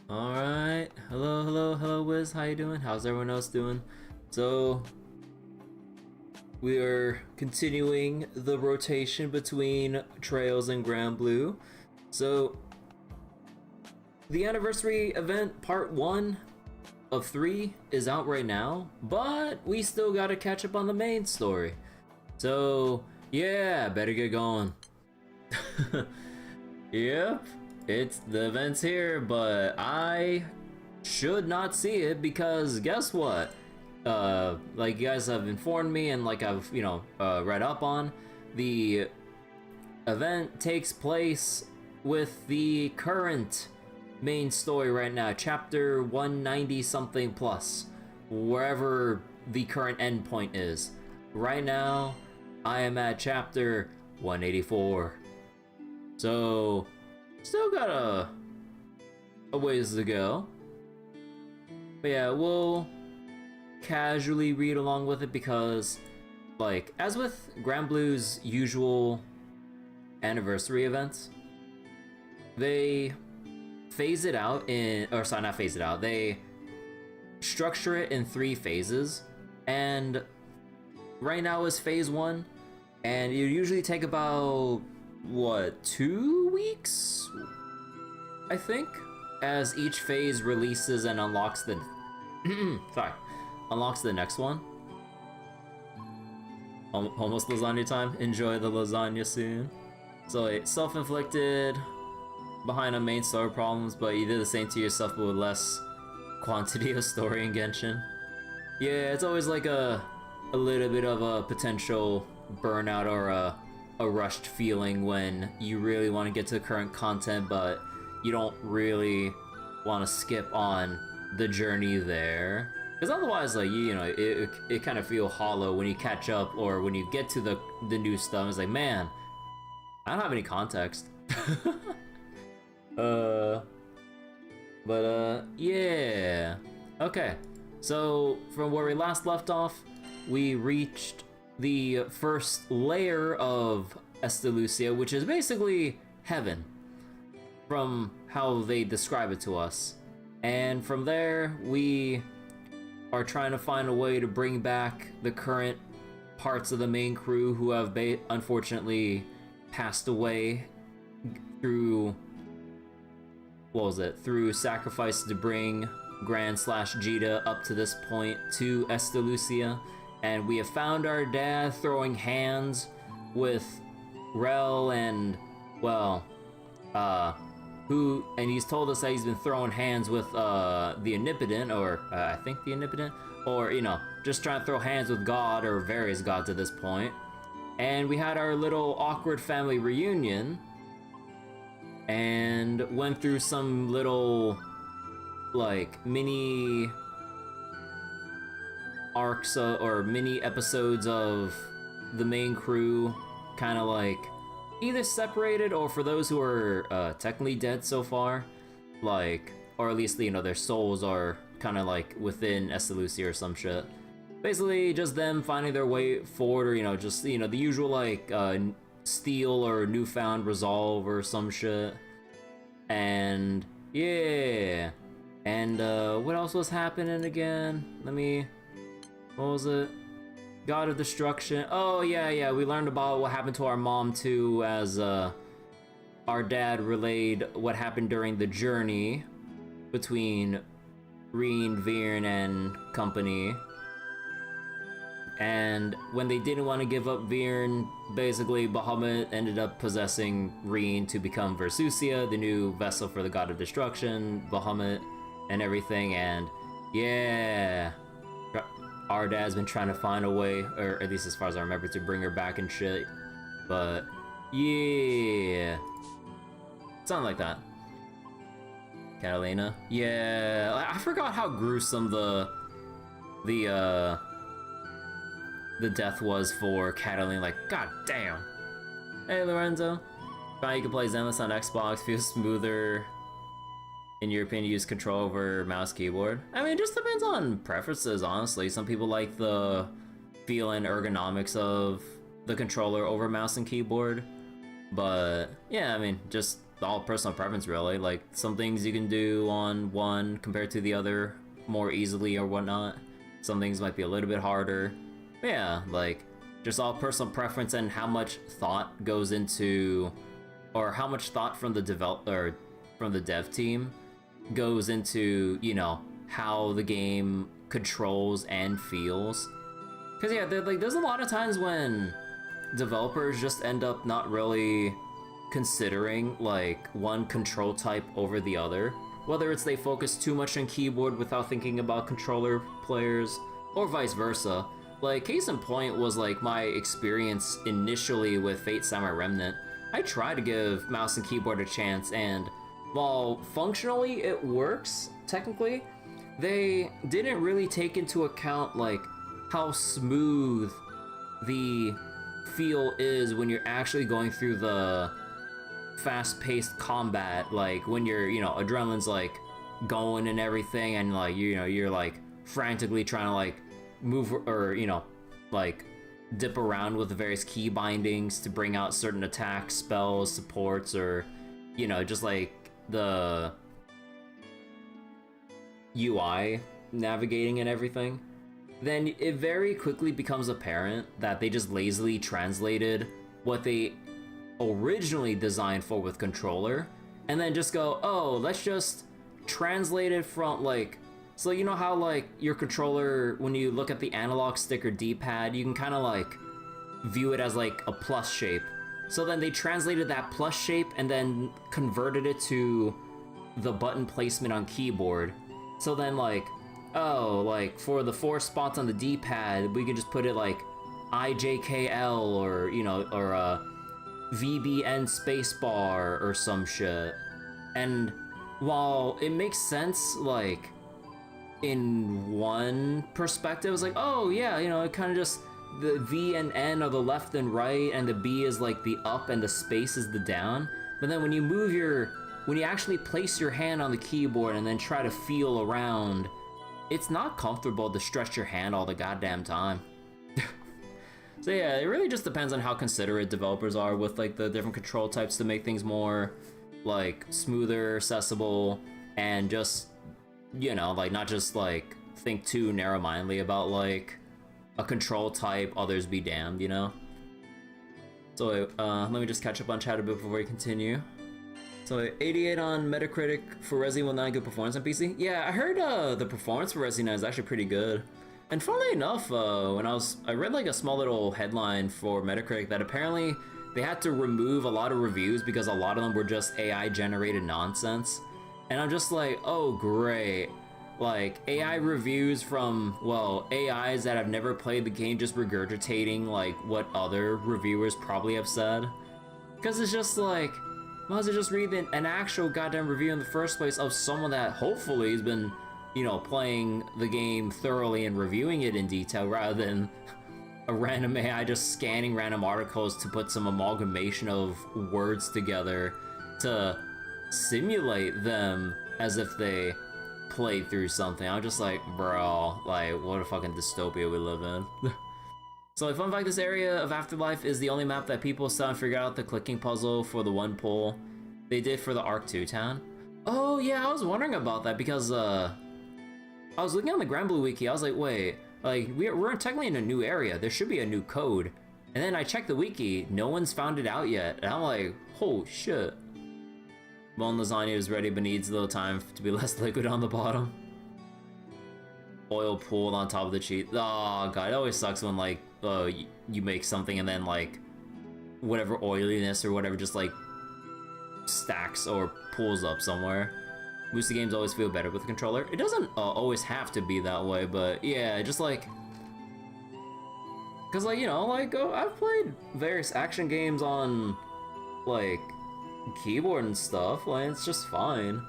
Alright, hello Wiz, how you doing? How's everyone else doing? So, we are continuing the rotation between Trails and Granblue. So, the anniversary event part 1 of 3 is out right now, but we still gotta catch up on the main story. So, yeah, better get going. Yep. The event's here, but I should not see it because guess what? Like you guys have informed me and like I've, read up on, the event takes place with the current main story right now, chapter 190 something plus, wherever the current endpoint is. Right now, I am at chapter 184. So, still got a ways to go. But yeah, we'll casually read along with it because, like, as with Granblue's usual anniversary events, they phase it out in, or sorry, not phase it out, they structure it in 3 phases, and right now is phase 1, and you usually take about what, 2 weeks, I think, as each phase releases and unlocks the unlocks the next one. Almost lasagna time. Enjoy the lasagna soon. So it's self-inflicted behind on main story problems, but you did the same to yourself but with less quantity of story in Genshin. Yeah, it's always like a little bit of a potential burnout or a rushed feeling when you really want to get to the current content, but you don't really want to skip on the journey there. Because otherwise, like, it kind of feel hollow when you catch up or when you get to the new stuff. It's like, man, I don't have any context. Yeah. Okay, so from where we last left off, we reached the first layer of Estalucia, which is basically heaven, from how they describe it to us. And from there, we are trying to find a way to bring back the current parts of the main crew who have unfortunately passed away through, through sacrifice to bring Gran/Jita up to this point to Estalucia. And we have found our dad throwing hands with Rel and, and he's told us that he's been throwing hands with the Omnipotent, or I think the Omnipotent, or, just trying to throw hands with God or various gods at this point. And we had our little awkward family reunion and went through some little, like, mini arcs or mini episodes of the main crew, kind of like either separated or for those who are technically dead so far, like, or at least their souls are kind of like within Estalucia or some shit. Basically, just them finding their way forward, or just the usual like steal or newfound resolve or some shit. And yeah, and what else was happening again? What was it? God of Destruction. Oh, yeah, we learned about what happened to our mom, too, as our dad relayed what happened during the journey between Reen, Virn, and company. And when they didn't want to give up Virn, basically, Bahamut ended up possessing Reen to become Versusia, the new vessel for the God of Destruction, Bahamut, and everything, and yeah. Our dad's been trying to find a way, or at least as far as I remember, to bring her back and shit. But yeah, something like that. Catalina. Yeah, I forgot how gruesome the death was for Catalina. Like, god damn. Hey Lorenzo. Finally, you can play Zenless on Xbox. Feels smoother. In your opinion, use control over mouse keyboard? I mean, it just depends on preferences, honestly. Some people like the feel and ergonomics of the controller over mouse and keyboard. But yeah, I mean, just all personal preference, really. Like, some things you can do on one compared to the other more easily or whatnot. Some things might be a little bit harder. But yeah, like, just all personal preference and how much thought goes into, or how much thought from the dev team goes into, you know, how the game controls and feels. Because yeah, there's a lot of times when developers just end up not really considering like one control type over the other. Whether it's they focus too much on keyboard without thinking about controller players, or vice versa. Like, case in point was like my experience initially with Fate Samurai Remnant. I tried to give mouse and keyboard a chance, and while functionally it works, technically, they didn't really take into account like how smooth the feel is when you're actually going through the fast-paced combat, like when you're, you know, adrenaline's like going and everything, and like, you know, you're like frantically trying to like move or, you know, like dip around with the various key bindings to bring out certain attacks, spells, supports, or, you know, just like the UI navigating and everything. Then it very quickly becomes apparent that they just lazily translated what they originally designed for with controller, and then just go, oh, let's just translate it from like, so you know how like your controller, when you look at the analog stick or D-pad, you can kind of like view it as like a plus shape. So then they translated that plus shape and then converted it to the button placement on keyboard. So then like, oh, like for the 4 spots on the D-pad, we could just put it like IJKL, or, you know, or VBN spacebar or some shit. And while it makes sense, like, in one perspective, it's like, oh yeah, you know, it kind of just, the V and N are the left and right, and the B is like the up, and the space is the down. But then when you move when you actually place your hand on the keyboard and then try to feel around, it's not comfortable to stretch your hand all the goddamn time. So yeah, it really just depends on how considerate developers are with like the different control types to make things more like smoother, accessible, and just, you know, like not just like think too narrow-mindedly about like a control type, others be damned, you know? So let me just catch up on chat a bit before we continue. So 88 on Metacritic for Resi 9, good performance on PC. Yeah, I heard the performance for Resi 9 is actually pretty good. And funnily enough, when I read like a small little headline for Metacritic that apparently they had to remove a lot of reviews because a lot of them were just AI generated nonsense. And I'm just like, oh great. Like, AI reviews from, well, AIs that have never played the game just regurgitating like what other reviewers probably have said. Because it's just like, might as well just read an actual goddamn review in the first place of someone that hopefully has been, you know, playing the game thoroughly and reviewing it in detail, rather than a random AI just scanning random articles to put some amalgamation of words together to simulate them as if they played through something. I'm just like, bro, like, what a fucking dystopia we live in. So a fun fact, this area of Afterlife is the only map that people still haven't figured out the clicking puzzle for the one pull they did for the Arc 2 town. Oh yeah, I was wondering about that because I was looking on the Granblue wiki, I was like, wait, like we're technically in a new area, there should be a new code. And then I checked the wiki, no one's found it out yet, and I'm like, oh shit. Bone lasagna is ready but needs a little time to be less liquid on the bottom. Oil pooled on top of the cheese. Oh god, it always sucks when like you make something and then like whatever oiliness or whatever just like stacks or pools up somewhere. Boosted games always feel better with the controller. It doesn't always have to be that way, but yeah, just like, cause like, you know, like I've played various action games on like keyboard and stuff, like it's just fine.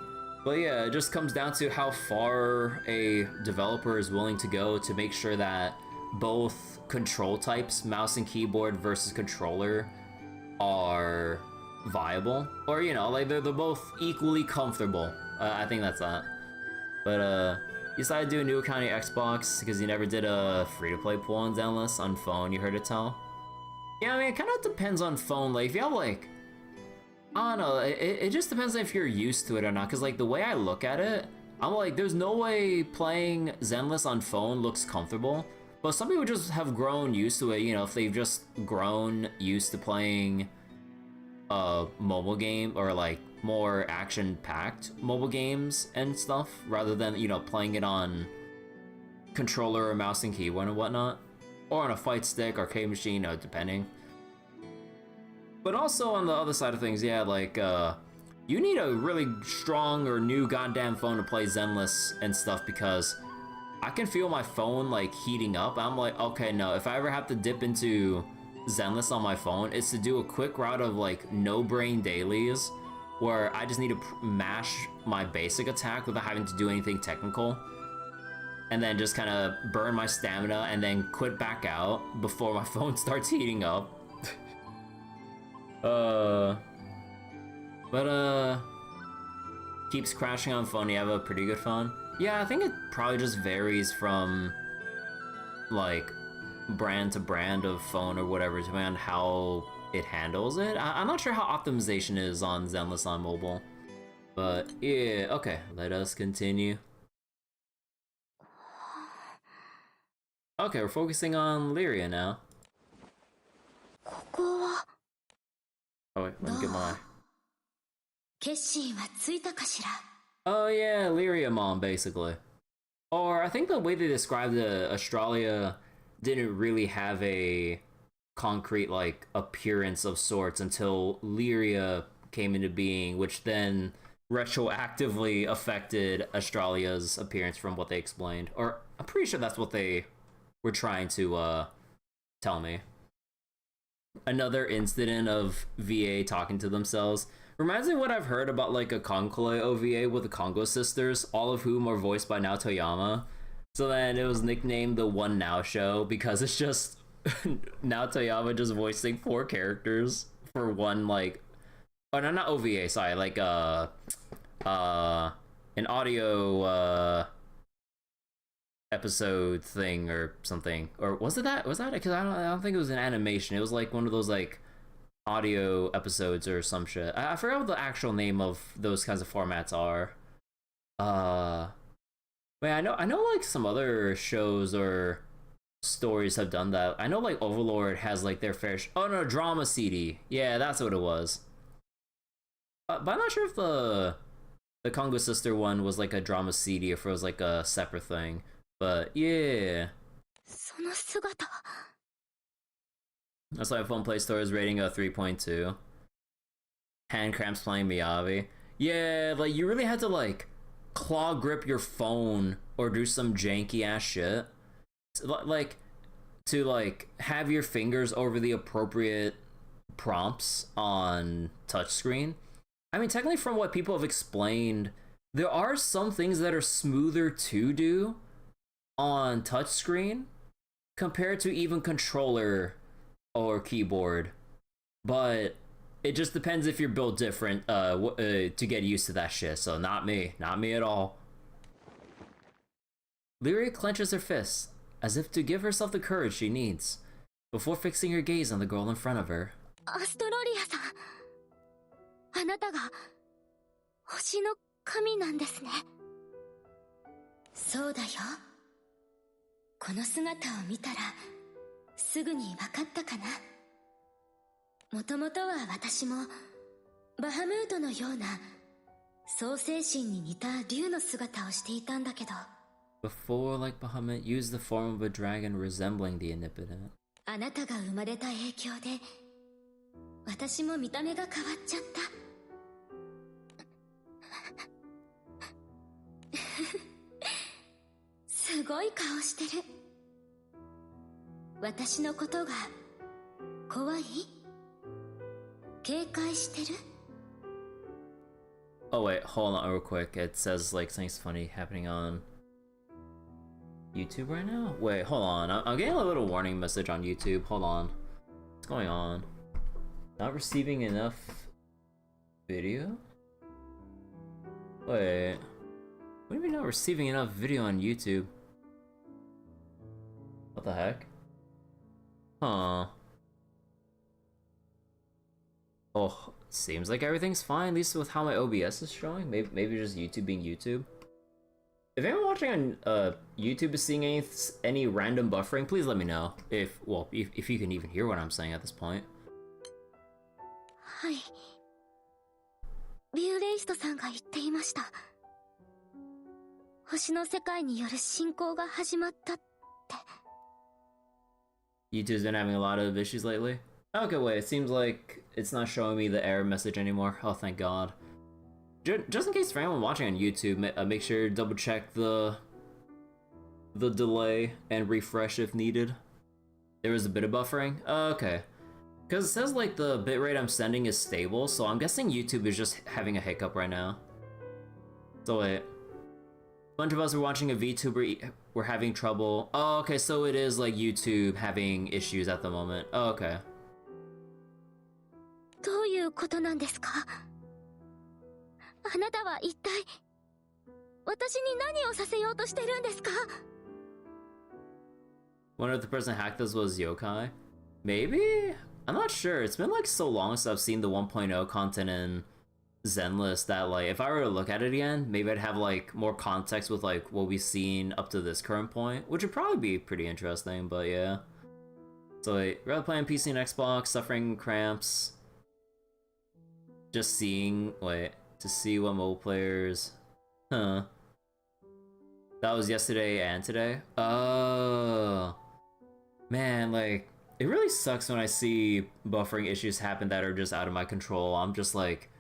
But yeah, it just comes down to how far a developer is willing to go to make sure that both control types, mouse and keyboard versus controller, are viable. Or, you know, like they're both equally comfortable. I think that's that. But you decided to do a new account on your Xbox because you never did a free-to-play pool on Zenless on phone, you heard it tell? Yeah, I mean, it kind of depends on phone. Like, if you have like I don't know, it just depends if you're used to it or not, because like the way I look at it, I'm like, there's no way playing Zenless on phone looks comfortable. But some people just have grown used to it, you know, if they've just grown used to playing a mobile game or like more action-packed mobile games and stuff, rather than, you know, playing it on controller or mouse and keyboard and whatnot. Or on a fight stick, arcade machine, you know, depending. But also on the other side of things, yeah, like, you need a really strong or new goddamn phone to play Zenless and stuff, because I can feel my phone, like, heating up. I'm like, okay, no, if I ever have to dip into Zenless on my phone, it's to do a quick route of, like, no-brain dailies, where I just need to mash my basic attack without having to do anything technical, and then just kind of burn my stamina, and then quit back out before my phone starts heating up. Keeps crashing on phone. You have a pretty good phone? Yeah, I think it probably just varies from, like, brand to brand of phone or whatever, depending on how it handles it. I'm not sure how optimization is on Zenless on mobile. But, yeah, okay, let us continue. Okay, we're focusing on Lyria now. Oh wait, let me get my... Oh yeah, Lyria Mom, basically. Or I think the way they described the Australia didn't really have a concrete, like, appearance of sorts until Lyria came into being, which then retroactively affected Australia's appearance from what they explained. Or I'm pretty sure that's what they were trying to tell me. Another incident of VA talking to themselves reminds me of what I've heard about, like, a Conclave OVA with the Congo sisters, all of whom are voiced by Naoto Yama. So then it was nicknamed the One Now Show because it's just Naoto Yama just voicing 4 characters for one, like, oh no, not OVA, sorry, like an audio episode thing or something. Or was it that? Was that? Because I don't think it was an animation. It was like one of those, like, audio episodes or some shit. I forgot what the actual name of those kinds of formats are. Wait, I know like some other shows or stories have done that. I know like Overlord has like their fair oh no, drama CD. Yeah, that's what it was. But I'm not sure if the Congo Sister one was like a drama CD or if it was like a separate thing. But yeah. That's why Phone Play Store is rating a 3.2. Hand cramps playing Miyavi. Yeah, like you really had to like claw grip your phone or do some janky ass shit. Like to like have your fingers over the appropriate prompts on touchscreen. I mean, technically from what people have explained, there are some things that are smoother to do on touchscreen compared to even controller or keyboard, but it just depends if you're built different to get used to that shit. So not me at all. Lyria clenches her fists as if to give herself the courage she needs before fixing her gaze on the girl in front of her. Estalucia-san, あなたが星の神なんですね。そうだよ。この姿を見たらすぐに分かったかな。もともとは私もバハムートのような創世神に似た竜の姿をしていたんだけど。Before, like Bahamut, used the form of a dragon resembling the omnipotent. あなたが生まれた影響で私も見た目が変わっちゃった。すごい顔してる。私のことが怖い？警戒してる？ Oh wait, hold on real quick. It says like something's funny happening on YouTube right now? Wait, hold on. I'm getting a little warning message on YouTube. Hold on. What's going on? Not receiving enough video? Wait. What do you mean not receiving enough video on YouTube? What the heck? Huh. Oh, seems like everything's fine, at least with how my OBS is showing. Maybe just YouTube being YouTube. If anyone watching on YouTube is seeing any random buffering, please let me know. If you can even hear what I'm saying at this point. はい。ビューレイストさんが言っていました。星の世界による侵攻が始まったって。YouTube's been having a lot of issues lately. Okay, wait, it seems like it's not showing me the error message anymore. Oh, thank God. Just in case for anyone watching on YouTube, make sure to double check the delay and refresh if needed. There was a bit of buffering? Okay. Because it says like the bitrate I'm sending is stable, so I'm guessing YouTube is just having a hiccup right now. So wait. A bunch of us were watching a VTuber, we're having trouble. Oh, okay, so it is like YouTube having issues at the moment. Oh, okay. どういうことなんですか？あなたは一体私に何をさせようとしてるんですか？ Wonder if the person hacked this was Yokai? Maybe? I'm not sure. It's been like so long since I've seen the 1.0 content in Zenless that like if I were to look at it again, maybe I'd have like more context with like what we've seen up to this current point, which would probably be pretty interesting, but yeah. So wait, rather playing PC and Xbox, suffering cramps. Just seeing, wait, to see what mobile players, huh. That was yesterday and today? Oh. Man, like, it really sucks when I see buffering issues happen that are just out of my control. I'm just like,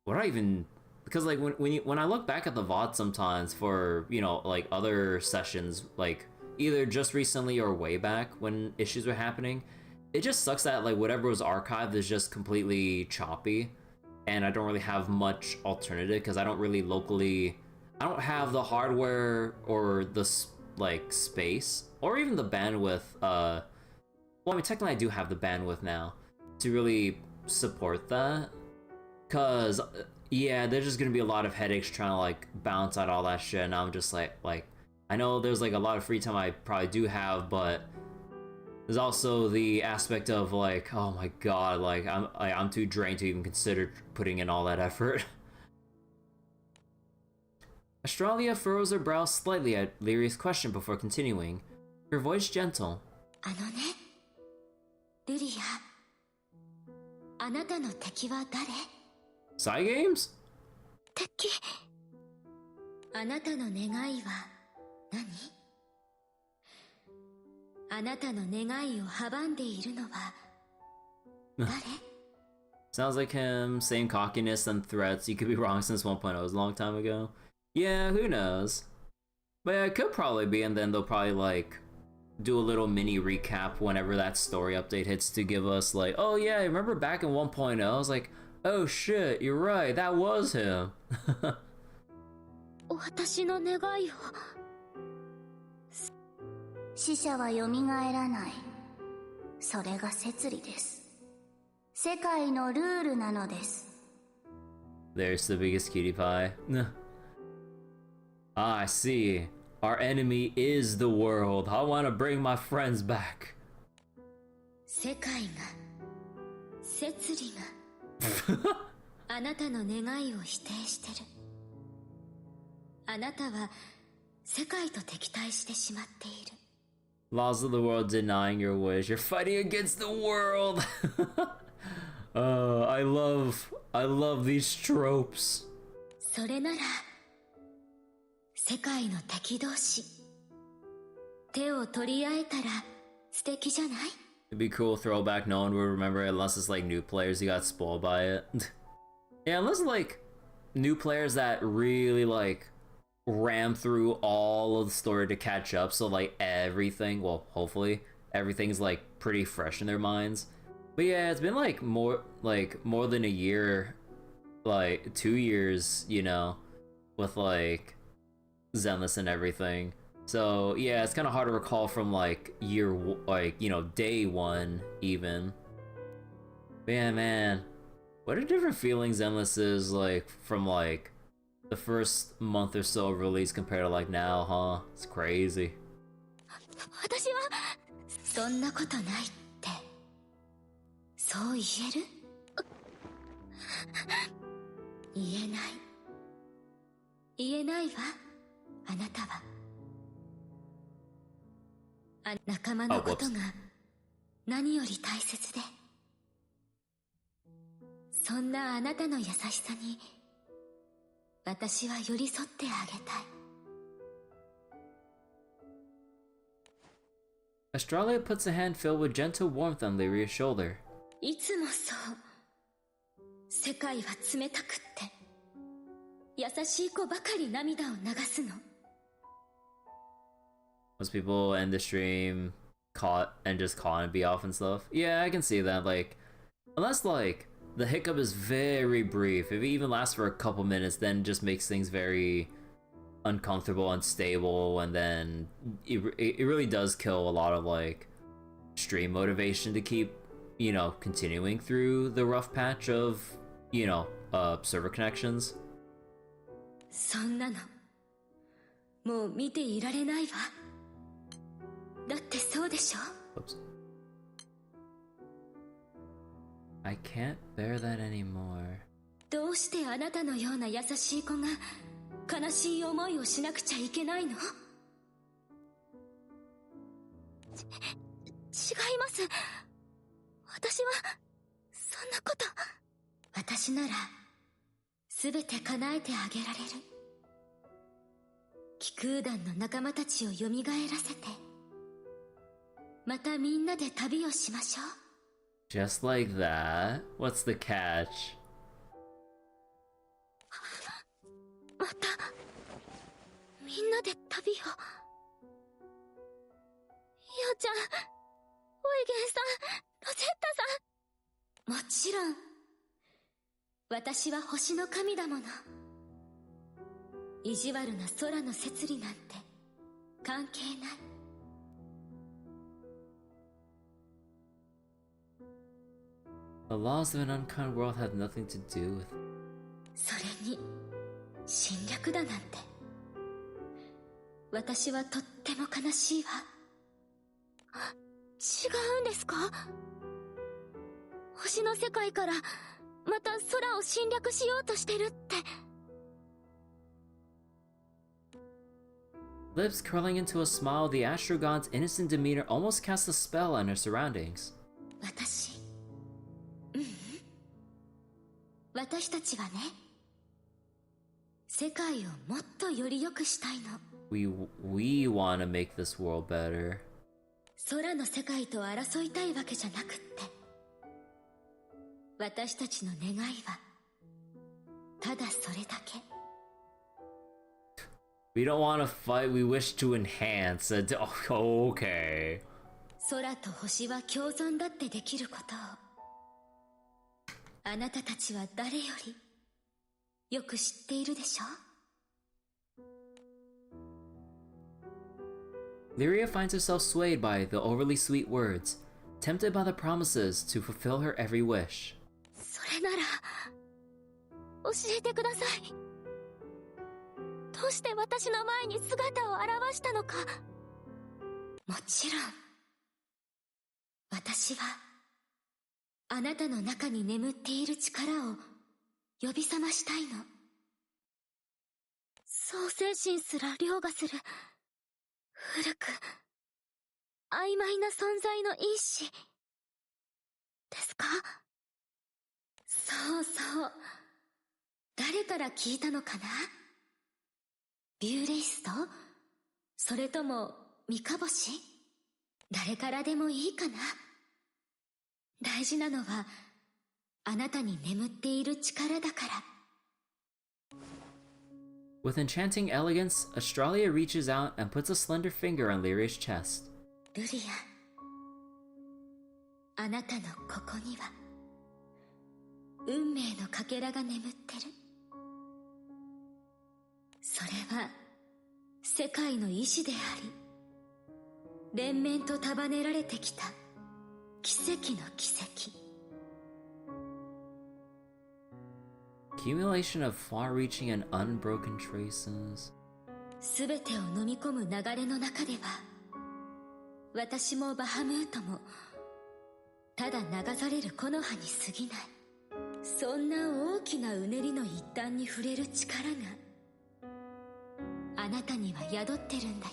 what do I even... Because like when I look back at the VOD sometimes for, you know, like other sessions, like either just recently or way back when issues were happening, it just sucks that like whatever was archived is just completely choppy. And I don't really have much alternative because I don't really locally... I don't have the hardware or the like space or even the bandwidth. Well, I mean, technically I do have the bandwidth now to really support that. Cause yeah, there's just gonna be a lot of headaches trying to like balance out all that shit. And I'm just like I know there's like a lot of free time I probably do have, but there's also the aspect of like, oh my god, like I'm too drained to even consider putting in all that effort. Australia furrows her brow slightly at Lyria's question before continuing, her voice gentle. あのね、ルリア、あなたの敵は誰？ Side games? 敵。あなたの願いは何？あなたの願いを阻んでいるのは誰？ Sounds like him, same cockiness and threats. You could be wrong since 1.0 was a long time ago. Yeah, who knows? But yeah, it could probably be, and then they'll probably like do a little mini recap whenever that story update hits to give us like, oh yeah, remember back in 1.0? I was like, oh shit, you're right, that was him. 私の願いを。死者は蘇らない。それが摂理です。世界のルールなのです。There's the biggest cutie pie. I see. Our enemy is the world. I want to bring my friends back. 世界が、摂理が、あなたの願いを否定してる。あなたは世界と敵対してしまっている。Laws of the world denying your wish. You're fighting against the world. I love these tropes. それなら、世界の敵同士、手を取り合えたら素敵じゃない？ It'd be cool throwback. No one would remember it unless it's like new players who got spoiled by it. Yeah, unless like new players that really like ram through all of the story to catch up, so like everything, well, hopefully everything's like pretty fresh in their minds. But yeah, it's been like more than a year, like 2 years, you know, with like Zenless and everything. So yeah, it's kind of hard to recall from like day one even. But yeah, man, what are different feelings Zenless is like from like the first month or so of release compared to like now, huh? It's crazy. 私はそんなことないってそう言える？言えない。言えないわ、あなたは。仲間のことが何より大切で。そんなあなたの優しさに私は寄り添ってあげたい。Australia puts a hand filled with gentle warmth on Lyria's shoulder. いつもそう。世界は冷たくって優しい子ばかり涙を流すの。Most people end the stream caught and just call and be off and stuff. Yeah, I can see that. Like, unless like the hiccup is very brief, if it even lasts for a couple minutes, then it just makes things very uncomfortable, unstable, and then it really does kill a lot of like stream motivation to keep, you know, continuing through the rough patch of, you know, server connections. そんなのもう見ていられないわ。だってそうでしょ。 Oops. I can't bear that anymore. どうしてあなたのような優しい子が悲しい思いをしなくちゃいけないの？違います。私はそんなこと。私ならすべて叶えてあげられる。気空団の仲間たちを蘇らせて、またみんなで旅をしましょう。 Just like that? What's the catch? またみんなで旅を。ヨウちゃん、オイゲンさん、ロゼッタさん。もちろん私は星の神だもの。意地悪な空の摂理なんて関係ない。The laws of an unkind world have nothing to do with. それに侵略だなんて。私はとっても悲しいわ。違うんですか？星の世界からまた空を侵略しようとしてるって。Lips curling into a smile, the Astrogon's innocent demeanor almost casts a spell on her surroundings. 私たちはね、世界をもっとより良くしたいの。We want to make this world better. 空の世界と争いたいわけじゃなくって、私たちの願いはただそれだけ。We don't want to fight, we wish to enhance. Oh, okay. 空と星は共存だってできることを、あなたたちは誰よりよく知っているでしょ？ Lyria finds herself swayed by the overly sweet words, tempted by the promises to fulfill her every wish. それなら教えてください。どうして私の前に姿を現したのか。もちろん私はあなたの中に眠っている力を呼び覚ましたいの。創世神すら凌駕する古く曖昧な存在の因子ですか？そうそう。誰から聞いたのかな？ビューレイスト？それともミカボシ？誰からでもいいかな。大事なのはあなたに眠っている力だから。 With enchanting elegance, Australia reaches out and puts a slender finger on Lyria's chest. ルリア、あなたのここには運命のかけらが眠ってる。それは世界の意志であり、連綿と束ねられてきた奇跡の奇跡。 Accumulation of far-reaching and unbroken traces. すべてを飲み込む流れの中では、私もバハムートもただ流される木の葉に過ぎない。そんな大きなうねりの一端に触れる力があなたには宿ってるんだよ。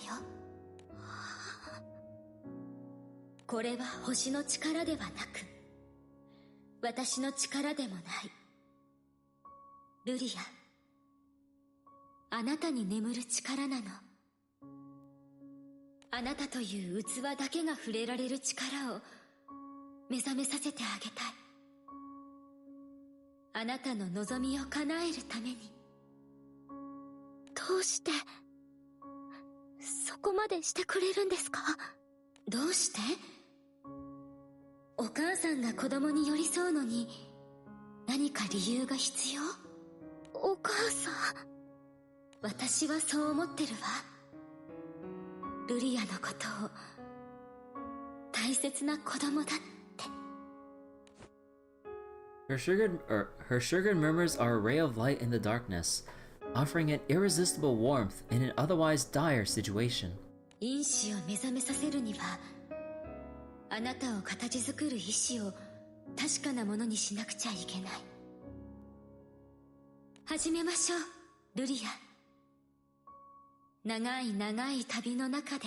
これは星の力ではなく私の力でもない。ルリア、あなたに眠る力なの。あなたという器だけが触れられる力を目覚めさせてあげたい。あなたの望みを叶えるために。どうしてそこまでしてくれるんですか？どうして？お母さんが子供に寄り添うのに何か理由が必要？お母さん。私はそう思ってるわ。ルリアのことを大切な子供だって。Her sugared murmurs are a ray of light in the darkness, offering an irresistible warmth in an otherwise dire situation. 因子を目覚めさせるにはあなたを形作る意志を確かなものにしなくちゃいけない。始めましょう、ルリア。長い長い旅の中で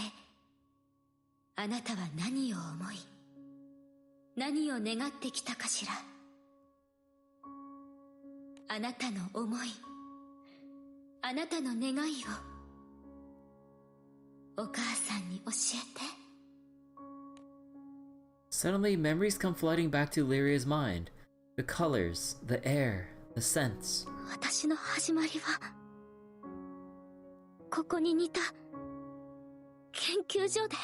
あなたは何を思い何を願ってきたかしら。あなたの思い、あなたの願いをお母さんに教えて。Suddenly, memories come flooding back to Lyria's mind. The colors, the air, the scents. 私の始まりはここに似た研究所で。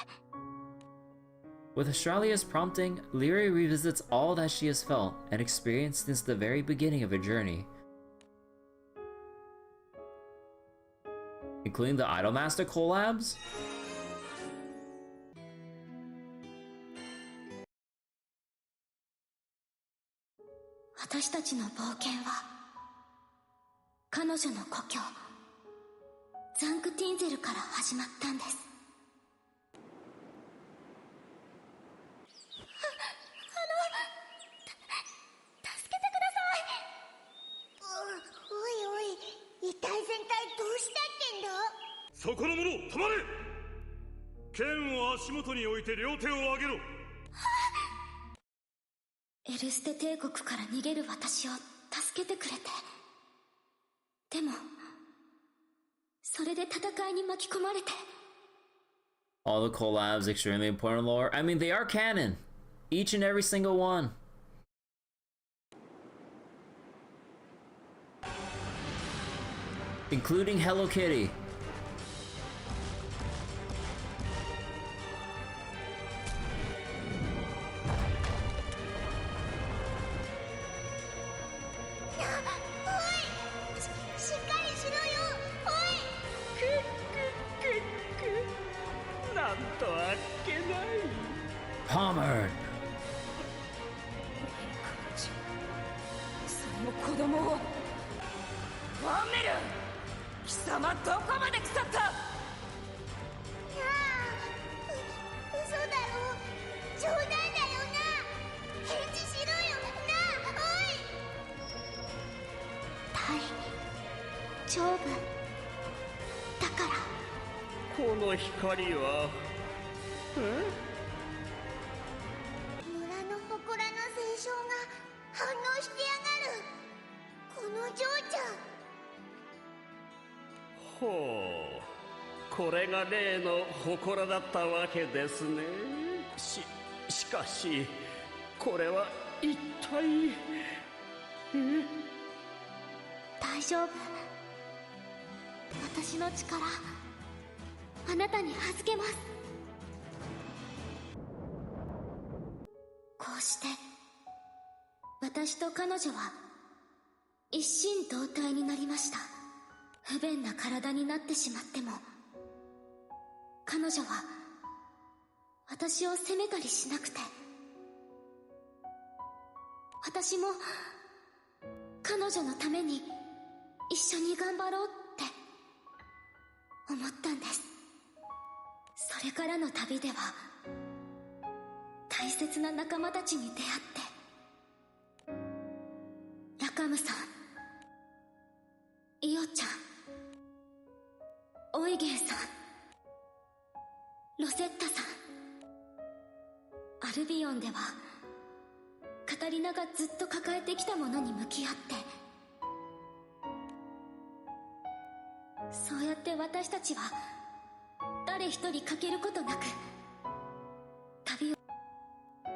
With Australia's prompting, Lyria revisits all that she has felt and experienced since the very beginning of her journey, including the Idolmaster collabs? 私たちの冒険は彼女の故郷ザンクティンゼルから始まったんです。助けてください。おいおい、遺体全体どうしたってんだ。そこの者止まれ。剣を足元に置いて両手を上げろ。エルステ帝国から逃げる私を助けてくれて。でもそれで戦いに巻き込まれて。 All the collabs, extremely important lore. I mean, they are canon. Each and every single one. Including Hello Kitty. Palmer. その子供を。ワンメル、貴様どこまで腐った？嘘だろ、冗談だよな。返事しろよな。おい。大丈夫だから。この光は村の祠の聖唱が反応してやがる。この嬢ちゃん。ほう、これが例の祠だったわけですね。しかしこれは一体。大丈夫。私の力あなたに預けます。こうして私と彼女は一心同体になりました。不便な体になってしまっても彼女は私を責めたりしなくて、私も彼女のために一緒に頑張ろうって思ったんです。それからの旅では大切な仲間たちに出会って、楽ラムさん、イオちゃん、オイゲンさん、ロセッタさん。アルビオンではカタリナがずっと抱えてきたものに向き合って、そうやって私たちは誰一人欠けることなく旅を。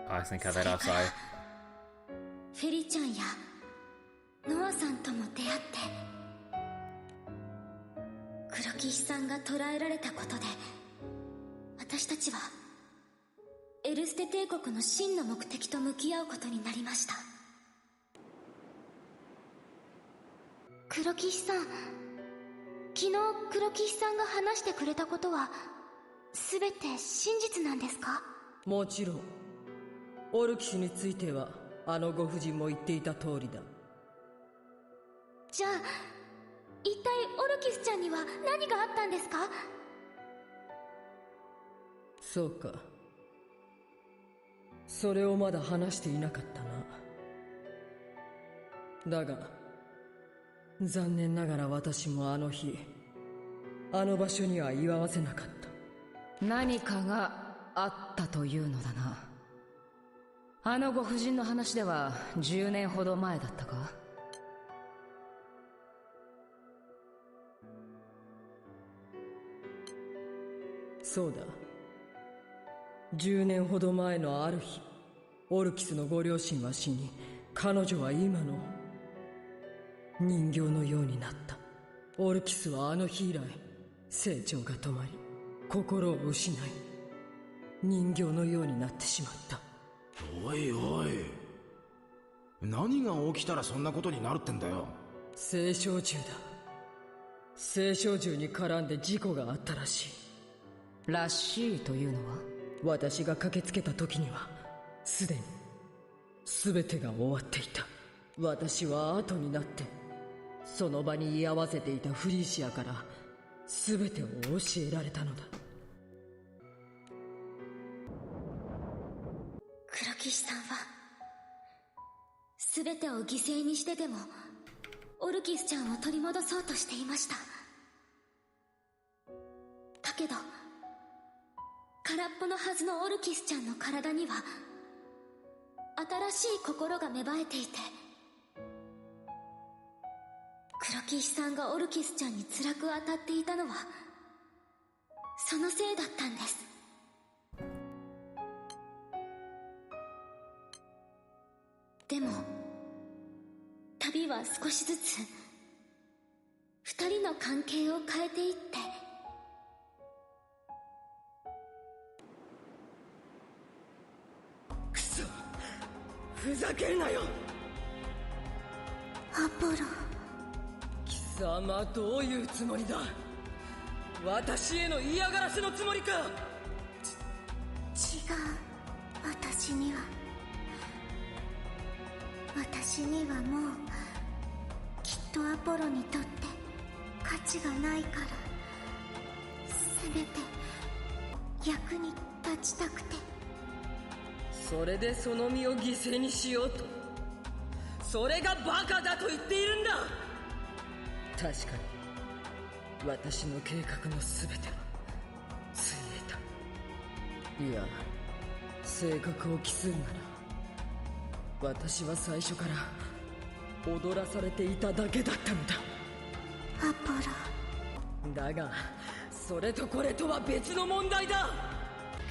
I think I that outside. フェリちゃんやノアさんとも出会って、黒騎士さんが捕らえられたことで、私たちはエルステ帝国の真の目的と向き合うことになりました。黒騎士さん、昨日黒騎士さんが話してくれたことは全て真実なんですか？もちろん。オルキスについてはあのご婦人も言っていた通りだ。じゃあ一体オルキスちゃんには何があったんですか？そうか、それをまだ話していなかったな。だが残念ながら私もあの日あの場所には居合わせなかった。何かがあったというのだな。あのご婦人の話では10年ほど前だったか？そうだ、10年ほど前のある日、オルキスのご両親は死に、彼女は今の人形のようになった。オルキスはあの日以来成長が止まり、心を失い、人形のようになってしまった。おいおい、何が起きたらそんなことになるってんだよ。青少獣だ。青少獣に絡んで事故があったらしい。らしいというのは？私が駆けつけた時にはすでに全てが終わっていた。私は後になってその場に居合わせていたフリーシアから全てを教えられたのだ。黒騎士さんは全てを犠牲にしてでもオルキスちゃんを取り戻そうとしていました。だけど空っぽのはずのオルキスちゃんの体には新しい心が芽生えていて、黒騎士さんがオルキスちゃんに辛く当たっていたのはそのせいだったんです。でも旅は少しずつ二人の関係を変えていって、くそ、ふざけるなよ。アポロ。貴様、どういうつもりだ？私への嫌がらせのつもりか？違う、私にはもうきっとアポロにとって価値がないから、せめて役に立ちたくて。それでその身を犠牲にしようと？それがバカだと言っているんだ。確かに私の計画の全てはついえた。いや、性格を期するなら私は最初から踊らされていただけだったのだ。アポロ。だがそれとこれとは別の問題だ。計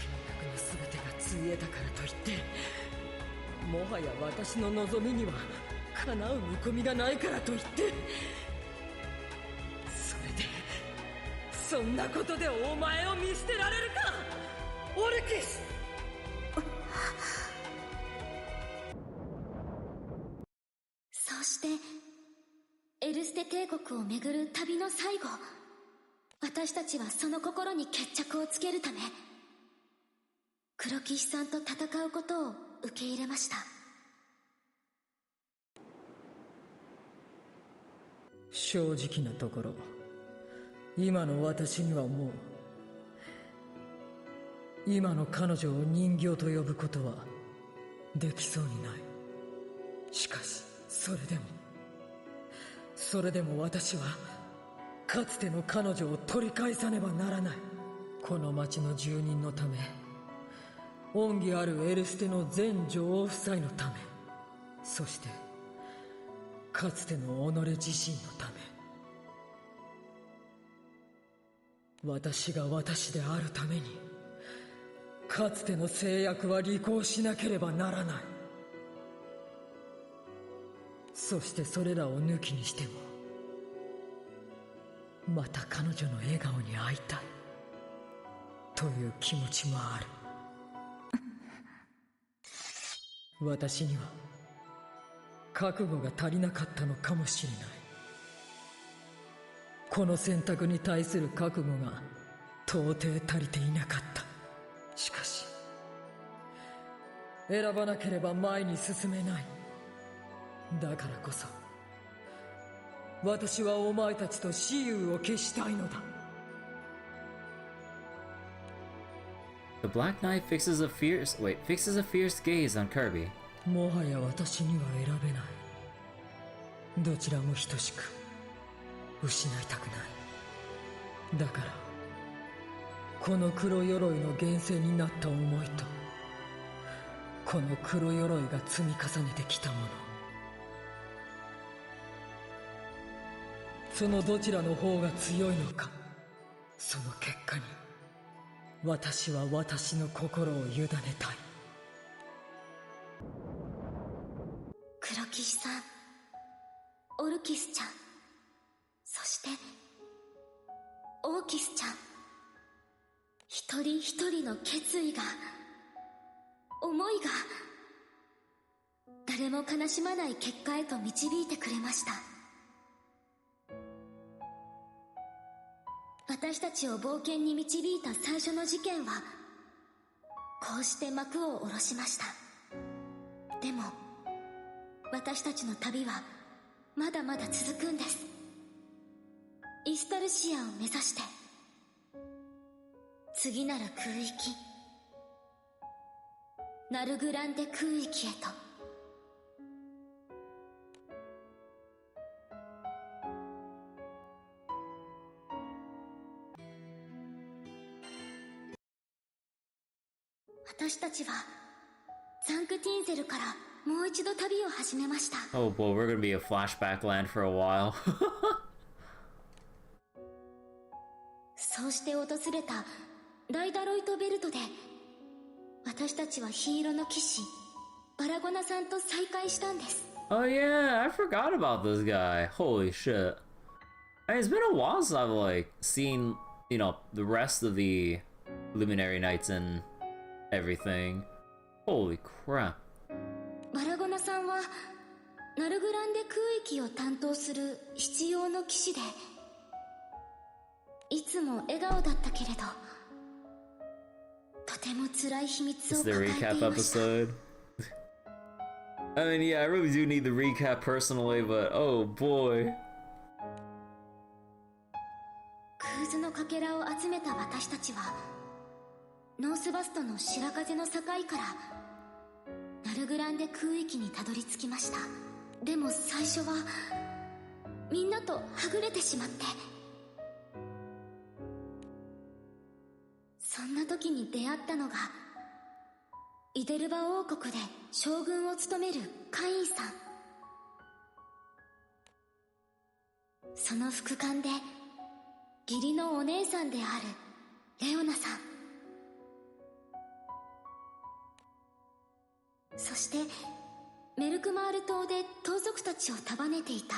画の全てがついえたからといってもはや私の望みには叶う見込みがないからといって、それでそんなことでお前を見捨てられるか、オルキス。そうしてエルステ帝国をめぐる旅の最後、私たちはその心に決着をつけるため黒騎士さんと戦うことを受け入れました。正直なところ、今の私にはもう今の彼女を人形と呼ぶことはできそうにない。しかしそれでもそれでも私はかつての彼女を取り返さねばならない。この町の住人のため、恩義あるエルステの全女王夫妻のため、そしてかつての己自身のため、私が私であるためにかつての制約は履行しなければならない。そしてそれらを抜きにしても、また彼女の笑顔に会いたいという気持ちもある。私には覚悟が足りなかったのかもしれない。この選択に対する覚悟が到底足りていなかった。しかし選ばなければ前に進めない。だからこそ私はお前たちと雌雄を決したいのだ。 The Black Knight fixes a fierce gaze on Kirby. もはや私には選べない。どちらも等しく失いたくない。だからこの黒鎧の源泉になった思いと、この黒鎧が積み重ねてきたもの、そのどちらの方が強いのか、その結果に私は私の心を委ねたい。黒騎士さん、オルキスちゃん、そしてオーキスちゃん、一人一人の決意が、思いが誰も悲しまない結果へと導いてくれました。私たちを冒険に導いた最初の事件はこうして幕を下ろしました。でも私たちの旅はまだまだ続くんです。イスタルシアを目指して、次なる空域、ナルグランデ空域へと。私たちはザンクティンゼルからもう一度旅を始めました。 Oh boy, we're gonna be a flashback land for a while. そうして訪れたライダロイトベルトで、私たちはヒーローの騎士バラゴナさんと再会したんです。 Oh yeah, I forgot about this guy. Holy shit. I mean, it's been a while since I've like seen, you know, the rest of the Luminary Knights and everything. Holy crap. バラゴナさんはナルグランデ空域を担当する必要の騎士で、いつも笑顔だったけれど、とても辛い秘密を It's the 抱えてい recap ました。 episode. I mean, yeah, I really do need the recap personally, but oh boy. クーズのかけらを集めた私たちはノースバストの白風の境からナルグランデ空域にたどり着きました。でも最初はみんなとはぐれてしまって、そんな時に出会ったのがイデルバ王国で将軍を務めるカインさん。その副官で義理のお姉さんであるレオナさん、そしてメルクマール島で盗賊たちを束ねていた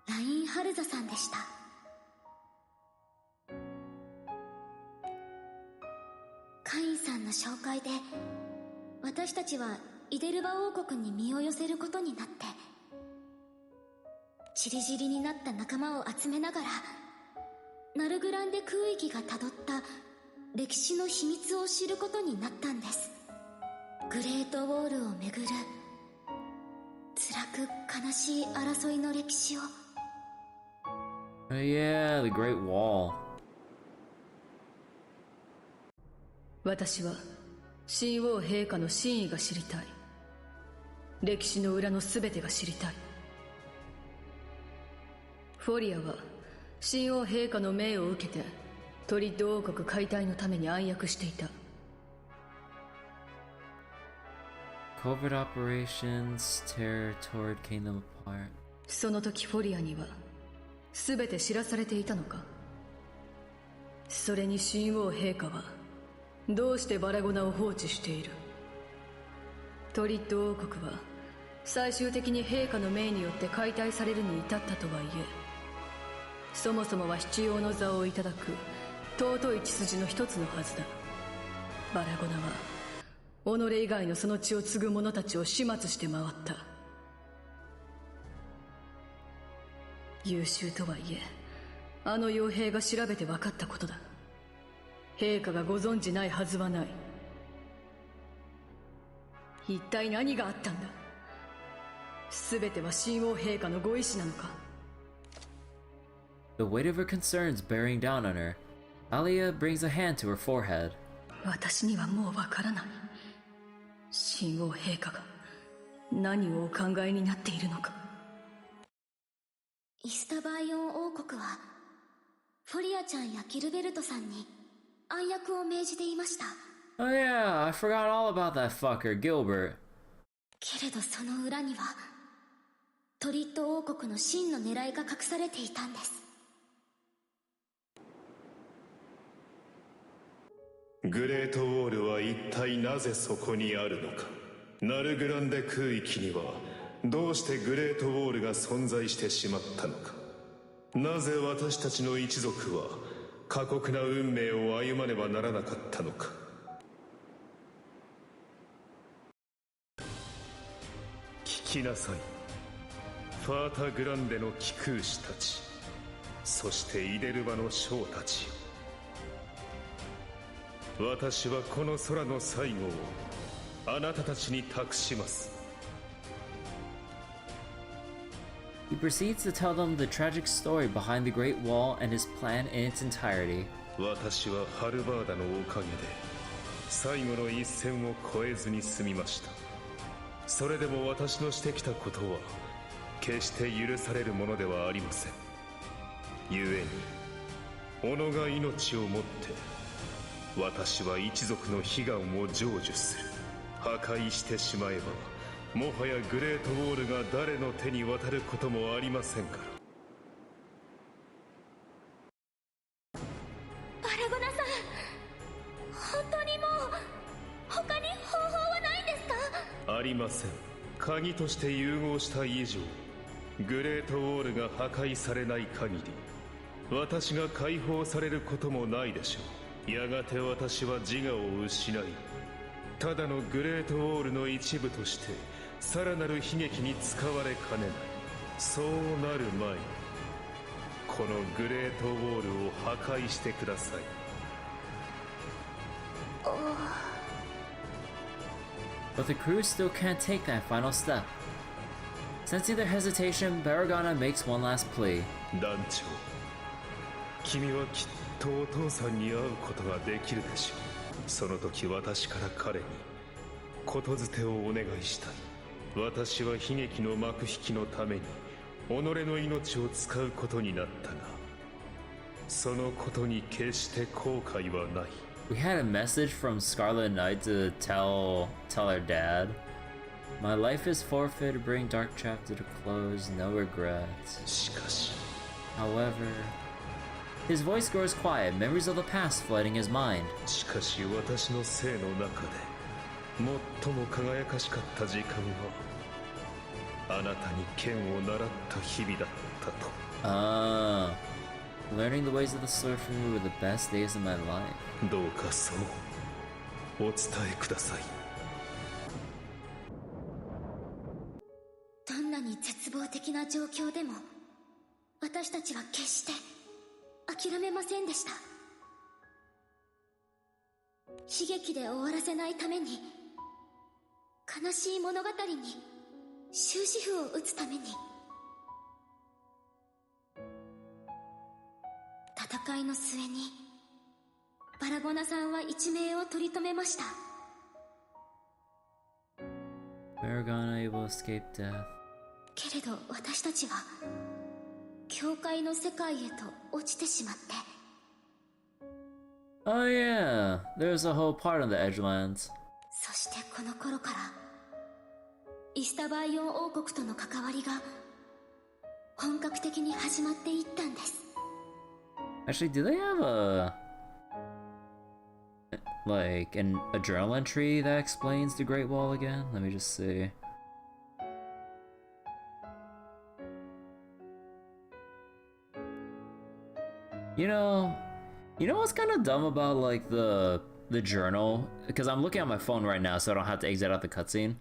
ラインハルザさんでした。カインさんの紹介で私たちはイデルバ王国に身を寄せることになって、チリジリになった仲間を集めながらナルグランデ空域がたどった歴史の秘密を知ることになったんです。グレートウォールをめぐる辛く悲しい争いの歴史を。 Yeah, the Great Wall. 私は神王陛下の真意が知りたい。歴史の裏の全てが知りたい。フォリアは神王陛下の命を受けてトリッド王国解体のために暗躍していた。Covert operations tear toward kingdom apart. その時フォリアには全て知らされていたのか。それに神王陛下はどうしてバラゴナを放置している。トリッド王国は最終的に陛下の命によって解体されるに至ったとはいえ、そもそもは必要の座をいただく尊い血筋の一つのはずだ。バラゴナは己以外のその血を継ぐ者たちを始末して回った。優秀とはいえ、あの傭兵が調べて分かったことだ。陛下がご存じないはずはない。一体何があったんだ。全ては神王陛下のご意志なのか。 The weight of her concerns bearing down on her, Alia brings a hand to her forehead. 私にはもう分からない。神王陛下が何をお考えになっているのか。イスタバーヨン王国はフォリアちゃんやギルベルトさんに暗躍を命じていました。 Oh yeah, I forgot all about that fucker, Gilbert. けれどその裏にはトリッド王国の真の狙いが隠されていたんです。グレートウォールは一体なぜそこにあるのか。ナルグランデ空域にはどうしてグレートウォールが存在してしまったのか。なぜ私たちの一族は過酷な運命を歩まねばならなかったのか。聞きなさい、ファータグランデの貴空士たち、そしてイデルバの将たちよ。私はこの空の最後をあなたたちに託します。 He proceeds to tell them the tragic story behind the Great Wall and his plan in its entirety. 私はハルバーダのおかげで最後の一線を越えずに済みました。それでも私のしてきたことは決して許されるものではありません。故に己が命をもって私は一族の悲願を成就する。破壊してしまえばもはやグレートウォールが誰の手に渡ることもありませんから。バラゴナさん、本当にもう他に方法はないんですか？ありません。鍵として融合した以上、グレートウォールが破壊されない限り私が解放されることもないでしょう。やがて私は自我を失い、ただのグレートウォールの一部としてさらなる悲劇に使われかねない。そうなる前にこのグレートウォールを破壊してください。But the crew still can't take that final step. Sensing their hesitation, Baragana makes one last plea. 団長、君はきっとお父さんに会うことができるでしょう。その時私から彼にことづてをお願いしたい。私は悲劇の幕引きのために己の命を使うことになったが、そのことに決して後悔はない。 We had a message from Scarlet Knight to tell her dad. My life is forfeit to bring Dark Chapter to close, no regrets. しかし However, his voice grows quiet, memories of the past flooding his mind. しかし私の生の中で最も輝かしかった時間はあなたに剣を習った日々だったと。Ah, learning the ways of the sword from you were the best days of my life. どうかそうお伝えください。どんなに絶望的な状況でも私たちは決して諦めませんでした。悲劇で終わらせないために、悲しい物語に終止符を打つために、戦いの末にバラゴナさんは一命を取り留めました。 Baragana able to escape death. けれど私たちは教会の世界へと落ちてしまって。 Oh yeah, there's a whole part on the Edgelands. そしてこの頃からイスタバイオン王国との関わりが本格的に始まっていったんです。 Actually, do they have a journal entry that explains the Great Wall again? Let me just see. You know what's kind of dumb about like the journal? Because I'm looking at my phone right now, so I don't have to exit out the cutscene.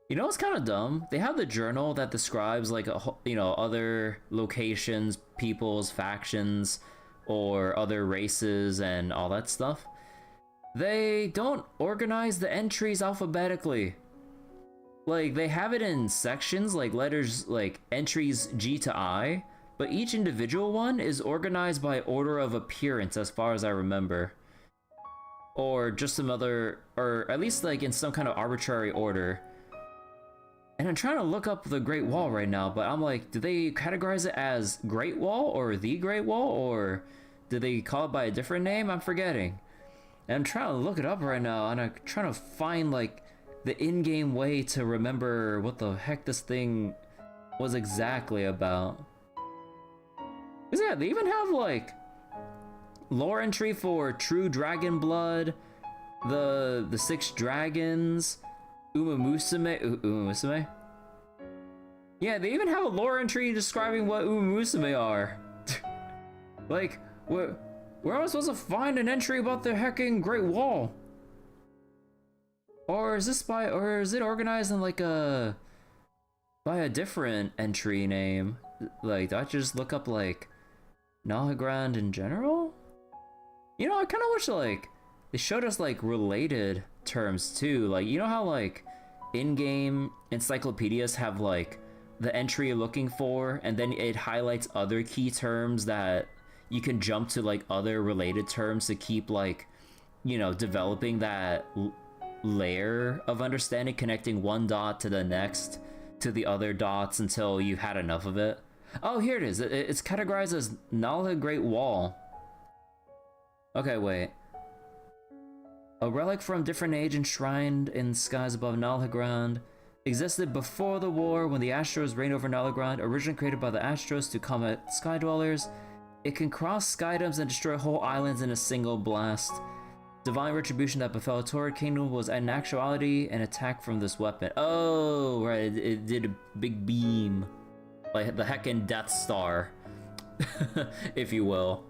You know what's kind of dumb? They have the journal that describes like other locations, peoples, factions, or other races and all that stuff. They don't organize the entries alphabetically. Like they have it in sections, like letters, like entries G to I. But each individual one is organized by order of appearance, as far as I remember. Or just some other, or at least like in some kind of arbitrary order. And I'm trying to look up the Great Wall right now, but I'm like, do they categorize it as Great Wall or the Great Wall, or do they call it by a different name? I'm forgetting. And I'm trying to look it up right now, and I'm trying to find like the in-game way to remember what the heck this thing was exactly about. Cause yeah, they even have like lore entry for True Dragon Blood, the 6 dragons, Umamusume. Yeah, they even have a lore entry describing what Umamusume are. Like, where am I supposed to find an entry about the hecking Great Wall? Or is it organized in like by a different entry name? Like, do I just look up like Nalagrand in general? You know, I kind of wish like they showed us like related terms too. Like, you know how like in-game encyclopedias have like the entry you're looking for, and then it highlights other key terms that you can jump to like other related terms to keep like, you know, developing that layer of understanding, connecting one dot to the next to the other dots until you've had enough of it. Oh, here it is. It's categorized as Nalha Great Wall. Okay, wait. A relic from different age enshrined in skies above Nalhagrand existed before the war when the Astros reigned over Nalhagrand, originally created by the Astros to combat sky dwellers. It can cross skydomes and destroy whole islands in a single blast. Divine retribution that befell Torrid Kingdom was in actuality an attack from this weapon. Oh, right, it did a big beam. Like the heckin' Death Star, if you will.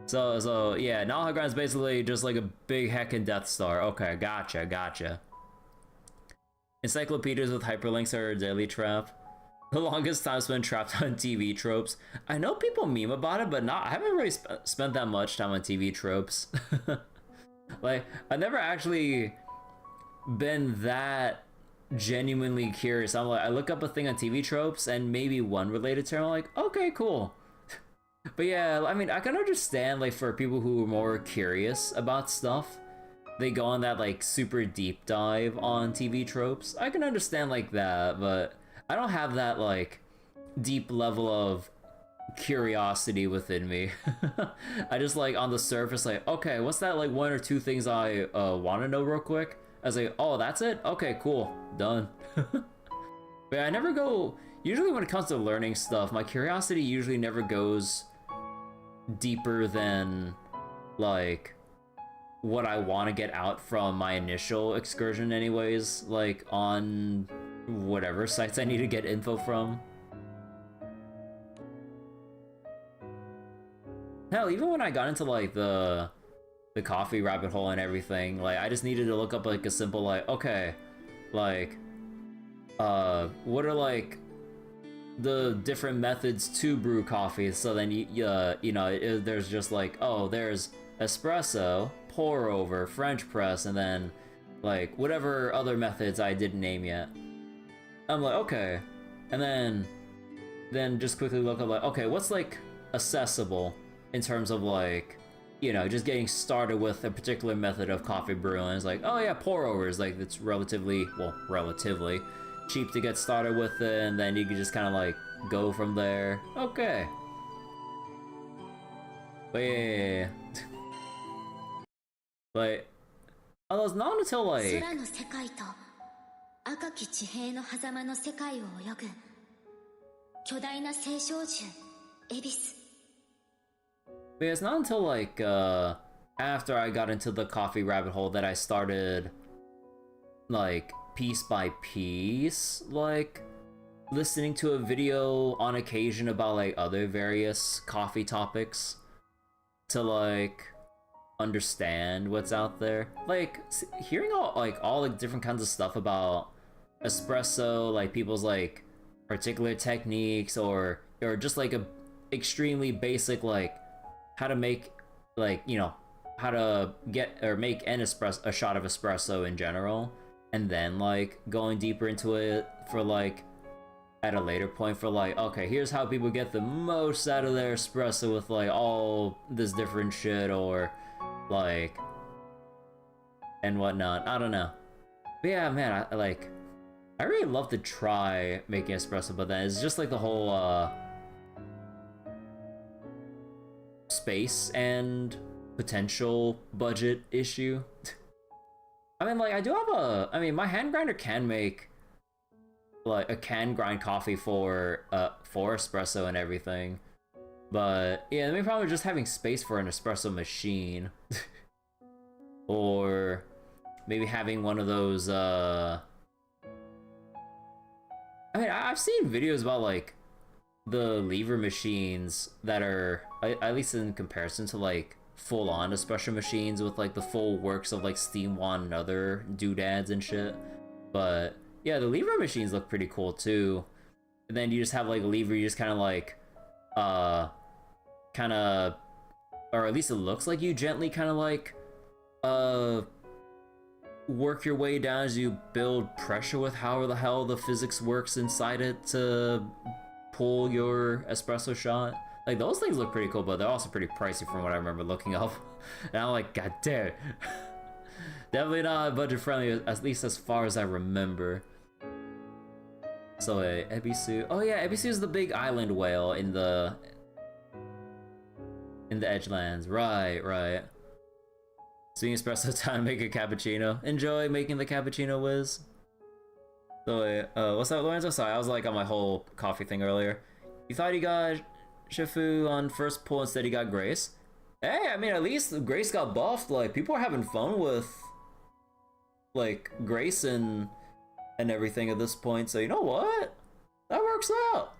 So yeah, Nalhagrand's basically just like a big heckin' Death Star. Okay, gotcha. Encyclopedias with hyperlinks are a daily trap. The longest time spent trapped on TV tropes. I know people meme about it, but I haven't really spent that much time on TV tropes. Like, I've never actually been that genuinely curious. I'm like, I look up a thing on TV tropes and maybe one related term, I'm like, okay, cool. But yeah, I mean, I can understand like for people who are more curious about stuff, they go on that like super deep dive on TV tropes. I can understand like that, but I don't have that like deep level of curiosity within me. I just like on the surface like, okay, what's that like 1 or 2 things I want to know real quick? I was like, oh, that's it? Okay, cool, done. But I never go, usually when it comes to learning stuff, my curiosity usually never goes deeper than like what I want to get out from my initial excursion anyways, like on whatever sites I need to get info from. Hell, even when I got into like the coffee rabbit hole and everything, like I just needed to look up like a simple like, okay, like what are like the different methods to brew coffee? So then you know, there's just like, oh, there's espresso, pour over, French press, and then like whatever other methods I didn't name yet. I'm like, okay, and then just quickly look up like, okay, what's like accessible in terms of like, you know, just getting started with a particular method of coffee brewing. It's like, oh yeah, pour overs, like it's relatively cheap to get started with it, and then you can just kind of like go from there. Okay. But yeah. Like, it was not until like... 空の世界と赤き地平の狭間の世界を泳ぐ巨大な青少獣エビス。 But it's not until like after I got into the coffee rabbit hole that I started like piece by piece like listening to a video on occasion about like other various coffee topics to like understand what's out there. Like hearing all the different kinds of stuff about espresso, like people's like particular techniques or just like a extremely basic like how to make like, you know, how to get or make a shot of espresso in general, and then like going deeper into it for like at a later point for like, okay, here's how people get the most out of their espresso with like all this different shit or like and whatnot. I don't know. But yeah, man, I really love to try making espresso, but then it's just like the whole space and potential budget issue. I mean, like, I do have my hand grinder can make like can grind coffee for espresso and everything, but yeah, the main problem is just having space for an espresso machine. Or maybe having one of those I mean, I've seen videos about like the lever machines that are, at least in comparison to like full-on espresso machines with like the full works of like steam wand and other doodads and shit. But yeah, the lever machines look pretty cool too. And then you just have like a lever, you just kind of like or at least it looks like you gently kind of like work your way down as you build pressure with however the hell the physics works inside it to pull your espresso shot. Like, those things look pretty cool, but they're also pretty pricey from what I remember looking up. And I'm like, god damn. Definitely not budget friendly, at least as far as I remember. So, Ebisu. Oh yeah, Ebisu is the big island whale in the Edgelands. Right. Seeing espresso time, make a cappuccino. Enjoy making the cappuccino, Wiz. So, what's up, Lorenzo? Sorry, I was like on my whole coffee thing earlier. You thought you got Shifu on first pull, instead he got Grace? Hey, I mean, at least Grace got buffed. Like, people are having fun with like Grace and everything at this point. So you know what? That works out.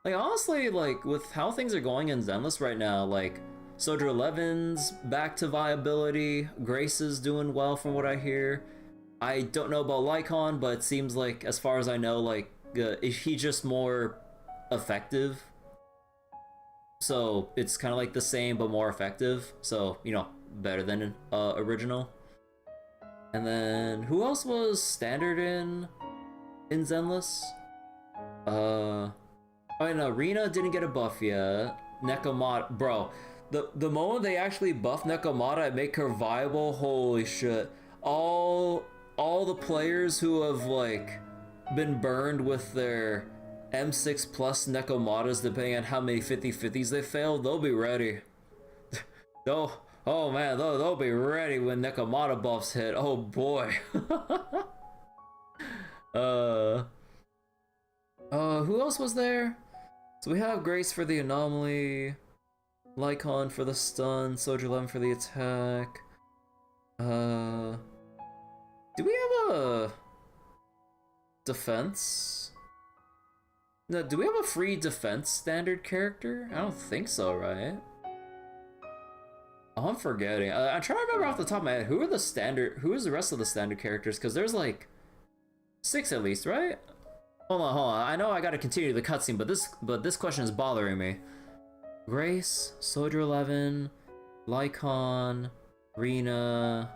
Like, honestly, like with how things are going in Zenless right now, like Soldier 11's back to viability. Grace is doing well from what I hear. I don't know about Lycon, but it seems like, as far as I know, like he's just more effective. So it's kind of like the same but more effective. So, you know, better than original. And then who else was standard in Zenless? I mean, Arena didn't get a buff yet. Nekomata, bro. The moment they actually buff Nekomata and make her viable, holy shit. All the players who have like been burned with their M6 plus Nekomatas, depending on how many 50/50s they fail, they'll be ready. Oh man, they'll be ready when Nekomata buffs hit. Oh boy. Who else was there? So we have Grace for the anomaly, Lycon for the stun, Soldier 11 for the attack. Do we have a defense? No, do we have a free defense standard character? I don't think so, right? Oh, I'm forgetting. I'm trying to remember off the top of my head, who is the rest of the standard characters? Because there's like 6 at least, right? Hold on. I know I gotta continue the cutscene, but this question is bothering me. Grace, Soldier 11, Lycon, Rena.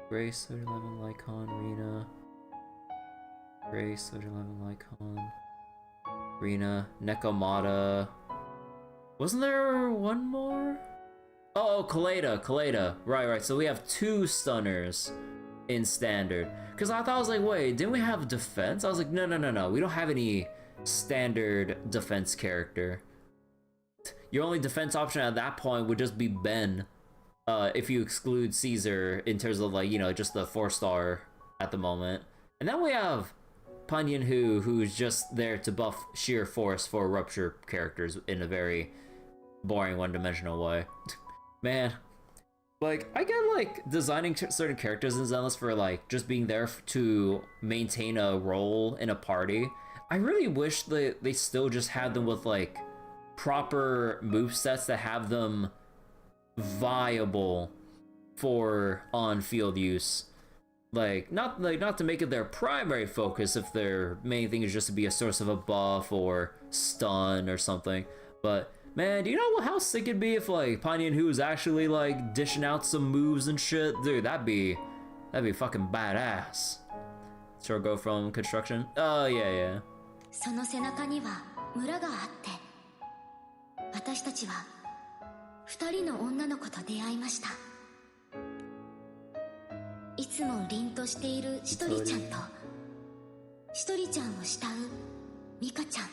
Grace, Soldier 11, Lycon, Rena. Grace, Soldier 11, Lycon, Rena, Nekomata. Wasn't there one more? Oh, Kaleda. Right. So we have 2 stunners. in standard. Because I thought, I was like, wait, didn't we have defense? I was like, no, we don't have any standard defense character. Your only defense option at that point would just be Ben, if you exclude Caesar in terms of, like, you know, just the 4-star at the moment. And then we have Panyan who's just there to buff sheer force for rupture characters in a very boring one-dimensional way. Man, like, I get, like, designing certain characters in Zenless for, like, just being there to maintain a role in a party. I really wish that they still just had them with, like, proper movesets that have them viable for on-field use. Like, not to make it their primary focus if their main thing is just to be a source of a buff or stun or something, but man, do you know how sick it'd be if, like, Panyan who's actually, like, dishing out some moves and shit? Dude, that'd be fucking badass. Sure, go from construction? Oh, yeah. その背中には村があって、私たちは2人の女の子と出会いました。いつも凛としているしとりちゃんと、しとりちゃんを慕うミカちゃん。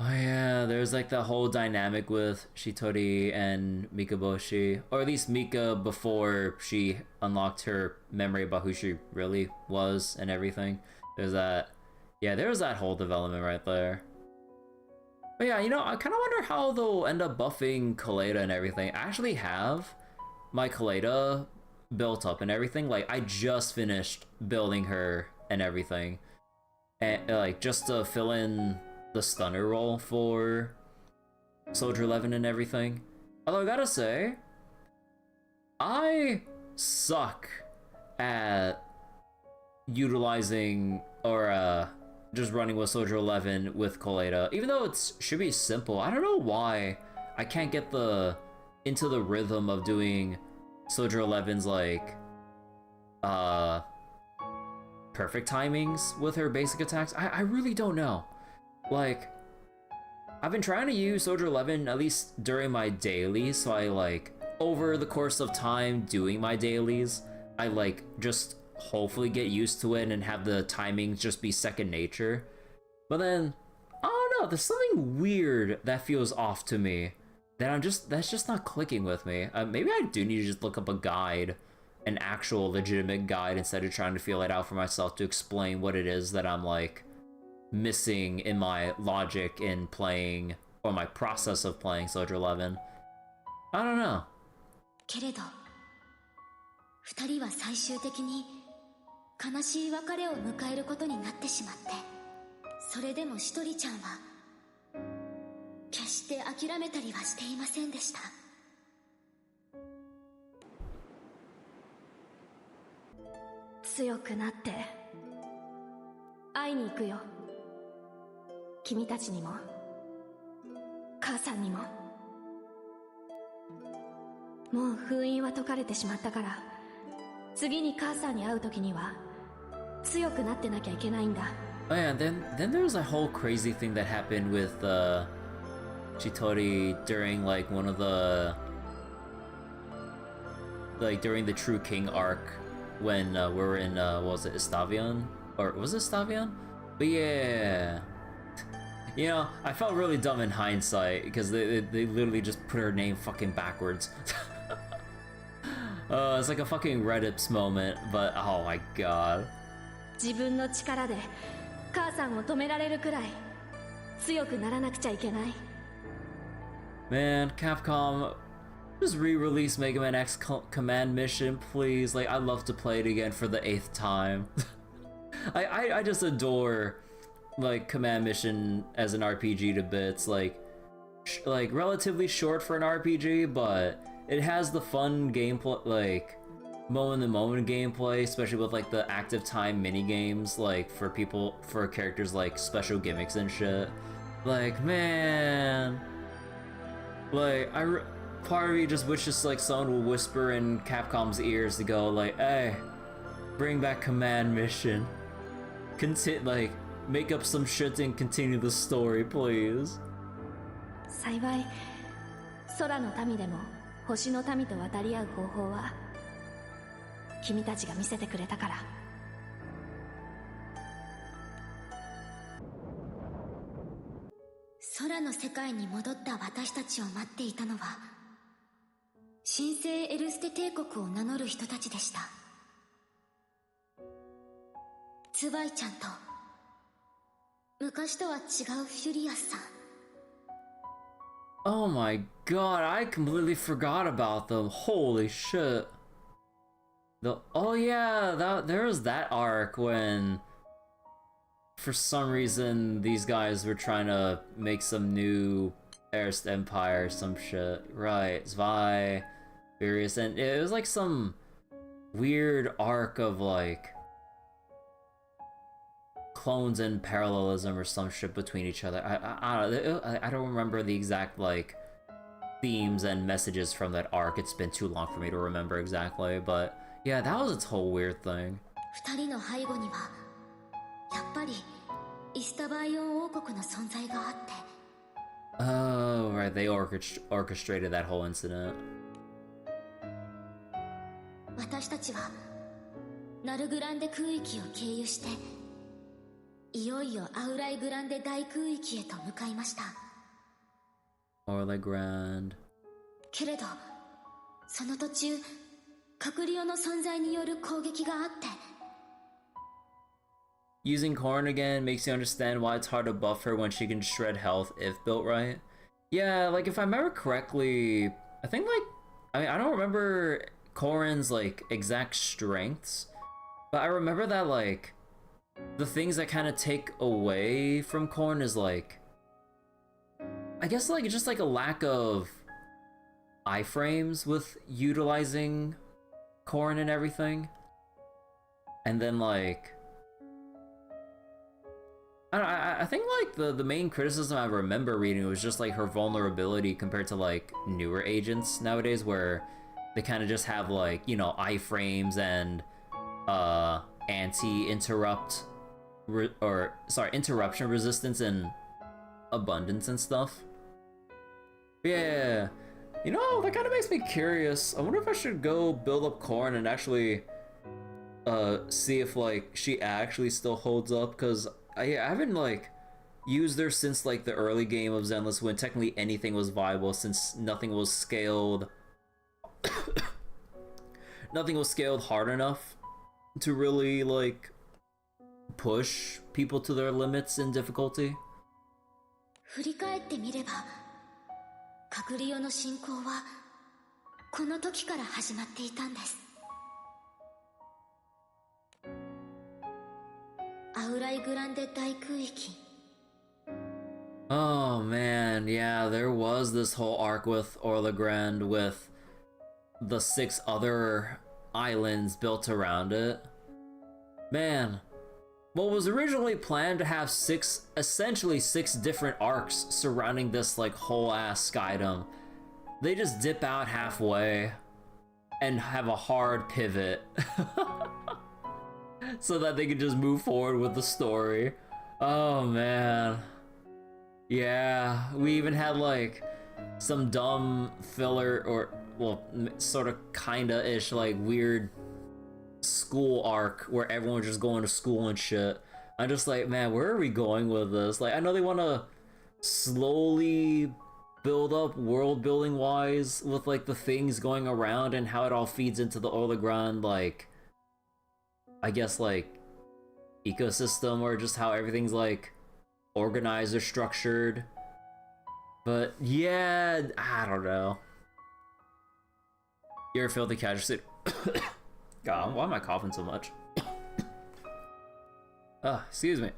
Oh yeah, there's like the whole dynamic with Shitori and Mikaboshi, or at least Mika before she unlocked her memory about who she really was and everything. There's that, yeah, there was that whole development right there. But yeah, you know, I kind of wonder how they'll end up buffing Kaleda and everything. I actually have my Kaleda built up and everything. Like, I just finished building her and everything, and like just to fill in the stunner role for Soldier 11 and everything. Although I gotta say, I suck at utilizing or just running with Soldier 11 with Kaleda. Even though it should be simple, I don't know why I can't get into the rhythm of doing Soldier 11's like perfect timings with her basic attacks. I really don't know. Like, I've been trying to use Soldier 11 at least during my dailies, so I, like, over the course of time doing my dailies, I, like, just hopefully get used to it and have the timings just be second nature. But then, I don't know, there's something weird that feels off to me that that's just not clicking with me. Maybe I do need to just look up a guide, an actual legitimate guide, instead of trying to feel it out for myself to explain what it is that I'm, like, missing in my logic in playing, or my process of playing Soldier 11. I don't know. けれど、2人は最終的に悲しい別れを迎えることになってしまって、それでもしとりちゃんは決して諦めたりはしていませんでした。強くなって会いに行くよ。君たちにも母さんにも。もう封印は解かれてしまったから、次に母さんに会う時には強くなってなきゃいけないんだ。Oh yeah, then there's a whole crazy thing that happened with Chitori during like one of the during the True King arc when we were in what was it, Estavion? Or was it Estavion? But yeah. You know, I felt really dumb in hindsight because they literally just put her name fucking backwards. It's like a fucking Reddips moment, but oh my god. 自分の力で母さんを止められるくらい強くならなくちゃいけない。Man, Capcom, just re-release Mega Man X Command Mission, please. Like, I'd love to play it again for the 8th time. I just adore like Command Mission as an RPG to bits. Like relatively short for an RPG, but it has the fun gameplay, like moment-to-moment gameplay, especially with like the active time mini games, like for characters like special gimmicks and shit. Like, man, like part of me just wishes like someone will whisper in Capcom's ears to go like, hey, bring back Command Mission, like make up some shit and continue the story, please. 幸い空の民でも星の民と渡り合う方法は君たちが見せてくれたから。空の世界に戻った私たちを待っていたのは神聖エルステ帝国を名乗る人たちでした。ツバイちゃんと昔とは違うフュリアスさん。 Oh my god, I completely forgot about them. Holy shit. Oh yeah, there was that arc when for some reason these guys were trying to make some new Erst Empire or some shit. Right, Zwei, Furious, and it was like some weird arc of like clones and parallelism or some shit between each other. I don't remember the exact like themes and messages from that arc. It's been too long for me to remember exactly, but yeah, that was its whole weird thing. 二人の背後にはやっぱりイスタバイオン王国の存在があって。 Oh, right, they orchestrated that whole incident. 私たちはナルグランデ空域を経由していよいよアウライグランデ大空域へと向かいました。 Orla Grand. けれどその途中カクリオの存在による攻撃があって。 Using Korn again makes you understand why it's hard to buff her when she can shred health if built right. Yeah, like if I remember correctly, I think like I don't remember Korn's like exact strengths, but I remember that like the things that kind of take away from Korn is like, I guess like just like a lack of iframes with utilizing Korn and everything, and then like I think like the main criticism I remember reading was just like her vulnerability compared to like newer agents nowadays, where they kind of just have like, you know, iframes and anti-interrupt interruption resistance and abundance and stuff. Yeah, you know, that kind of makes me curious. I wonder if I should go build up Korn and actually see if like she actually still holds up, because I haven't like used her since like the early game of Zenless, when technically anything was viable, since nothing was scaled nothing was scaled hard enough to really like push people to their limits in difficulty. 振り返ってみればカクリオの進行はこの時から始まっていたんです。アウライグランデ大空域。 Oh man, yeah, there was this whole arc with Orla Grande with the 6 other islands built around it. Man, what was originally planned to have essentially six different arcs surrounding this like whole ass skydom, they just dip out halfway and have a hard pivot so that they can just move forward with the story. Oh man. Yeah, we even had like some dumb filler, or well, sort of kinda-ish like weird school arc where everyone was just going to school and shit. I'm just like, man, where are we going with this? Like, I know they want to slowly build up world building wise with like the things going around and how it all feeds into the Orla Grande, like, I guess like ecosystem, or just how everything's like organized or structured. But yeah, I don't know. You're a filthy casualty. God, why am I coughing so much? Excuse me.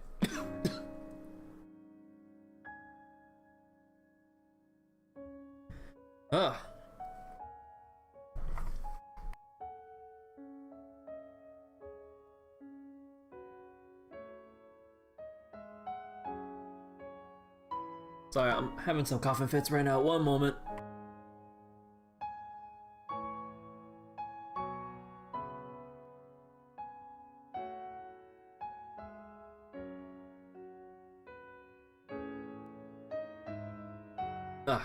Sorry, I'm having some coughing fits right now. One moment.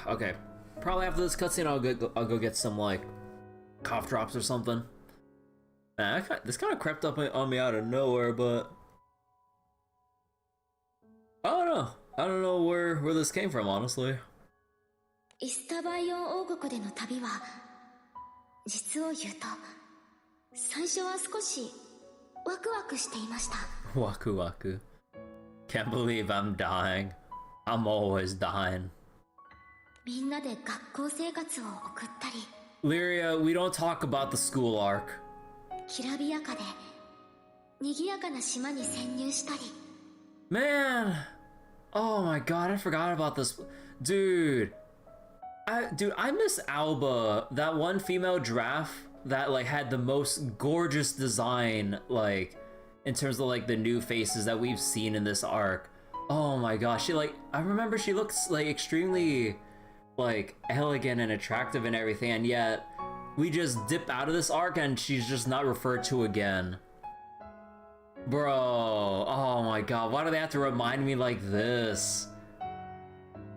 Okay. Probably after this cutscene, I'll go get some like cough drops or something, This kind of crept up on me out of nowhere, but I don't know. I don't know where this came from, honestly. イスタバイオン王国での旅は実を言うと最初は少しワクワクしていました。Waku waku. Can't believe I'm dying. I'm always dying. みんなで学校生活を送ったり Lyria, we don't talk about the school arc. きらびやかで賑やかな島に潜入したり Man! Oh my god, I forgot about this. Dude, I miss Alba, that one female giraffe that like had the most gorgeous design, like in terms of like the new faces that we've seen in this arc. Oh my gosh, I remember she looks like extremely like elegant and attractive and everything, and yet we just dip out of this arc and she's just not referred to again. Bro, oh my god, why do they have to remind me like this?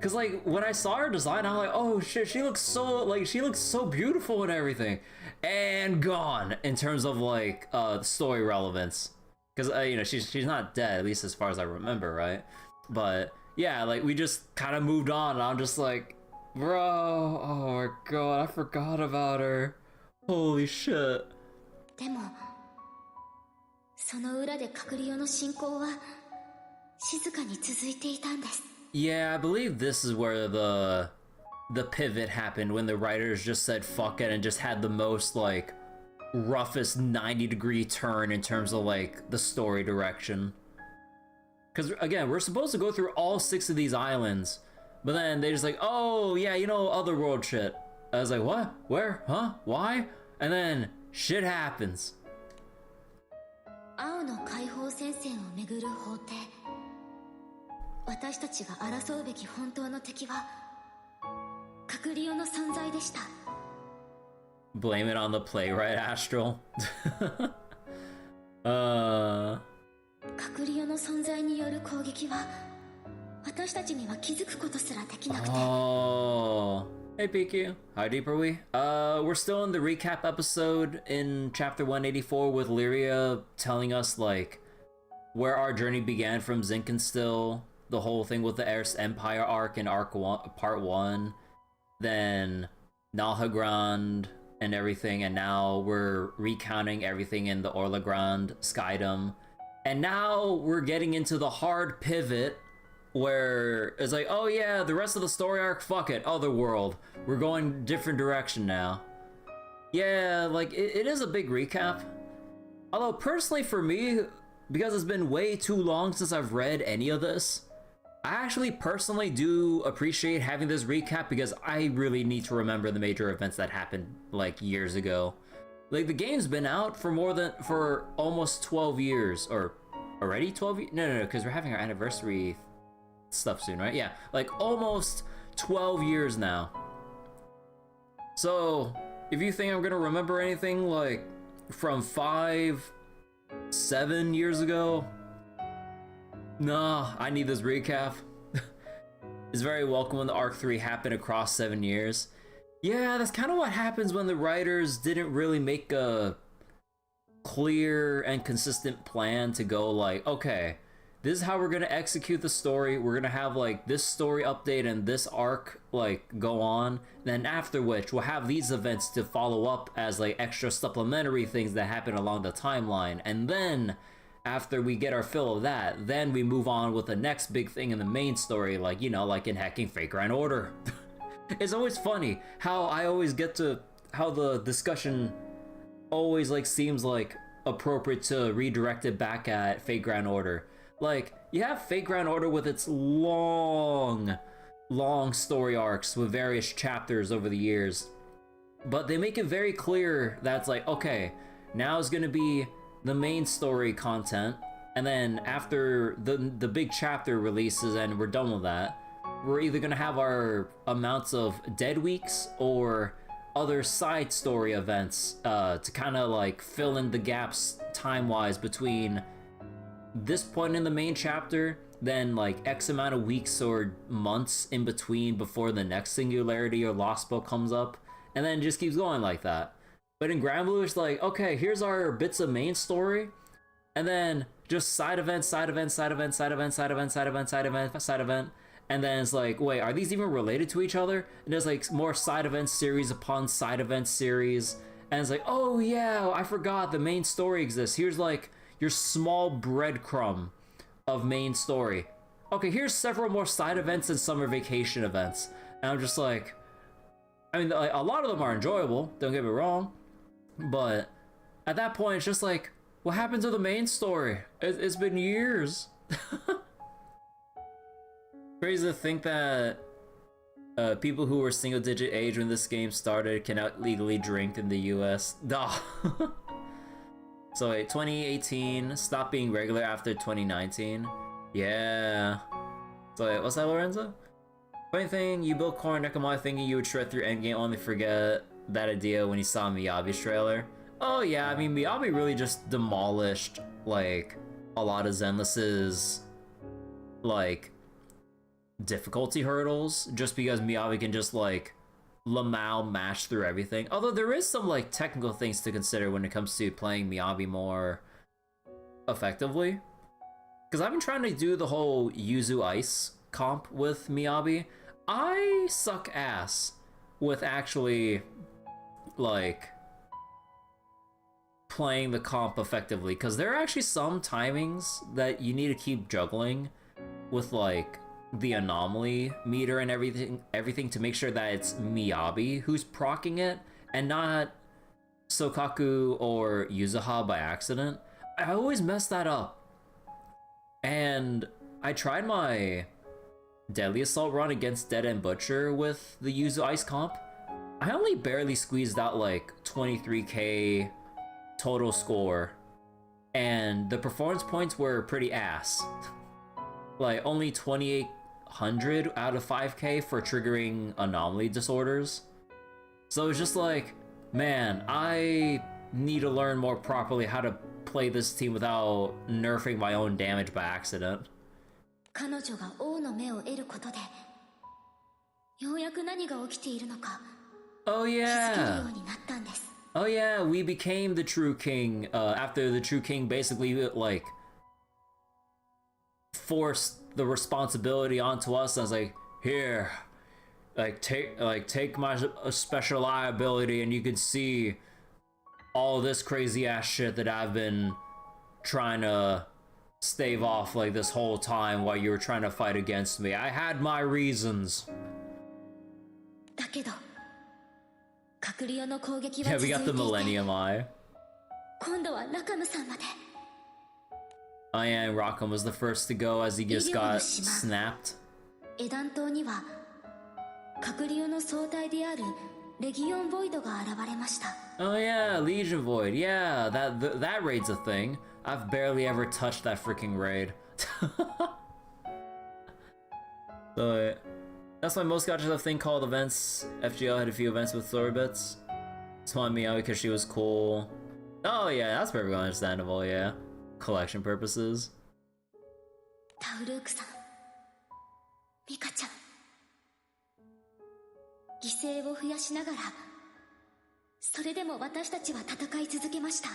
Cause like when I saw her design, I'm like, oh shit, she looks so beautiful and everything, and gone in terms of like story relevance. Cause you know she's not dead, at least as far as I remember, right? But yeah, like we just kind of moved on. And I'm just like, bro, oh my god, I forgot about her. Holy shit. でもその裏でカクリオの進行は静かに続いていたんです。 Yeah, I believe this is where the pivot happened, when the writers just said fuck it and just had the most like roughest 90-degree turn in terms of like the story direction. Because again, we're supposed to go through all 6 of these islands, but then they just like, oh yeah, you know, otherworld shit. I was like, what? Where? Huh? Why? And then shit happens. 青の解放戦線をめぐる法廷。私たちが争うべき本当の敵はカクリオの存在でした。 Blame it on the playwright, Astral. カクリオの存在による攻撃は私たちには気づくことすらできなくて。 Oh. Hey PQ, how deep are we? We're still in the recap episode in chapter 184 with Lyria telling us like where our journey began from Zinkenstill, the whole thing with the Eris Empire arc in part 1, then Nalhagrand and everything, and now we're recounting everything in the Orlagrand Skydom, and now we're getting into the hard pivot where it's like, oh yeah, the rest of the story arc, fuck it, Otherworld, we're going different direction now. Yeah, like it is a big recap, although personally for me, because it's been way too long since I've read any of this, I actually personally do appreciate having this recap because I really need to remember the major events that happened like years ago. Like the game's been out for almost 12 years, or already 12 years? No, because we're having our anniversary stuff soon, right? Yeah, like almost 12 years now. So if you think I'm gonna remember anything like from 7 years ago, nah, I need this recap. It's very welcome when the Arc 3 happened across 7 years. Yeah, that's kind of what happens when the writers didn't really make a clear and consistent plan to go like, okay, this is how we're gonna execute the story. We're gonna have like this story update and this arc like go on. Then after which we'll have these events to follow up as like extra supplementary things that happen along the timeline. And then after we get our fill of that, then we move on with the next big thing in the main story, like, you know, like in Hacking Fate Grand Order. It's always funny how I always get to how the discussion always like seems like appropriate to redirect it back at Fate Grand Order. Like, you have Fate Grand Order with its long story arcs with various chapters over the years, but they make it very clear that it's like, okay, now is gonna be the main story content, and then after the big chapter releases and we're done with that, we're either gonna have our amounts of dead weeks or other side story events to kind of like fill in the gaps time-wise between this point in the main chapter, then like X amount of weeks or months in between before the next Singularity or Lost Book comes up, and then it just keeps going like that. But in Granblue, it's like, okay, here's our bits of main story, and then just side event, side event, side event, side event, side event, side event, side event, side event. And then it's like, wait, are these even related to each other? And there's like more side event series upon side event series. And it's like, oh yeah, I forgot the main story exists. Here's like your small breadcrumb of main story. Okay, here's several more side events and summer vacation events. And I'm just like, I mean, like, a lot of them are enjoyable, don't get me wrong. But at that point, it's just like, what happened to the main story? It's been years. Crazy to think that people who were single-digit age when this game started cannot legally drink in the US. Duh. So wait, 2018 stopped being regular after 2019. Yeah. So wait, what's that, Lorenzo? Funny thing, you built Core Nekomai thinking you would shred through endgame, only forget that idea when you saw Miyabi's trailer. Oh yeah, I mean, Miyabi really just demolished like a lot of Zenless's like difficulty hurdles, just because Miyabi can just like Lamau mash through everything. Although there is some like technical things to consider when it comes to playing Miyabi more effectively. Because I've been trying to do the whole Yuzu Ice comp with Miyabi. I suck ass with actually like playing the comp effectively, because there are actually some timings that you need to keep juggling with like the anomaly meter and everything to make sure that it's Miyabi who's proccing it and not Sokaku or Yuzuha by accident. I always mess that up. And I tried my Deadly Assault run against Dead End Butcher with the Yuzu Ice comp. I only barely squeezed out like 23k total score, and the performance points were pretty ass. Like only 2800 out of 5k for triggering anomaly disorders. So it's just like, man, I need to learn more properly how to play this team without nerfing my own damage by accident. 彼女が王の目を得ることで、ようやく何が起きているのか Oh 気づける yeah. ようになったんです。 Oh yeah, we became the true king after the true king basically like forced the responsibility onto us. I was like, here, take my special liability, and you can see all this crazy ass shit that I've been trying to stave off like this whole time while you were trying to fight against me. I had my reasons. だけど、隠れの攻撃は Yeah, 続 we いて got い the て、 Millennium Eye. 今度はラカムさんまで。 Oh yeah, and Rackham was the first to go as he just got snapped. エダン島には隠れの総体であるレギオンボイドが現れました。 Oh yeah, Legion Void. Yeah, that raid's a thing. I've barely ever touched that freaking raid. So that's why most gotchas have a thing called events. FGL had a few events with story bits. Spawned me out because she was cool. Oh yeah, that's perfectly understandable, yeah. Collection purposes. タウルークさん、ミカちゃん、犠牲を増やしながら、それでも私たちは戦い続けました。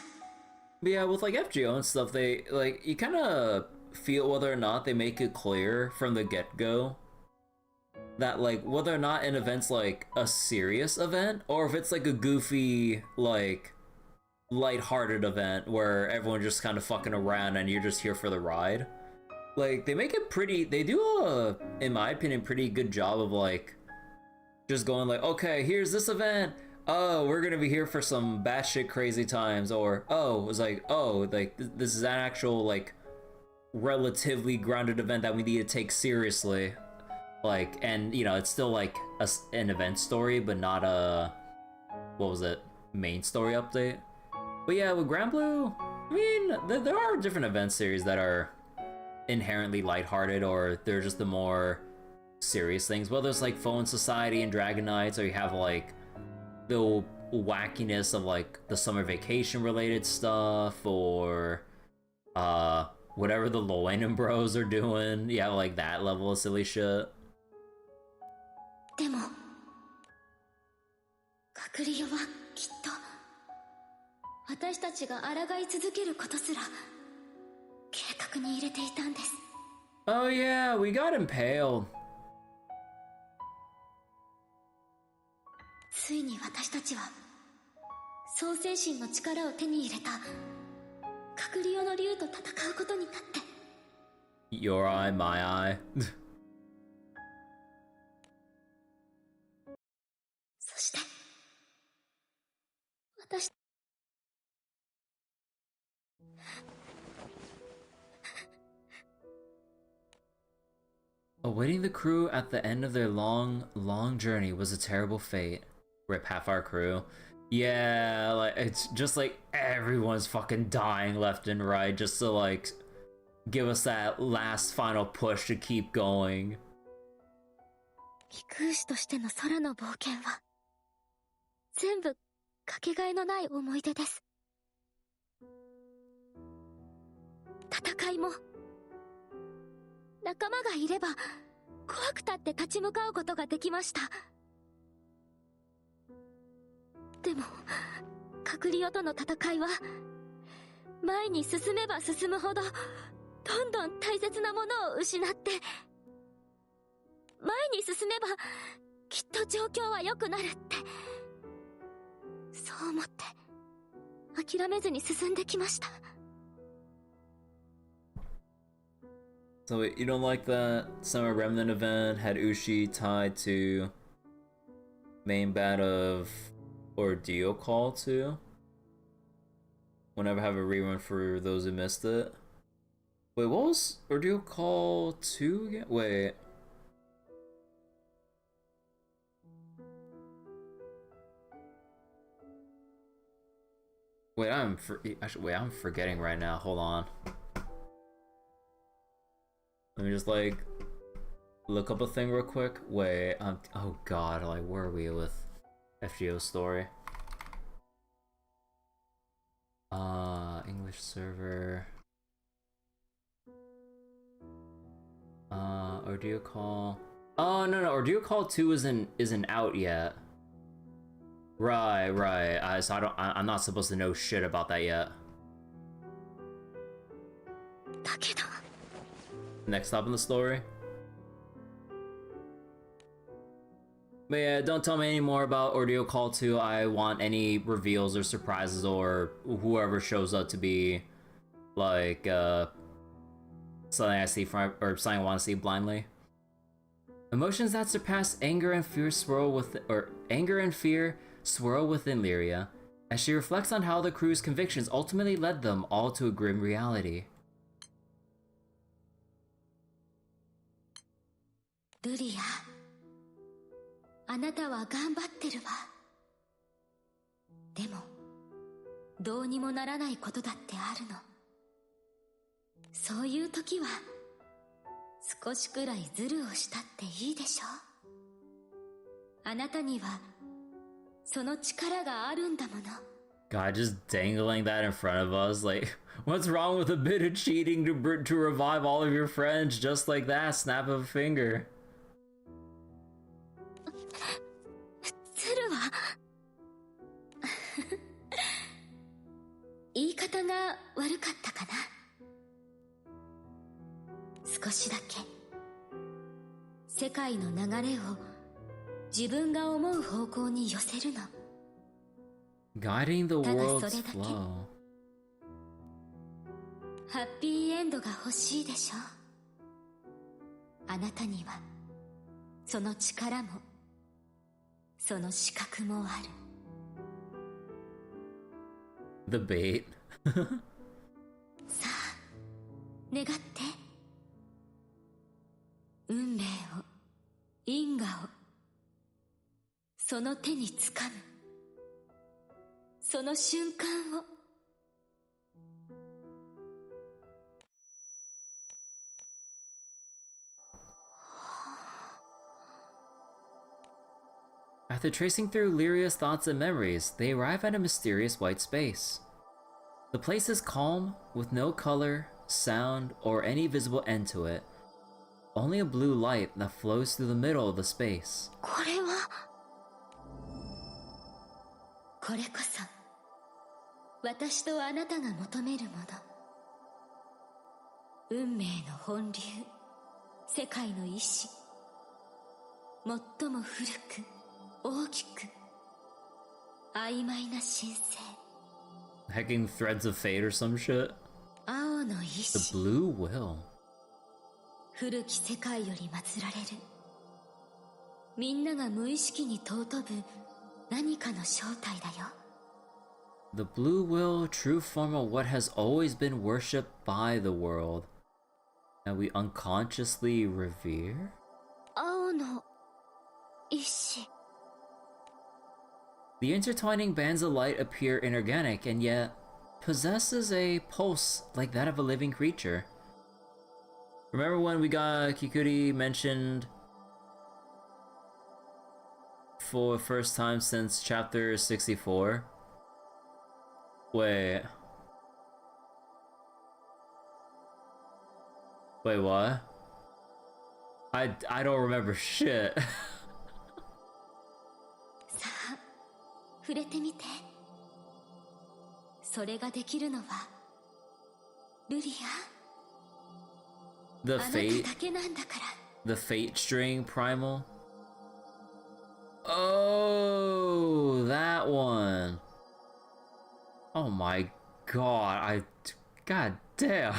But yeah, with like FGO and stuff, they like you kind of feel whether or not they make it clear from the get-go that like whether or not an event's like a serious event or if it's like a goofy like lighthearted event where everyone's just kind of fucking around and you're just here for the ride. Like they make it pretty, they do a, in my opinion, pretty good job of like just going like, okay, here's this event, oh, we're gonna be here for some batshit crazy times, or oh, it's like, oh, like this is an actual like relatively grounded event that we need to take seriously, like, and you know, it's still like an event story but not a, what was it, main story update. But yeah, with Granblue, I mean, there are different event series that are inherently lighthearted, or they're just the more serious things. Whether it's like Phone Society and Dragon Knights, or you have like the wackiness of like the summer vacation related stuff, or whatever the Loenon Bros are doing. Yeah, like that level of silly shit. でも、隠れはきっと私たちが抗い続けることすら計画に入れていたんです。 Oh yeah, we got impaled. ついに私たちは創世神の力を手に入れたカクリオの竜と戦うことになって。 Your eye, my eye. そして私 Awaiting the crew at the end of their long journey was a terrible fate. Rip half our crew. Yeah, like it's just like everyone's fucking dying left and right just to like give us that last final push to keep going. 飛空士としての空の冒険は全部かけがえのない思い出です。戦いも仲間がいれば怖くたって立ち向かうことができました。でもカクリオとの戦いは前に進めば進むほどどんどん大切なものを失って、前に進めばきっと状況は良くなるって、そう思って諦めずに進んできました。 So you don't like that Summer Remnant event had Ushi tied to main bat of Ordeal Call 2? Whenever I have a rerun for those who missed it. Wait, what was Ordeal Call 2 again? Wait. Wait, I'm forgetting right now. Hold on. Let me just like look up a thing real quick. Wait, oh god, like where are we with FGO's story? English server. Ordeal Call. Oh no, Ordeal Call 2 isn't out yet. Right. So I'm not supposed to know shit about that yet. Next stop in the story. But yeah, don't tell me any more about Ordeal Call 2. I want any reveals or surprises or whoever shows up to be like something I see from or something I want to see blindly. Emotions that surpass anger and fear swirl within Lyria as she reflects on how the crew's convictions ultimately led them all to a grim reality. ルリア、あなたは頑張ってるわ。でも、どうにもならないことだってあるの。そういう時は、少しくらいズルをしたっていいでしょ。あなたには、その力があるんだもの。God, just dangling that in front of us, like, what's wrong with a bit of cheating to revive all of your friends just like that, snap of a finger? ズルは言い方が悪かったかな。少しだけ世界の流れを自分が思う方向に寄せるの。Guiding the world's flow. ハッピーエンドが欲しいでしょ。あなたにはその力もその資格もある。The bait. さあ、願って。運命を、因果を、その手につかむ。その瞬間を。After tracing through Lyria's thoughts and memories, they arrive at a mysterious white space. The place is calm, with no color, sound, or any visible end to it. Only a blue light that flows through the middle of the space. これは、これこそ私とあなたが求めるもの、運命の本流、世界の意志、最も古く大きく曖昧な神聖、 Hacking threads of fate or some shit. 青の意 The 志、 blue will. 古き世界より祀られる、みんなが無意識に尊ぶ何かの正体だよ。 The blue will, true form of what has always been worshipped by the world, and we unconsciously revere? 青の意志、 The intertwining bands of light appear inorganic and yet possesses a pulse like that of a living creature. Remember when we got Kikuri mentioned for the first time since chapter 64? Wait, what? I don't remember shit. さあ触れてみて。それができるのはルリア、 The あなた fate, だけなんだから。 the fate string primal. Oh, that one. Oh my god, god damn.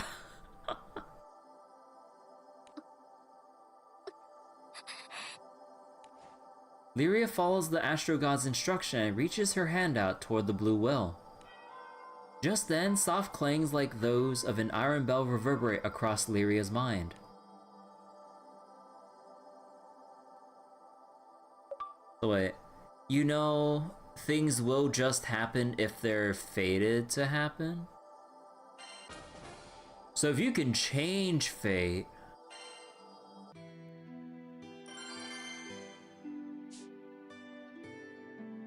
Lyria follows the Astro God's instruction and reaches her hand out toward the blue well. Just then, soft clangs like those of an iron bell reverberate across Lyria's mind. So wait, you know, things will just happen if they're fated to happen? So if you can change fate...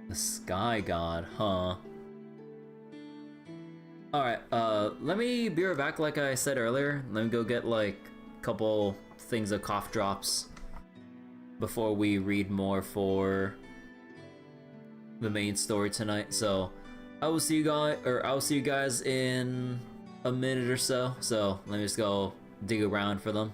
The Sky God, huh? Alright, let me be right back like I said earlier. Let me go get like a couple things of cough drops before we read more for the main story tonight. So I will see you guys in a minute or so. So let me just go dig around for them.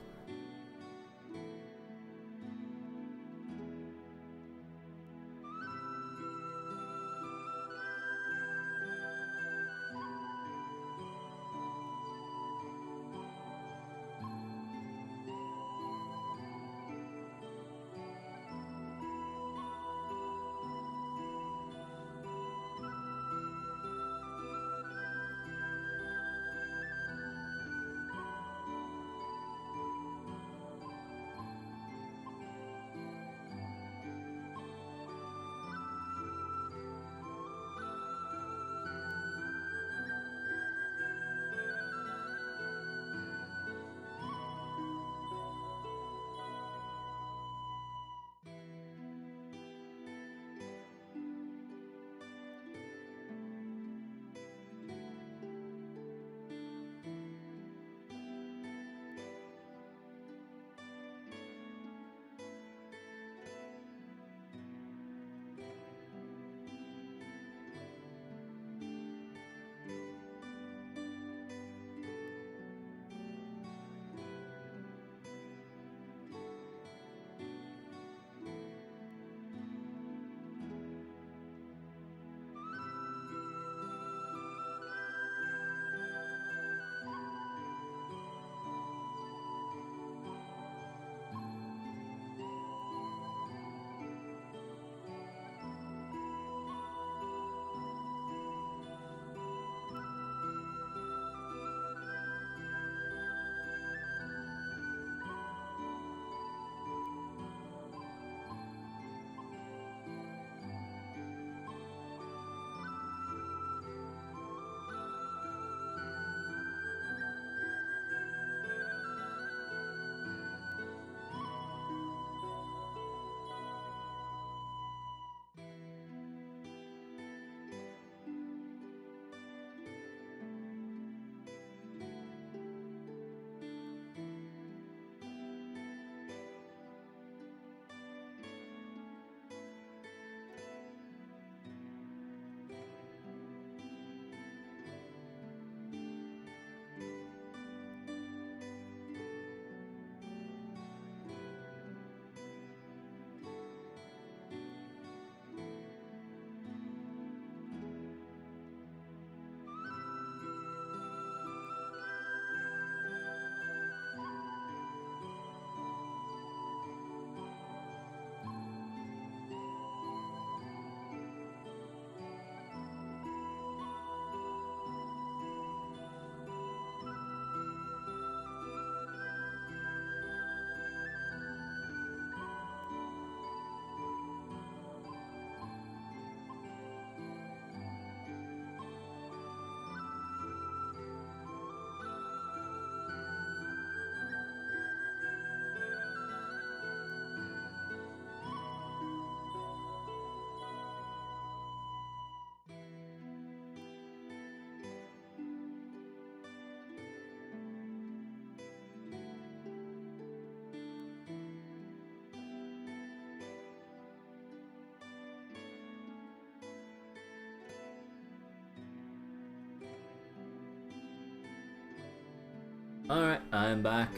Alright, I'm back.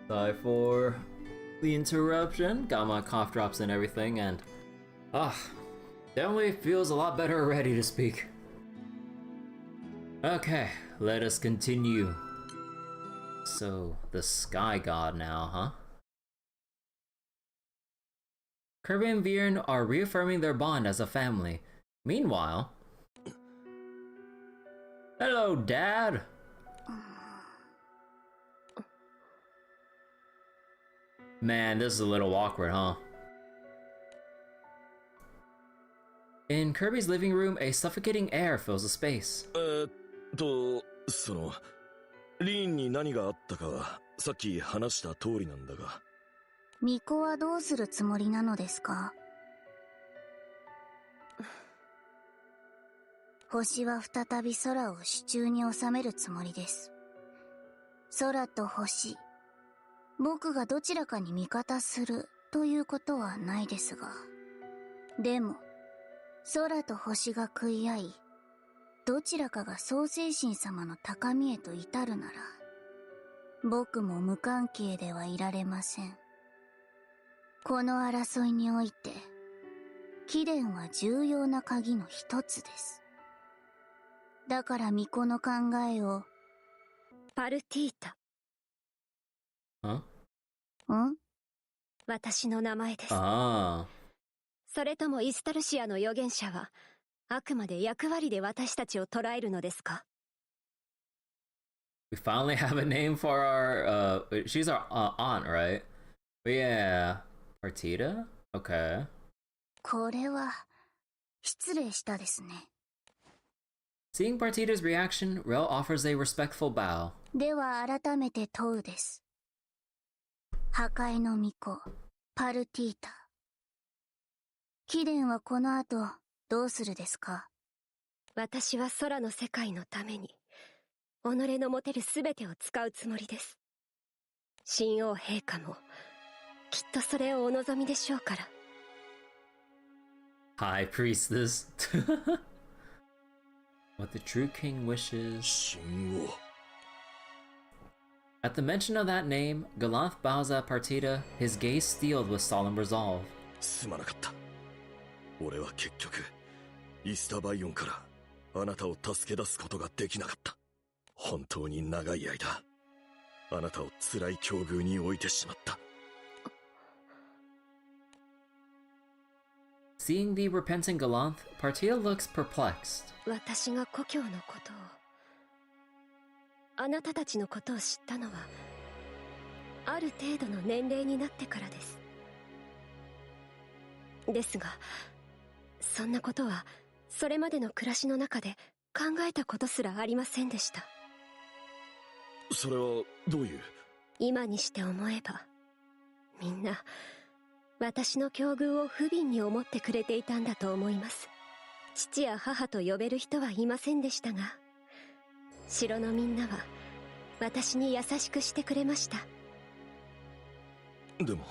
Sorry for the interruption. Got my cough drops and everything, and definitely feels a lot better ready to speak. Okay, let us continue. So, the Sky God now, huh? Kirby and Viren are reaffirming their bond as a family. Meanwhile... Hello, Dad! Man, this is a little awkward, huh? In Kirby's living room, a suffocating air fills the space. リーンに何があったかはさっき話した通りなんだが。巫女はどうするつもりなのですか？星は再び空を手中に収めるつもりです。空と星、僕がどちらかに味方するということはないですが、でも空と星が食い合い、どちらかが創世神様の高みへと至るなら、僕も無関係ではいられません。この争いにおいて、貴殿は重要な鍵の一つです。だから巫女の考えを。パルティータ。ん？私の名前です。それともイスタルシアの預言者は、あくまで役割で私たちを捉えるのですか？ We finally have a name for our, she's our aunt, right? But yeah, Partita? Okay. これは、失礼したですね。Seeing Partita's reaction, Rel offers a respectful bow. では改めて問うです。破壊の巫女、パルティータ。貴殿はこの後、どうするですか？私は空の世界のために、己の持てるすべてを使うつもりです。神王陛下も、きっとそれをお望みでしょうから。High Priestess. What the true king wishes. 神王。At the mention of that name, Galanth bows at Partita, his gaze steeled with solemn resolve. すまなかった。俺は結局、イスタバイオンからあなたを助け出すことができなかった。本当に長い間、あなたを辛い境遇に置いてしまった。Seeing the repentant Galanth, Partita looks perplexed. 私が故郷のことを、あなたたちのことを知ったのは、ある程度の年齢になってからです。ですが、そんなことは、それまでの暮らしの中で考えたことすらありませんでした。それはどういう？今にして思えば、みんな、私の境遇を不憫に思ってくれていたんだと思います。父や母と呼べる人はいませんでしたが、城のみんなは私に優しくしてくれました。でも、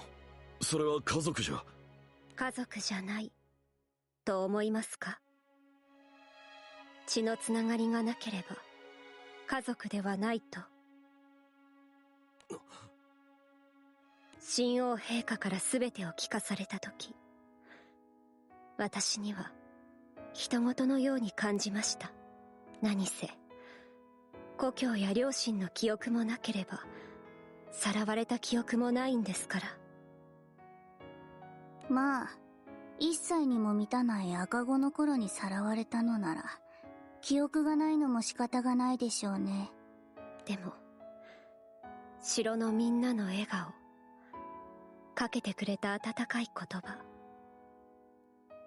それは家族じゃ。家族じゃない、と思いますか？血のつながりがなければ、家族ではないと。神王陛下から全てを聞かされたとき、私には人事のように感じました。何せ故郷や両親の記憶もなければ、さらわれた記憶もないんですから。まあ、1歳にも満たない赤子の頃にさらわれたのなら、記憶がないのも仕方がないでしょうね。でも、城のみんなの笑顔、かけてくれた温かい言葉、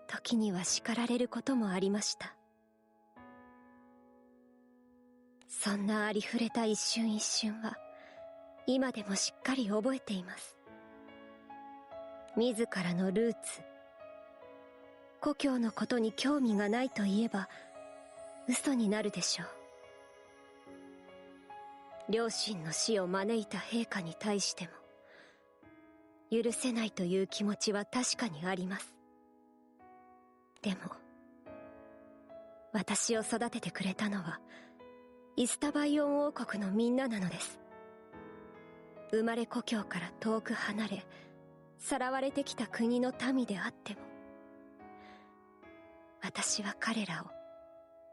時には叱られることもありました。そんなありふれた一瞬一瞬は、今でもしっかり覚えています。自らのルーツ、故郷のことに興味がないと言えば、嘘になるでしょう。両親の死を招いた陛下に対しても、許せないという気持ちは確かにあります。でも、私を育ててくれたのは、イスタバイオン王国のみんななのです。生まれ故郷から遠く離れさらわれてきた国の民であっても、私は彼らを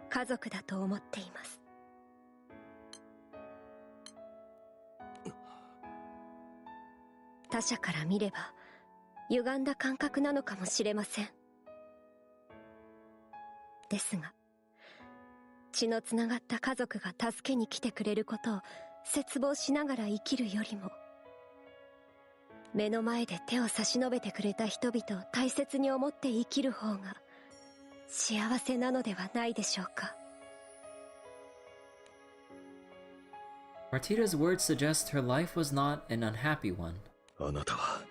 家族だと思っています。他者から見れば歪んだ感覚なのかもしれません。ですが、血のつながった家族が助けに来てくれることを切望しながら生きるよりも、目の前で手を差し伸べてくれた人々を大切に思って生きる方が幸せなのではないでしょうか。Martita's words suggest her life was not an unhappy one. あなたは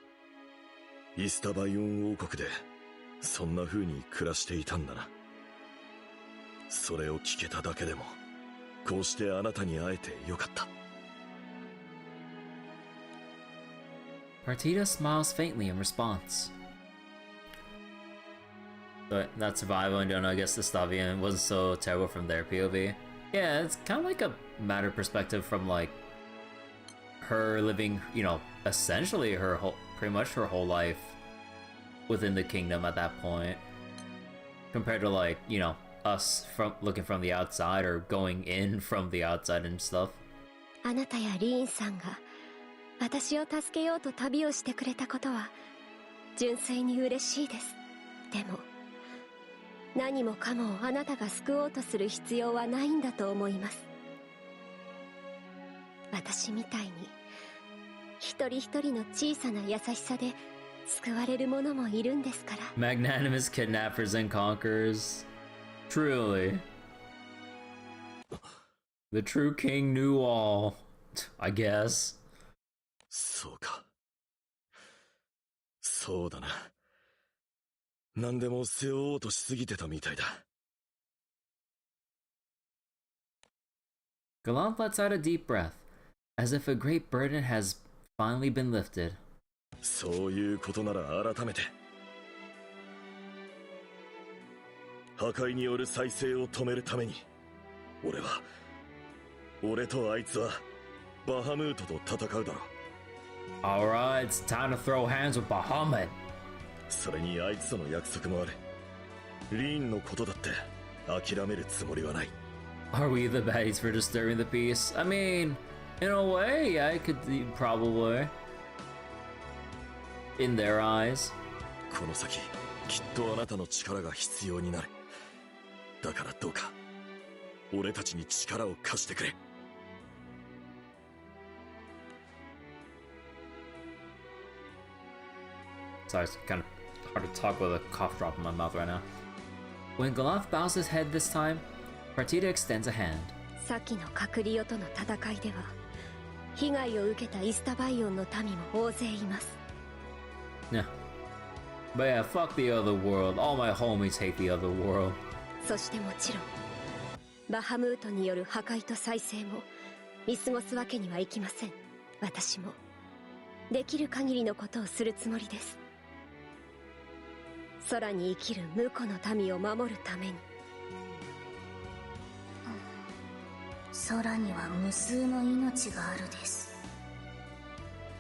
イスタバイオン王国でそんな風に暮らしていたんだな。それを聞けただけでも、こうしてあなたに会えてよかった。Martita smiles faintly in response. But that survival and I guess the Stavian wasn't so terrible from their POV. Yeah, it's kind of like a matter perspective from like her living, you know, essentially her whole, pretty much her whole life within the kingdom at that point, compared to like, you know, us from looking from the outside or going in from the outside and stuff. あなたやリーンさんが私を助けようと旅をしてくれたことは純粋に嬉しいです。でも何もかもあなたが救おうとする必要はないんだと思います。私みたいに一人一人の小さな優しさで救われる者もいるんですから。Magnanimous kidnappers and conquerors. Truly. The true king knew all, I guess. そうか。そうだな。何でも背負おうとしすぎてたみたいだ。Galant lets out a deep breath, as if a great burden has finally been lifted. そういうことなら改めて。破壊による再生を止めるために、俺とあいつはバハムートと戦うだろう。Alright, it's time to throw hands with Bahamut. それにあいつとの約束もある。リーンのことだって諦めるつもりはない。Are we the baddies for disturbing the peace? I mean, in a way, I could probably. In their eyes. この先、きっとあなたの力が必要になる。だからどうか、俺たちに力を貸してくれ。Sorry, it's kind of hard to talk with a cough drop in my mouth right now. When Galanth bows his head this time, Partita extends a hand. さっきのカクリオとの戦いでは、被害を受けたイスタバイオンの民も大勢います。Yeah. But yeah, fuck the other world. All my homies hate the other world. そしてもちろん、バハムートによる破壊と再生も見過ごすわけにはいきません。私もできる限りのことをするつもりです。空に生きる無辜の民を守るために。空には無数の命があるです。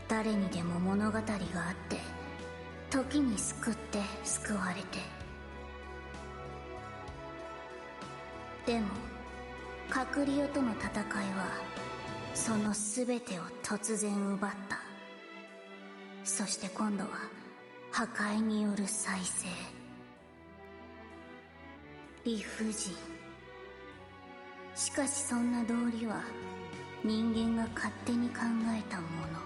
誰にでも物語があって、時に救って救われて。でもカクリオとの戦いはその全てを突然奪った。そして今度は破壊による再生。理不尽。しかしそんな道理は人間が勝手に考えたもの。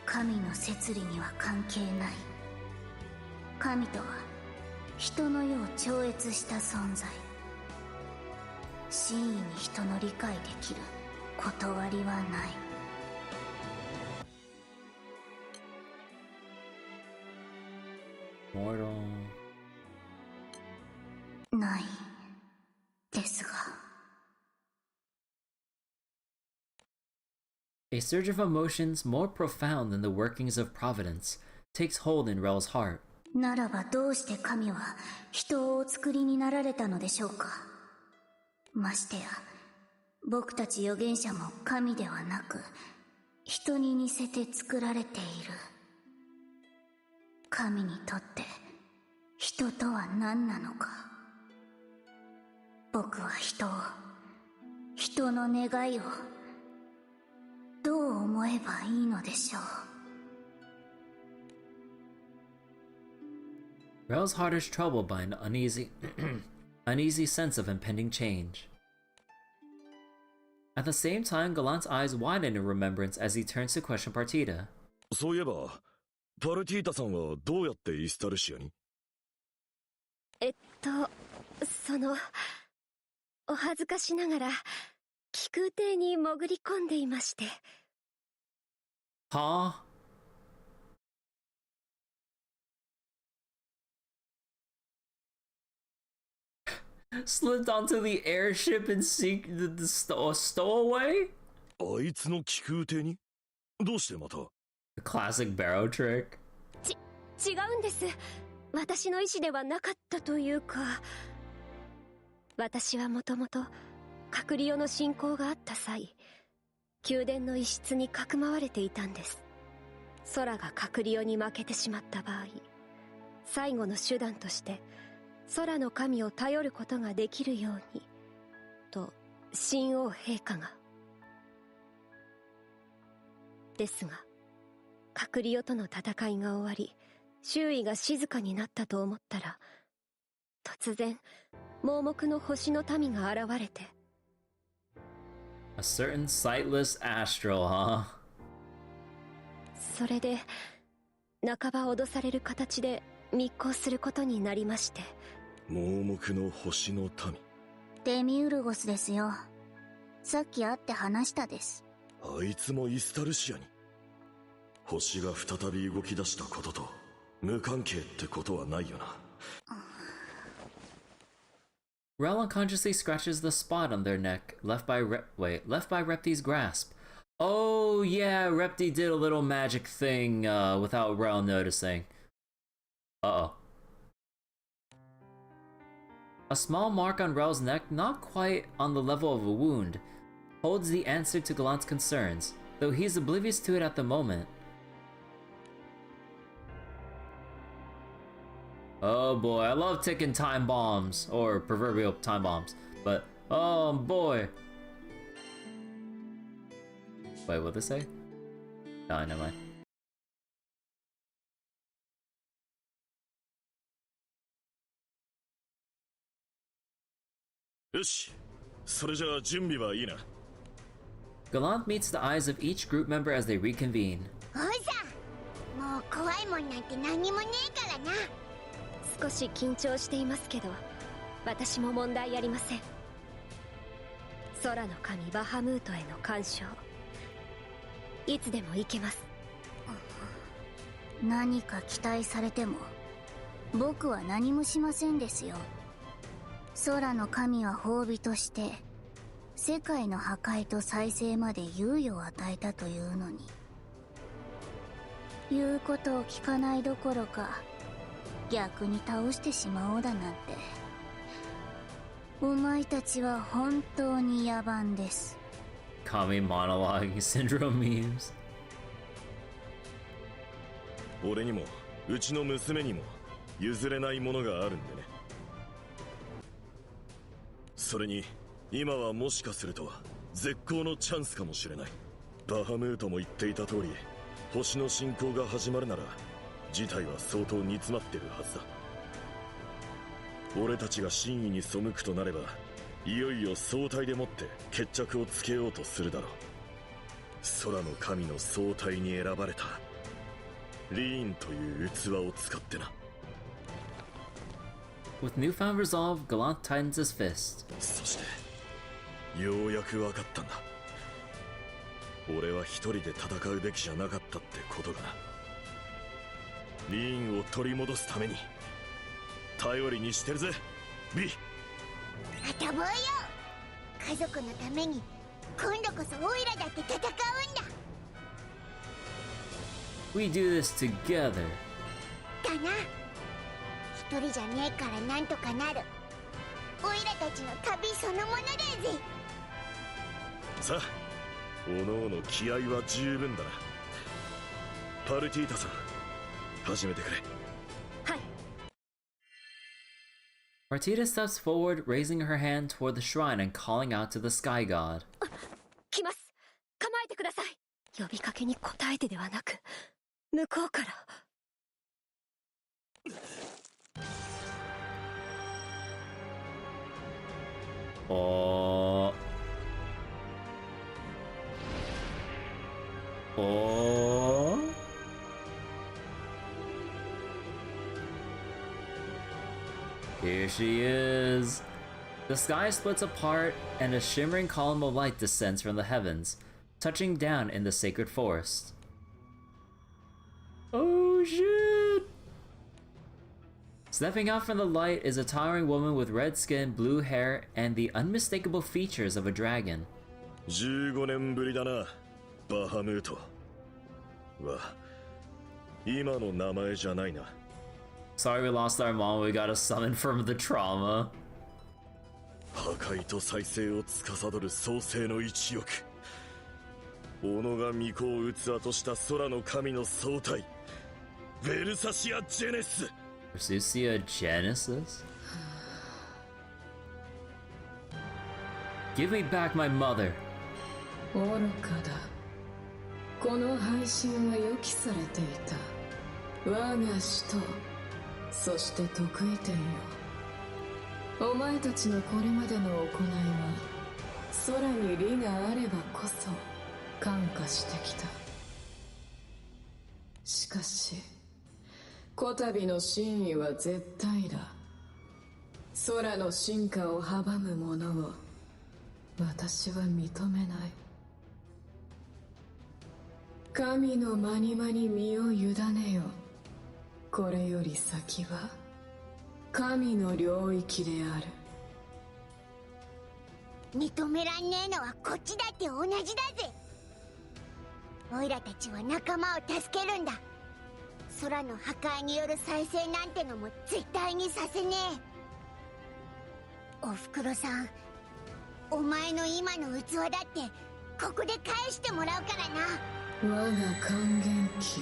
神の摂理には関係ない。神とは人の世を超越した存在。真意に人の理解できる断りはない。Mortal. ないですが。A surge of emotions more profound than the workings of providence takes hold in Rel's heart. ならばどうして神は人をお作りになられたのでしょうか。ましてや僕たち預言者も神ではなく人に似せて作られている。神にとって人とは何なのか。僕は人の願いをどう思えばいいのでしょう。Rel's heart is troubled by an uneasy sense of impending change. At the same time, Gallant's eyes widen in remembrance as he turns to question Partita. そういえば、パルティータさんはどうやってイスタルシアに？お恥ずかしながら、気空艇に潜り込んでいまして。Huh? Slipped onto the airship and the stowaway? あいつの気空艇に？どうしてまた？ The classic barrow trick. 違うんです。私の意思ではなかったというか、私はもともと隔離用の侵攻があった際、宮殿の一室にかくまわれていたんです。空が隔離用に負けてしまった場合、最後の手段として空の神を頼ることができるようにと神王陛下が。ですが隔離用との戦いが終わり、周囲が静かになったと思ったら、突然盲目の星の民が現れて。A certain sightless astral, huh? それで半ば脅される形で密航することになりまして。盲目の星の民。デミウルゴスですよ。さっき会って話したです。あいつもイスタルシアに？星が再び動き出したことと無関係ってことはないよな。Rel unconsciously scratches the spot on their neck left by Repti's grasp. Oh yeah, Repti did a little magic thing without Rel noticing. Uh-oh. A small mark on Rel's neck, not quite on the level of a wound, holds the answer to Gallant's concerns, though he's oblivious to it at the moment. Oh boy, I love ticking time bombs, or proverbial time bombs, but oh boy. Wait, what'd they say? Oh, never mind. よし、それじゃあ準備はいいな。Gallant meets the eyes of each group member as they reconvene. おいさ、もう怖いもんなんて何もねえからな。少し緊張していますけど、私も問題ありません。空の神バハムートへの干渉、いつでも行けます。何か期待されても僕は何もしませんですよ。空の神は褒美として世界の破壊と再生まで猶予を与えたというのに、言うことを聞かないどころか逆に倒してしまおうだなんて。お前たちは本当に野蛮です。 Kami monologuing syndrome memes. 俺にもうちの娘にも譲れないものがあるんでね。それに今はもしかすると絶好のチャンスかもしれない。バハムートも言っていた通り、星の進行が始まるなら事態は相当煮詰まってるはずだ。俺たちが真意に背くとなれば、いよいよ総体でもって決着をつけようとするだろう。空の神の総体に選ばれたリーンという器を使ってな。With newfound resolve, Gallant tightens his fist. そしてようやく分かったんだ。俺は一人で戦うべきじゃなかったってことがな。リーンを取り戻すために頼りにしてるぜ、ビ。あたぼうよ。家族のために今度こそオイラだって戦うんだ。 We do this together. だな。一人じゃねえからなんとかなる。オイラたちの旅そのものだぜ。さあ、おのおの気合は十分だな。パルティータさん、始めてくれ。はい。Martita steps forward, raising her hand toward the shrine and calling out to the sky god. 来ます。構えてください。呼びかけに応えてではなく、向こうから。Oh. Oh. Here she is. The sky splits apart and a shimmering column of light descends from the heavens, touching down in the sacred forest. Oh shit! Stepping out from the light is a towering woman with red skin, blue hair, and the unmistakable features of a dragon. 15年ぶりだな、バハムート。は、今の名前じゃないな。Sorry we lost our mom, we got a summon from the trauma. 破壊と再生を司る創世の一翼。己が御子を器とした空の神の総体、ヴェルサシア・ジェネス。Resucia Genesis? Give me back my mother. 愚かだ。この配信は予期されていた。我が使徒、そして得意点よ。お前たちのこれまでの行いは、空に利があればこそ感化してきた。しかし、こたびの真意は絶対だ。空の進化を阻む者を私は認めない。神のまにまに身を委ねよ。これより先は神の領域である。認めらんねえのはこっちだって同じだぜ。オイラたちは仲間を助けるんだ。空の破壊による再生なんてのも絶対にさせねえ。おふくろさん、お前の今の器だってここで返してもらうからな。我が還元期。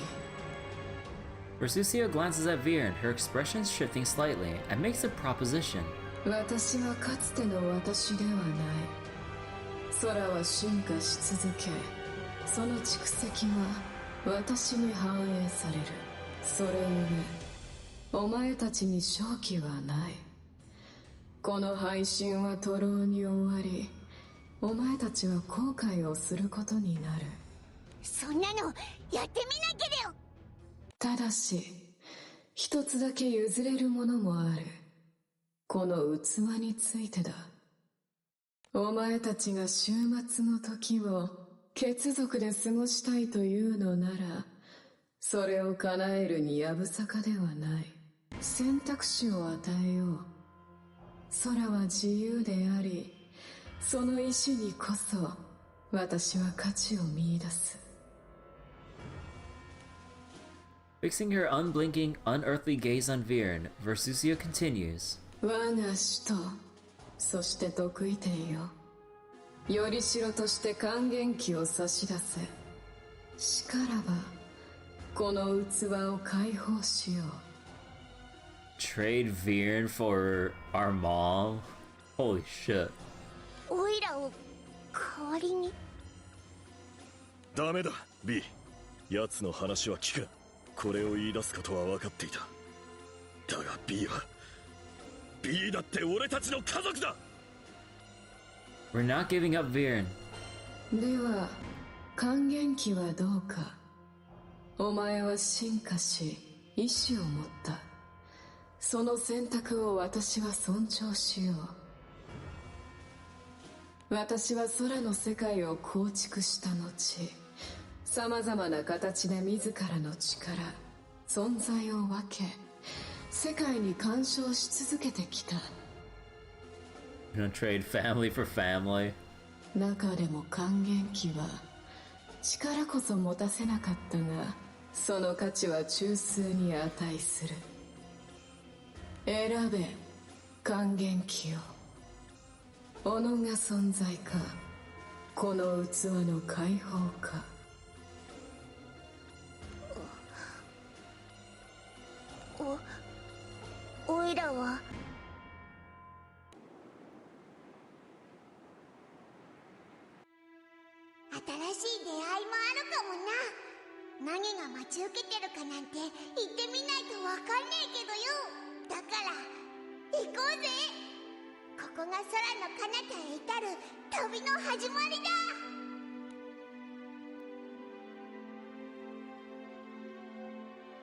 Resucia glances at Viren, her expression shifting slightly, and makes a proposition. 私はかつての私ではない。空は進化し続け、その蓄積は私に反映される。それゆえ、お前たちに勝機はない。この配信は徒労に終わり、お前たちは後悔をすることになる。そんなのやってみなきゃだよ。ただし、一つだけ譲れるものもある。この器についてだ。お前たちが終末の時を血族で過ごしたいというのなら、それを叶えるにやぶさかではない。選択肢を与えよう。空は自由であり、その意志にこそ私は価値を見出す。Fixing her unblinking, unearthly gaze on Viren, Versucia continues. 我が使徒、そして得意点よ。よりしろとして還元期を差し出せ。しからば、この器を解放しよう。Trade Viren for our mom? Holy shit. オイラを代わりに。ダメだ、B。奴の話は聞く。これを言い出すことは分かっていた。だが B だって俺たちの家族だ。 We're not giving up Viren. では、還元期はどうか。お前は進化し、意志を持った。その選択を私は尊重しよう。私は空の世界を構築した後、様々な形で自らの力、存在を分け、世界に干渉し続けてきた。You're gonna trade family for family. 中でも還元期は、力こそ持たせなかったが、その価値は中枢に値する。選べ、還元期を。己が存在か、この器の解放か。おいらは新しい出会いもあるかもな。何が待ち受けてるかなんて言ってみないとわかんねえけどよ。だから行こうぜ。ここが空の彼方へ至る旅の始まりだ。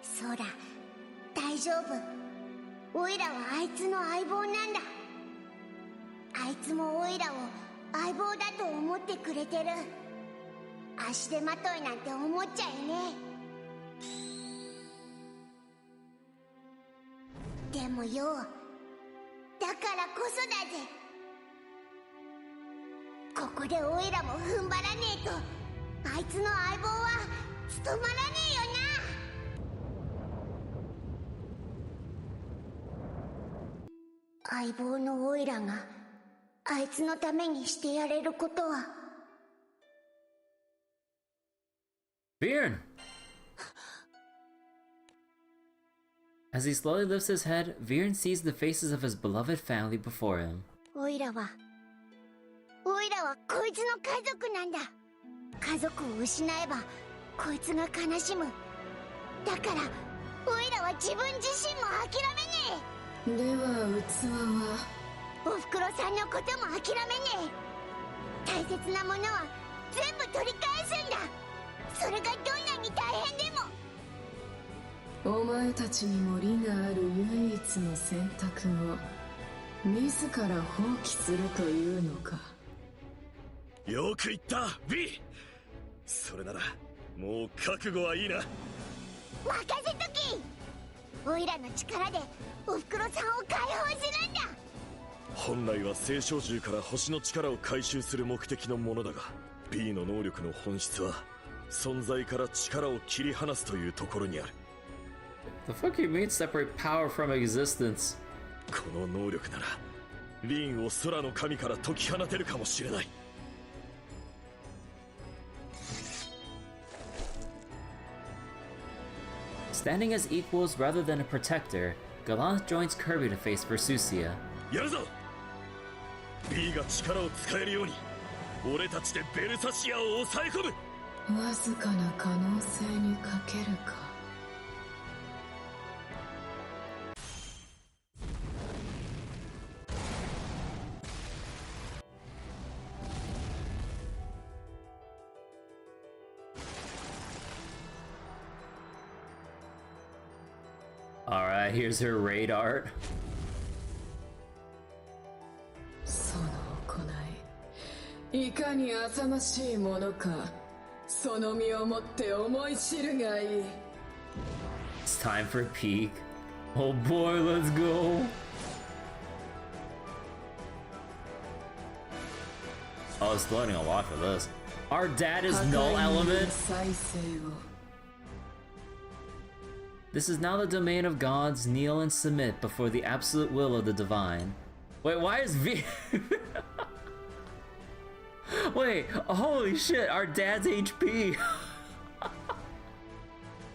そうだ、大丈夫。オイラはあいつの相棒なんだ。あいつもオイラを相棒だと思ってくれてる。足手まといなんて思っちゃいねえ。でもよ、だからこそだぜ。ここでオイラも踏ん張らねえとあいつの相棒は務まらねえよな。相棒のオイラがあいつのためにしてやれることは。Bjorn! As he slowly lifts his head, Bjorn sees the faces of his beloved family before him. オイラはこいつの家族なんだ。家族を失えばこいつが悲しむ。だからオイラは自分自身も諦めねえ。では器はおふくろさんのことも諦めねえ。大切なものは全部取り返すんだ。それがどんなに大変でも。お前たちにも利がある唯一の選択を自ら放棄するというのか。よく言った B。 それならもう覚悟はいいな。任せとき。オイラの力でおふくろさんを解放するんだ。本来は聖書獣から星の力を回収する目的のものだが、 B の能力の本質は存在から力を切り離すというところにある。 The fuck you mean separate power from existence? この能力ならリーンを空の神から解き放てるかもしれない。Standing as equals rather than a protector, Gallant joins Kirby to face Versucia. やるぞ B が力を使えるように俺たちでベルサシアを抑え込む。わずかな可能性にかけるか。Alright, here's her raid art. その行い、いかに浅ましいものか、その身をもって思い知るがいい。 It's time for peak. Oh boy, let's go. Oh, it's loading a lot for this. Our dad is null element. This is now the domain of gods. Kneel and submit before the absolute will of the divine. Wait, why is V? Wait, holy shit, our dad's HP.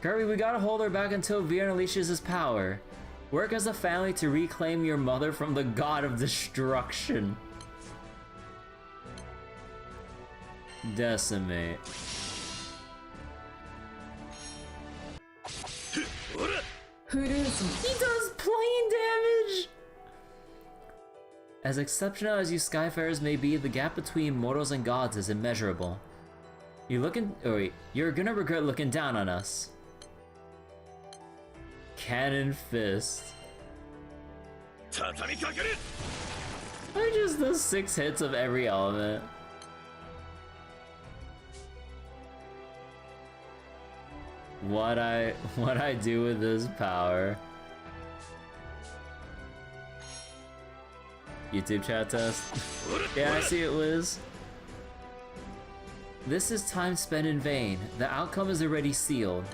Kirby, we gotta hold her back until Viren unleashes his power. Work as a family to reclaim your mother from the god of destruction. Decimate. He does plane damage! As exceptional as you Skyfarers may be, the gap between mortals and gods is immeasurable. You're gonna regret looking down on us. Cannon Fist. I just does 6 hits of every element. What I do with this power. YouTube chat test. Yeah, I see it, Liz. This is time spent in vain. The outcome is already sealed.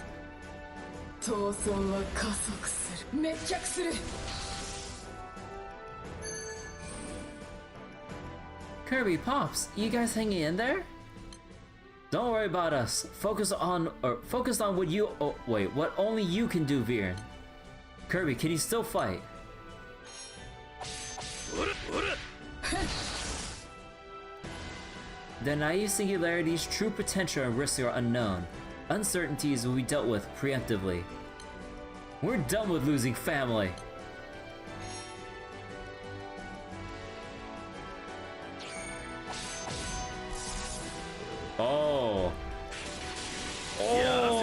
Kirby, Pops, you guys hanging in there? Don't worry about us. Focus on what you. Oh, wait, what only you can do, Viren. Kirby, can you still fight? The naive singularity's true potential and risks are unknown. Uncertainties will be dealt with preemptively. We're done with losing family. Oh. Oh.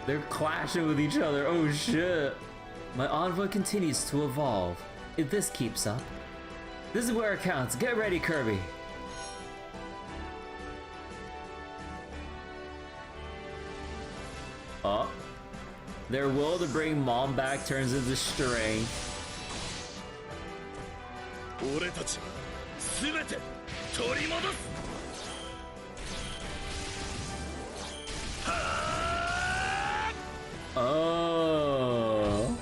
They're clashing with each other. Oh shit. My envoy continues to evolve. If this keeps up, this is where it counts. Get ready, Kirby. Oh. Their will to bring Mom back turns into strength. Oh.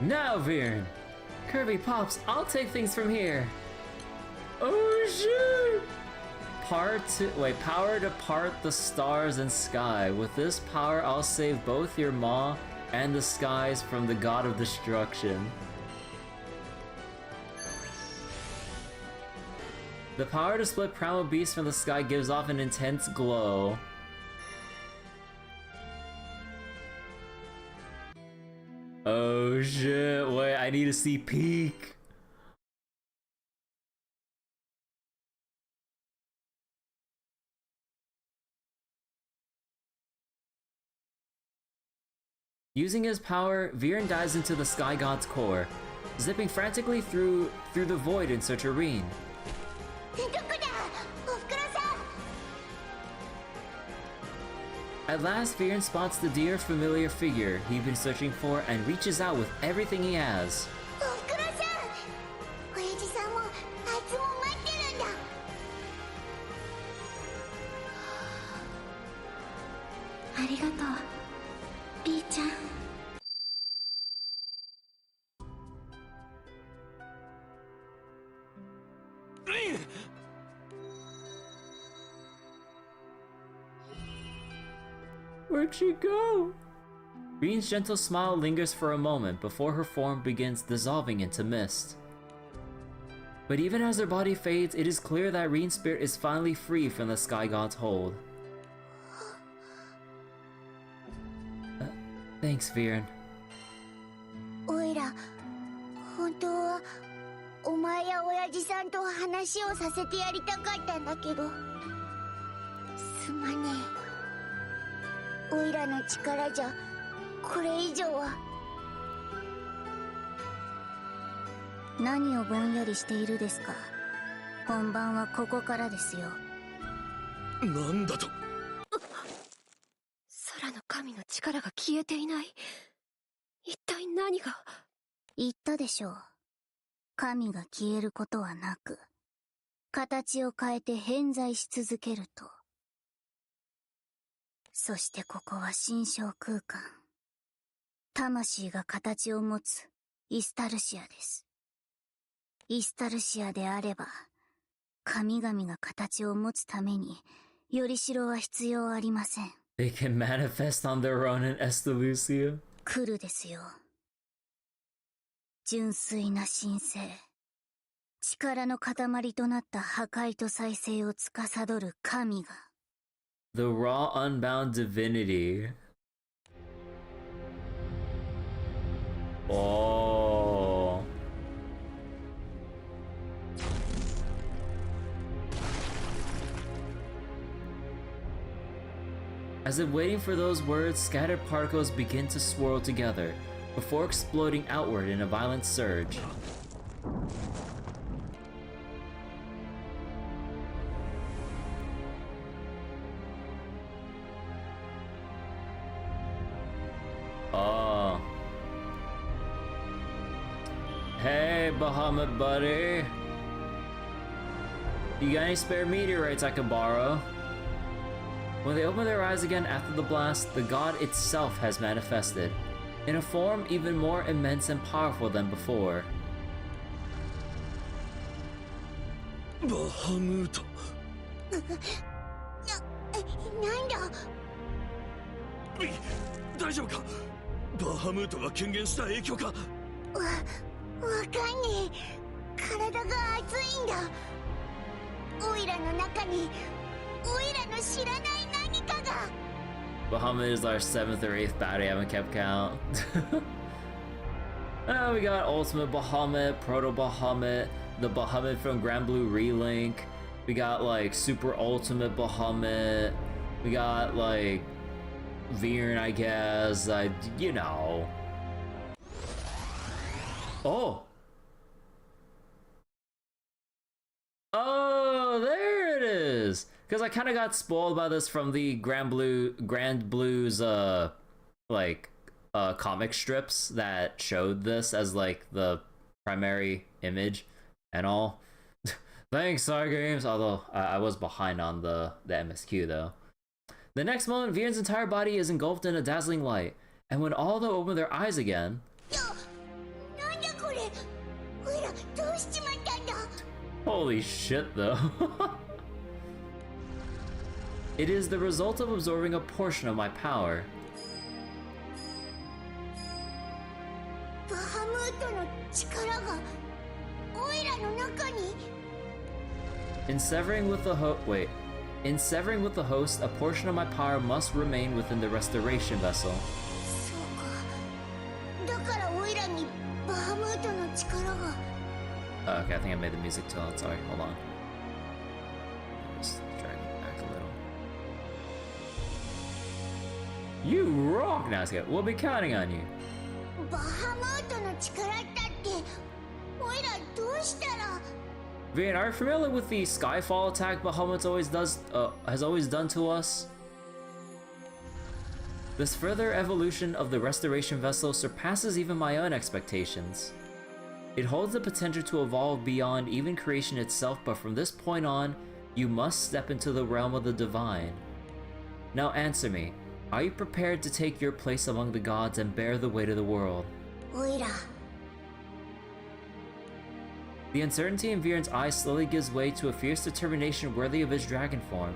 Now, Viren. Kirby Pops, I'll take things from here. Oh shit! Power to part the stars and sky. With this power, I'll save both your maw and the skies from the god of destruction. The power to split primal beasts from the sky gives off an intense glow. Oh shit, wait, I need to see peak. Using his power, Viren dives into the Sky God's core, zipping frantically through the void in search of Reen. At last, Viren spots the dear familiar figure he'd been searching for and reaches out with everything he has. Where'd she go? Reen's gentle smile lingers for a moment before her form begins dissolving into mist. But even as her body fades, it is clear that Reen's spirit is finally free from the Sky God's hold. Thanks, Viren. Oira, 本当はお前や親父さんと話をさせてやりたかったんだけど、すまねえ。オイラの力じゃこれ以上は。何をぼんやりしているですか。本番はここからですよ。なんだと。空の神の力が消えていない。一体何が。言ったでしょう。神が消えることはなく、形を変えて偏在し続けると。そしてここは心象空間。魂が形を持つイスタルシアです。イスタルシアであれば、神々が形を持つために、よりしろは必要ありません。They can manifest on their own in Estalucia? 来るですよ。純粋な神聖。力の塊となった破壊と再生を司る神が。The raw, unbound divinity. Oh. As if waiting for those words, scattered particles begin to swirl together, before exploding outward in a violent surge. Oh. Hey, Bahamut buddy. You got any spare meteorites I could borrow? When they open their eyes again after the blast, the god itself has manifested. in a form even more immense and powerful than before. バハムート。なんだ。大丈夫か。バハムートが権限した影響か。わかんねえ。体が熱いんだ。オイラの中にオイラの知らない何かが。Bahamut is our 7th or 8th baddie, I haven't kept count. We got Ultimate Bahamut, Proto Bahamut, the Bahamut from Granblue Relink. We got like Super Ultimate Bahamut. We got like Viren, I guess. You know. Oh! Oh, there it is! Because I kind of got spoiled by this from the Granblue's comic strips that showed this as like the primary image and all. Thanks, Cygames. Although I was behind on the MSQ though. The next moment, Viren's entire body is engulfed in a dazzling light, and when all of them open their eyes again. Holy shit, though. It is the result of absorbing a portion of my power. In severing with the host, a portion of my power must remain within the restoration vessel. Okay, I think I made the music too loud. Sorry, hold on. Just drag it back a little. You rock, Nazca. We'll be counting on you. Viren, are you familiar with the Skyfall attack Bahamut has always done to us? This further evolution of the restoration vessel surpasses even my own expectations. It holds the potential to evolve beyond even creation itself, but from this point on, you must step into the realm of the divine. Now answer me, are you prepared to take your place among the gods and bear the weight of the world? The uncertainty in Viren's eyes slowly gives way to a fierce determination worthy of his dragon form.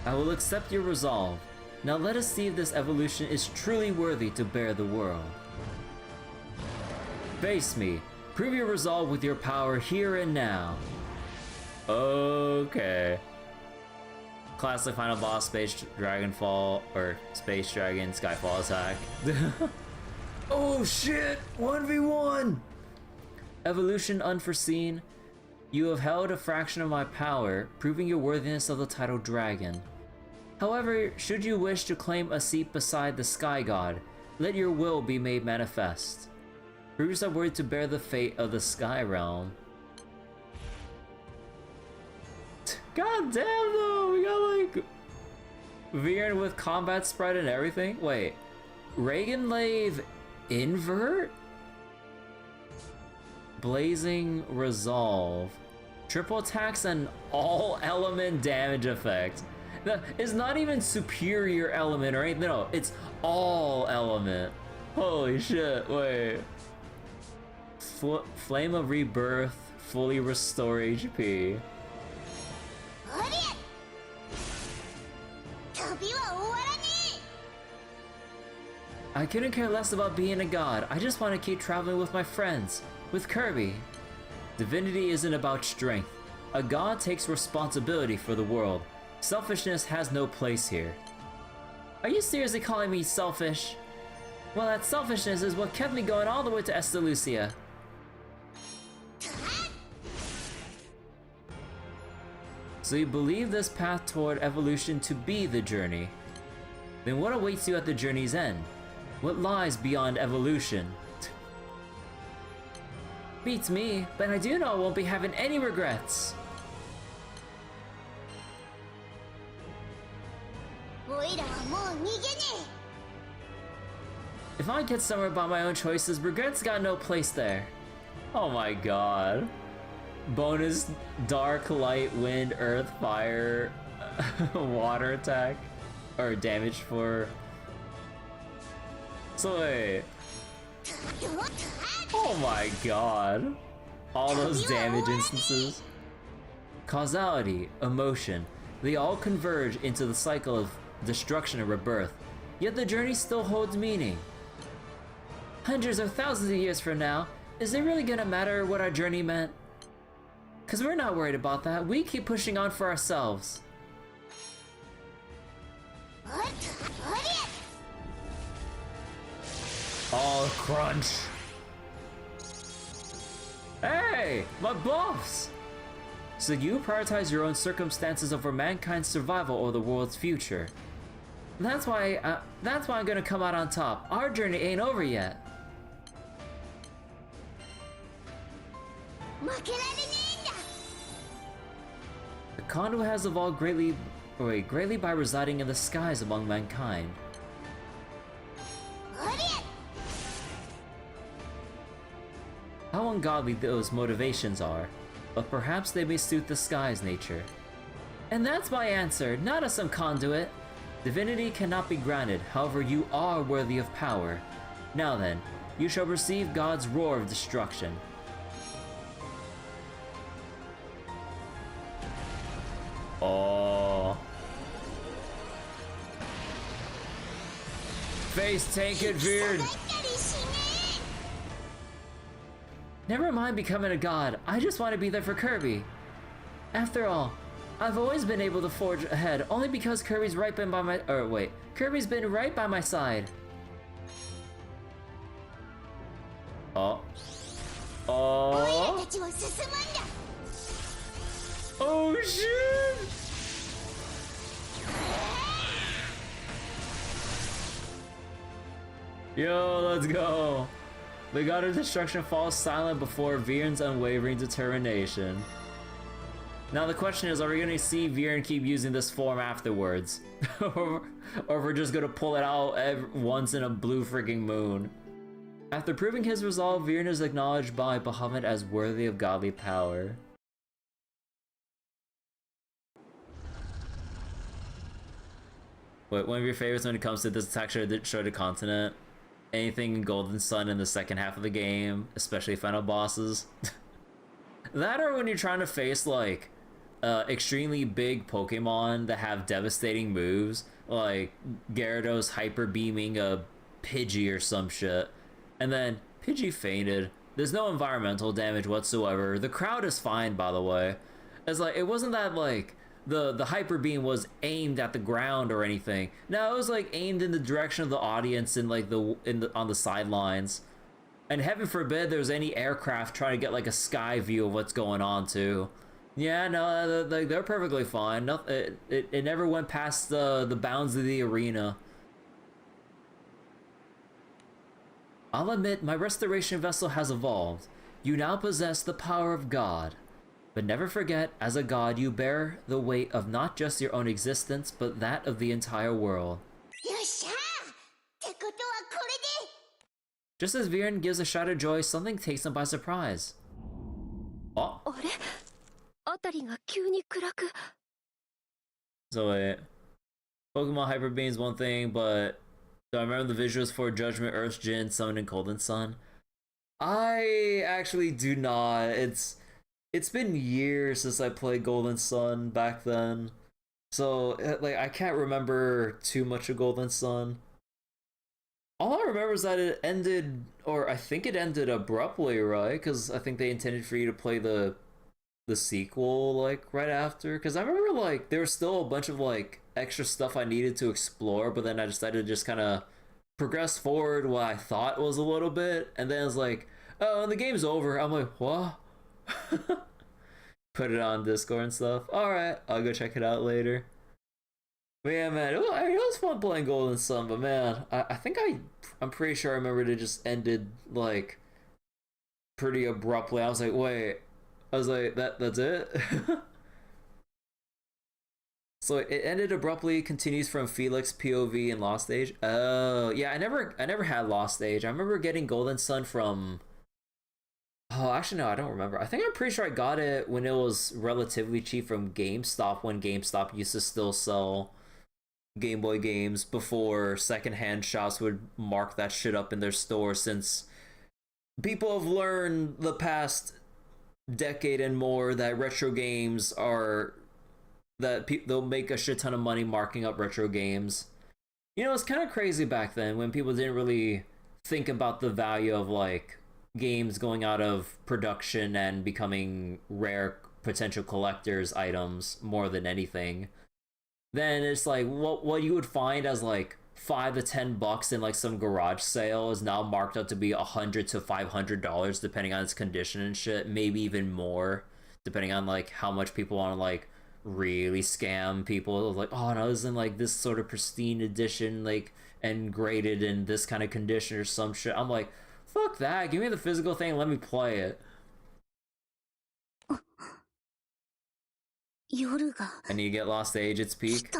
I will accept your resolve. Now let us see if this evolution is truly worthy to bear the world. Face me. Prove your resolve with your power here and now. Okay. Classic final boss, Space Dragon Fall, or Space Dragon Skyfall attack. Oh shit! 1v1! Evolution unforeseen. You have held a fraction of my power, proving your worthiness of the title Dragon. However, should you wish to claim a seat beside the Sky God, let your will be made manifest. Prove yourself worthy to bear the fate of the Sky Realm. God damn though, we got like Viren with combat spread and everything. Wait, Reagan Lave invert? Blazing Resolve. Triple attacks and all element damage effect. It's not even superior element or anything, no, it's all element. Holy shit, wait. Flame of Rebirth, fully restore HP. I couldn't care less about being a god, I just want to keep traveling with my friends, with Kirby. Divinity isn't about strength. A god takes responsibility for the world. Selfishness has no place here. Are you seriously calling me selfish? Well, that selfishness is what kept me going all the way to Estalucia. So you believe this path toward evolution to be the journey? Then what awaits you at the journey's end? What lies beyond evolution? Beats me, but I do know I won't be having any regrets. If I get somewhere by my own choices, regret's got no place there. Oh my god. Bonus dark, light, wind, earth, fire, water attack, or damage for... So wait. Oh my god. All those damage instances. Causality, emotion, they all converge into the cycle of destruction and rebirth. Yet the journey still holds meaning. Hundreds or thousands of years from now, is it really gonna matter what our journey meant? Cause we're not worried about that, we keep pushing on for ourselves. Oh, crunch. Hey, my buffs! So you prioritize your own circumstances over mankind's survival or the world's future. That's why I'm gonna come out on top. Our journey ain't over yet. The conduit has evolved greatly by residing in the skies among mankind. How ungodly those motivations are, but perhaps they may suit the sky's nature. And that's my answer, not as some conduit. Divinity cannot be granted, however you are worthy of power. Now then, you shall receive God's roar of destruction. Oh. Face tank it, Veered. Never mind becoming a god, I just want to be there for Kirby. After all, I've always been able to forge ahead only because Kirby's right been by my- Kirby's been right by my side. Oh. Oh. Oh shit! Yo, let's go. The god of destruction falls silent before Viren's unwavering determination. Now the question is, are we gonna see Viren keep using this form afterwards? or if we're just gonna pull it out once in a blue freaking moon? After proving his resolve, Viren is acknowledged by Bahamut as worthy of godly power. What, one of your favorites when it comes to this attack show the continent? Anything in Golden Sun in the second half of the game, especially final bosses. That or when you're trying to face like extremely big Pokemon that have devastating moves, like Gyarados hyper beaming a Pidgey or some shit, and then Pidgey fainted. There's no environmental damage whatsoever. The crowd is fine, by the way. It's like, it wasn't that like the hyper beam was aimed at the ground or anything. No, it was like aimed in the direction of the audience and like on the sidelines. And heaven forbid there's any aircraft trying to get like a sky view of what's going on too. Yeah, no, they're perfectly fine. It never went past the bounds of the arena. I'll admit my restoration vessel has evolved. You now possess the power of God. But never forget, as a god, you bear the weight of not just your own existence, but that of the entire world. Just as Viren gives a shout of joy, something takes him by surprise. Oh. So wait. Pokemon Hyper Beam is one thing, but do I remember the visuals for Judgment, Earth's Djinn, Sun, and Golden Sun? I actually do not. It's been years since I played Golden Sun back then. So, like, I can't remember too much of Golden Sun. All I remember is that it ended, or I think it ended abruptly, right? Because I think they intended for you to play the sequel, like, right after. Because I remember, like, there was still a bunch of, like, extra stuff I needed to explore, but then I decided to just kind of progress forward what I thought was a little bit, and then it's like, oh, and the game's over. I'm like, what? Put it on Discord and stuff. Alright, I'll go check it out later. But yeah, man, it was fun playing Golden Sun, but man, I think I'm pretty sure I remember it just ended, like, pretty abruptly. I was like, wait. I was like, that's it? So it ended abruptly, continues from Felix POV in Lost Age. Oh, yeah, I never had Lost Age. I remember getting Golden Sun from... Oh, actually, no, I don't remember. I'm pretty sure I got it when it was relatively cheap from GameStop, when GameStop used to still sell Game Boy games before secondhand shops would mark that shit up in their store, since people have learned the past decade and more that retro games are... that they'll make a shit ton of money marking up retro games. You know, it's kind of crazy back then when people didn't really think about the value of, like, games going out of production and becoming rare potential collector's items more than anything. Then it's like what you would find as like $5 to $10 in like some garage sale is now marked up to be $100 to $500 depending on its condition and shit, maybe even more depending on like how much people want to like really scam people. Like, oh no, this isn't like this sort of pristine edition, like, and graded in this kind of condition or some shit. I'm like, fuck that, give me the physical thing and let me play it. And you get Lost Age its peak.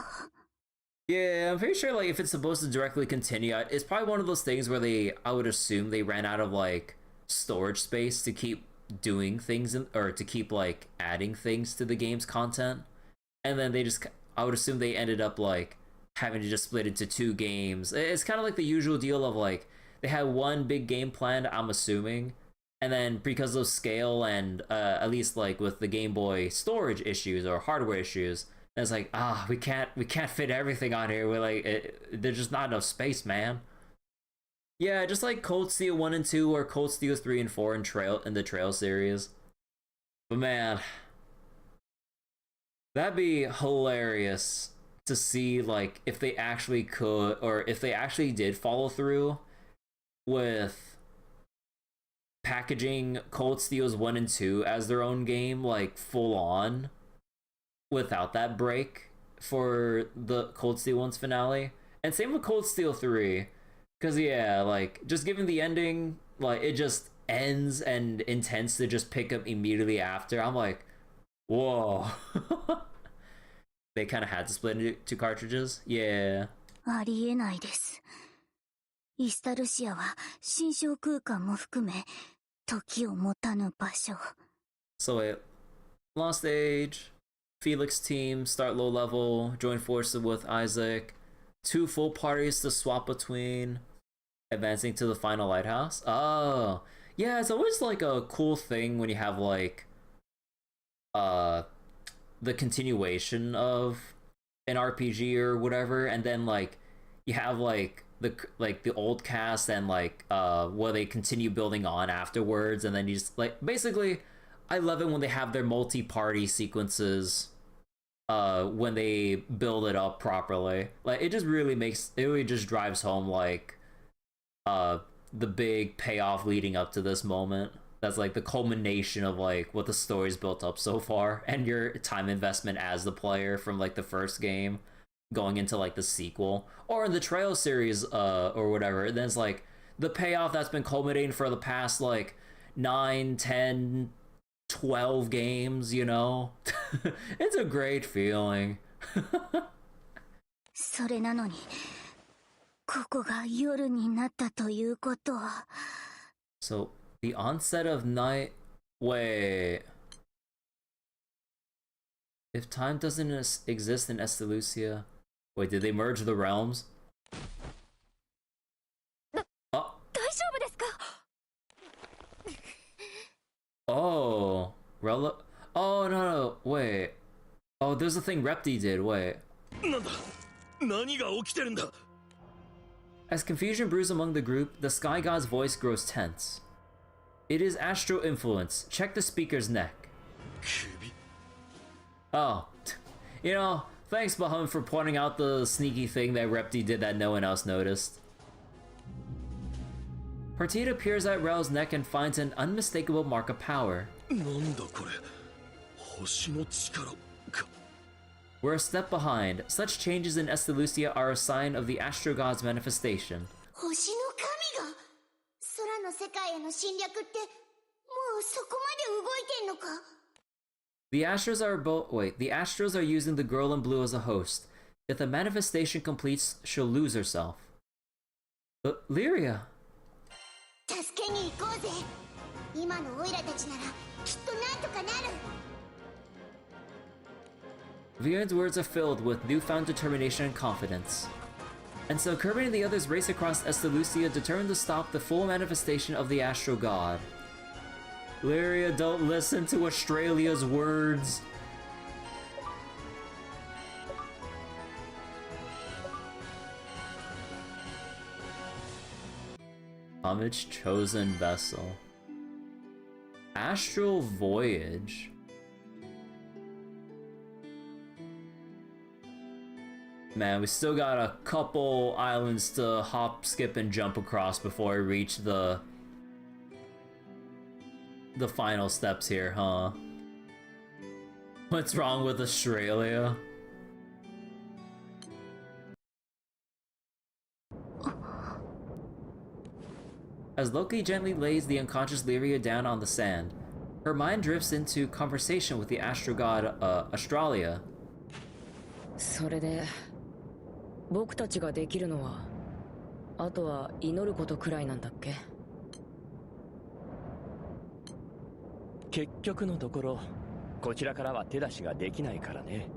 Yeah, I'm pretty sure like if it's supposed to directly continue, it's probably one of those things where I would assume they ran out of like storage space to keep doing things or to keep like adding things to the game's content. And then I would assume they ended up like having to just split into 2 games. It's kind of like the usual deal of like they had one big game planned, I'm assuming, and then because of scale and at least like with the Game Boy storage issues or hardware issues, it's like, we can't fit everything on here. We're like, there's just not enough space, man. Yeah, just like Cold Steel 1 and 2 or Cold Steel 3 and 4 in the Trail series. But man, that'd be hilarious to see like if they actually could, or if they actually did follow through with packaging Cold Steels 1 and 2 as their own game, like full on, without that break for the Cold Steel 1's finale. And same with Cold Steel 3, because yeah, like just given the ending, like it just ends and intends to just pick up immediately after. I'm like, whoa. They kind of had to split into 2 cartridges. Yeah. ありえないです。イスタルシアは心象空間も含め時を持たぬ場所。 So wait, Lost Age, Felix team, start low level, join forces with Isaac, 2 full parties to swap between, advancing to the final lighthouse. Oh, yeah, it's always like a cool thing when you have like the continuation of an RPG or whatever, and then like you have like the old cast and like where they continue building on afterwards, and then you just like basically I love it when they have their multi-party sequences when they build it up properly. Like it really just drives home like the big payoff leading up to this moment. That's like the culmination of like what the story's built up so far, and your time investment as the player from like the first game going into like the sequel or in the Trail series or whatever. And then it's like the payoff that's been culminating for the past like 9, 10, 12 games, you know. It's a great feeling. それなのにここが夜になったということは。 So the onset of night. Wait. If time doesn't exist in Estalucia. Wait, did they merge the realms? Oh. Oh. Oh, no. Wait. Oh, there's a thing Repti did. Wait. As confusion brews among the group, the Sky God's voice grows tense. It is astral influence. Check the speaker's neck. Oh. You know, thanks Bahum for pointing out the sneaky thing that Repti did that no one else noticed. Partita peers at Rel's neck and finds an unmistakable mark of power. We're a step behind. Such changes in Estalucia are a sign of the Astro God's manifestation. 星の神が空の世界への侵略ってもうそこまで動いてんのか。The Astros are using the girl in blue as a host. If the manifestation completes, she'll lose herself. Lyria. 助けに行こうぜ。今のオイラたちならきっとなんとかなる。Viren's words are filled with newfound determination and confidence. And so Kirby and the others race across Estalucia, determined to stop the full manifestation of the Astro God. Lyria, don't listen to Australia's words. Homage chosen vessel. Astral Voyage. Man, we still got a couple islands to hop, skip, and jump across before we reach the final steps here, huh? What's wrong with Australia? As Loki gently lays the unconscious Lyria down on the sand, her mind drifts into conversation with the astro god, Australia. それで僕たちができるのはあとは祈ることくらいなんだっけ？結局のところこちらからは手出しができないからね。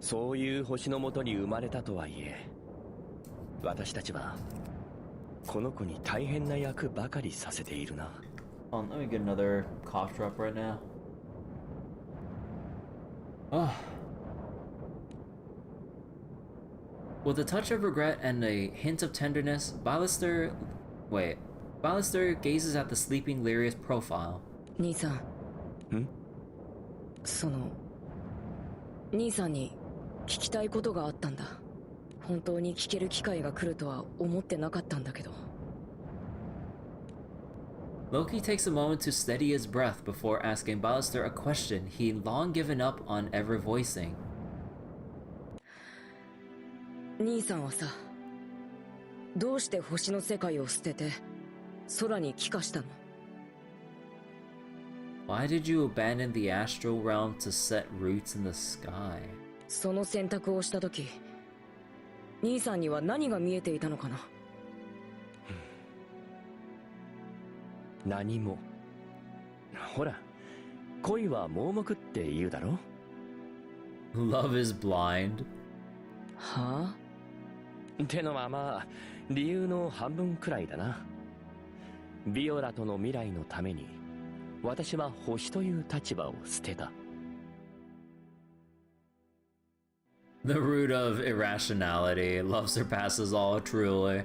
そういう星のもとに生まれたとはいえ、私たちはこの子に大変な役ばかりさせているな。Let me get another cough drop right now. With a touch of regret and a hint of tenderness, Ballister gazes at the sleeping Lyria's profile. 兄さん。その兄さんに聞きたいことがあったんだ。本当に聞ける機会が来るとは思ってなかったんだけど。Loki takes a moment to steady his breath before asking Ballister a question he'd long given up on ever voicing. 兄さんはさ、どうして星の世界を捨てて空に帰化したの？ Why did you abandon the astral realm to set roots in the sky? その選択をしたとき、兄さんには何が見えていたのかな？何も。ほら、恋は盲目って言うだろ？ Love is blind. はあ？ってのはまあ、理由の半分くらいだな。ビオラとの未来のために、私は星という立場を捨てた。The root of irrationality. Love surpasses all, truly.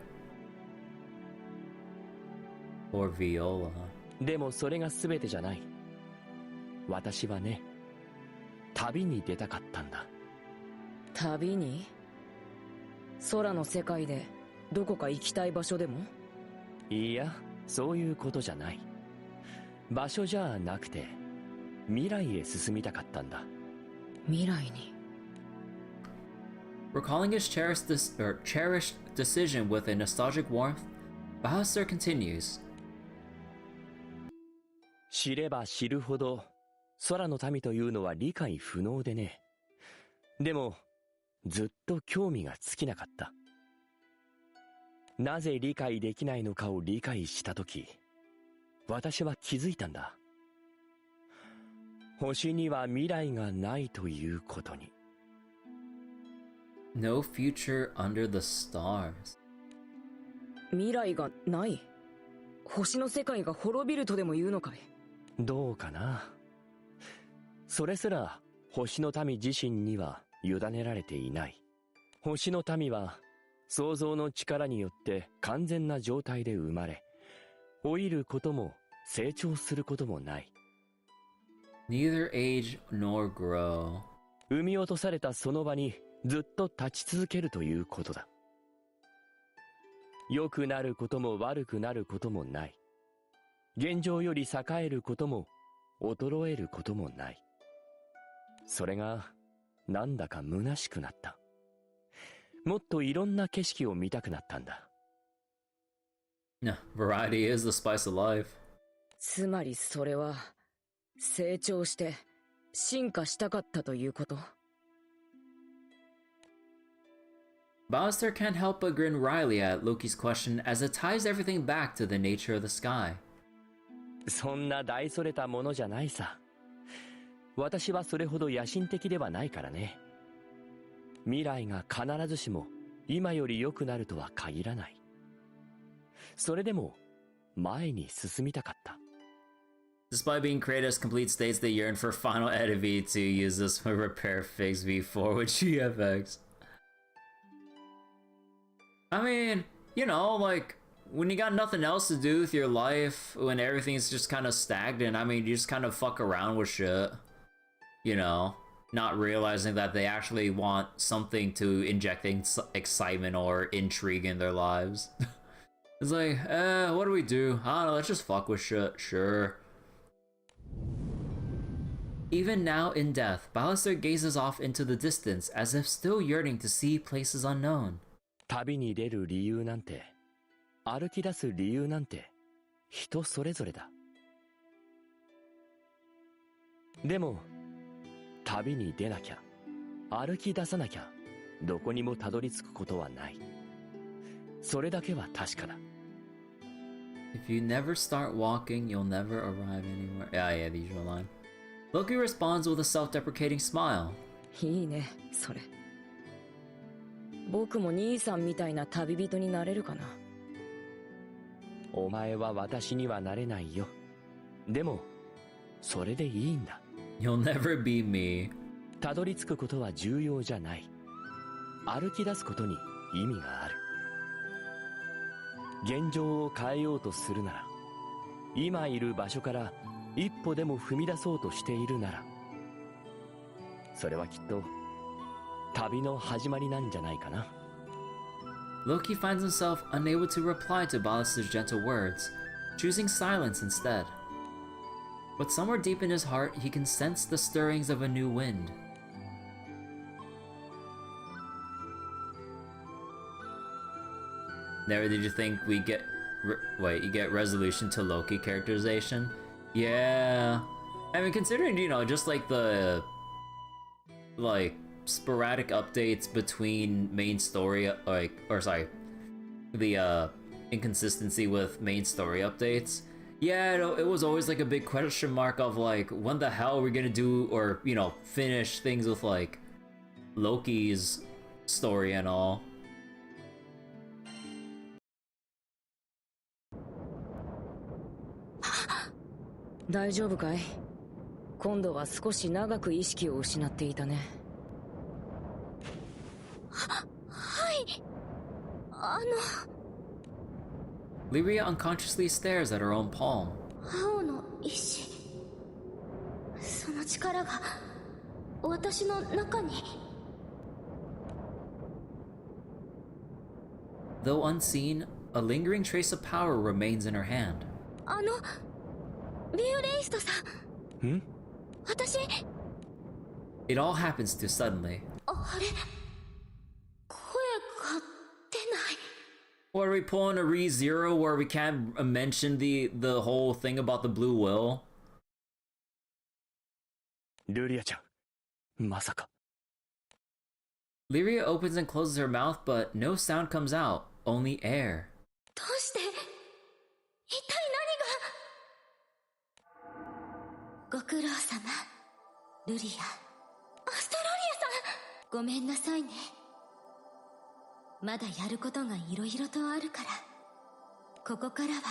Or Viola. でもそれが全てじゃない。私はね、旅に出たかったんだ。旅に？空の世界でどこか行きたい場所でも？いや、そういうことじゃない。場所じゃなくて、未来へ進みたかったんだ。未来に。Recalling his cherished decision with a nostalgic warmth, Ballister continues. 知れば知るほど、空の民というのは理解不能でね。でも、ずっと興味が尽きなかった。なぜ理解できないのかを理解したとき、私は気づいたんだ。星には未来がないということに。No future under the stars. 未来がない？星の世界が滅びるとでも言うのかい？どうかな。それすら星の民自身には委ねられていない。星の民は創造の力によって完全な状態で生まれ、老いることも成長することもない。Neither age nor grow. 生み落とされたその場にずっと立ち続けるということだ。良くなることも悪くなることもない。現状より栄えることも衰えることもない。それがなんだか虚しくなった。もっといろんな景色を見たくなったんだ。Variety is the spice of life. つまりそれは成長して進化したかったということ？ Ballister can't help but grin wryly at Loki's question as it ties everything back to the nature of the sky. そんな大それたものじゃないさ。私はそれほど野心的ではないからね。未来が必ずしも今より良くなるとは限らない。それでも前に進みたかった。Despite being created as complete states, they yearn for final edit V to use this for repair fix V4 with GFX. I mean, you know, like, when you got nothing else to do with your life, when everything's just kind of stagnant, I mean, you just kind of fuck around with shit. You know, not realizing that they actually want something to inject excitement or intrigue in their lives. It's like, what do we do? I don't know, let's just fuck with shit, sure. Even now in death, Ballister gazes off into the distance as if still yearning to see places unknown. 旅に出る理由なんて、歩き出す理由なんて、人それぞれだ。でも、旅に出なきゃ、歩き出さなきゃ、どこにもたどり着くことはない。それだけは確かだ。If you never start walking, you'll never arrive anywhere. Yeah, the usual line. Loki responds with a self-deprecating smile. いいね、それ。僕も兄さんみたいな旅人になれるかな。お前は私にはなれないよ。でも、それでいいんだ。You'll never be me. たどり着くことは重要じゃない。歩き出すことに意味がある。現状を変えようとするなら、今いる場所から一歩でも踏み出そうとしているなら、それはきっと旅の始まりなんじゃないかな。Loki finds himself unable to reply to Ballister's gentle words, choosing silence instead. But somewhere deep in his heart, he can sense the stirrings of a new wind. Never did you think we get... you get resolution to Loki characterization? Yeah. I mean, considering, you know, just like the... like, sporadic updates between main story, the inconsistency with main story updates. Yeah, it was always like a big question mark of like, when the hell are we gonna do, or, you know, finish things with like Loki's story and all. Are 大丈夫かい？今度は少し長く意識を失っていたね。はい。Lyria unconsciously stares at her own palm. 青の石。その力が私の中に。Though unseen, a lingering trace of power remains in her hand. ビューレイストさん。ん？私。It all happens too suddenly. あれ？声が出ない。What, are we pulling a ReZero where we can't mention the whole thing about the blue will? ルリアちゃん、まさか。Lyria opens and closes her mouth, but no sound comes out, only air. どうして？一体何が？ご苦労様、ルリア。アストロリアさん！ごめんなさいね。まだやることがいろいろとあるから。ここからは、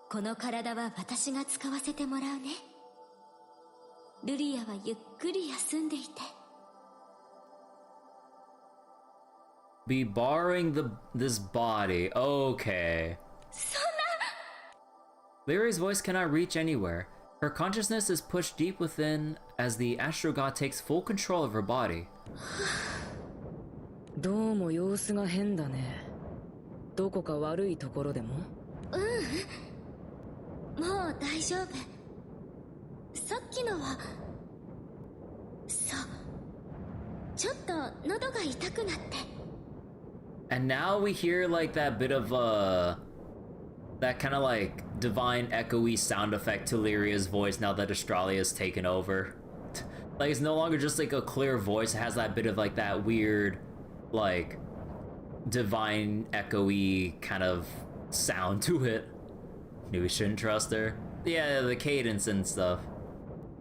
この体は私が使わせてもらうね。ルリアはゆっくり休んでいて。Be borrowing this body, okay. そんな！ Lyria's voice cannot reach anywhere. Her consciousness is pushed deep within as the Astro God takes full control of her body. どうも様子が変だね。どこか悪いところでも？もう大丈夫。さっきのは、そう。ちょっと喉が痛くなって。And now we hear like that bit of that kind of like divine echoey sound effect to Lyria's voice now that Australia's taken over. Like, it's no longer just like a clear voice, it has that bit of like that weird, like, divine echoey kind of sound to it. Knew we shouldn't trust her. Yeah, the cadence and stuff.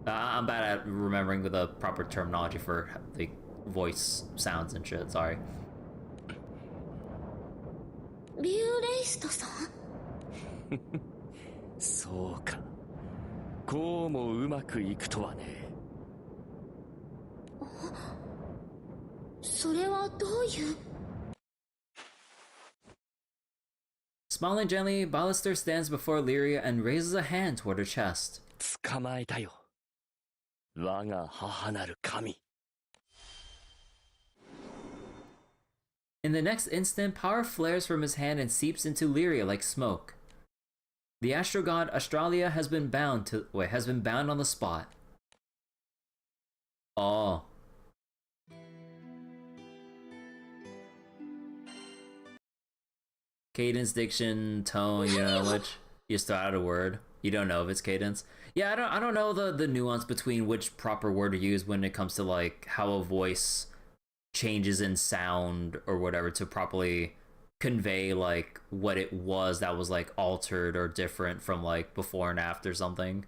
I'm bad at remembering the proper terminology for the voice sounds and shit, sorry. ビューレイストさんそうか。こうもうまくいくとはね。それはどういう Smiling gently, Ballister stands before Lyria and raises a hand toward her chest. 捕まえたよ。我が母なる神。In the next instant, power flares from his hand and seeps into Lyria like smoke. The astro god Australia has been bound on the spot. Oh. Cadence, diction, tone, you don't know which. You just throw out a word. You don't know if it's cadence. Yeah, I don't know the nuance between which proper word to use when it comes to like how a voice changes in sound or whatever to properly convey like what it was that was like altered or different from like before and after something.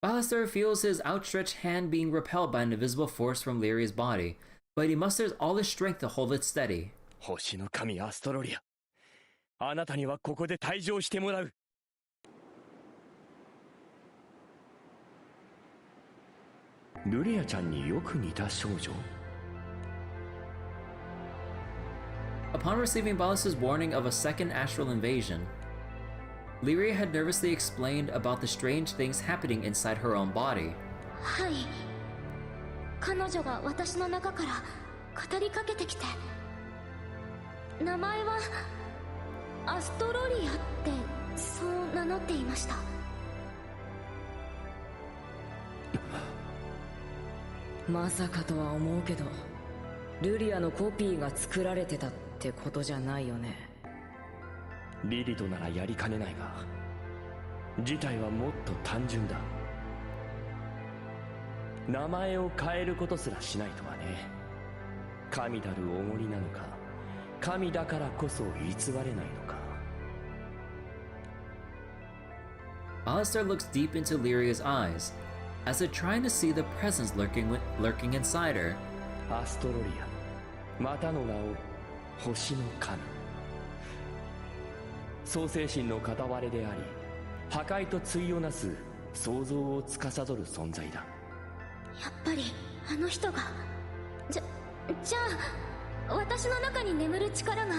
Ballister feels his outstretched hand being repelled by an invisible force from Lyria's body, but he musters all his strength to hold it steady. 星の神アストロリア、あなたにはここで退場してもらう。ルリアちゃんによく似た少女。Upon receiving Ballister's warning of a second astral invasion, Lyria had nervously explained about the strange things happening inside her own body. はい。彼女が私の中から語りかけてきて、名前はアストロリアってそう名乗っていました。まさかとは思うけど、ルリアのコピーが作られてたってことじゃないよね。リリトならやりかねないが、事態はもっと単純だ。名前を変えることすらしないとはね。神たるおごりなのか、神だからこそ偽れないのか。Ballister looks deep into Lyria's eyes, as if trying to see the presence lurking inside her. アストロリア、またの名を星の神。創世神の片割れであり、破壊と対をなす創造を司る存在だ。やっぱりあの人がじゃあ私の中に眠る力が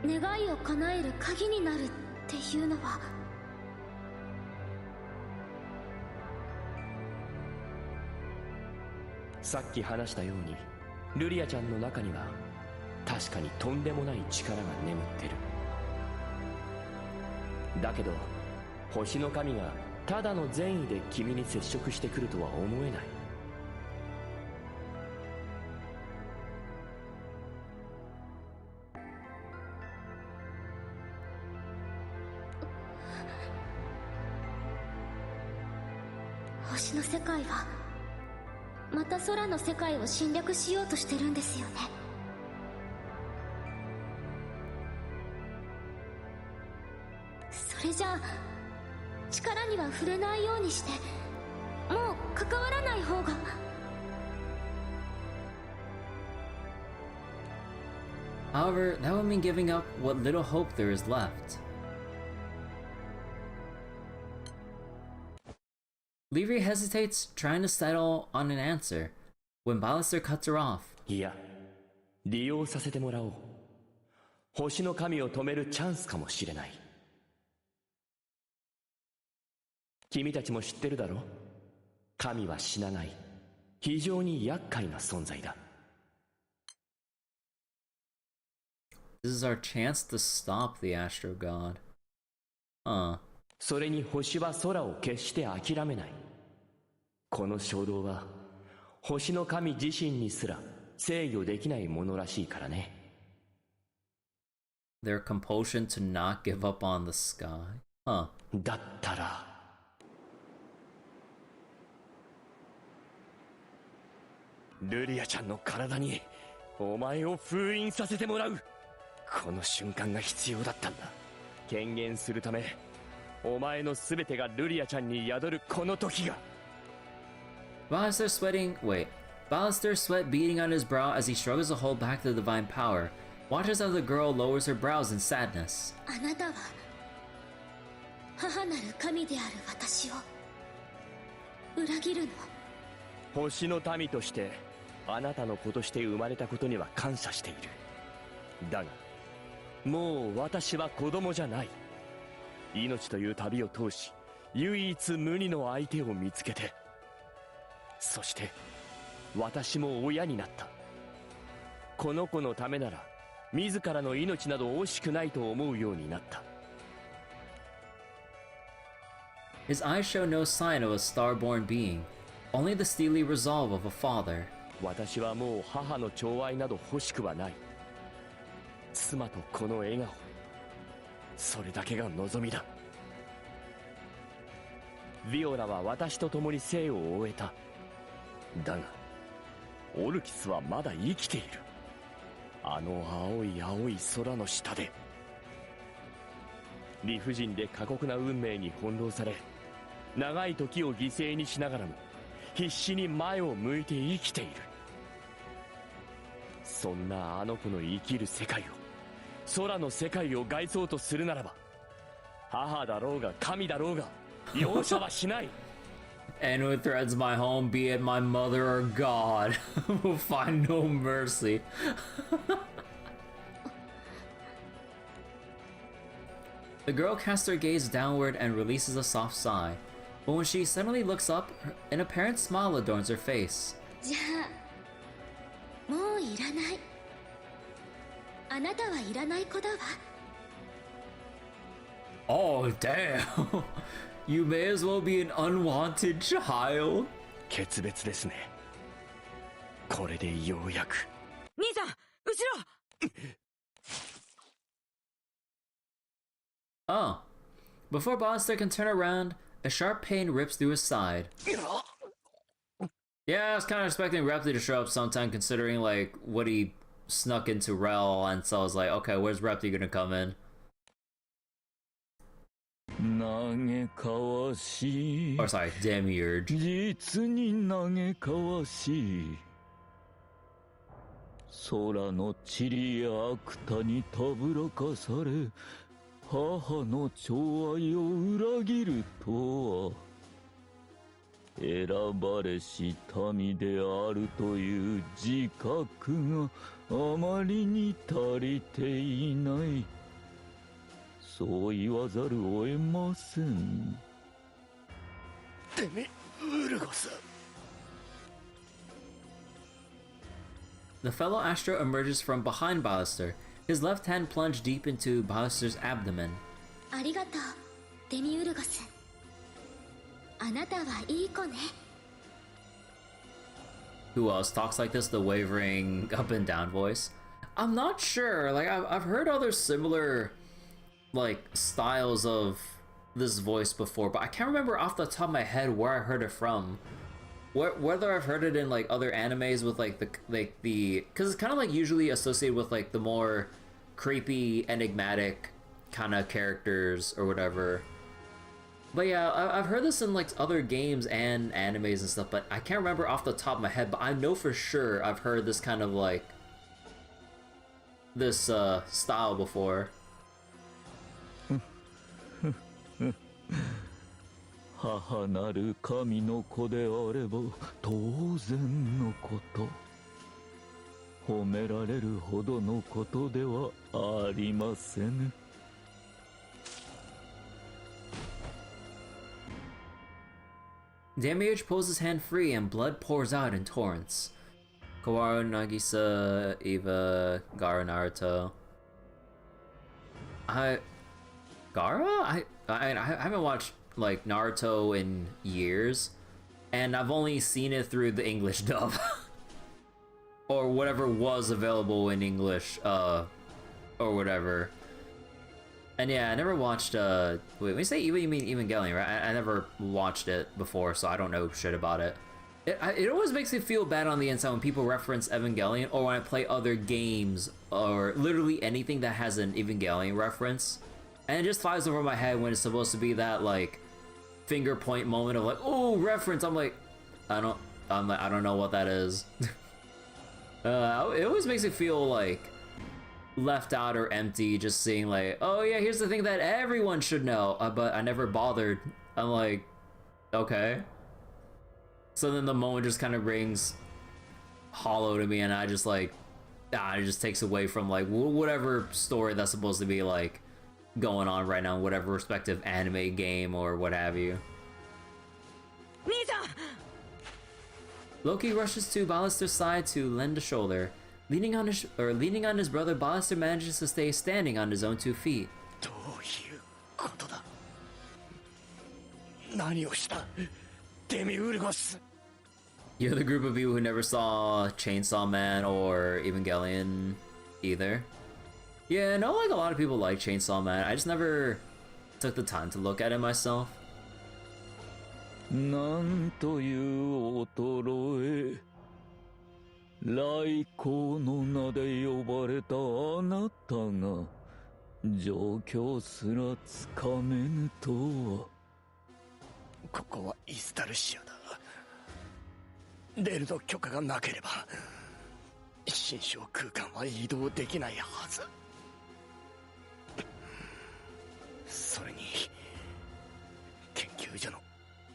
願いを叶える鍵になるっていうのは。さっき話したように、ルリアちゃんの中には確かにとんでもない力が眠ってる。だけど星の神がただの善意で君に接触してくるとは思えない。星の世界はまた空の世界を侵略しようとしてるんですよね。それじゃあ力には触れないようにして、もう関わらない方が。However, that would mean giving up what little hope there is left. Lyria hesitates, trying to settle on an answer, when Ballister cuts her off. いや、利用させてもらおう。星の神を止めるチャンスかもしれない。君たちも知ってるだろ？神は死なない。非常に厄介な存在だ。This is our chance to stop the Astro God. それに星は空を決して諦めない。この衝動は星の神自身にすら制御できないものらしいからね。their compulsion to not give up on the sky. Huh. だったらルリアちゃんの体にお前を封印させてもらう。この瞬間が必要だったんだ。権限するためお前の全てがルリアちゃんに宿るこの時が。Ballister's sweat beating on his brow as he struggles to hold back the divine power. Watches as the girl lowers her brows in sadness. あなたは母なる神である私を裏切るの？星の民としてあなたの子として生まれたことには感謝している。だがもう私は子供じゃない。命という旅を通し唯一無二の相手を見つけて、そして私も親になった。この子のためなら自らの命など惜しくないと思うようになった。 His eyes show no sign of a star-born being, only the steely resolve of a father. 私はもう母の寵愛など欲しくはない。妻とこの笑顔、それだけが望みだ。ヴィオラは私と共に生を終えた。だがオルキスはまだ生きている。あの青い青い空の下で理不尽で過酷な運命に翻弄され、長い時を犠牲にしながらも必死に前を向いて生きている。そんなあの子の生きる世界を、空の世界を害そうとするならば、母だろうが神だろうが容赦はしない。 Anyone who threatens my home, be it my mother or God, will find no mercy. The girl casts her gaze downward and releases a soft sigh. But when she suddenly looks up, an apparent smile adorns her face. じゃあもういらない。あなたはいらない子だわ。 Oh, damn. You may as well be an unwanted child. 決別ですね。これでようやく。兄さん、後ろ。 Oh. Before Ballister can turn around, a sharp pain rips through his side. Yeah, I was kind of expecting Repty to show up sometime, considering like what he snuck into Rel, and so I was like, okay, where's Repty gonna come in? Or sorry, Demiurge. 実に嘆かわしい。空の塵や悪多にたぶらかされ、母の寵愛を裏切るとは。選ばれし民であるという自覚があまりに足りていない。そう言わざるを得ません。デミウルゴス。 The fellow Astro emerges from behind Ballister, his left hand plunged deep into Ballister's abdomen. ありがとう、デミウルゴス。あなたはいい子ね。 Who else talks like this? The wavering up and down voice. I'm not sure. Like I've heard other similar like styles of this voice before, but I can't remember off the top of my head where I heard it from. Whether I've heard it in like other animes with like the because it's kind of like usually associated with like the more creepy, enigmatic kind of characters or whatever. But yeah, I've heard this in like other games and animes and stuff, but I can't remember off the top of my head. But I know for sure I've heard this kind of like this style before. 母なる神の子であれば当然のこと。褒められるほどのことではありませぬ。Demiurge pulls his hand free and blood pours out in torrents. Kawaru, Nagisa, Eva, Gaara, Naruto. Gaara? I haven't watched like Naruto in years, and I've only seen it through the English dub. Or whatever was available in English, or whatever. And yeah, I never watched, wait, when you say you mean Evangelion, right? I never watched it before, so I don't know shit about it. It always makes me feel bad on the inside when people reference Evangelion, or when I play other games, or literally anything that has an Evangelion reference. And it just flies over my head when it's supposed to be that, like, finger point moment of like, oh, reference. I'm like, I don't know what that is. It always makes me feel like left out or empty, just seeing like, oh yeah, here's the thing that everyone should know, but I never bothered. I'm like, okay. So then the moment just kind of rings hollow to me, and I just like, it just takes away from like whatever story that's supposed to be like going on right now in whatever respective anime game or what have you. Loki rushes to Ballister's side to lend a shoulder. Leaning on his brother, Ballister manages to stay standing on his own 2 feet. You're the group of people who never saw Chainsaw Man or Evangelion either. Yeah, I know like a lot of people like Chainsaw Man. I just never took the time to look at it myself. なんという衰え来光の名で呼ばれたあなたが状況すらつかめぬとは。ここはイスタルシアだ。レールの許可がなければ心象空間は移動できないはず。それに研究所の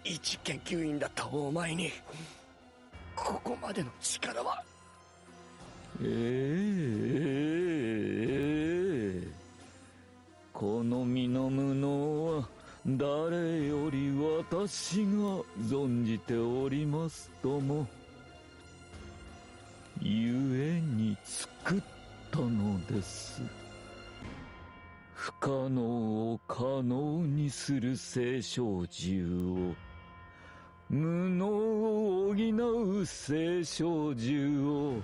一研究員だったお前にここまでの力は。この身の無能は誰より私が存じておりますとも。故に作ったのです。不可能を可能にする聖少獣を、無能を補う聖少獣を。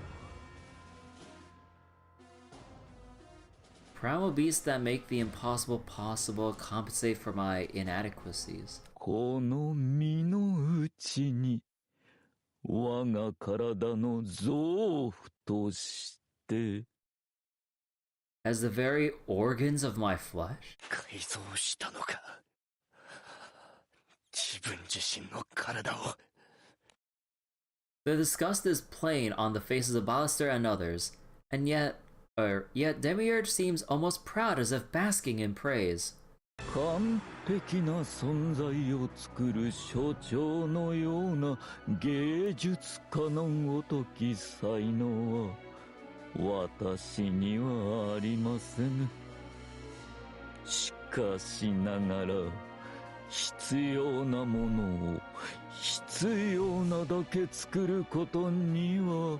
Primal beasts that make the impossible possible compensate for my inadequacies. この身の内に我が体の臓腑として As the very organs of my flesh? 改造したのか。自分自身の体を。The disgust is plain on the faces of Ballister and others, and yet Demiurge seems almost proud as if basking in praise. 完璧な存在を作る所長のような芸術家のごとき才能は私にはありません。しかしながら必要なものを必要なだけ作ることには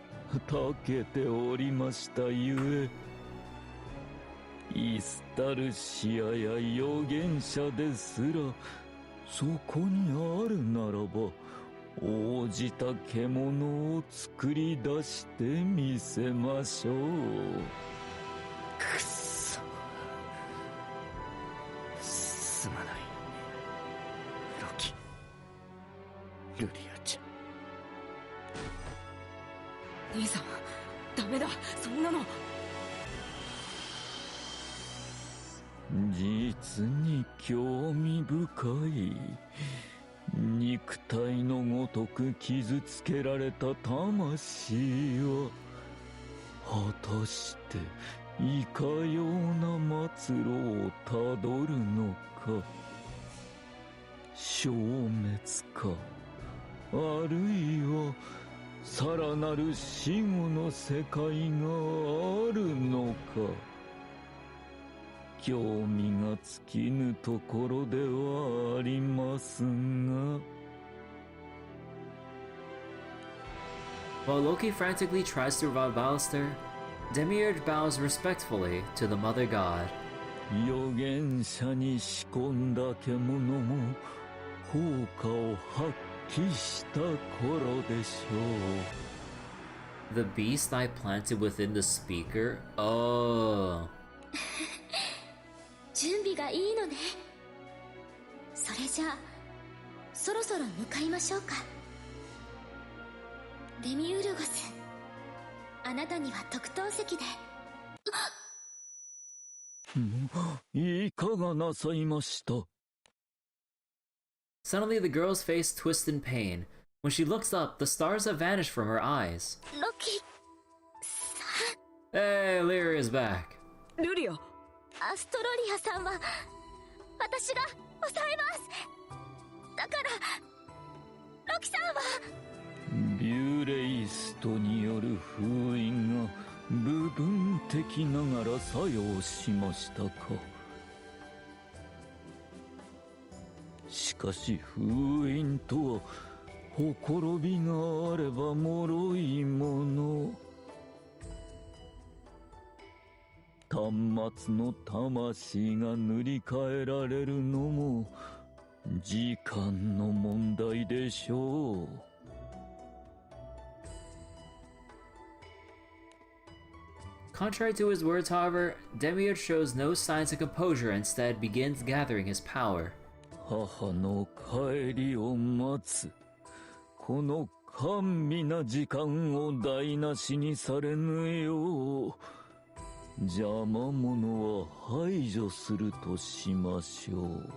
長けておりましたゆえ、イスタルシアや預言者ですらそこにあるならば応じた獣を作り出してみせましょう。くっそ、すまないロキ、ルリアちゃん。兄さん、ダメだ、そんなの。実に興味深い。肉体のごとく傷つけられた魂は果たしていかような末路をたどるのか。消滅か、あるいはさらなる死後の世界があるのか。興味が尽きぬところではありますが。While Loki frantically tries to revive Ballister, Demiurge bows respectfully to the Mother God. 預言者に仕込んだ獣も効果を発揮した頃でしょう。The beast I planted within the speaker? Oh. 準備がいいのね。それじゃあそろそろ向かいましょうか。デミウルゴス、あなたには特等席で。いかがなさいました？ Suddenly, the girl's face twists in pain. When she looks up, the stars have vanished from her eyes. ロキさん。 Hey, Lyria is back. ルリア。アストロリアさんは私が抑えます。だからロキさんは。ビューレイストによる封印が部分的ながら作用しましたか。しかし封印とはほころびがあれば脆いもの。端末の魂が塗り替えられるのも時間の問題でしょう。Contrary to his words, however, Demiurge shows no signs of composure and instead begins gathering his power. 母の帰りを待つ。この甘美な時間を台無しにされぬよう、邪魔者は排除するとしましょう。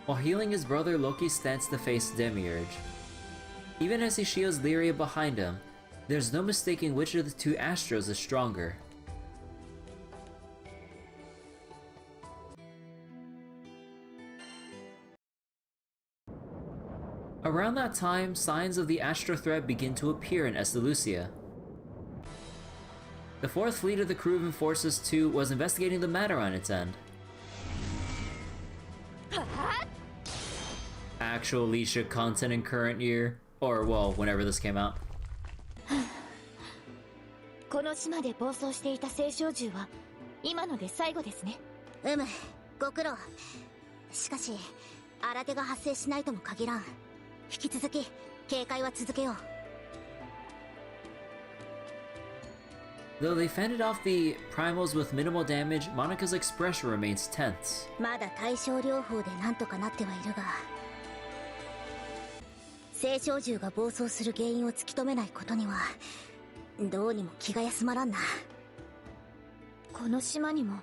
While healing his brother, Loki stands to face Demiurge. Even as he shields Lyria behind him, there's no mistaking which of the two Astros is stronger. Around that time, signs of the Astro threat begin to appear in Estalucia. The 4th Fleet of the Crew of Enforcers 2 was investigating the matter on its end. Actual Alicia content in current year, or well, whenever this came out. この島で暴走していた青少獣は今ので最後ですね。ご苦労。しかし新手が発生しないとも限らん。引き続き警戒は続けよう。Though they fended off the primals with minimal damage, Monica's expression remains tense. まだ対症療法でなんとかなってはいるが、青少獣が暴走する原因を突き止めないことにはどうにも気が休まらんな。この島にも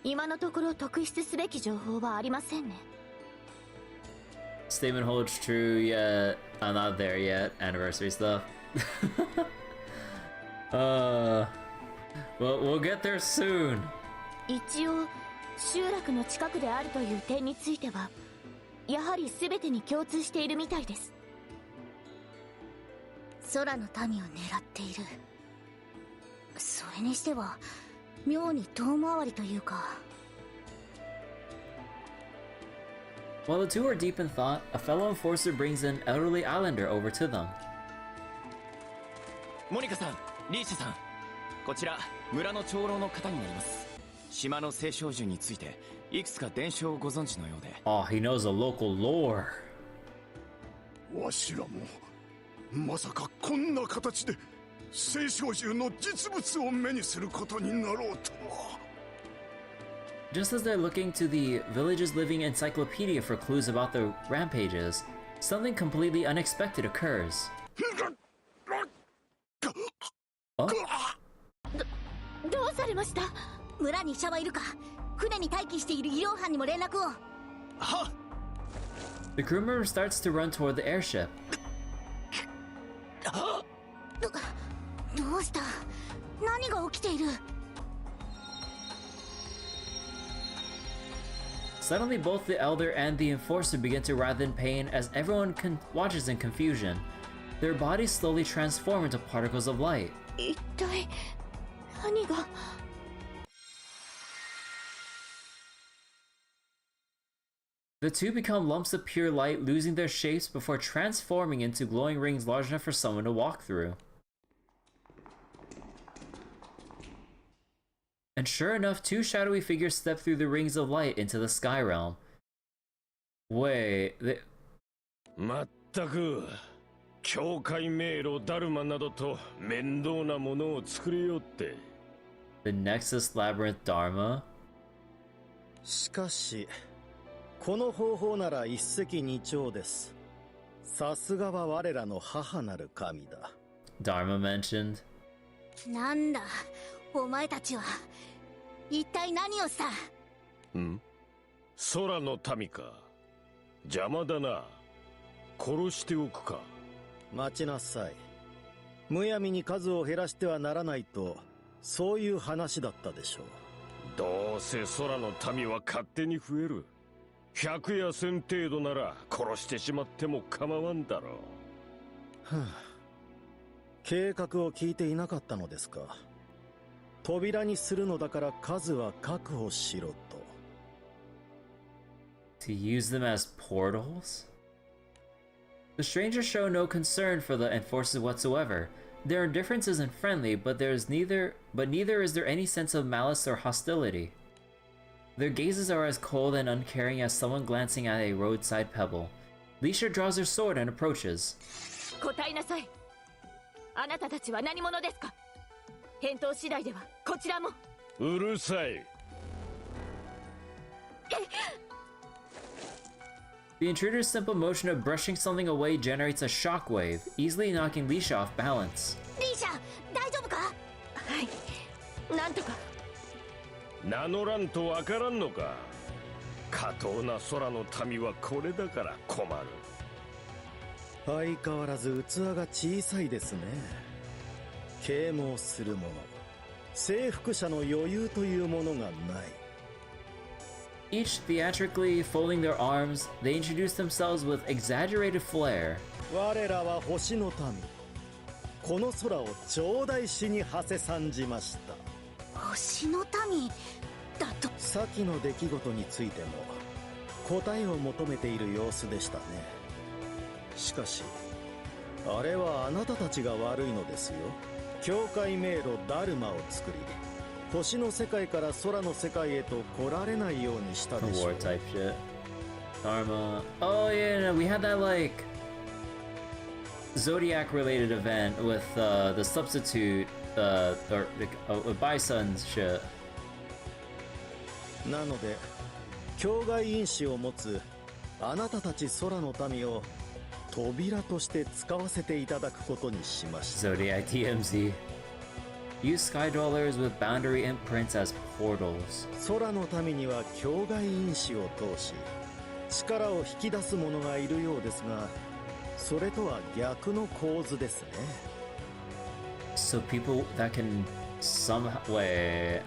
今のところ特筆すべき情報はありませんね。Statement holds true yet. I'm not there yet. Anniversary stuff. Well, we'll get there soon. 一応集落の近くであるという点についてはやはり全てに共通しているみたいです。空の民を狙っている。それにしては妙に遠回りというか。While the two are deep in thought, a fellow enforcer brings an elderly islander over to them. モニカさん、リーシャさん、こちら村の長老の方になります。島の青少獣についていくつか伝承をご存知のようで。Oh, he knows the local lore. わしらもまさかこんな形で青少獣の実物を目にすることになろうとは。Just as they're looking to the village's living encyclopedia for clues about the rampages, something completely unexpected occurs. どうされました？村に医者はいるか？船に待機している医療班にも連絡を。はっ。 The crew member starts to run toward the airship. どうした？何が起きている？ Suddenly, both the elder and the enforcer begin to writhe in pain as everyone watches in confusion. Their bodies slowly transform into particles of light. 一体何が？ The two become lumps of pure light, losing their shapes before transforming into glowing rings large enough for someone to walk through. And sure enough, two shadowy figures step through the rings of light into the sky realm. Wait, they... まったく、境界迷路ダルマなどと面倒なものを作りよって。 The Nexus Labyrinth Dharma? しかしこの方法なら一石二鳥です。さすがは我らの母なる神だ。 Dharma mentioned. なんだお前たちは一体何をさ。ん？空の民か。邪魔だな。殺しておくか。待ちなさい。むやみに数を減らしてはならないと、そういう話だったでしょう。どうせ空の民は勝手に増える。100や1000程度なら殺してしまっても構わんだろう。はあ、計画を聞いていなかったのですか。扉にするのだから数は確保しろと。To use them as portals? The strangers show no concern for the enforcers whatsoever. Their indifference isn't friendly, but neither is there any sense of malice or hostility. Their gazes are as cold and uncaring as someone glancing at a roadside pebble. Leisha draws her sword and approaches. 答えなさい。あなたたちは何者ですか。返答次第ではこちらも。うるさい。The intruder's simple motion of brushing something away generates a shockwave, easily knocking Leisha off balance. リーシャ大丈夫か。はい、なんとか。名乗らんとわからんのか。下等な空の民はこれだから困る。相変わらず器が小さいですね。啓蒙する者、征服者の余裕というものがない。Each theatrically folding their arms, they introduce themselves with exaggerated flair. 我らは星の民。この空を頂戴しに馳せ参じました。星の民だと。先の出来事についても答えを求めている様子でしたね。しかしあれはあなたたちが悪いのですよ。境界迷路ダルマを作り、星の世界から空の世界へと来られないようにしたでしょう。 War type shit. Dharma. Oh yeah, no, we had that like Zodiac related event with the substitute or Bison shit. なので境外因子を持つあなたたち空の民を扉として使わせていただくことにしました。 Zodiac TMZ. Use Skydwellers with boundary imprints as portals. 空の民には境外因子を通し力を引き出す者がいるようですが、それとは逆の構図ですね。 So people that can somehow wait.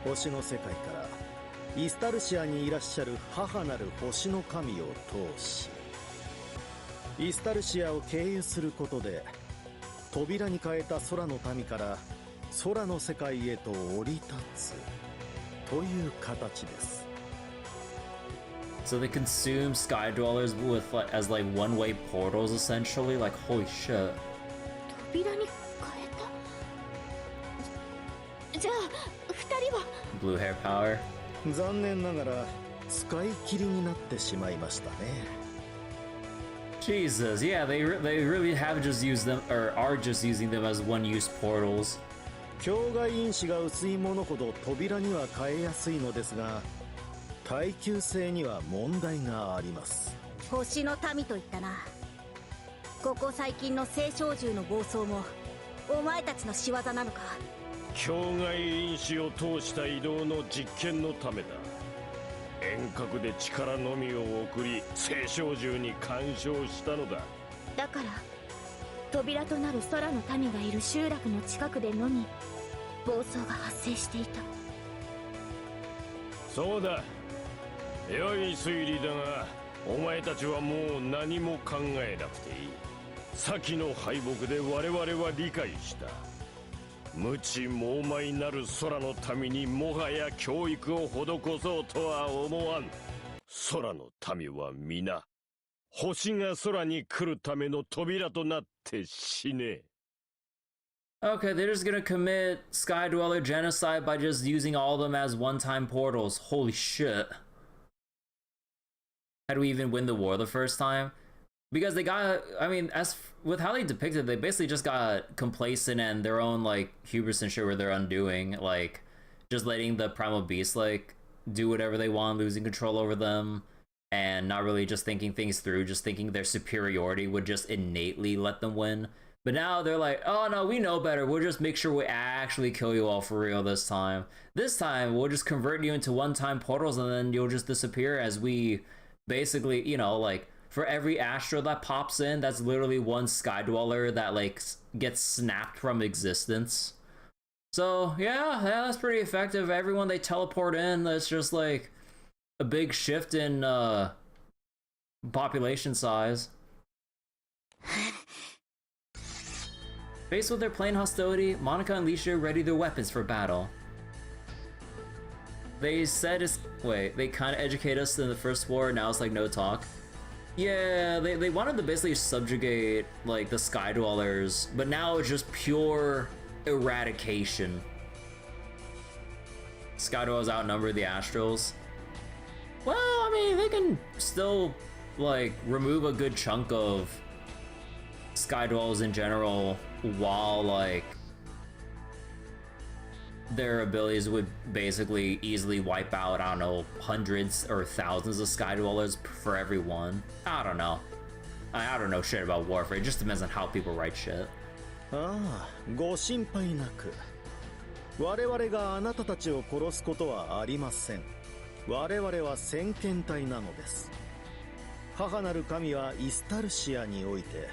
星の世界からイスタルシアにいらっしゃる母なる星の神を通し、イスタルシアを経由することで扉に変えた空の民から空の世界へと降り立つという形です。 So they consume Skydwellers with as like one-way portals essentially. Like holy shit. 扉に変えた。じゃあ二人は。 Blue hair power. 残念ながら使い切りになってしまいましたね。 Jesus, yeah, they really have just used them or are just using them as one-use portals. 境外因子が薄いものほど扉には変えやすいのですが、耐久性には問題があります。星の民と言ったな。ここ最近の青少獣の暴走もお前たちの仕業なのか。境外因子を通した移動の実験のためだ。遠隔で力のみを送り青少獣に干渉したのだ。だから扉となる空の民がいる集落の近くでのみ暴走が発生していた。そうだ。良い推理だが、お前たちはもう何も考えなくていい。先の敗北で我々は理解した。無知猛邁なる空の民にもはや教育を施そうとは思わん。空の民は皆星が空に来るための扉となって死ね。 Okay, they're just gonna commit Skydweller genocide by just using all of them as one-time portals. Holy shit. how do we even win the war the first time? Because they got, I mean, as with how they depicted, they basically just got complacent and their own like hubris and shit where they're undoing, like just letting the primal beast like do whatever they want, losing control over them, and not really just thinking things through, just thinking their superiority would just innately let them win. But now they're like, oh no, we know better. We'll just make sure we actually kill you all for real this time. This time, we'll just convert you into one-time portals and then you'll just disappear as we basically, you know, like, for every astral that pops in, that's literally one Sky Dweller that, like, gets snapped from existence. So, yeah, that's pretty effective. Everyone they teleport in, that's just, like, a big shift in, population size. Faced with their plain hostility, Monica and Licia ready their weapons for battle. They said they kind of educate us in the first war, now it's like no talk. Yeah, they wanted to basically subjugate like the Sky Dwellers, but now it's just pure eradication. Sky Dwellers outnumber the Astrals. Well, I mean, they can still like remove a good chunk of Sky Dwellers in general, while like their abilities would basically easily wipe out, I don't know, hundreds or thousands of Sky Dwellers for every one. I don't know. I don't know shit about warfare. It just depends on how people write shit. ああ、ご心配なく。我々があなたたちを殺すことはありません。我々は先見隊なのです。母なる神はイスタルシアにおいて、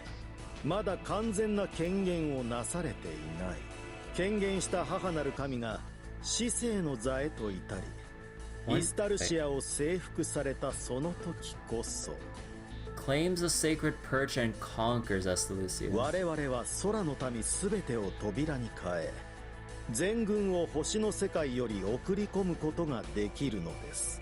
まだ完全な権限をなされていない。権限した母なる神が死生の座へと至り、イスタルシアを征服されたその時こそ。Claims the sacred perch and conquers Estalucia. 我々は空の民すべてを扉に変え、全軍を星の世界より送り込むことができるのです。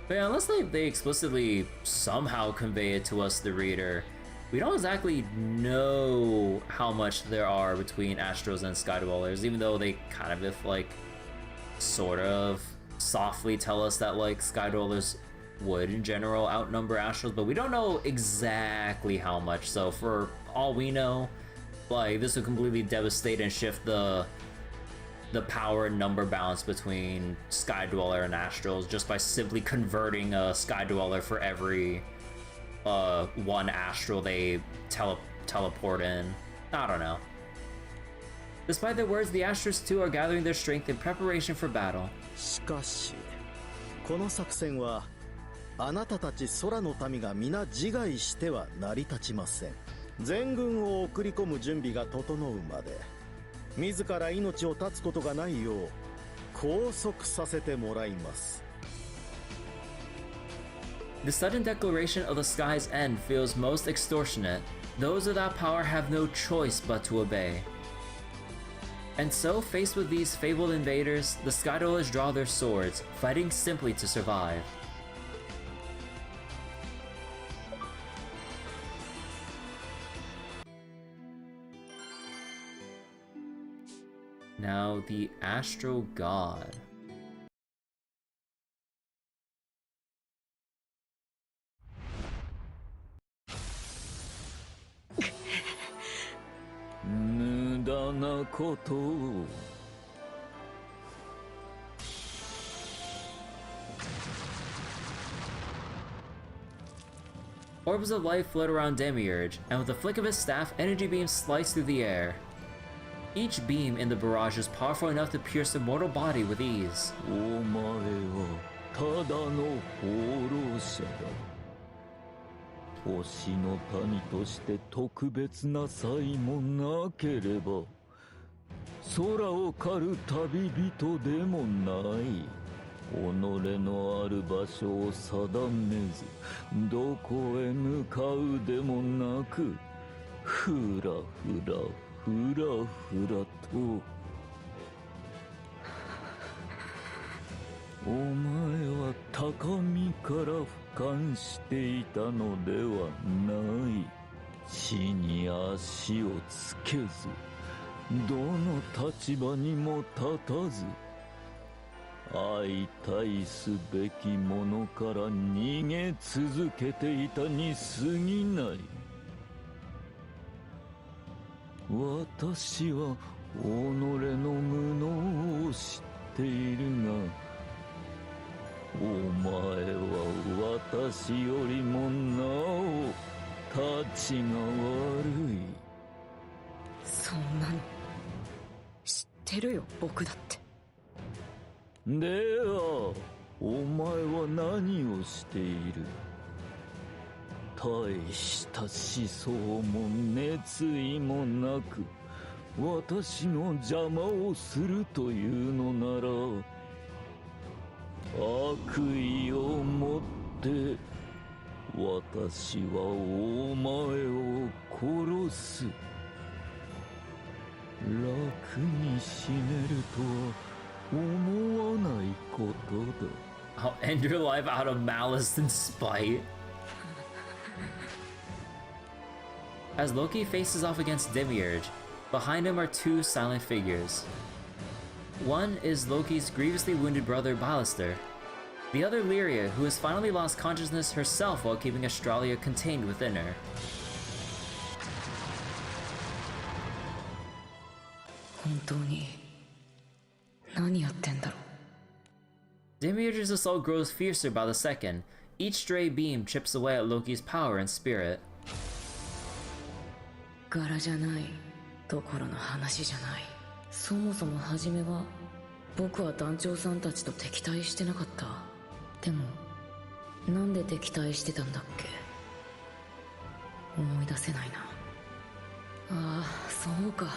But yeah, unless they explicitly somehow convey it to us, the reader, we don't exactly know how much there are between Astros and Sky Dwellers, even though they kind of, like, sort of softly tell us that, like, Sky Dwellers would in general outnumber Astros, but we don't know exactly how much. So for all we know, like, this would completely devastate and shift the power and number balance between Sky Dweller and Astrals just by simply converting a Sky Dweller for every one Astral they teleport in. I don't know. Despite their words, the Astrals too are gathering their strength in preparation for battle. しかし、この作戦はあなたたち空の民が皆自害しては成り立ちません。全軍を送り込む準備が整うまで、自ら命を絶つことがないよう拘束させてもらいます。The sudden declaration of the sky's end feels most extortionate. Those without power have no choice but to obey. And so, faced with these fabled invaders, the Sky Dwellers draw their swords, fighting simply to survive. Now, the Astral God. Orbs of light float around Demiurge, and with a flick of his staff, energy beams slice through the air. Each beam in the barrage is powerful enough to pierce a mortal body with ease. 星の民として特別な才もなければ空を狩る旅人でもない己のある場所を定めずどこへ向かうでもなくふらふらふらふらとお前は高みから俯瞰していたのではない地に足をつけずどの立場にも立たず相対すべきものから逃げ続けていたに過ぎない。私は己の無能を知っているが、お前は私よりもなおたちが悪い。そんなの知ってるよ、僕だって。ではお前は何をしている？大した思想も熱意もなく私の邪魔をするというのなら、悪意を持って私はお前を殺す。楽に死ねるとは思わないことだ。 I'll end your life out of malice and spite. As Loki faces off against Demiurge, behind him are two silent figures. One is Loki's grievously wounded brother Ballister. The other Lyria, who has finally lost consciousness herself while keeping Estalucia contained within her. 本当に何やってんだろう。 Demiurge's assault grows fiercer by the second. Each stray beam chips away at Loki's power and spirit. 柄じゃないところの話じゃない。そもそも初めは僕は団長さんたちと敵対してなかった。でもなんで敵対してたんだっけ。思い出せないな。ああ、そうか。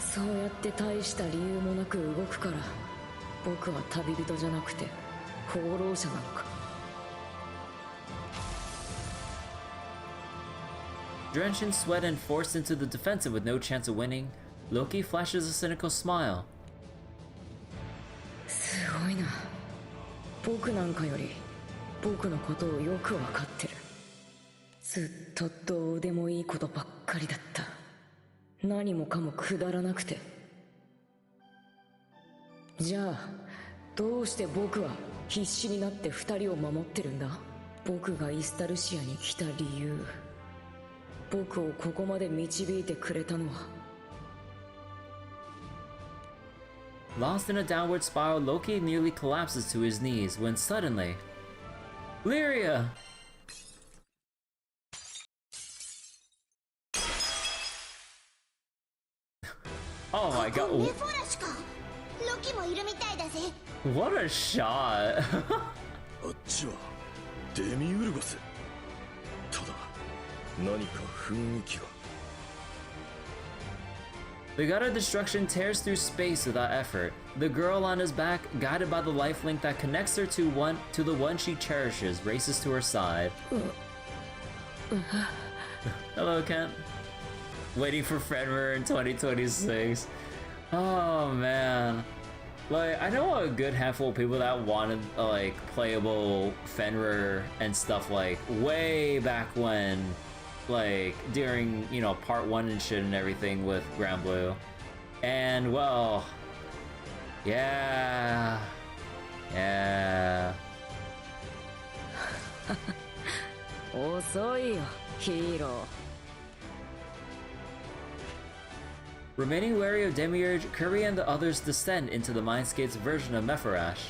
そうやって大した理由もなく動くから僕は旅人じゃなくて放浪者なのか。Drenched in sweat and forced into the defensive with no chance of winning, Loki flashes a cynical smile. すごいな。僕なんかより僕のことをよくわかってる。ずっとどうでもいいことばっかりだった。何もかもくだらなくて。じゃあどうして僕は必死になって二人を守ってるんだ。僕がイスタルシアに来た理由、僕をここまで導いてくれたのは。 Lost in a downward spiral, Loki nearly collapses to his knees when suddenly... Lyria! Oh my god. What a shot. あっちはデミウルゴス。ただ何か雰囲気が。 The god of destruction tears through space without effort. The girl on his back, guided by the life link that connects her to the one she cherishes, races to her side. Hello, Kent. Waiting for Fenrir in 2026. Oh man. Like, I know a good handful of people that wanted like playable Fenrir and stuff like way back when, like during, you know, part 1 and shit and everything with Granblue. And well, yeah. Remaining wary of Demiurge, Kirby and the others descend into the Mindscape's version of Mepharash.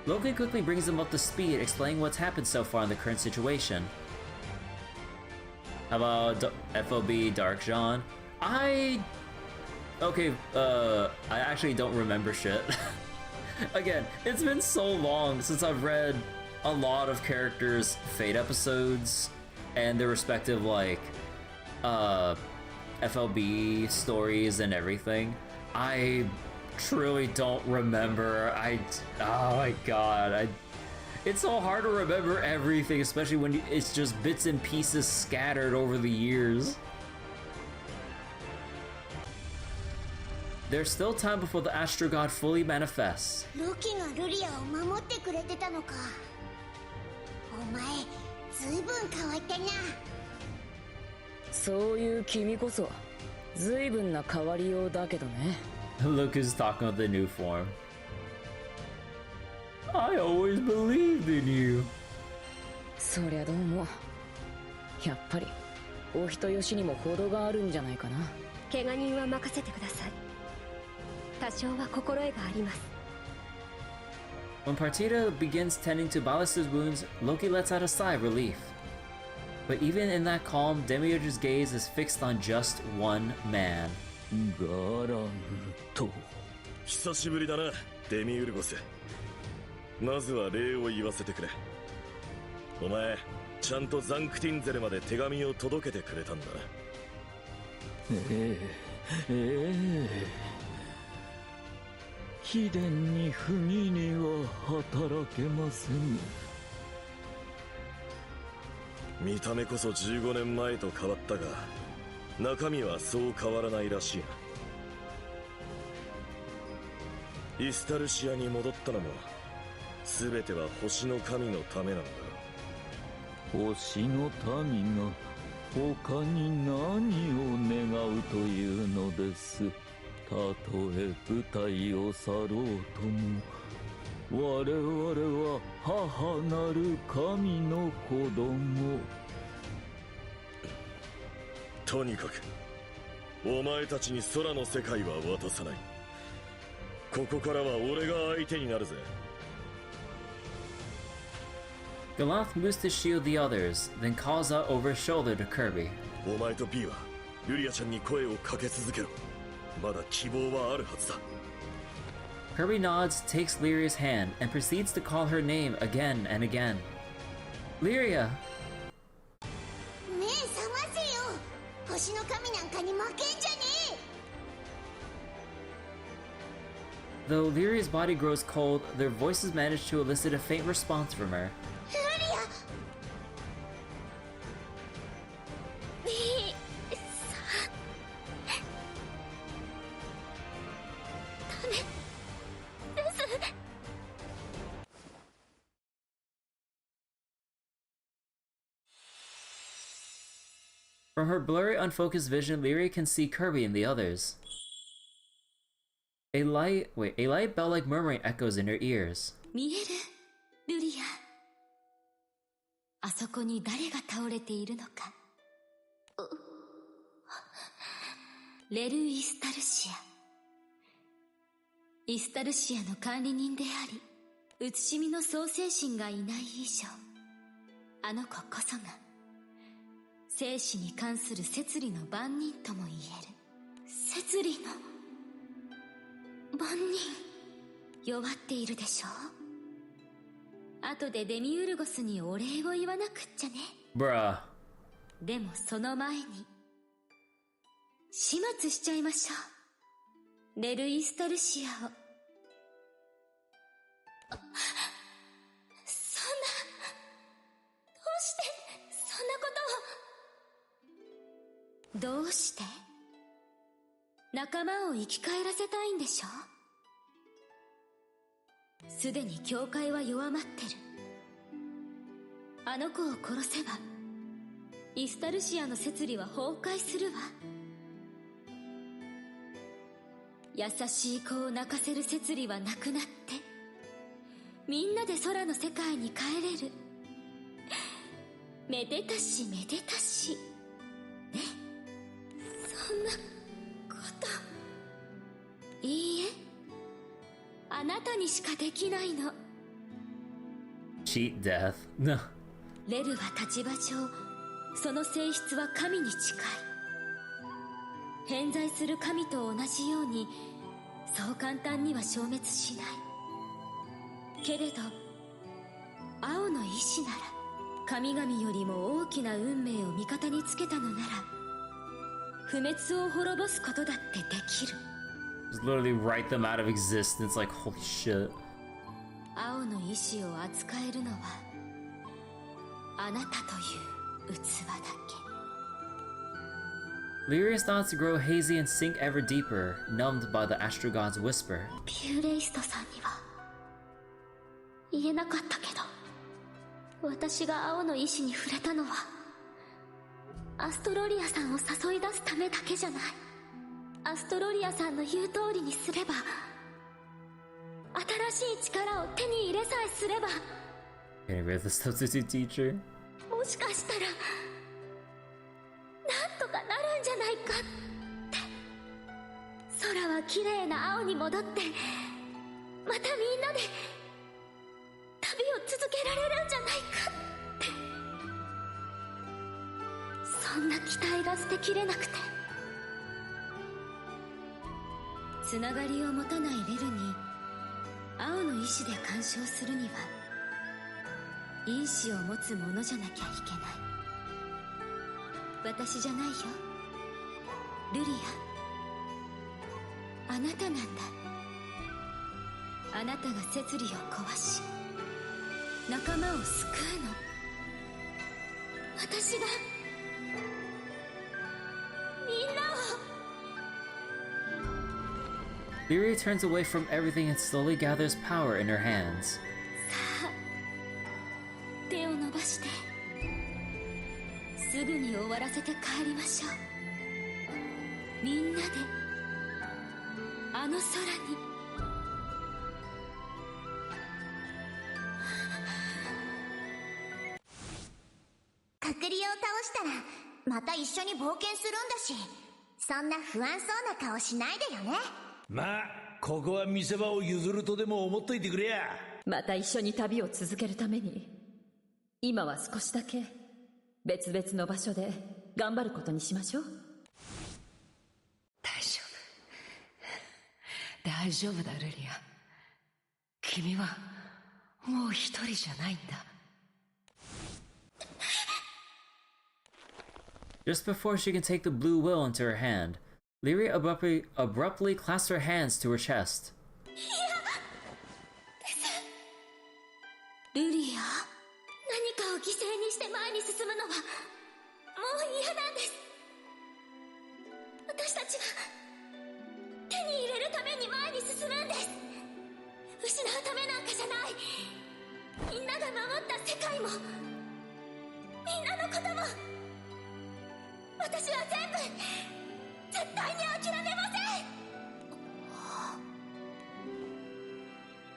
Loki quickly brings them up to speed, explaining what's happened so far in the current situation. How about FOB Dark Jean? I actually don't remember shit. Again, it's been so long since I've read a lot of characters' Fate episodes and their respective, like, FLB stories and everything. I truly don't remember. Oh my god, it's so hard to remember everything, especially when it's just bits and pieces scattered over the years. There's still time before the Astro God fully manifests. Loki がルリアを守ってくれてたのか。お前、ずいぶん変わったな。そういう君こそ随分な変わりようだけどね。Look who's talking with the new form. I always believed in you. そりゃどうも。やっぱりお人よしにも程があるんじゃないかな。怪我人は任せてください。多少は心得があります。 When Partida begins tending to Ballas's wounds, Loki lets out a sigh of relief. But even in that calm, Demiurge's gaze is fixed on just one man. ガラント。久しぶりだな、デミウルゴス。まずは礼を言わせてくれ。お前、ちゃんとザンクティンゼルまで手紙を届けてくれたんだな。秘伝に不義には働けません。見た目こそ15年前と変わったが、中身はそう変わらないらしいな。イスタルシアに戻ったのも全ては星の神のためなんだ。星の民が他に何を願うというのです。たとえ舞台を去ろうとも、我々は母なる神の子供。とにかくお前たちに空の世界は渡さない。ここからは俺が相手になるぜ。Galath moves to shield the others, then calls out over his shoulder to Kirby. お前と B はルリアちゃんに声をかけ続けろ。まだ希望はあるはずだ。Kirby nods, takes Lyria's hand, and proceeds to call her name again and again. Lyria! 目覚ませよ。星の神なんかに負けんじゃねえ。 Though Lyria's body grows cold, their voices manage to elicit a faint response from her. ルリア。From her blurry, unfocused vision, Lyria can see Kirby and the others. A light bell-like murmuring echoes in her ears. 見えるルリア。あそこに誰が倒れているのか。レル・イスタルシア。イスタルシアの管理人であり、写し身の創世神がいない以上、あの子こそが生死に関する摂理の番人とも言える。摂理の番人、弱っているでしょう。後でデミウルゴスにお礼を言わなくっちゃね。Bruh. でもその前に始末しちゃいましょう。レル・イスタルシアを。そんな、どうしてそんなことを。どうして？仲間を生き返らせたいんでしょ？すでに教会は弱まってる。あの子を殺せばイスタルシアの摂理は崩壊するわ。優しい子を泣かせる摂理はなくなって、みんなで空の世界に帰れる。めでたしめでたしね。そんなこと、いいえ、あなたにしかできないの。 Cheat death. No. レルは立場上その性質は神に近い。偏在する神と同じようにそう簡単には消滅しない。けれど青の意志なら、神々よりも大きな運命を味方につけたのなら、不滅を滅ぼすことだってできる。 Just literally write them out of existence, like holy shit. 青の意志を扱えるのはあなたという器だけ。 Lyria's thoughts grow hazy and sink ever deeper, numbed by the Astro God's whisper. ピューレイストさんには言えなかったけど、私が青の意志に触れたのはアストロリアさんを誘い出すためだけじゃない。アストロリアさんの言う通りにすれば新しい力を手に入れさえすれば、 Getting rid of the substitute teacher? もしかしたらなんとかなるんじゃないかって。空は綺麗な青に戻って、またみんなで旅を続けられるんじゃないかって。そんな期待が捨てきれなくて、つながりを持たないレルに青の意志で干渉するには、因子を持つものじゃなきゃいけない。私じゃないよ、ルリア。あなたなんだ。あなたが摂理を壊し、仲間を救うの。私がみんなを。 Lyria turns away from everything and slowly gathers power in her hands. さあ、手を伸ばして、すぐに終わらせて帰りましょう。みんなであの空に。隔離を倒したらまた一緒に冒険するんだし、そんな不安そうな顔しないでよね。まあここは見せ場を譲るとでも思っといてくれや。また一緒に旅を続けるために、今は少しだけ別々の場所で頑張ることにしましょう。大丈夫だルリア。君はもう一人じゃないんだ。 Just before she can take the blue will into her hand, Lyria abruptly clasps her hands to her chest. ルリア、何かを犠牲にして前に進むのはもう嫌なんです。私たちは手に入れるために前に進むんです。失うためなんかじゃない。みんなが守った世界も、みんなのことも、私は全部絶対に諦めません。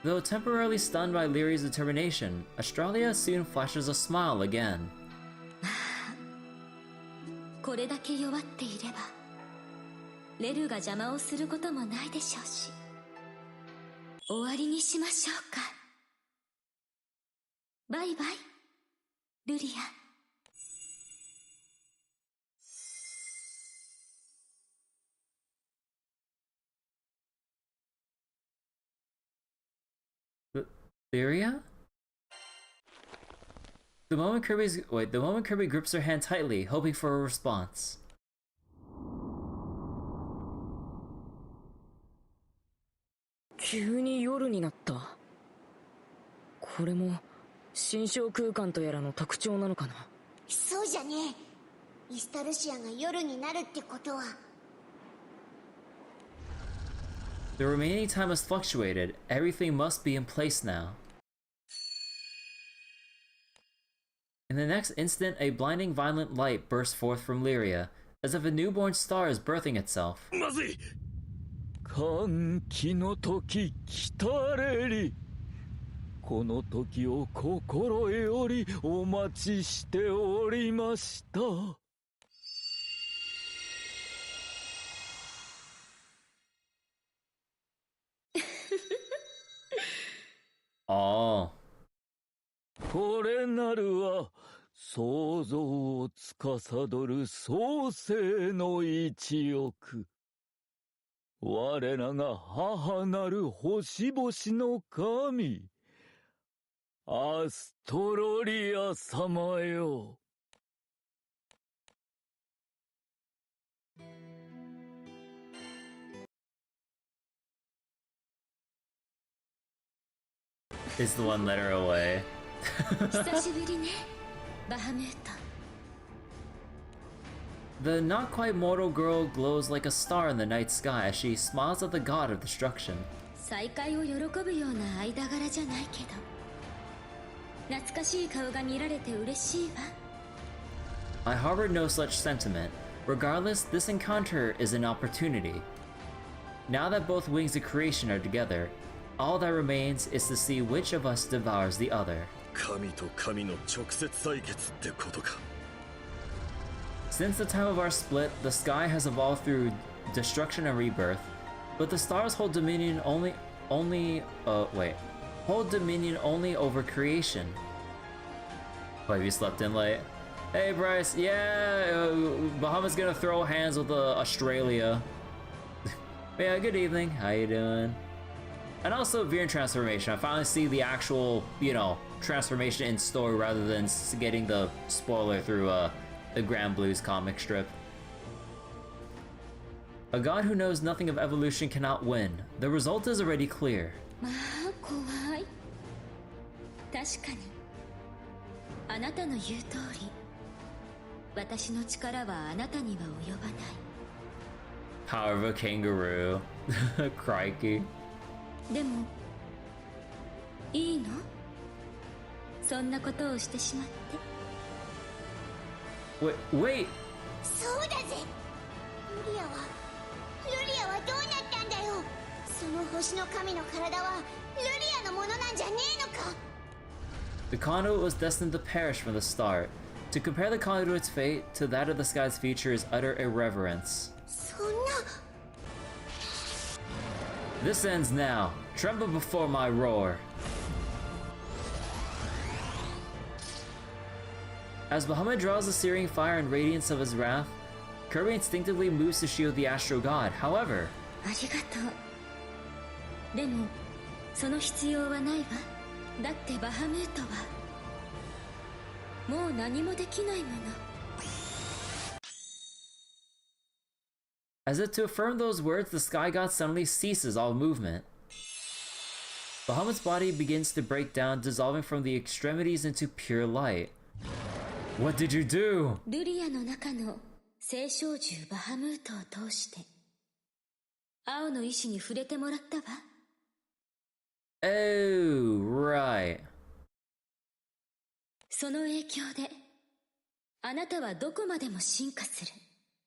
Though temporarily stunned by Lyria's determination, Australia soon flashes a smile again. これだけ弱っていればレルが邪魔をすることもないでしょうし、終わりにしましょうか。バイバイ、ルリア。Lyria? The moment Kirby grips her hand tightly, hoping for a response. 急に夜になった。これも心象空間とやらの特徴なのかな。そうじゃねえ。イスタルシアが夜になるってことは。 The remaining time has fluctuated. Everything must be in place now. In the next instant, a blinding violent light bursts forth from Lyria, as if a newborn star is birthing itself. まずい。歓喜の時来たれり。この時を心よりお待ちしておりました。Oh. これなるは創造を司る創世の一翼。我らが母なる星々の神、アストロリア様よ。Is the one letter away. 久しぶりね、バハムート。 The not quite mortal girl glows like a star in the night sky as she smiles at the god of destruction. 再会を喜ぶような間柄じゃないけど、懐かしい顔が見られて嬉しいわ。 I harbored no such sentiment. Regardless, this encounter is an opportunity. Now that both wings of creation are together, all that remains is to see which of us devours the other. 神と神の直接対決ってことか。 Since the time of our split, the sky has evolved through destruction and rebirth, but the stars hold dominion only over creation. Oh, have you slept in late? Hey Bryce, yeah, Bahamut's gonna throw hands with Australia. Yeah, good evening, how you doing? And also Viren transformation, I finally see the actual, you know, transformation in story rather than getting the spoiler through the Granblue's comic strip. A god who knows nothing of evolution cannot win. The result is already clear. 怖い。確かに。あなたの言う通り、私の力はあなたには及ばない。 Power of a kangaroo. Crikey. でも、いいの？そんなことをしてしまって。 Wait. そうだぜ。ルリアはどうなったんだよ。その星の神の体はルリアのものなんじゃねえのか。 The conduit was destined to perish from the start. To compare the conduit's fate to that of the sky's future is utter irreverence. そんな。 This ends now. Tremble before my roar. As Bahamut draws the searing fire and radiance of his wrath, Kirby instinctively moves to shield the Astro God. However, ありがとう。でも、その必要はないわ。だってバハムートはもう何もできないもの。 as if to affirm those words, the Sky God suddenly ceases all movement. Bahamut's body begins to break down, dissolving from the extremities into pure light. What did you do? ルリアの中の聖少獣バハムートを通して青の意志に触れてもらったわ。 Oh, right. その影響であなたはどこまでも進化する。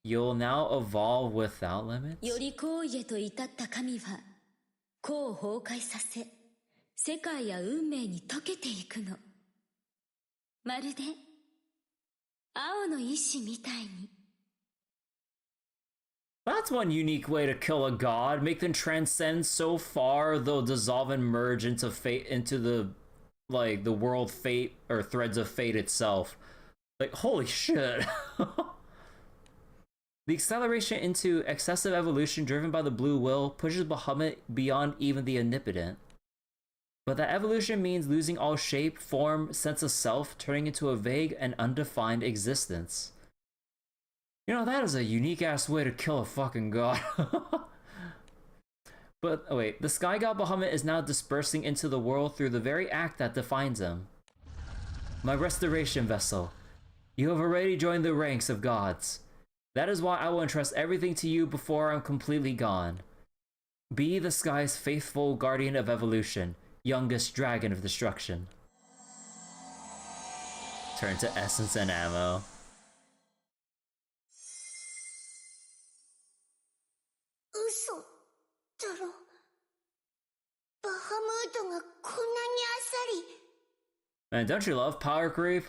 You'll now evolve without limits? より高位へと至った神は個を崩壊させ世界や運命に溶けていくの。まるで青の意志みたいに。 That's one unique way to kill a god. Make them transcend so far they'll dissolve and merge into fate, into the world fate or threads of fate itself. Like, holy shit. The acceleration into excessive evolution driven by the blue will pushes Bahamut beyond even the omnipotent. But that evolution means losing all shape, form, sense of self, turning into a vague and undefined existence. You know, that is a unique-ass way to kill a fucking god. But, oh wait, the Sky God Bahamut is now dispersing into the world through the very act that defines him. My restoration vessel. You have already joined the ranks of gods. That is why I will entrust everything to you before I'm completely gone. Be the sky's faithful guardian of evolution, youngest dragon of destruction. Turn to essence and ammo. 嘘だろ。バハムートがこんなにあっさり。 Man, don't you love power creep?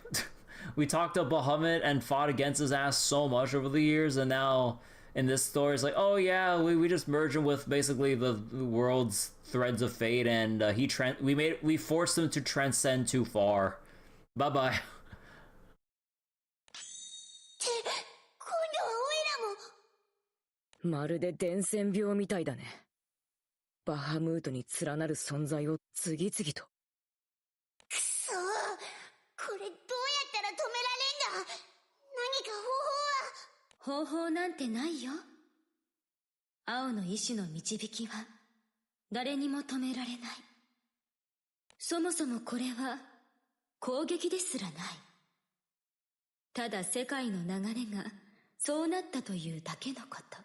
We talked to Bahamut and fought against his ass so much over the years, and now in this story it's like, oh yeah, we just merged him with basically the world's threads of fate, and we forced him to transcend too far. Bye bye. まるで伝染病みたいだね。バハムートに連なる存在を次々と。くそー、これどうやったら止められんだ。何か方法は。方法なんてないよ。青の意志の導きは誰にも止められない。そもそもこれは攻撃ですらない。ただ世界の流れがそうなったというだけのこと。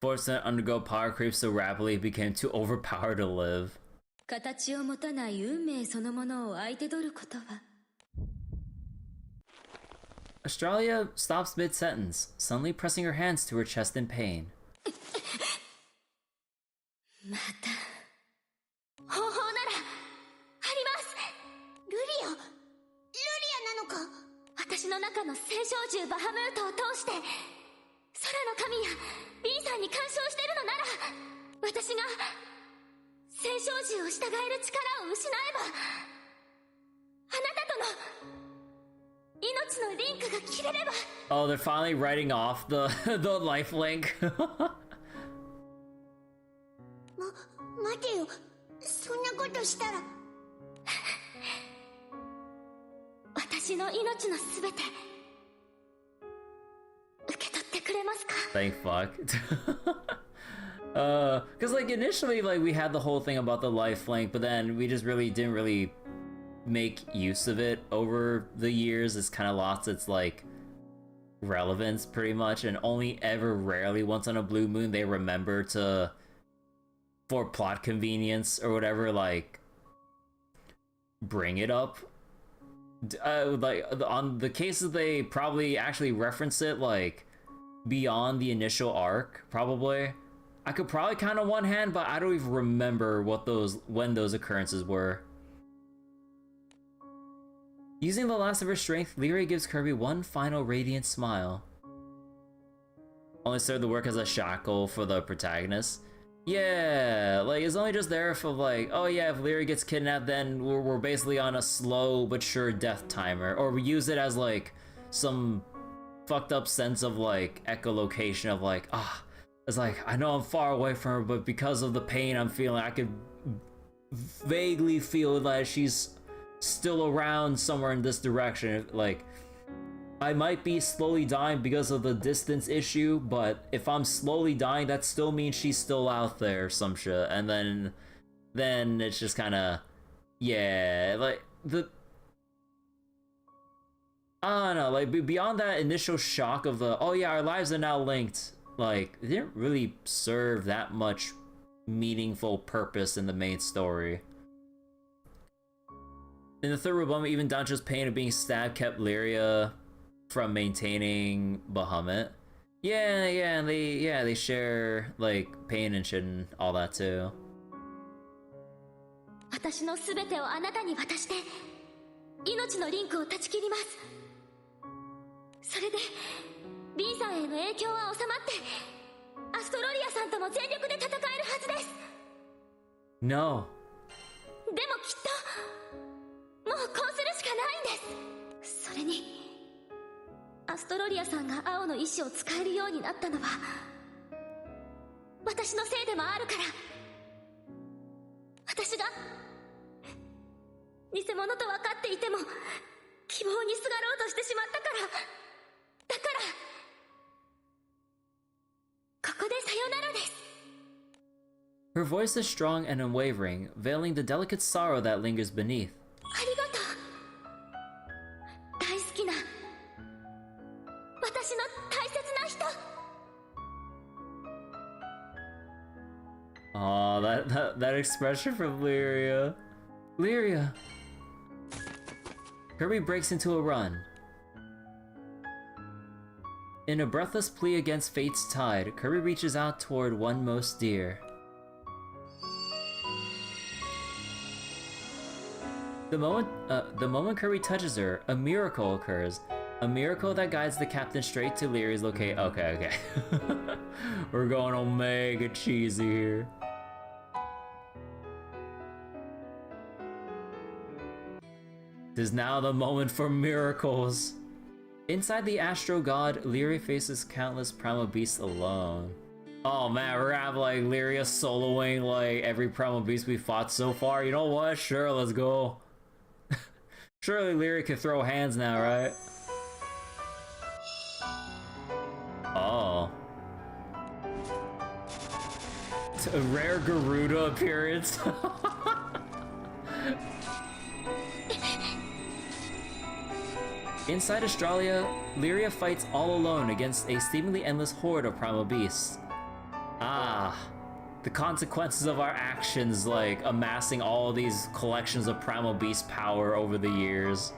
Forced to undergo power creep so rapidly it became too overpowered to live. 形を持たない運命そのものを相手取ることは。Australia stops mid-sentence, suddenly pressing her hands to her chest in pain. また方法リアなのか。私の中の聖少獣バハムートを通して空の神やビンさんに干渉してるのなら、私が聖少獣を従える力を失えば、あなたとの命のリンクが切れれば。 Oh, they're finally writing off the life link. 待てよ、そんなことしたら。私の命のすべて受け取ってくれますか。 Thank fuck. Because like initially, like we had the whole thing about the life link, but then we just didn't really make use of it over the years. It's kind of lost its like relevance pretty much, and only ever rarely, once on a blue moon, they remember to, for plot convenience or whatever, like bring it up. Like on the cases they probably actually reference it like beyond the initial arc, probably. I could probably count on one hand, but I don't even remember when those occurrences were. Using the last of her strength, Lyria gives Kirby one final radiant smile. Only served to work as a shackle for the protagonist. Yeah, like it's only just there for like, oh yeah, if Lyria gets kidnapped, then we're basically on a slow but sure death timer, or we use it as like some fucked up sense of like echolocation of like, it's like I know I'm far away from her, but because of the pain I'm feeling, I could vaguely feel that she's still around somewhere in this direction. Like I might be slowly dying because of the distance issue, but if I'm slowly dying, that still means she's still out there or some shit. And then it's just kind of, yeah, like I don't know, like beyond that initial shock of the, oh yeah, our lives are now linked, like it didn't really serve that much meaningful purpose in the main story. In the third Roboma, even Dancho's pain of being stabbed kept Lyria from maintaining Bahamut. Yeah, and they share like pain and shit and all that too. 私のすべてをあなたに渡して命のリンクを断ち切ります。それでビンさんへの影響は収まってアストロリアさんとも全力で戦えるはずです。 No. でもきっともうこうするしかないんです。それにアストロリアさんが青の意志を使えるようになったのは私のせいでもあるから。私が偽物と分かっていても希望にすがろうとしてしまったから。だからここでさよならです。 Her voice is strong and unwavering, veiling the delicate sorrow that lingers beneath. ありがとう。大好きな私の大切な人。 Oh, that expression from Lyria. Lyria! Kirby breaks into a run. In a breathless plea against fate's tide, Kirby reaches out toward one most dear. The moment Kirby touches her, a miracle occurs. A miracle that guides the captain straight to Lyria's location. Okay. We're going omega cheesy here. This is now the moment for miracles. Inside the Astro God, Lyria faces countless primal beasts alone. Oh man, we're gonna have like Lyria soloing like every primal beast we fought so far. You know what? Sure, let's go. Surely Lyria can throw hands now, right? Oh. It's a rare Garuda appearance. Inside Estalucia, Lyria fights all alone against a seemingly endless horde of primal beasts. Ah, the consequences of our actions, like amassing all these collections of primal beast power over the years.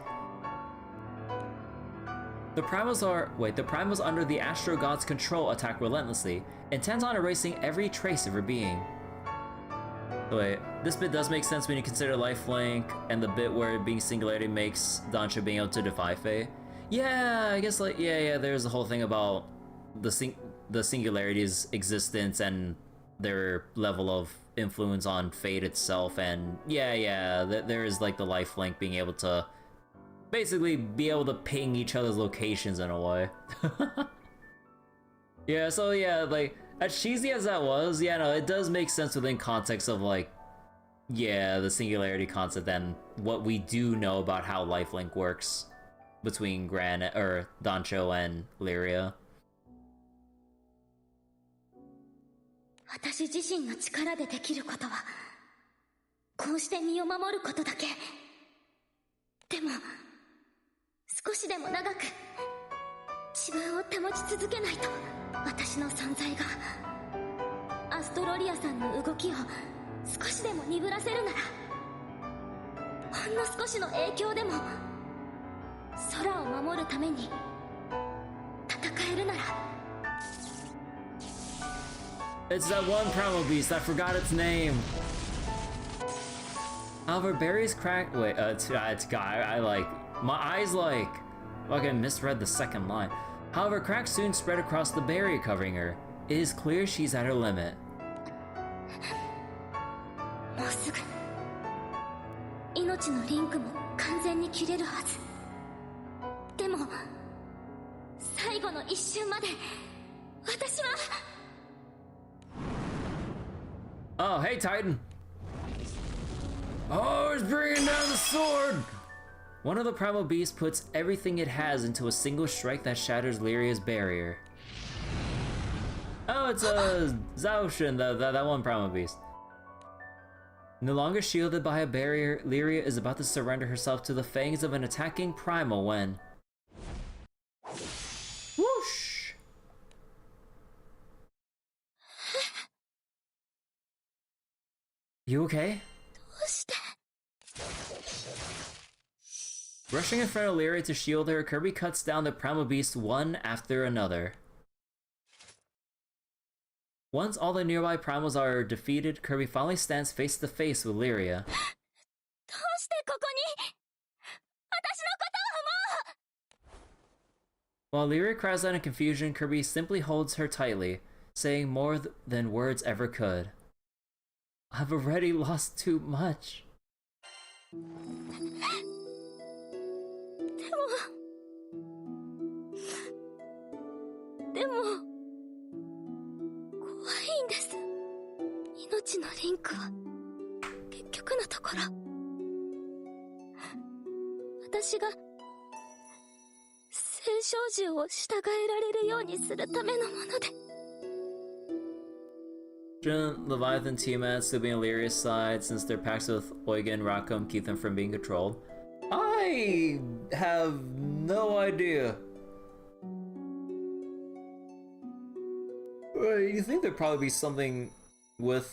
The primals under the Astro God's control attack relentlessly, intent on erasing every trace of her being. Wait, this bit does make sense when you consider lifelink and the bit where being singularity makes Dancho being able to defy fate. Yeah, I guess like yeah, there's a whole thing about the singularity's existence and their level of influence on fate itself, and yeah, there is like the lifelink being able to basically be able to ping each other's locations in a way. Yeah, so yeah, like as cheesy as that was, yeah, no, it does make sense within context of like, yeah, the singularity concept and what we do know about how lifelink works between Dancho and Lyria. 私自身の力でできることはこうして身を守ることだけ。でも少しでも長く自分を保ち続けないと、私の存在がアストロリアさんの動きを少しでも鈍らせるなら、ほんの少しの影響でも空を守るために戦えるなら。 It's that one primal beast, I forgot its name. However, Barry's crack. Wait, it's guy. I like my eyes like. Okay, misread the second line. However, cracks soon spread across the barrier covering her. It is clear she's at her limit. もうすぐ命のリンクも完全に切れるはず。でも最後の一瞬まで私は。 Oh, hey, Titan! Oh, it's bringing down the sword! One of the primal beasts puts everything it has into a single strike that shatters Lyria's barrier. Oh, it's a Zaoshin, that one primal beast. No longer shielded by a barrier, Lyria is about to surrender herself to the fangs of an attacking primal when... Whoosh! You okay? Rushing in front of Lyria to shield her, Kirby cuts down the primal beasts one after another. Once all the nearby primals are defeated, Kirby finally stands face to face with Lyria. While Lyria cries out in confusion, Kirby simply holds her tightly, saying more than words ever could. I've already lost too much. でも怖いんです。命のリンクは結局のところ私が聖少獣を従えられるようにするためのもので。 Leviathan Tiamat still being on Lyria's side since their pacts with Eugen and Rackham keep them from being controlled. I have no idea. You think there'd probably be something with...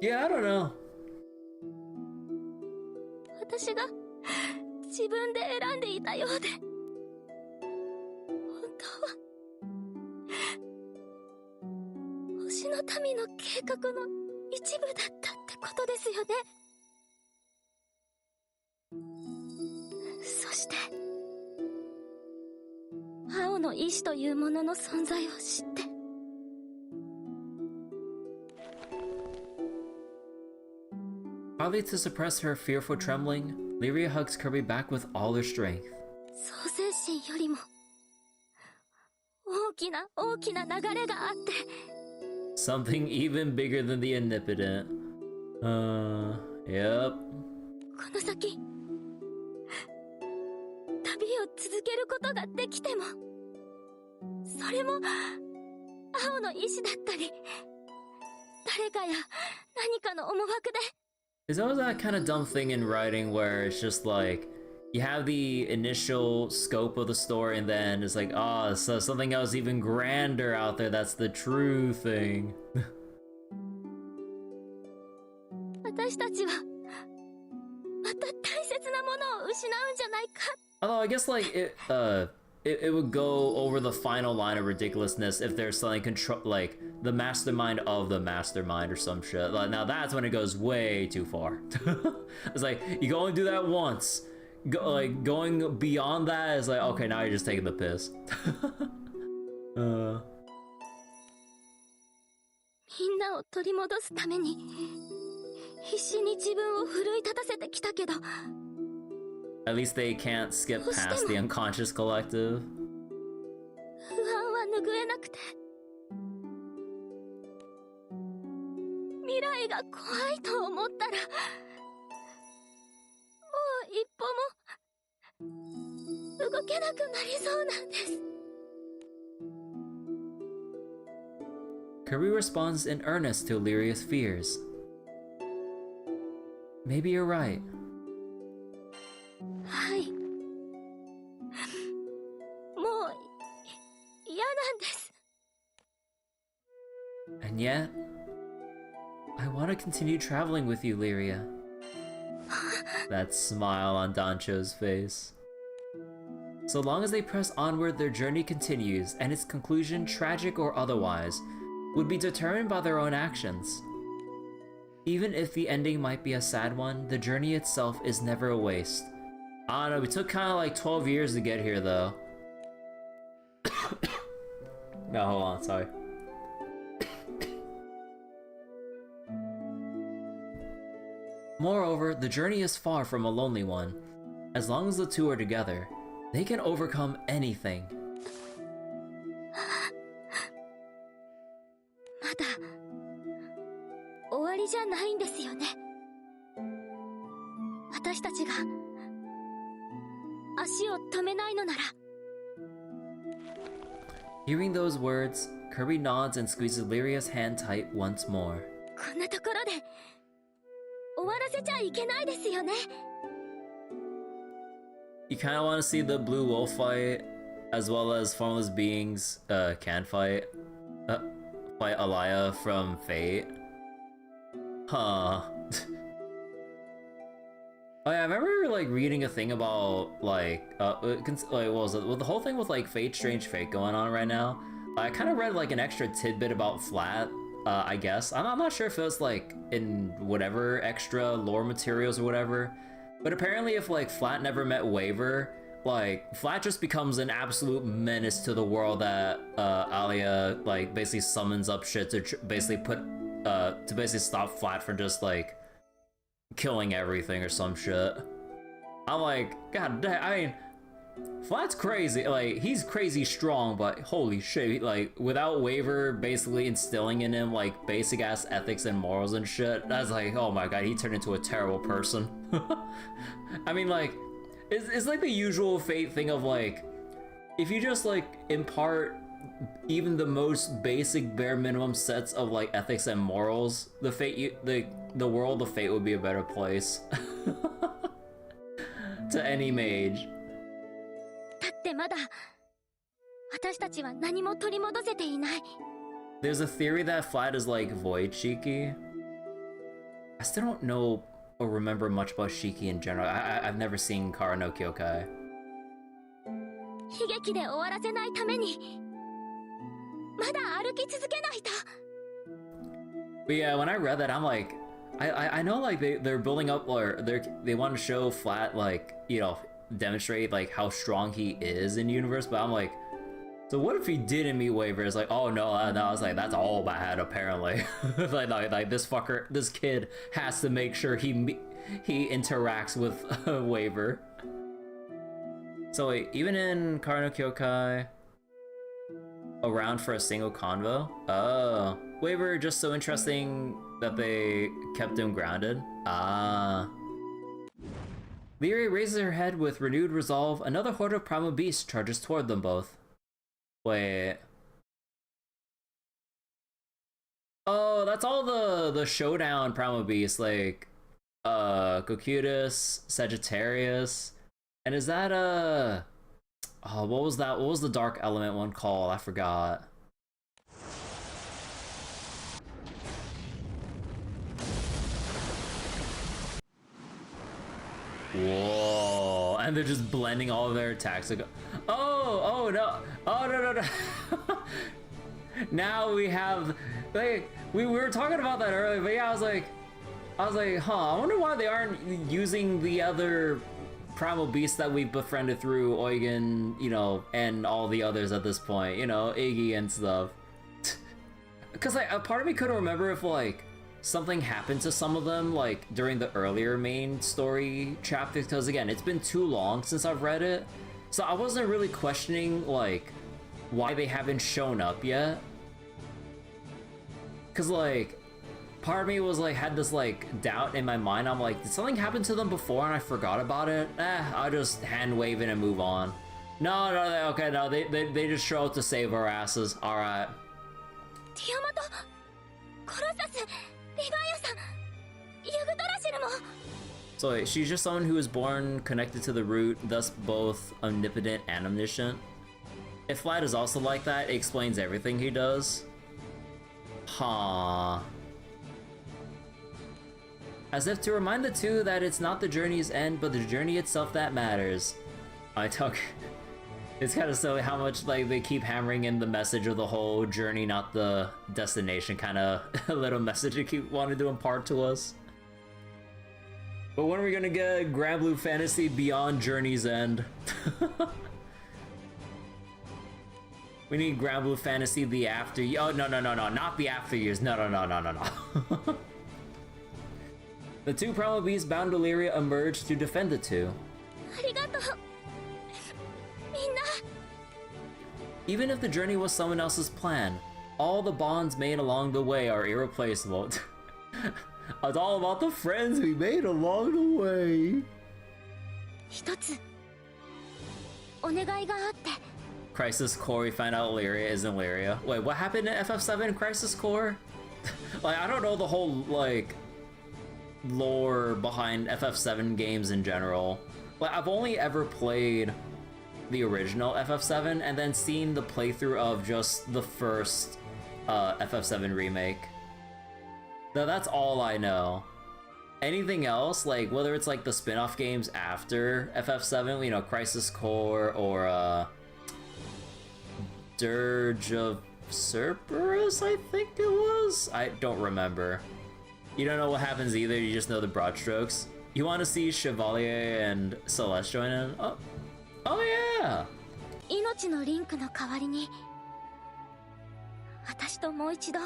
Yeah, I don't know. 私が自分で選んでいたようで、本当は 星の民の計画の一部だったってことですよね。そして青の意志というものの存在を知って。Partly to suppress her fearful trembling, Lyria hugs Kirby back with all her strength. 創世神よりも大きな流れがあって。 Something even bigger than the omnipotent. Yep. この先旅を続けることができても、それも青の意志だったり、誰かや何かの思惑で。 There's always that kind of dumb thing in writing where it's just like you have the initial scope of the story and then it's like, oh, so something else even grander out there that's the true thing. 私たちはまた大切なものを失うんじゃないか。 Although I guess like it would go over the final line of ridiculousness if there's something the mastermind of the mastermind or some shit. Like, now that's when it goes way too far. It's like, you can only do that once. Going beyond that is like, okay, now you're just taking the piss. みんなを取り戻すために必死に自分を奮い立たせてきたけど At least they can't skip past the unconscious collective. 不安は拭えなくて未来が怖いと思ったらもう一歩も動けなくなりそうなんです Kirby responds in earnest to Lyria's fears. Maybe you're right. はい。もう嫌なんです。 And yet, I want to continue traveling with you, Lyria. That smile on Dancho's face. So long as they press onward, their journey continues, and its conclusion, tragic or otherwise, would be determined by their own actions. Even if the ending might be a sad one, the journey itself is never a waste. I don't know, we took kind of like 12 years to get here though. No, hold on, sorry. Moreover, the journey is far from a lonely one. As long as the two are together, they can overcome anything. まだ終わりじゃないんですよね。私たちが足を止めないのなら。Hearing those words, Kirby nods and squeezes Lyria's hand tight once more. こんなところで終わらせちゃいけないですよね。You kind of want to see the blue wolf fight, as well as formless beings can fight Alaya from Fate. Huh. Oh yeah, I remember like reading a thing about like what was it? Well, the whole thing with like Fate Strange Fate going on right now. I kind of read like an extra tidbit about Flat. I guess I'm not sure if it was like in whatever extra lore materials or whatever, but apparently if like Flat never met Waver, like Flat just becomes an absolute menace to the world that Alia like basically summons up shit to basically put to basically stop Flat from just like killing everything or some shit. I'm like, god damn, I mean, Flat's crazy, like, he's crazy strong, but holy shit, like, without Waver basically instilling in him, like, basic-ass ethics and morals and shit, that's like, oh my god, he turned into a terrible person. I mean, like, it's like the usual Fate thing of, like, if you just, like, impart even the most basic bare minimum sets of, like, ethics and morals, the world of Fate would be a better place. To any mage. だってまだ私たちは何も取り戻せていない。 There's a theory that Flat is like Void Shiki. I still don't know or remember much about Shiki in general. I've never seen Kara no Kyokai. 悲劇で終わらせないためにまだ歩き続けないと。 But yeah, when I read that, I'm like, I know like they're building up, or they want to show Flat, like, you know, demonstrate like how strong he is in universe, but I'm like, so what if he didn't meet Waver? It's like, oh no, I was like, that's all bad apparently. like this kid has to make sure he interacts with Waver. So wait, even in Kara no Kyokai, around for a single convo? Oh, Waver just so interesting that they kept him grounded. Ah. Lyria raises her head with renewed resolve. Another horde of primal beasts charges toward them both. Wait. Oh, that's all the showdown primal beasts, like Cocytus, Sagittarius. And is that oh, what was that? What was the dark element one called? I forgot. Whoa, and they're just blending all of their attacks. Oh no. Oh, no. now we have, like, we were talking about that earlier, but yeah, I was like, huh, I wonder why they aren't using the other primal beasts that we've befriended through Eugen, you know, and all the others at this point, you know, Iggy and stuff. Because, like, a part of me couldn't remember if, like, something happened to some of them, like, during the earlier main story chapters, because, again, it's been too long since I've read it, so I wasn't really questioning, like, why they haven't shown up yet. Because, like, part of me was, like, had this, like, doubt in my mind. I'm like, did something happen to them before and I forgot about it? I'll just hand wave it and move on. No, okay, no, they just show up to save our asses. Alright. So wait, she's just someone who was born connected to the root, thus both omnipotent and omniscient. If Flat is also like that, it explains everything he does. Huh. As if to remind the two that it's not the journey's end, but the journey itself that matters. I talk. It's kind of silly how much like they keep hammering in the message of the whole journey, not the destination, kind of little message they keep wanting to impart to us. But when are we gonna get Granblue Fantasy Beyond Journey's End? We need Granblue Fantasy the After. Oh no, not the After Years. No. The two primal beasts bound to Lyria emerged to defend the two. Even if the journey was someone else's plan, all the bonds made along the way are irreplaceable. It's all about the friends we made along the way. Crisis Core, we find out Lyria isn't Lyria. Wait, what happened in FF7 Crisis Core? Like, I don't know the whole, like, lore behind FF7 games in general. Like, I've only ever played the original FF7 and then seen the playthrough of just the first FF7 remake. That's all I know. Anything else, like whether it's like the spin-off games after FF7, you know, Crisis Core or Dirge of Cerberus, I think it was? I don't remember. You don't know what happens either, you just know the broad strokes. You want to see Chevalier and Celeste join in? Oh yeah! 命のリンクの代わりに私ともう一度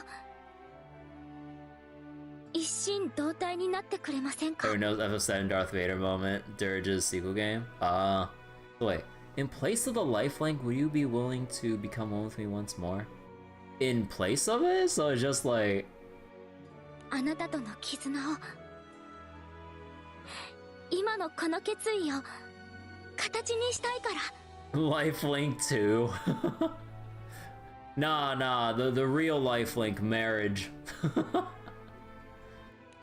一心同体になってくれませんか? Everyone knows FF7 Darth Vader moment, Dirge's sequel game. Wait. In place of the lifelink, would you be willing to become one with me once more? In place of it? So it's just like... あなたとの絆を今のこの決意を形にしたいから。Lifelink 2? Nah, the real lifelink marriage.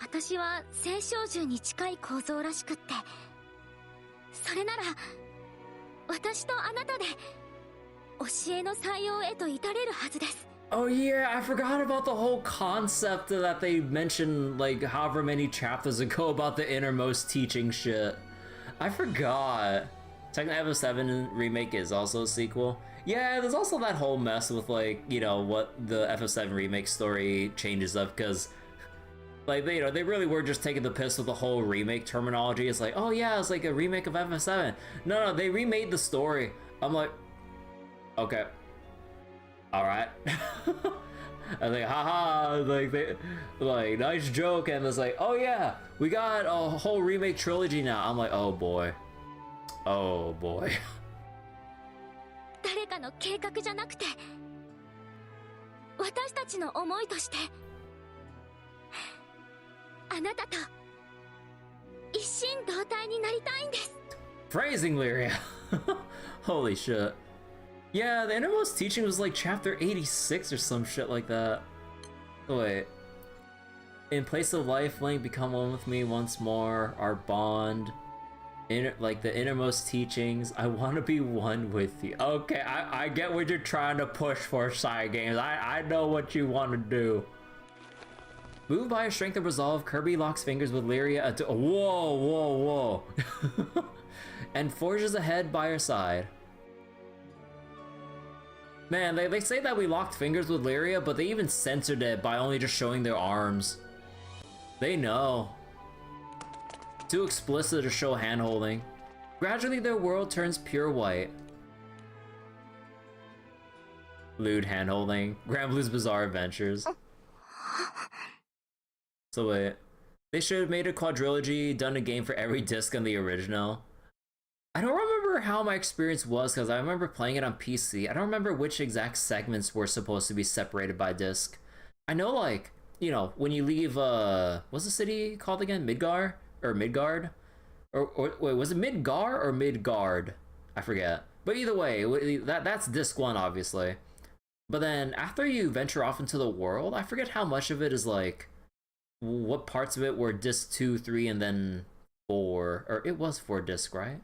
私は青少獣に近い構造らしくって、それなら私とあなたで教えの採用へと至れるはずです。 Oh yeah, I forgot about the whole concept that they mentioned like however many chapters ago about the innermost teaching shit. I forgot. Technically FF7 remake is also a sequel. Yeah, there's also that whole mess with like, you know, what the FF7 remake story changes up, because like, they, you know, they really were just taking the piss with the whole remake terminology. It's like, oh yeah, it's like a remake of FF7. No, they remade the story. I'm like, okay. Alright. I was like, haha, like, like, nice joke, and it's like, oh yeah, we got a whole remake trilogy now. I'm like, oh boy. Oh boy. 誰かの計画じゃなくて、私たちの思いとして、あなたと一心同体になりたいんです。 Phrasing Lyria. Holy shit. Yeah, the innermost teaching was like chapter 86 or some shit like that. Wait. In place of lifelink, become one with me once more. Our bond. Like the innermost teachings. I want to be one with you. Okay, I get what you're trying to push for, side games. I know what you want to do. Moved by a strength of resolve, Kirby locks fingers with Lyria. Whoa. And forges ahead by her side. Man, they say that we locked fingers with Lyria, but they even censored it by only just showing their arms. They know. Too explicit to show hand-holding. Gradually their world turns pure white. Lewd hand-holding. Granblue's Bizarre Adventures. So wait. They should have made a quadrilogy, done a game for every disc on the original. I don't remember how my experience was, because I remember playing it on PC. I don't remember which exact segments were supposed to be separated by disc. I know, like, you know, when you leave, what's the city called again? Midgar? Or Midgard? Or wait, was it Midgar or Midgard? I forget. But either way, that's disc 1, obviously. But then, after you venture off into the world, I forget how much of it is, like, what parts of it were disc 2, 3, and then 4. Or it was 4 disc, right?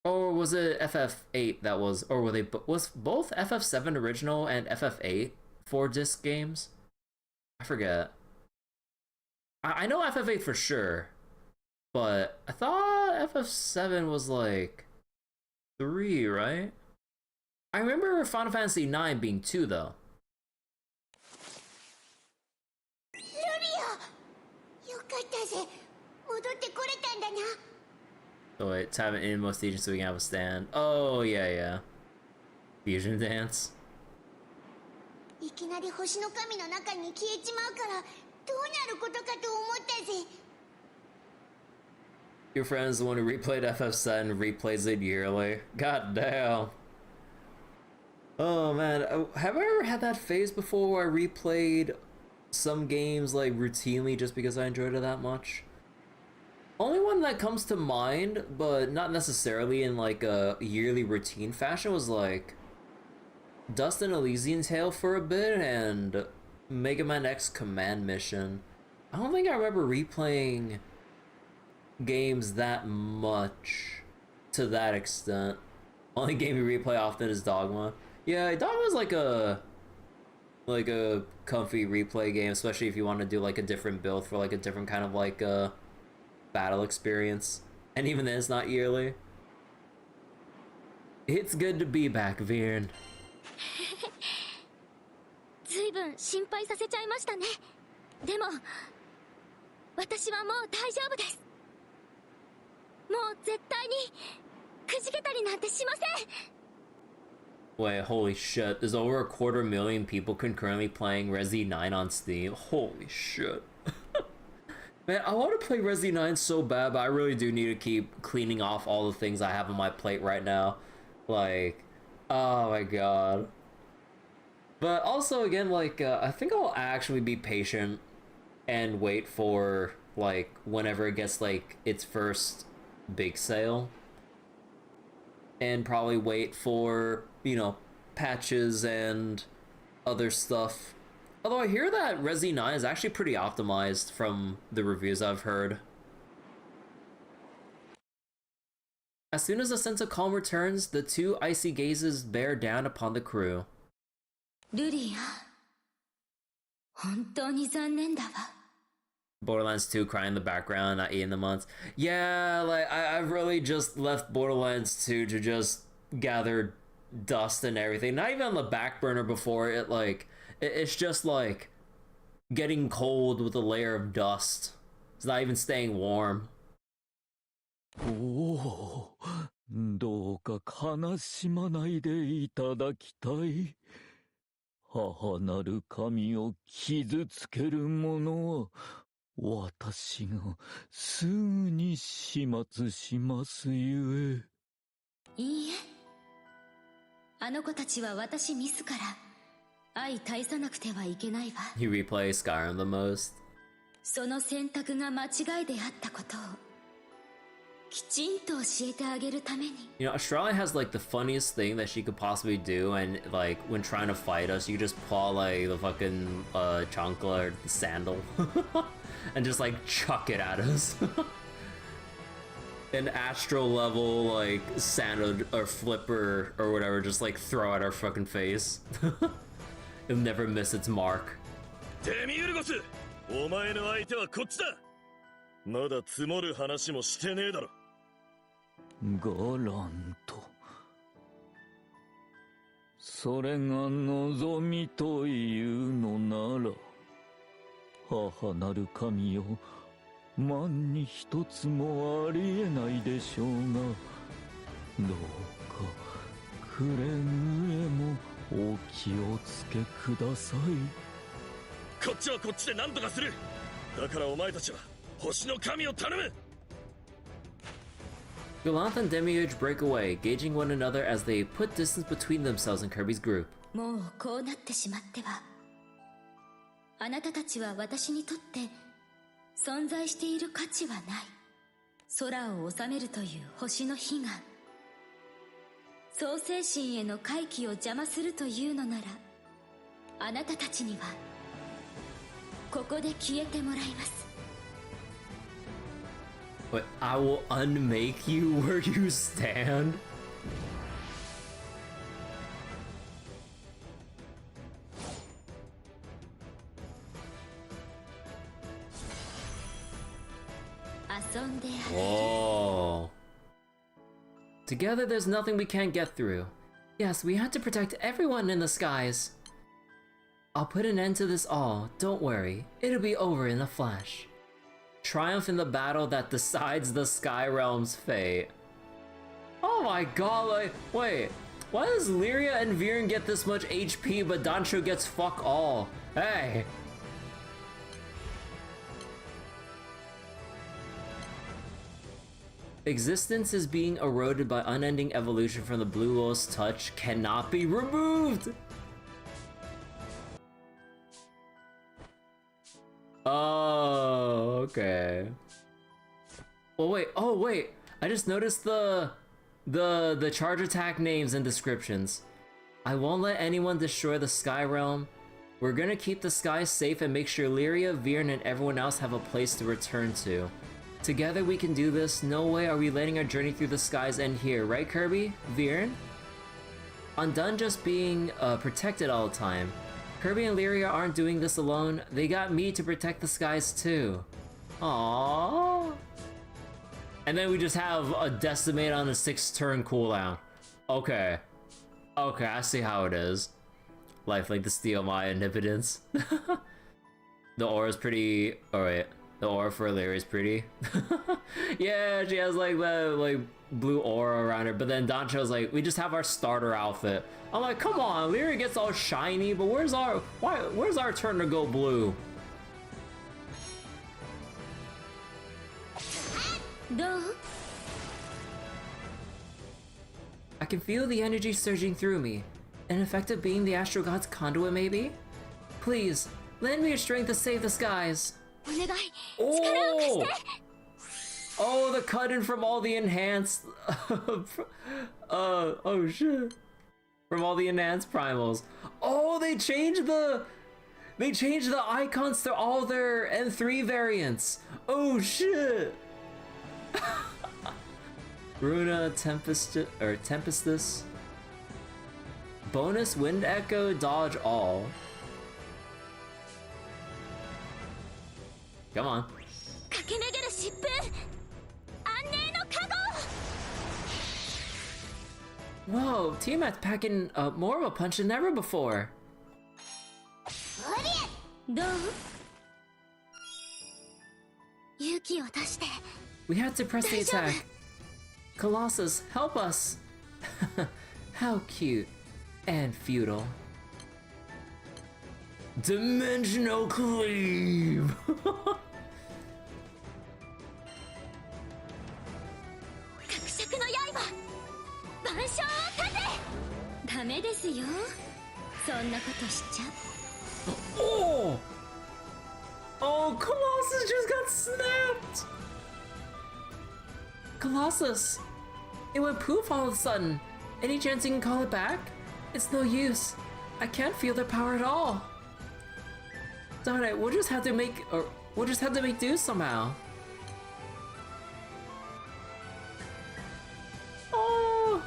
Or was it FF8 that was, or were they, was both FF7 original and FF8 4 disc games? I forget. I know FF8 for sure, but I thought FF7 was like 3, right? I remember Final Fantasy IX being 2 though. So wait, tap an inmost fusion so we can have a stand. Oh yeah, yeah. Fusion dance. Your friend's the one who replayed FF7 replays it yearly. God damn. Oh man, have I ever had that phase before where I replayed some games like routinely just because I enjoyed it that much? Only one that comes to mind, but not necessarily in like a yearly routine fashion, was like Dust and Elysian Tale for a bit and Mega Man X Command Mission. I don't think I remember replaying games that much to that extent. Only game we replay often is Dogma. Yeah, Dogma's like a comfy replay game, especially if you want to do like a different build for like a different kind of like battle experience. And even then it's not yearly. It's good to be back, Viren. ずいぶん心配させちゃいましたね。でも私はもう大丈夫です。もう絶対にくじけたりなんてしません。 Wait, holy shit. There's over 250,000 people concurrently playing Resi 9 on Steam. Holy shit. Man, I want to play Resi 9 so bad, but I really do need to keep cleaning off all the things I have on my plate right now. Like, oh my god. But also, again, like, I think I'll actually be patient and wait for, like, whenever it gets, like, its first big sale. And probably wait for, you know, patches and other stuff. Although I hear that Resi 9 is actually pretty optimized from the reviews I've heard. As soon as a sense of calm returns, the two icy gazes bear down upon the crew. Lyria, 本当に残念だわ。 Borderlands 2 crying in the background, not eating the months. Yeah, like, I've really just left Borderlands 2 to just gather dust and everything. Not even on the back burner before it, like, it's just like getting cold with a layer of dust. It's not even staying warm. おお、どうか悲しまないでいただきたい。母なる神を傷つける者は私がすぐに始末しますゆえ。いいえ。あの子たちは私自ら相対さなくてはいけないわ。You replay Skyrim the most. その選択が間違いであったことをきちんと教えてあげるために。You know, Australia has like the funniest thing that she could possibly do, and like when trying to fight us, you just pull like the fucking chancla or the sandal and just like chuck it at us. An astral level like sandal or flipper or whatever, just like throw at our fucking face. It'll never miss its mark. デミウルゴス、お前の相手はこっちだ。まだ積もる話もしてねえだろ。ガラント。それが望みというのなら、母なる神よ、万に一つもありえないでしょうが、どうかくれぐれもお気をつけください。こっちはこっちで何とかする。だからお前たちは星の神を頼む。Goliath and Demiurge break away, gauging one another as they put distance between themselves and Kirby's group. もうこうなってしまっては、あなたたちは私にとって存在している価値はない。空を治めるという星の悲願、創世神への回帰を邪魔するというのなら、あなたたちにはここで消えてもらいます。 But I will unmake you where you stand? 遊んであげる。 Whoa. Together there's nothing we can't get through. Yes, we have to protect everyone in the skies. I'll put an end to this all, don't worry. It'll be over in a flash. Triumph in the battle that decides the Sky Realm's fate. Oh my god, like, wait. Why does Lyria and Viren get this much HP but Dancho gets fuck all? Hey! Existence is being eroded by unending evolution from the Blue Wolf's touch cannot be removed! Oh, okay. Well, wait. Oh, wait. I just noticed the charge attack names and descriptions. I won't let anyone destroy the Sky Realm. We're gonna keep the skies safe and make sure Lyria, Viren, and everyone else have a place to return to. Together we can do this. No way are we letting our journey through the skies end here, right, Kirby? Viren? I'm done just being protected all the time. Kirby and Lyria aren't doing this alone. They got me to protect the skies too. Aww. And then we just have a decimate on a 6-turn cooldown. Okay. Okay, I see how it is. Lifelink to steal my inhibitants. The aura's pretty... Alright. The aura for Lyria is pretty. Yeah, she has like the like blue aura around her, but then Dancho's like, we just have our starter outfit. I'm like, come on, Lyria gets all shiny, but where's our turn to go blue? No. I can feel the energy surging through me. An effect of being the Astro God's conduit, maybe? Please, lend me your strength to save the skies. Oh! Oh, the cut-in from all the enhanced... oh shit. From all the enhanced primals. Oh, they changed the icons to all their N3 variants. Oh shit. Runa Tempestus. Bonus Wind Echo, dodge all. Come on. Whoa, Tiamat's packing more of a punch than ever before. We had to press the attack. Colossus, help us! How cute and futile. Dimensional cleave! Oh! Oh, Colossus just got snapped! Colossus! It went poof all of a sudden. Any chance you can call it back? It's no use. I can't feel their power at all. Darn it, we'll just have to make do somehow. Oh!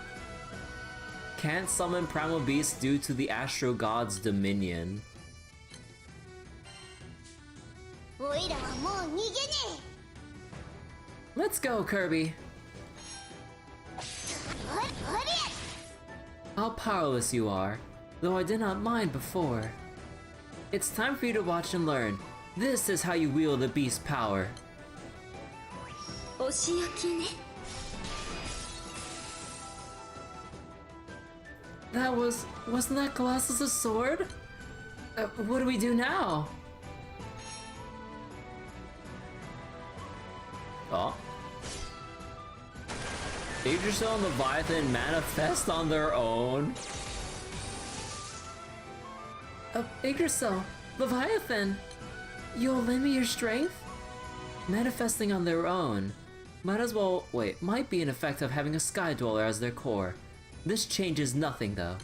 Can't summon primal beasts due to the Astro God's dominion. Let's go, Kirby. How powerless you are. though I did not mind before. It's time for you to watch and learn. This is how you wield the beast's power. Oshiyaki ne. Wasn't that Colossus' sword? What do we do now? Oh. Yggdrasil and Leviathan manifest on their own. Yggdrasil, Leviathan, you'll lend me your strength? Manifesting on their own. Might be an effect of having a Sky Dweller as their core. This changes nothing though.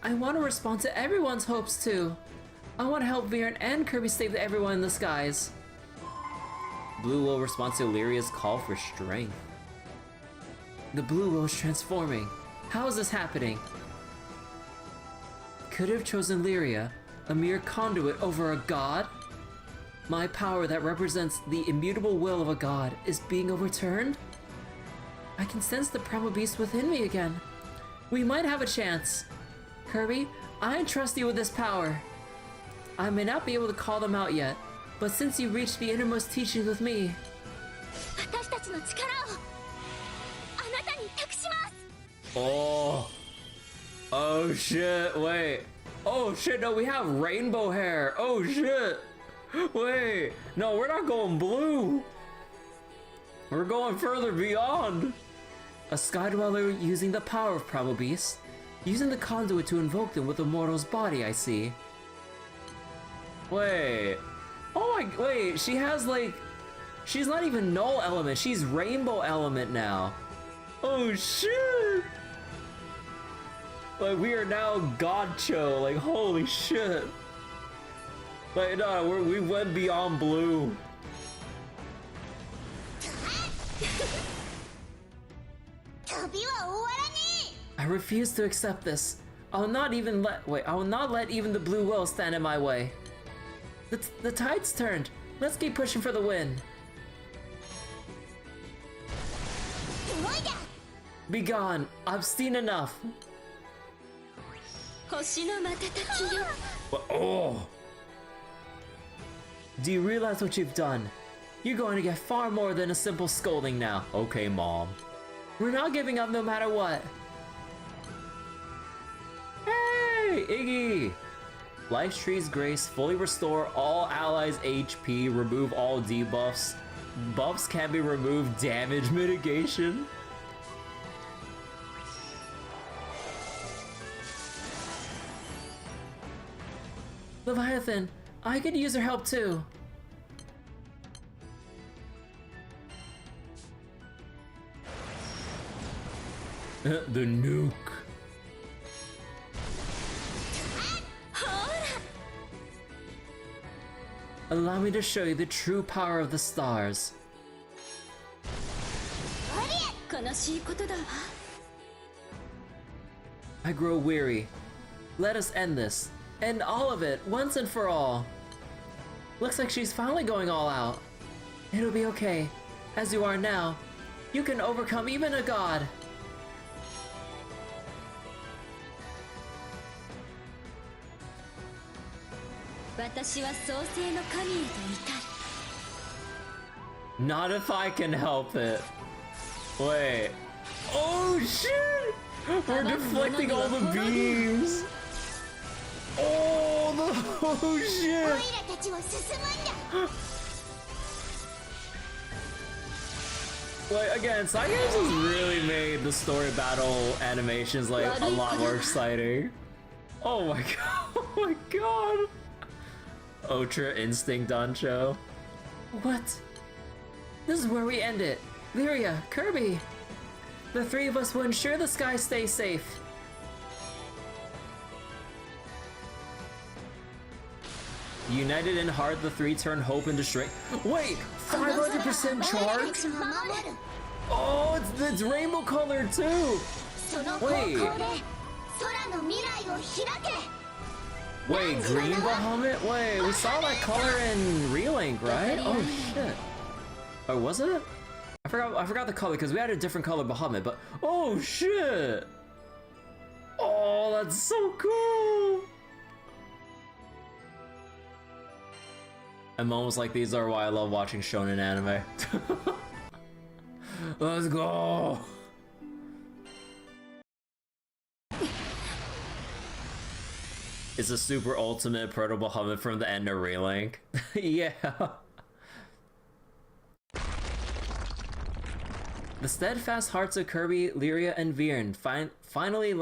I want to respond to everyone's hopes too. I want to help Viren and Kirby save everyone in the skies. Blue will respond to Lyria's call for strength. The blue will is transforming. How is this happening? Could have chosen Lyria, a mere conduit over a god? My power that represents the immutable will of a god is being overturned? I can sense the primal beast within me again. We might have a chance. Kirby, I entrust you with this power. I may not be able to call them out yet, but since you reached the innermost teachings with me... Oh shit, wait. Oh shit, no, we have rainbow hair. Oh shit. Wait, no, we're not going blue. We're going further beyond. A Sky Dweller using the power of primal beasts, using the conduit to invoke them with a mortal's body, I see. Wait. Oh my, wait, she has like, she's not even null element, she's rainbow element now. Oh shit. Like, we are now Godcho, like, holy shit. Like, no, we went beyond blue. I refuse to accept this. I will not let even the blue will stand in my way. The tide's turned. Let's keep pushing for the win. Be gone. I've seen enough. Oh! Do you realize what you've done? You're going to get far more than a simple scolding now. Okay, Mom. We're not giving up no matter what. Hey, Iggy! Life's Tree's Grace, fully restore all allies' HP, remove all debuffs. Buffs can be removed, damage mitigation. Leviathan, I could use her help too. The nuke. Allow me to show you the true power of the stars. I grow weary. Let us end this. End all of it, once and for all. Looks like she's finally going all out. It'll be okay. As you are now, you can overcome even a god. Not if I can help it. Wait. Oh shit! We're deflecting all the beams! Oh shit! Like, again, Skyfarers has really made the story battle animations like a lot more exciting. Oh my god! Oh my god! Ultra Instinct on show. What? This is where we end it. Lyria, Kirby. The three of us will ensure the sky stays safe. United in heart, the three turn hope into strength. Wait, 500% charge? Oh, it's rainbow colored too. Wait. Wait, green Bahamut? Wait, we saw that color in Relink, right? Oh shit. Or was it? I I forgot the color because we had a different color Bahamut, but oh shit! Oh, that's so cool! And moments like these are why I love watching shonen anime. Let's go! It's a super ultimate proto Bahamut from the end of Relink. Yeah. The steadfast hearts of Kirby, Lyria, and Virn finally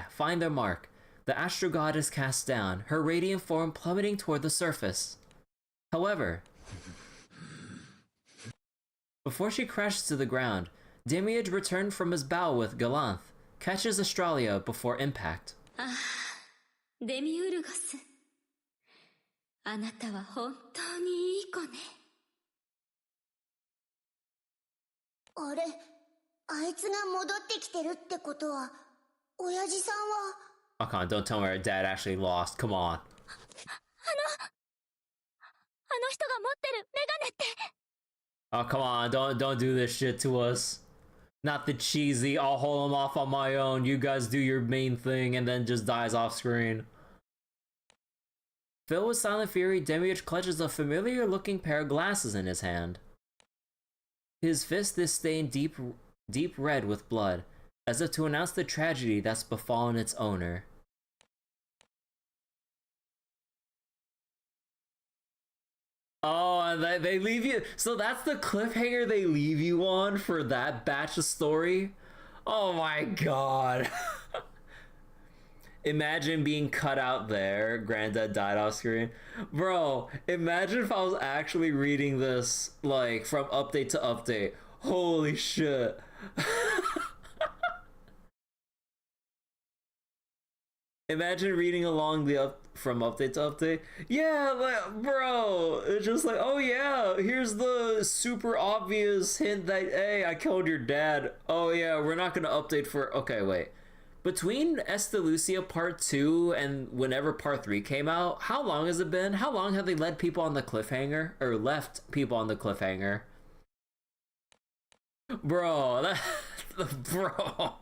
find their mark. The Astro God is cast down, her radiant form plummeting toward the surface. However, before she crashes to the ground, Demiurge returned from his battle with Galanth, catches Australia before impact. デミウルゴス、あなたは本当にいい子ね。あれ、あいつが戻ってきてるってことは、親父さんは。 Oh, come on, don't tell me our dad actually lost. Come on. あの人が持ってるメガネって。Oh, come on, don't do this shit to us. Not the cheesy, I'll hold him off on my own, you guys do your main thing, and then just dies off screen. Filled with silent fury, Demiurge clutches a familiar-looking pair of glasses in his hand. His fist is stained deep red with blood, as if to announce the tragedy that's befallen its owner. Oh, and they leave you. So that's the cliffhanger they leave you on for that batch of story? Oh my god. Imagine being cut out there. Granddad died off screen. Bro, imagine if I was actually reading this, like, from update to update. Holy shit. Imagine reading along from update to update. Yeah, like, bro, it's just like, oh yeah, here's the super obvious hint that, hey, I killed your dad. Oh yeah, we're not gonna update for, okay, wait. Between Estalucia Part 2 and whenever Part 3 came out, how long has it been? How long have they led people on the cliffhanger? Or left people on the cliffhanger? Bro, bro.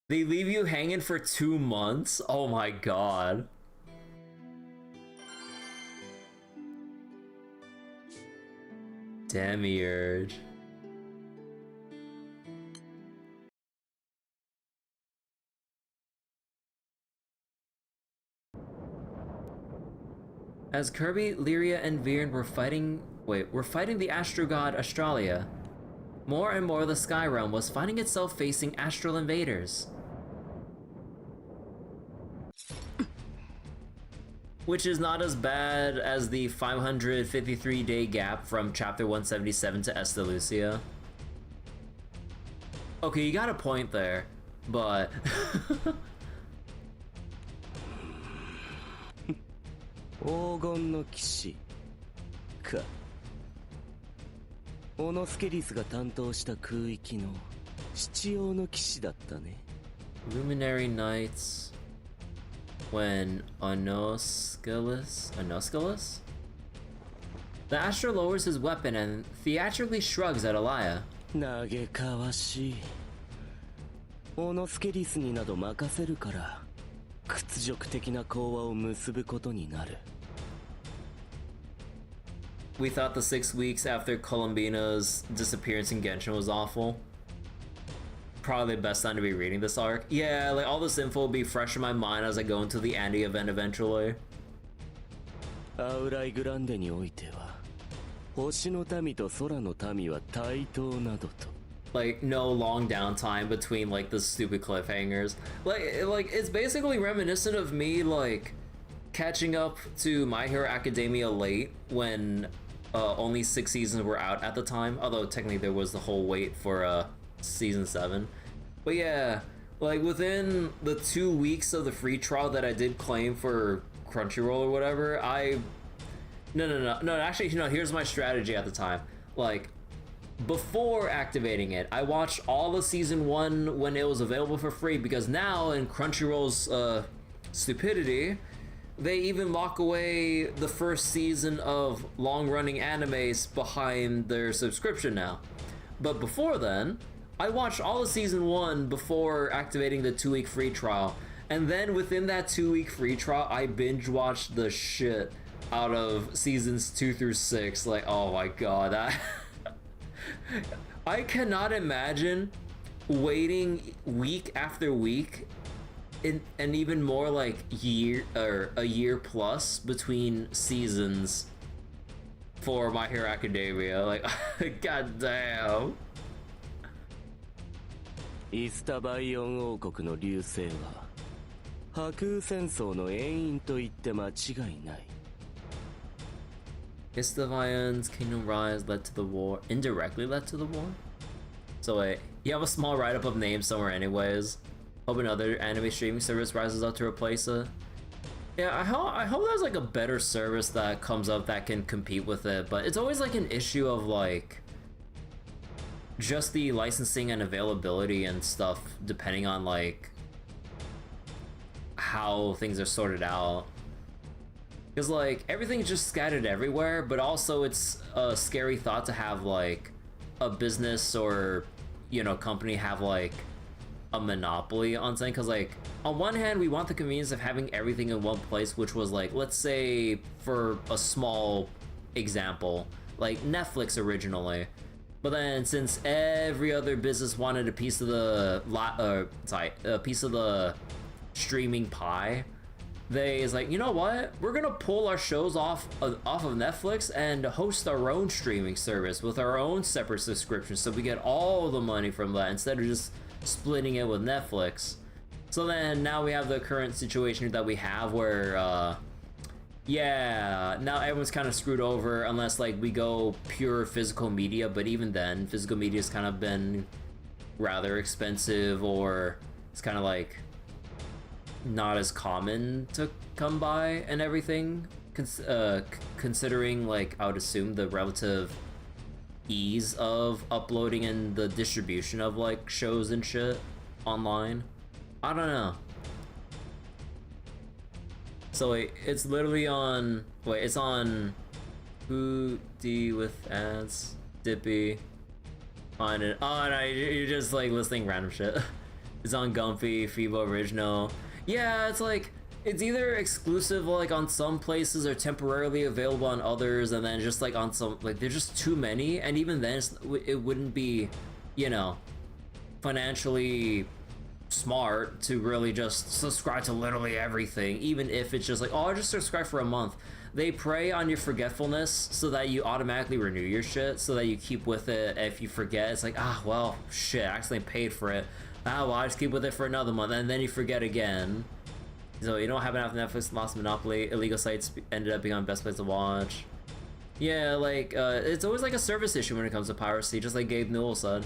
They leave you hanging for 2 months? Oh my god. Demiurge. As Kirby, Lyria, and Virn were fighting the Astro God Australia, more and more the Sky Realm was finding itself facing astral invaders. Which is not as bad as the 553-day gap from Chapter 177 to Estalucia. Okay, you got a point there, but... 黄金の騎士か。オノスケリスが担当した空域の七葉の騎士だったね。Luminary Knights when Onoskelis? The Astro lowers his weapon and theatrically shrugs at Alaya. 嘆かわしい。オノスケリスになど任せるから屈辱的な講和を結ぶことになる。We thought the 6 weeks after Columbina's disappearance in Genshin was awful. Probably the best time to be reading this arc. Yeah, like all this info will be fresh in my mind as I go into the Andy event eventually. アウライグランデにおいては、星の民と空の民は対等などと。Like no long downtime between like the stupid cliffhangers. Like it's basically reminiscent of me like catching up to My Hero Academia late when only 6 seasons were out at the time, although technically there was the whole wait for season 7. But yeah, like within the 2 weeks of the free trial that I did claim for Crunchyroll or whatever, actually, here's my strategy at the time. Like, before activating it, I watched all of season 1 when it was available for free, because now in Crunchyroll's stupidity, they even lock away the first season of long-running animes behind their subscription now. But before then, I watched all of season 1 before activating the 2-week free trial, and then within that 2-week free trial, I binge watched the shit out of seasons 2 through 6. Like, oh my god, I cannot imagine waiting week after week and even more like a year plus between seasons for My Hero Academia. Like, god damn. イスタバイオン王国の隆盛は波空戦争の遠因と言って間違いない。 Istavion's kingdom rise led to the war, indirectly led to the war? So wait, you have a small write-up of names somewhere anyways. Hope another anime streaming service rises up to replace it. Yeah, I hope there's like a better service that comes up that can compete with it, but it's always like an issue of like just the licensing and availability and stuff depending on like how things are sorted out. Because like everything's just scattered everywhere, but also it's a scary thought to have like a business or, you know, company have like a monopoly on something. Because like on one hand we want the convenience of having everything in one place, which was like, let's say for a small example, like Netflix originally. But then since every other business wanted a piece of the a piece of the streaming pie, they is like, you know what, we're gonna pull our shows off of Netflix and host our own streaming service with our own separate subscription, so we get all the money from that instead of just splitting it with Netflix. So then now we have the current situation that we have where yeah, now everyone's kind of screwed over unless like we go pure physical media, but even then physical media's kind of been rather expensive, or it's kind of like not as common to come by and everything, considering like I would assume the relative ease of uploading and the distribution of like shows and shit online. I don't know. So wait, it's literally on, wait, it's on Foodie with ads, Dippy, on it. Oh no, you're just like listing random shit. It's on Gumpy, Fibo Original. Yeah, it's like, it's either exclusive like on some places or temporarily available on others, and then just like on some, like there's just too many, and even then it wouldn't be, you know, financially smart to really just subscribe to literally everything, even if it's just like, oh, I'll just subscribe for a month. They prey on your forgetfulness so that you automatically renew your shit, so that you keep with it. If you forget, it's like, ah, well, shit, I accidentally paid for it. Ah, well, I just keep with it for another month, and then you forget again. So you don't have enough Netflix, lost monopoly, illegal sites ended up being on best place to watch. Yeah, like, it's always like a service issue when it comes to piracy, just like Gabe Newell said.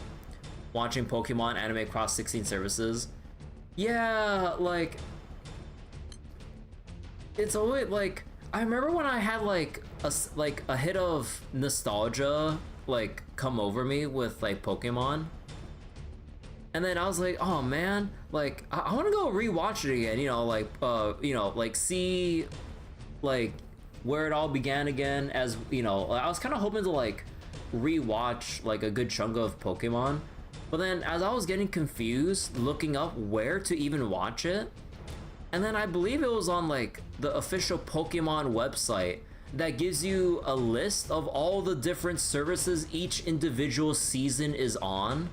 Watching Pokemon anime across 16 services. Yeah, like, it's always like, I remember when I had like a hit of nostalgia like come over me with like Pokemon. And then I was like, oh man, like I want to go rewatch it again, you know, like see like where it all began again, as you know, I was kind of hoping to like rewatch like a good chunk of Pokemon. But then as I was getting confused looking up where to even watch it, and then I believe it was on like the official Pokemon website that gives you a list of all the different services each individual season is on.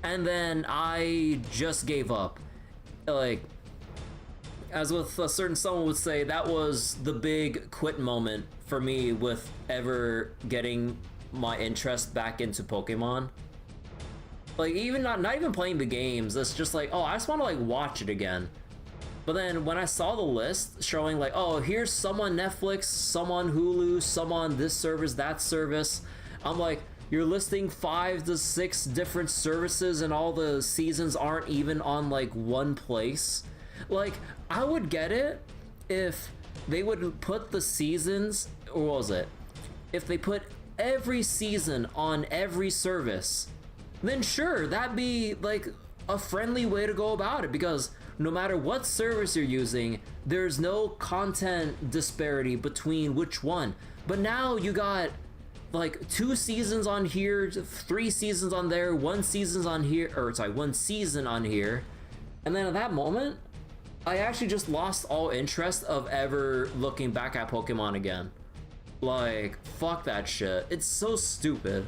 And then I just gave up. Like, as with a certain someone would say, that was the big quit moment for me with ever getting my interest back into Pokemon. Like, even not even playing the games, it's just like, oh, I just want to like watch it again. But then when I saw the list showing like, oh, here's some on Netflix, some on Hulu, some on this service, that service, I'm like, you're listing 5 to 6 different services and all the seasons aren't even on like one place. Like, I would get it if they would put the seasons, or what was it? If they put every season on every service, then sure, that'd be like a friendly way to go about it, because no matter what service you're using, there's no content disparity between which one. But now you got like 2 seasons on here, 3 seasons on there, 1 season's on here, or sorry, 1 season on here. And then at that moment, I actually just lost all interest of ever looking back at Pokemon again. Like, fuck that shit. It's so stupid.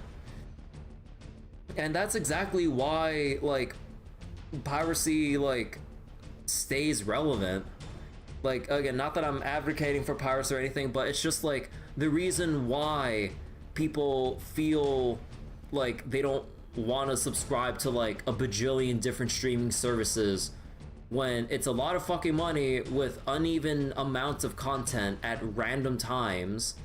And that's exactly why, like, piracy, like, stays relevant. Like, again, not that I'm advocating for piracy or anything, but it's just like the reason why people feel like they don't want to subscribe to like a bajillion different streaming services when it's a lot of fucking money with uneven amounts of content at random times,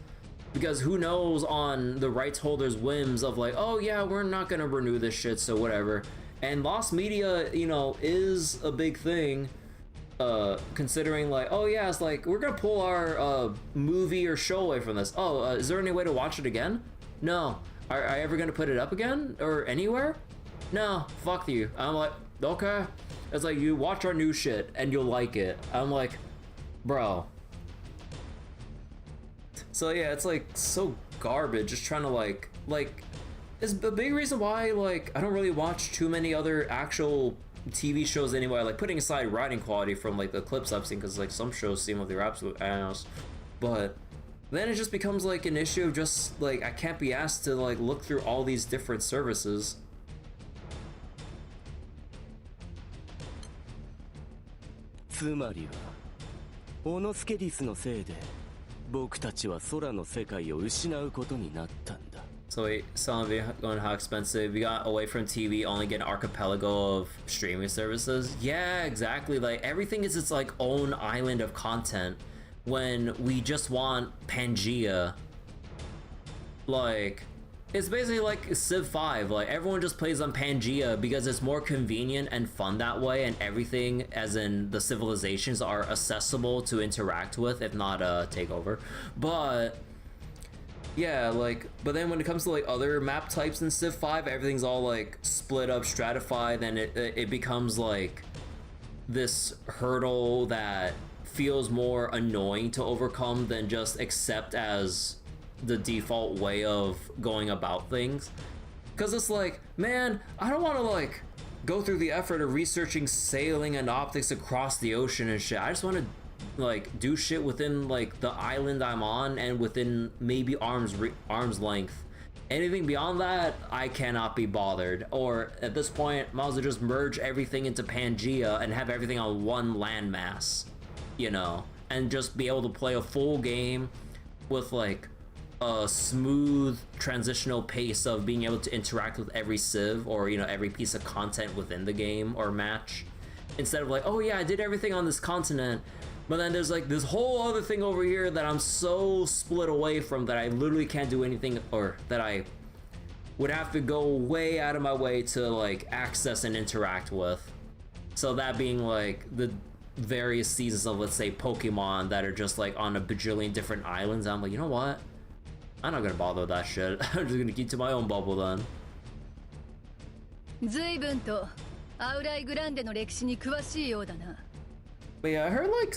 because who knows on the rights holders' whims of like, oh yeah, we're not gonna renew this shit, so whatever. And lost media, you know, is a big thing, considering like, oh yeah, it's like we're gonna pull our movie or show away from this. Oh, is there any way to watch it again? No. Are I ever gonna put it up again or anywhere? No. Fuck you. I'm like, okay. It's like, you watch our new shit and you'll like it. I'm like, bro. So yeah, it's like so garbage. Just trying to like it's a big reason why like I don't really watch too many other actual TV shows anyway. Like putting aside writing quality from like the clips I've seen, because like some shows seem like they're absolute ass. But then it just becomes like an issue of just like I can't be asked to like look through all these different services. つまりはオノスケディスのせいで僕たちは空の世界を失うことになったんだ。 So wait, some of you going how expensive. We got away from TV, only get an archipelago of streaming services. Yeah, exactly. Like everything is its like own island of content when we just want Pangea. Like it's basically like Civ 5. Like everyone just plays on Pangea because it's more convenient and fun that way, and everything as in the civilizations are accessible to interact with, if not take over. But yeah, like, but then when it comes to like other map types in Civ 5, everything's all like split up, stratified, and it becomes like this hurdle that feels more annoying to overcome than just accept as the default way of going about things. Because it's like, man, I don't want to like go through the effort of researching sailing and optics across the ocean and shit. I just want to like do shit within like the island I'm on and within maybe arm's length. Anything beyond that, I cannot be bothered. Or at this point, might as well just merge everything into Pangea and have everything on one landmass, you know, and just be able to play a full game with like a smooth transitional pace of being able to interact with every civ or, you know, every piece of content within the game or match, instead of like, oh yeah, I did everything on this continent, but then there's like this whole other thing over here that I'm so split away from that I literally can't do anything, or that I would have to go way out of my way to like access and interact with. So that being like the various seasons of, let's say, Pokemon that are just like on a bajillion different islands. I'm like, you know what? I'm not gonna bother with that shit. I'm just gonna keep to my own bubble then. 随分とアウライグランデの歴史に詳しいようだな。 But yeah, I heard like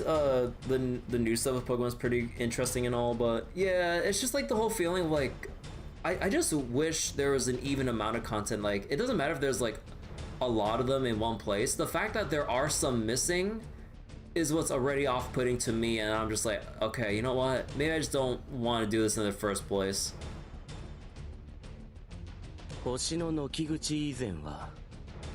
the new stuff with Pokemon is pretty interesting and all, but yeah, it's just like the whole feeling of like I just wish there was an even amount of content. Like it doesn't matter if there's like a lot of them in one place. The fact that there are some missing is what's already off-putting to me, and I'm just like, okay, you know what? Maybe I just don't want to do this in the first place. 星の軒口以前は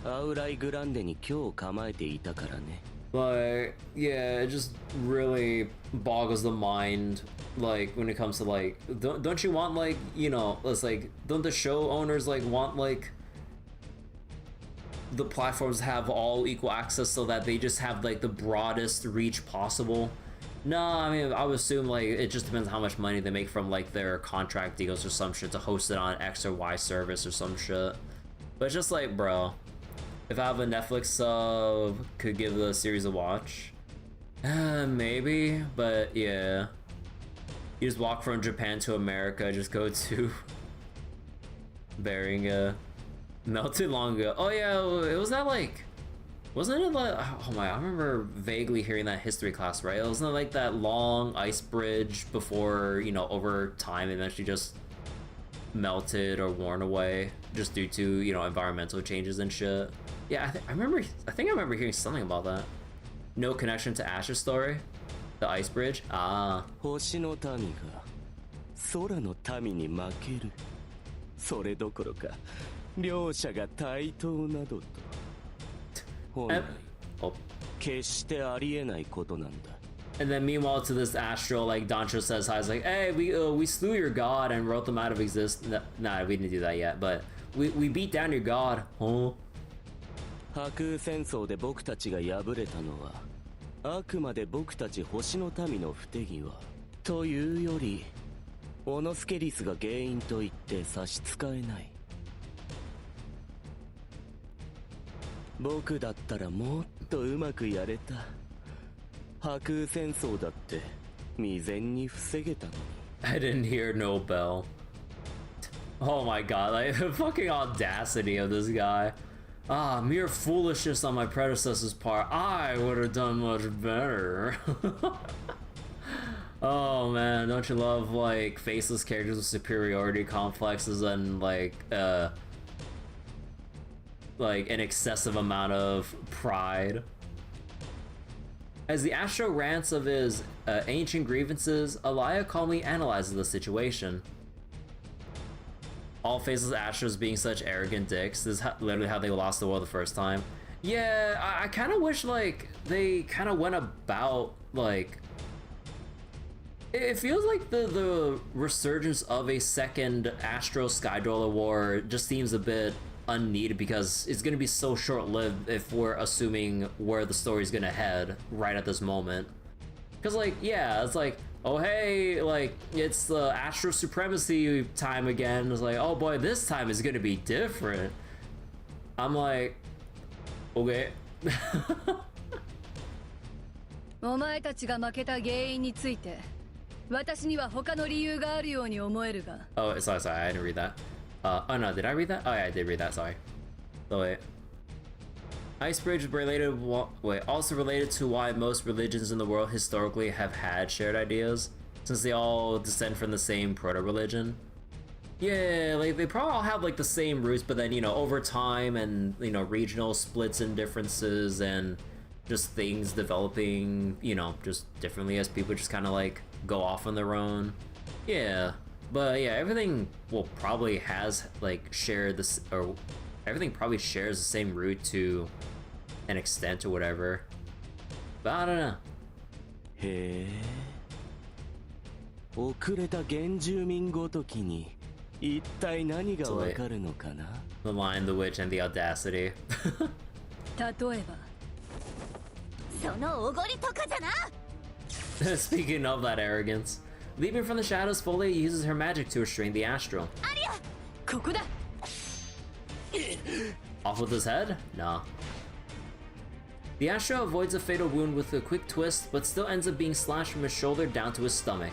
アウライグランデに居を構えていたからね。 Like, yeah, it just really boggles the mind, like, when it comes to, like, don't you want, like, you know, it's like, don't the show owners, like, want, like, the platforms have all equal access so that they just have, like, the broadest reach possible? No, I mean, I would assume, like, it just depends how much money they make from, like, their contract deals or some shit to host it on X or Y service or some shit. But it's just like, bro, if I have a Netflix sub, could give the series a watch? Maybe, but yeah. You just walk from Japan to America, just go to Beringa. No, too long ago. Oh yeah, it was that like Wasn't it like, oh my, I remember vaguely hearing that history class, right? Wasn't it like that long ice bridge before, you know, over time eventually just melted or worn away just due to, you know, environmental changes and shit? Yeah, I think I remember hearing something about that. No connection to Ash's story? The ice bridge? Ah. 星の民が空の民に負ける。それどころか、両者が対等などと。本来、決してありえないことなんだ。And then meanwhile to this astral, like Dancho says, hi, it's like, hey, we slew your god and wrote them out of existence. Nah, we didn't do that yet, but we beat down your god. Huh? 白空戦争で僕たちが敗れたのは、あくまで僕たち星の民の不手際というより、オノスケリスが原因と言って差し支えない。僕だったらもっとうまくやれた。白空戦争だって未然に防げたのに。I didn't hear no bell. Oh my god, like the fucking audacity of this guy. Ah, mere foolishness on my predecessor's part. I would have done much better. Oh man, don't you love like faceless characters with superiority complexes and like an excessive amount of pride? As the Astro rants of his ancient grievances, Elia calmly analyzes the situation. All faceless Astros being such arrogant dicks. This is literally how they lost the world the first time. Yeah, I kind of wish like they kind of went about like. It feels like the resurgence of a second Astro Skydroller War just seems a bit unneeded because it's gonna be so short-lived if we're assuming where the story's gonna head right at this moment. Because like, yeah, it's like, oh hey, like it's the Astro Supremacy time again. It's like, oh boy, this time is gonna be different. I'm like, okay. お前たちが負けた原因について、私には他の理由があるように思えるが。Oh, sorry, I didn't read that. Oh no, did I read that? Oh yeah, I did read that, sorry. So wait. Ice Bridge related, also related to why most religions in the world historically have had shared ideas, since they all descend from the same proto-religion. Yeah, like they probably all have like the same roots, but then, you know, over time and, you know, regional splits and differences and just things developing, you know, just differently as people just kind of like go off on their own. Yeah. But yeah, everything probably has like shared this, or everything probably shares the same root to an extent or whatever. But I don't know. へえ。遅れた原住民ごときに一体何がわかるのかな? The Lion, the Witch, and the Audacity. 例えば。そのおごりとかじゃな。Speaking of that arrogance. Leaping from the shadows, Folia uses her magic to restrain the Astral. Off with his head? Nah. The Astral avoids a fatal wound with a quick twist, but still ends up being slashed from his shoulder down to his stomach.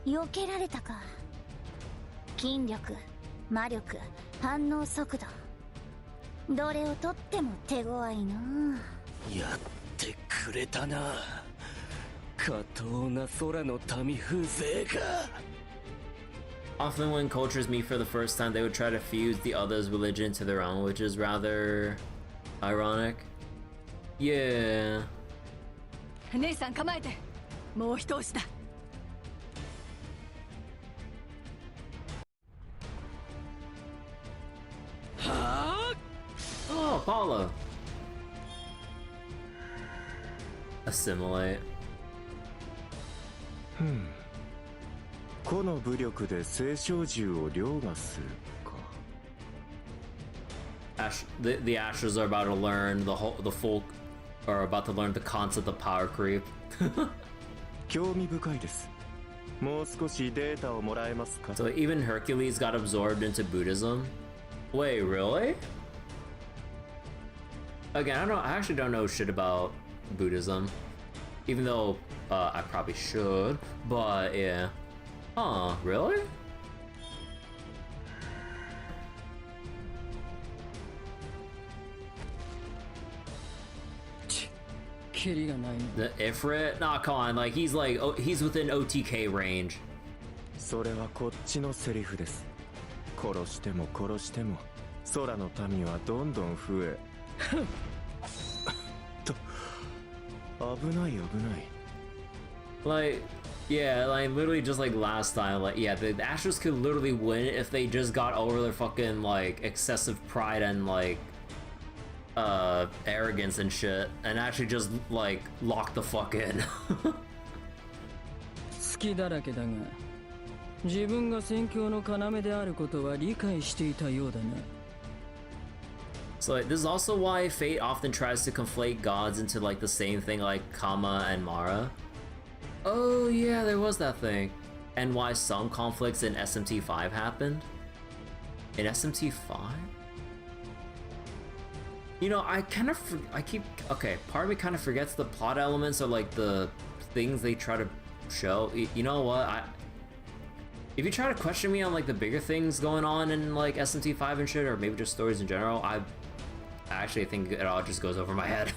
避けられたか。筋力、魔力、反応速度。どれをとっても手強いな。やってくれたな。Often when cultures meet for the first time, they would try to fuse the other's religion to their own, which is rather ironic. Yeah. 姉さん構えて。もう一押しだ。Oh, Paula. Assimilate. この武力で聖少獣を凌駕するか。The Astros are about to learn the folk are about to learn the concept of power creep. 興味深いです。もう少しデータをもらえますか? So even Hercules got absorbed into Buddhism? Wait, really? Again, I actually don't know shit about Buddhism. Even though I probably should, but yeah. Huh, really? The Ifrit? Nah, come on, like he's within OTK range. それはこっちのセリフです。殺しても殺しても空の民はどんどん増えと危ない危ない。 Like, yeah, like literally just like last time, like yeah, the Astros could literally win if they just got over their fucking like excessive pride and like arrogance and shit, and actually just like lock the fuck in. 好きだらけだが、自分が戦況の要であることは理解していたようだな。 So like, this is also why Fate often tries to conflate gods into like the same thing like Kama and Mara. Oh yeah, there was that thing. And why some conflicts in SMT5 happened? In SMT5? You know, okay, part of me kind of forgets the plot elements or like the things they try to show. You know what, if you try to question me on like the bigger things going on in like SMT5 and shit, or maybe just stories in general, I actually think it all just goes over my head.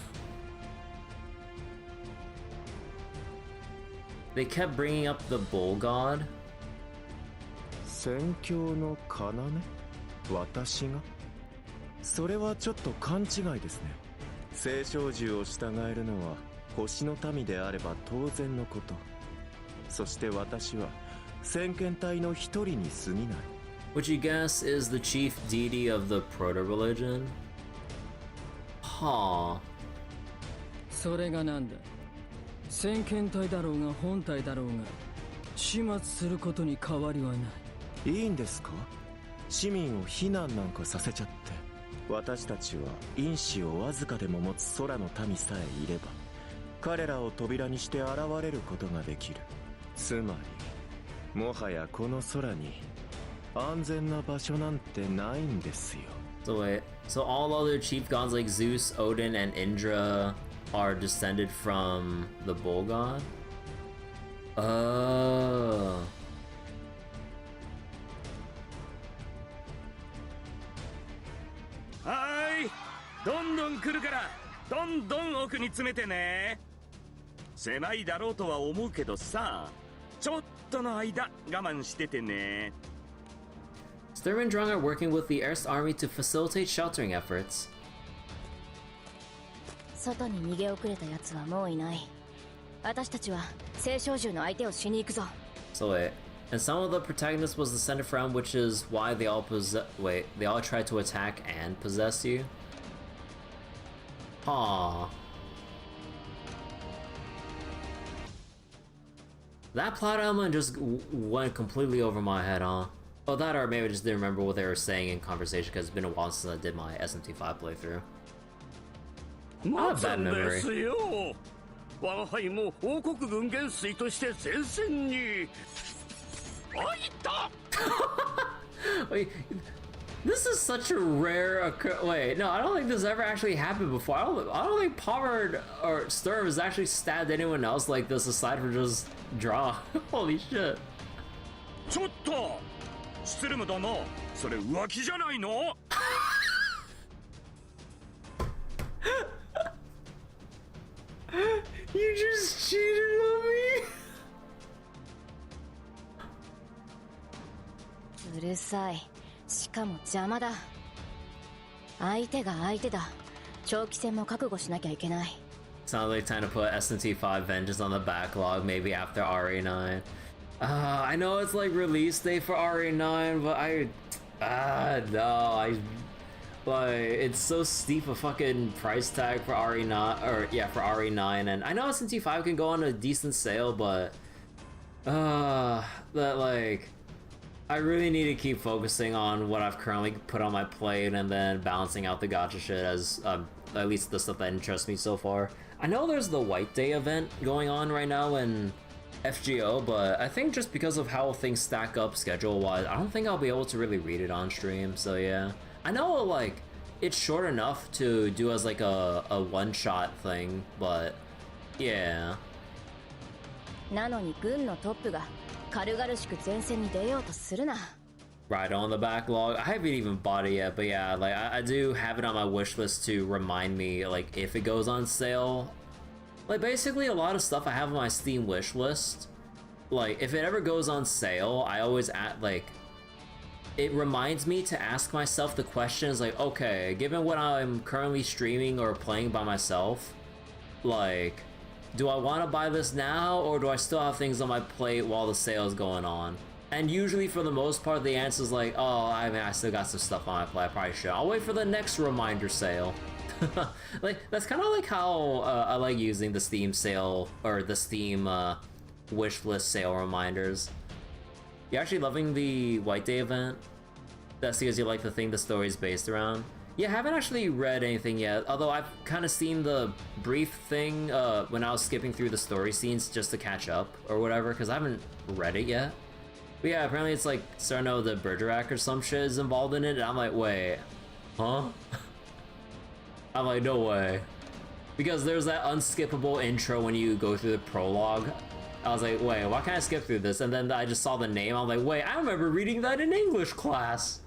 They kept bringing up the bull god. 戦況の要？私が？それはちょっと勘違いですね。聖少獣を従えるのは星の民であれば当然のこと。そして私は先遣隊の一人に過ぎない。Which you guess is the chief deity of the proto-religion? Huh. それがなんだ。先遣隊だろうが本体だろうが始末することに変わりはない。いいんですか？市民を避難なんかさせちゃって。私たちは因子をわずかでも持つ空の民さえいれば彼らを扉にして現れることができる。つまりもはやこの空に安全な場所なんてないんですよ。 So wait, so all other chief gods like Zeus, Odin, and Indra are descended from the bull god? Oh. どんどん来るからどんどん奥に詰めてね。狭いだろうとは思うけどさ、ちょっとの間我慢しててね。 Sturm and Drang are working with the Erst army to facilitate sheltering efforts. 外に逃げ遅れた奴はもういない。私たちは聖少獣の相手をしに行くぞ。 So wait, and some of the protagonists was descended from, which is why they all they all tried to attack and possess you? Aww. That plot element just went completely over my head, huh? Oh, that or maybe I just didn't remember what they were saying in conversation because it's been a while since I did my SMT5 playthrough. I have bad memory. 我が輩も王国軍元帥として前線に。あ、いた。 Wait, this is such a rare wait, no, I don't think this ever actually happened before. I don't think Pommard or Sturm has actually stabbed anyone else like this aside from just draw. Holy shit. ちょっとスルムだな。それ浮気じゃないの？ You just cheated on me. うるさい。しかも邪魔だ。相手が相手だ。長期戦も覚悟しなきゃいけない。 Sounds like time to put SMT5 Vengeance on the backlog, maybe after RE9. I know it's like release day for RE9, but it's so steep a fucking price tag for RE9, or yeah, for RE9, and I know SMT5 can go on a decent sale, but that like I really need to keep focusing on what I've currently put on my plate and then balancing out the gacha shit as at least the stuff that interests me so far. I know there's the White Day event going on right now in FGO, but I think just because of how things stack up schedule-wise, I don't think I'll be able to really read it on stream, so yeah. I know like it's short enough to do as like a one-shot thing, but yeah. なのに軍のトップが軽々しく前線に出ようとするな。 Right on the backlog. I haven't even bought it yet, but yeah, like I do have it on my wish list to remind me like if it goes on sale Like, basically a lot of stuff I have on my Steam wish list, like, if it ever goes on sale, I always it reminds me to ask myself the questions like, okay, given what I'm currently streaming or playing by myself, like, do I want to buy this now, or do I still have things on my plate while the sale is going on? And usually, for the most part, the answer is like, oh, I mean, I still got some stuff on my plate, I probably should. I'll wait for the next reminder sale. Like, that's kind of like how I like using the Steam sale, or the Steam wish list sale reminders. You actually loving the White Day event? That's because you like the thing the story is based around? Yeah, I haven't actually read anything yet, although I've kind of seen the brief thing when I was skipping through the story scenes just to catch up or whatever, because I haven't read it yet. But yeah, apparently it's like Cerno the Bergerac or some shit is involved in it, and I'm like, wait, huh? I'm like, no way. Because there's that unskippable intro when you go through the prologue. I was like, wait, why can't I skip through this? And then I just saw the name, I'm like, wait, I remember reading that in English class.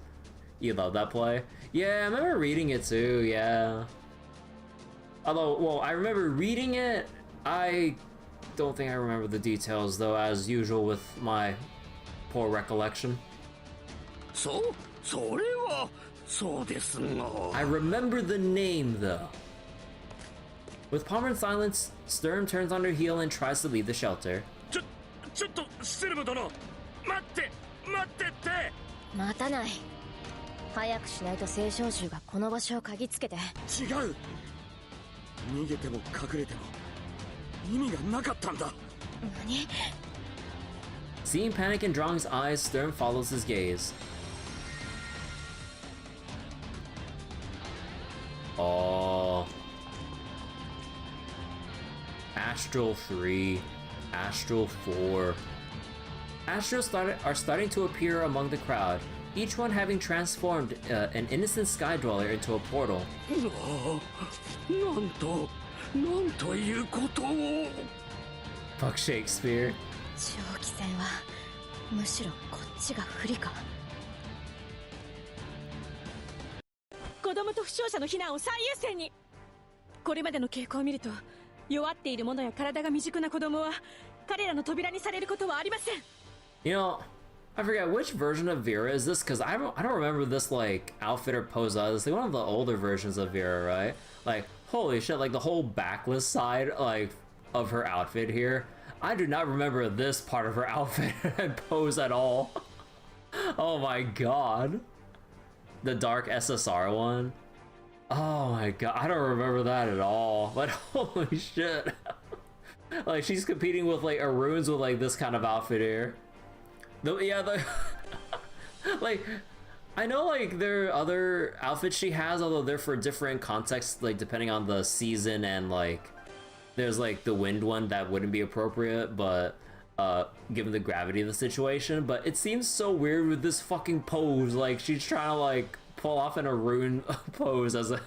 You love that play? Yeah, I remember reading it too, yeah. Although, well, I remember reading it, I don't think I remember the details though, as usual with my poor recollection. I remember the name though. With Palmer in silence, Sturm turns on her heel and tries to leave the shelter. 待たない。早くしないと聖少獣がこの場所を嗅ぎつけて。違う。逃げても隠れても意味がなかったんだ。何? Seeing panic in Drong's eyes, Sturm follows his gaze. Oh. Astral 3, Astral 4. Astrals are starting to appear among the crowd, each one having transformed an innocent sky dweller into a portal. Fuck Shakespeare. 長期戦はむしろこっちが不利か。子供と負傷者の避難を最優先に。これまでの傾向を見ると、弱っている者や体が未熟な子供は彼らの扉にされることはありません。You know, I forget which version of Vera is this, because I don't remember this like outfit or pose. It's like one of the older versions of Vera, right? Like, holy shit, like the whole backless side like of her outfit here. I do not remember this part of her outfit and pose at all. Oh my god. The dark SSR one. Oh my god, I don't remember that at all. But holy shit. Like, she's competing with like Arunes with like this kind of outfit here. Like, I know like there are other outfits she has, although they're for different contexts, like depending on the season, and like there's like the wind one that wouldn't be appropriate, but given the gravity of the situation. But it seems so weird with this fucking pose, like she's trying to like pull off an Arune pose as a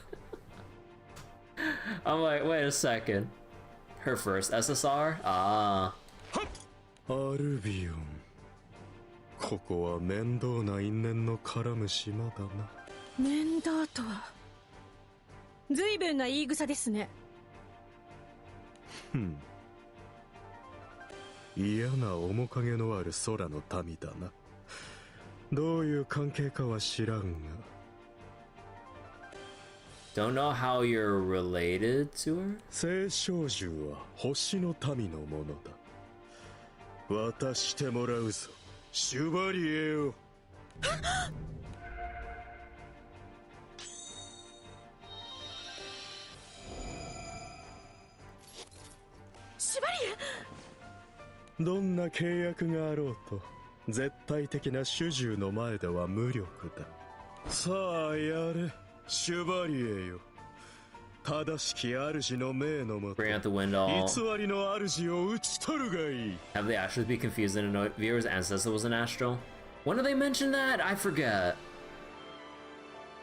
I'm like, wait a second, her first SSR? Ah. Albion. ここは面倒な因縁の絡む島だな。面倒とは随分な言い草ですね。嫌な面影のある空の民だな。どういう関係かは知らんが。Don't know how you're related to her? 聖少獣は星の民のものだ。渡してもらうぞ。シュバリエよ。シュバリエ。どんな契約があろうと絶対的な主従の前では無力だ。さあやれ、シュバリエよ。正しき主の命のもと、偽りの主を討ち取るがいい。 Have the Astrals be confused and know Vera's ancestor was an Astral? When did they mention that? I forget.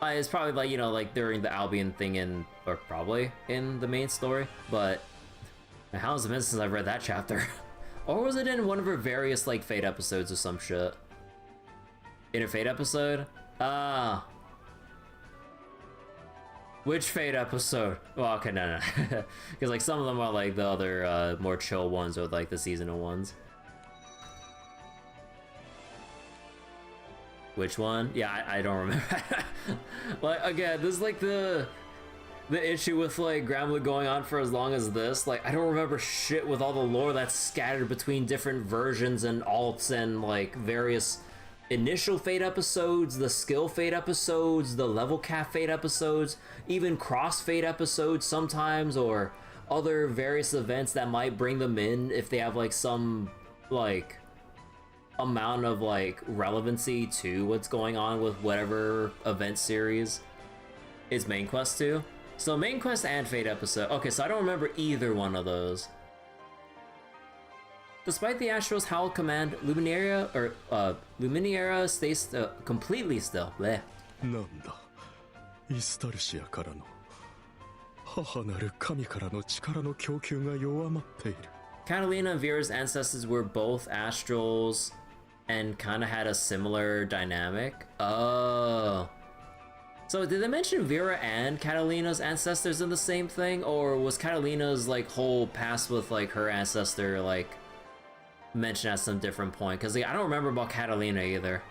It's probably like, you know, like during the Albion thing in, or probably in the main story, but how has it been since I've read that chapter? Or was it in one of her various like Fate episodes or some shit? In a Fate episode? Ah. Which Fate episode? Well, okay, no. Because like some of them are like the other more chill ones or like the seasonal ones. Which one? Yeah, I don't remember. Like again, this is like the issue with like Granblue going on for as long as this. Like I don't remember shit with all the lore that's scattered between different versions and alts and like various initial Fate episodes, the skill Fate episodes, the level cap Fate episodes, even cross Fate episodes sometimes, or other various events that might bring them in if they have like some like amount of like relevancy to what's going on with whatever event series is main quest to. So main quest and Fate episode. Okay, so I don't remember either one of those. Despite the Astro's Howl command, Luminaria stays completely still. Bleh. なんだ、イスタルシアからの母なる神からの力の供給が弱まっている。 Catalina and Vera's ancestors were both astrals and kind of had a similar dynamic. Oh. So did they mention Vera and Catalina's ancestors in the same thing, or was Catalina's like whole past with like her ancestor like mentioned at some different point? Because like, I don't remember about Catalina either.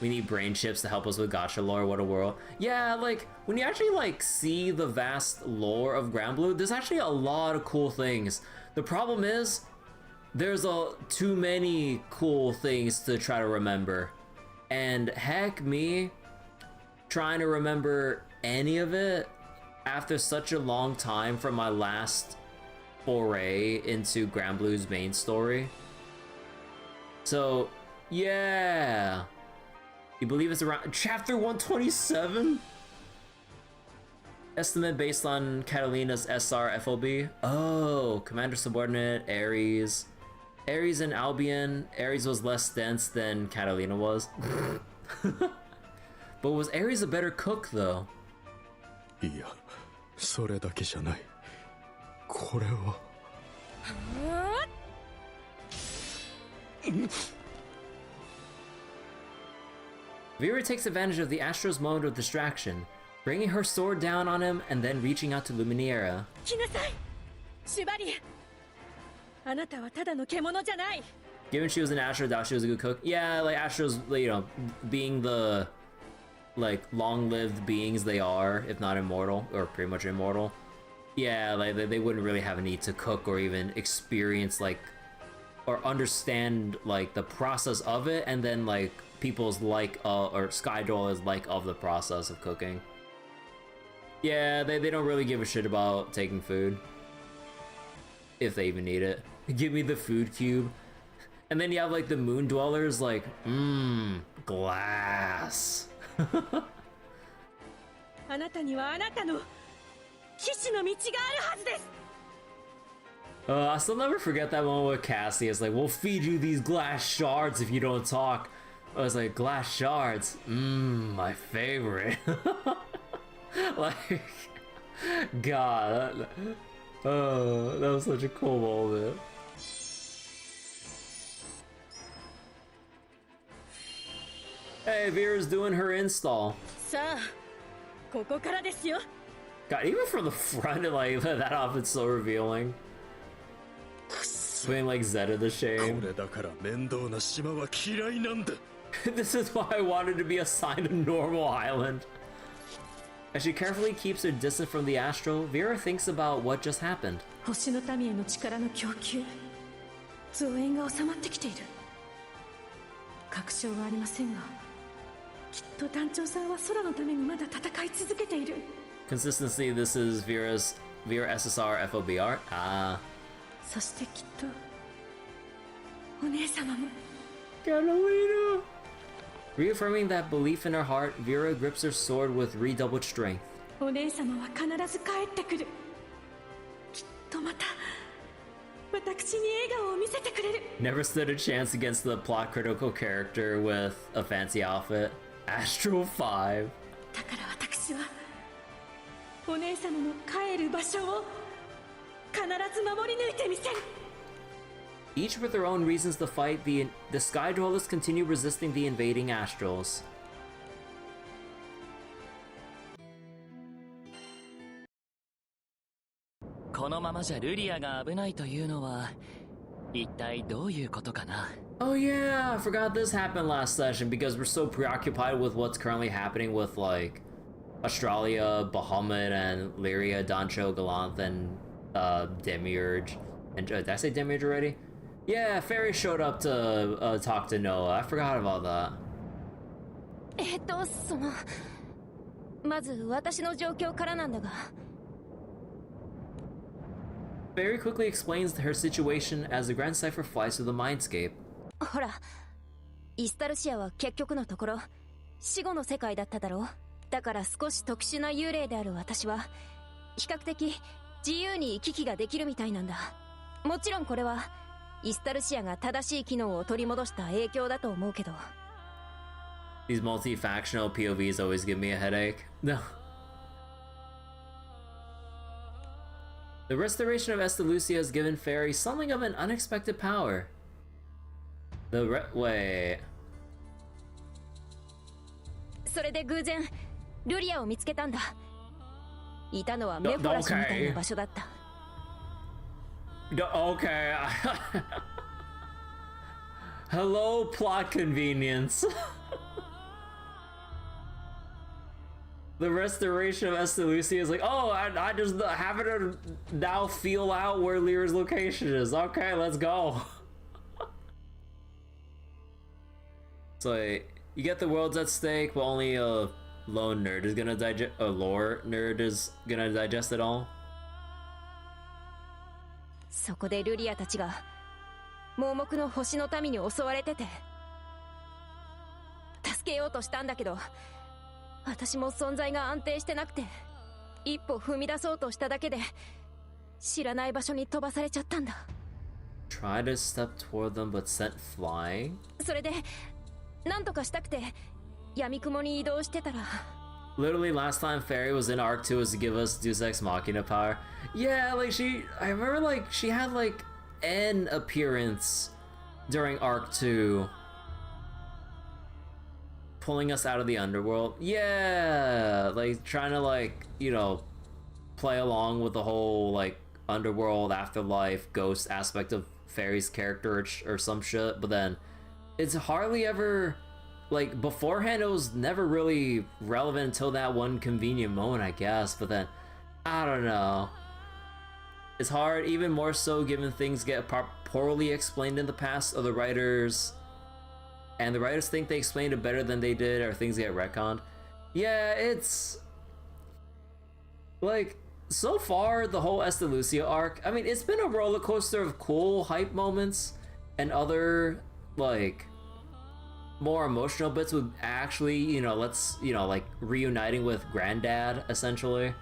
We need brain chips to help us with gacha lore. What a world. Yeah, like when you actually like see the vast lore of Granblue, there's actually a lot of cool things. The problem is there's too many cool things to try to remember, and heck me trying to remember any of it after such a long time from my last foray into Granblue's main story. So yeah, you believe it's around chapter 127? Estimate based on Catalina's SR FOB. Oh, Commander Subordinate, Ares. Ares and Albion. Ares was less dense than Catalina was. But was Ares a better cook though? いや、それだけじゃない。これは。Vera takes advantage of the Astro's mode of distraction, bringing her sword down on him and then reaching out to Luminaria. 来なさい、シュバリエ。あなたはただの獣じゃない。 Given she was an Astro, doubt she was a good cook. Yeah, like Astros, you know, being the like long-lived beings they are, if not immortal, or pretty much immortal. Yeah, like they wouldn't really have a need to cook or even experience like or understand like the process of it, and then like people's like or Skydollar's like of the process of cooking. Yeah, they don't really give a shit about taking food, if they even need it. Give me the food cube. And then you have like the moon dwellers like, glass. あなたにはあなたの騎士の道があるはずです。 I still never forget that moment with Cassie. It's like, we'll feed you these glass shards if you don't talk. I was like, glass shards? My favorite. Like, God. That was such a cool moment. Hey, Vera's doing her install. さあ、ここからですよ。 God, even from the front, like that outfit's so revealing. Playing like Zeta the Shame. This is why I wanted to be assigned a normal island. As she carefully keeps her distance from the Astral, Vera thinks about what just happened. 星の民への力の供給、増援が収まってきている。確証はありませんが、きっと団長さんは空のためにまだ戦い続けている。 Consistency, this is Vera SSR FOBR. Ah. そしてきっとお姉様も。 Catalina! Reaffirming that belief in her heart, Vera grips her sword with redoubled strength. お姉様は必ず帰ってくる。きっとまた私に笑顔を見せてくれる。 Never stood a chance against the plot critical character with a fancy outfit. Astral 5. だから私はお姉様の帰る場所を必ず守り抜いてみせる。 Each with their own reasons to fight, the Sky Dwellers continue resisting the invading Astrals. このままじゃルリアが危ないというのは一体どういうことかな。 Oh yeah, I forgot this happened last session because we're so preoccupied with what's currently happening with like Australia, Bahamut, and Lyria, Dancho, Galanth, and Demiurge. And did I say Demiurge already? Yeah, Fairy showed up to talk to Noah. I forgot about that. まず私の状況からなんだが。Fairy quickly explains her situation as the Grand Cipher flies through the mindscape. ほら、イスタルシアは結局のところ死後の世界だっただろう。だから少し特殊な幽霊である私は比較的自由に行き来ができるみたいなんだ。もちろんこれはイスタルシアが正しい機能を取り戻した影響だと思うけど。These multi-factional POVs always give me a headache. No. The restoration of Estalucia has given Fairy something of an unexpected power. Wait. それで偶然ルリアを見つけたんだ。いたのはメフォラシみたいな場所だった。Okay. Hello, plot convenience. The restoration of Estalucia is like, oh, I just happen to now feel out where Lyra's location is. Okay, let's go. So you get the worlds at stake, but only a lone nerd is gonna digest. A lore nerd is gonna digest it all. そこでルリアたちが盲目の星の民に襲われてて助けようとしたんだけど、私も存在が安定してなくて一歩踏み出そうとしただけで知らない場所に飛ばされちゃったんだ。 Try to step toward them but sent flying? それでなんとかしたくて闇雲に移動してたら。 Literally last time Fairy was in Arc 2 was to give us Deus Ex Machina power. Yeah, like I remember like she had like an appearance during Arc 2 pulling us out of the underworld. Yeah, like trying to like, you know, play along with the whole like underworld, afterlife, ghost aspect of Fairy's character or some shit, but then it's hardly ever, like, beforehand it was never really relevant until that one convenient moment, I guess, but then, I don't know. It's hard, even more so given things get poorly explained in the past of the writers, and the writers think they explained it better than they did, or things get retconned. Yeah, it's... like, so far, the whole Estalucia arc, I mean, it's been a roller coaster of cool hype moments, and other, like, more emotional bits with actually, you know, like reuniting with Granddad essentially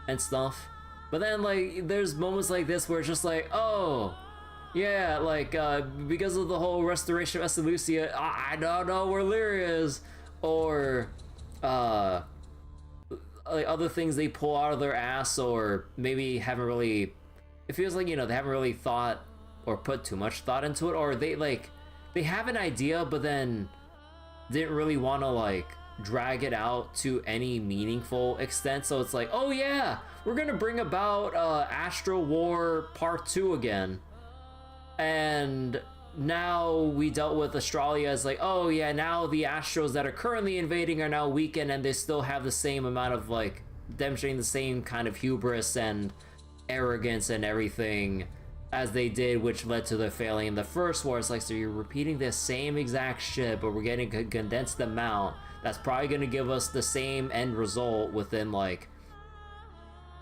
and stuff. But then like there's moments like this where it's just like, oh yeah, like because of the whole restoration of Estalucia, I don't know where Lyria is, or like other things they pull out of their ass, or maybe haven't really, it feels like, you know, they haven't really thought or put too much thought into it, or they have an idea but then didn't really want to like drag it out to any meaningful extent. So it's like, oh yeah, we're gonna bring about Astral War Part 2 again, and now we dealt with Australia as like, oh yeah, now the Astros that are currently invading are now weakened, and they still have the same amount of like demonstrating the same kind of hubris and arrogance and everything as they did, which led to the failing in the first war. It's like, so you're repeating the same exact shit, but we're getting a condensed amount that's probably going to give us the same end result within like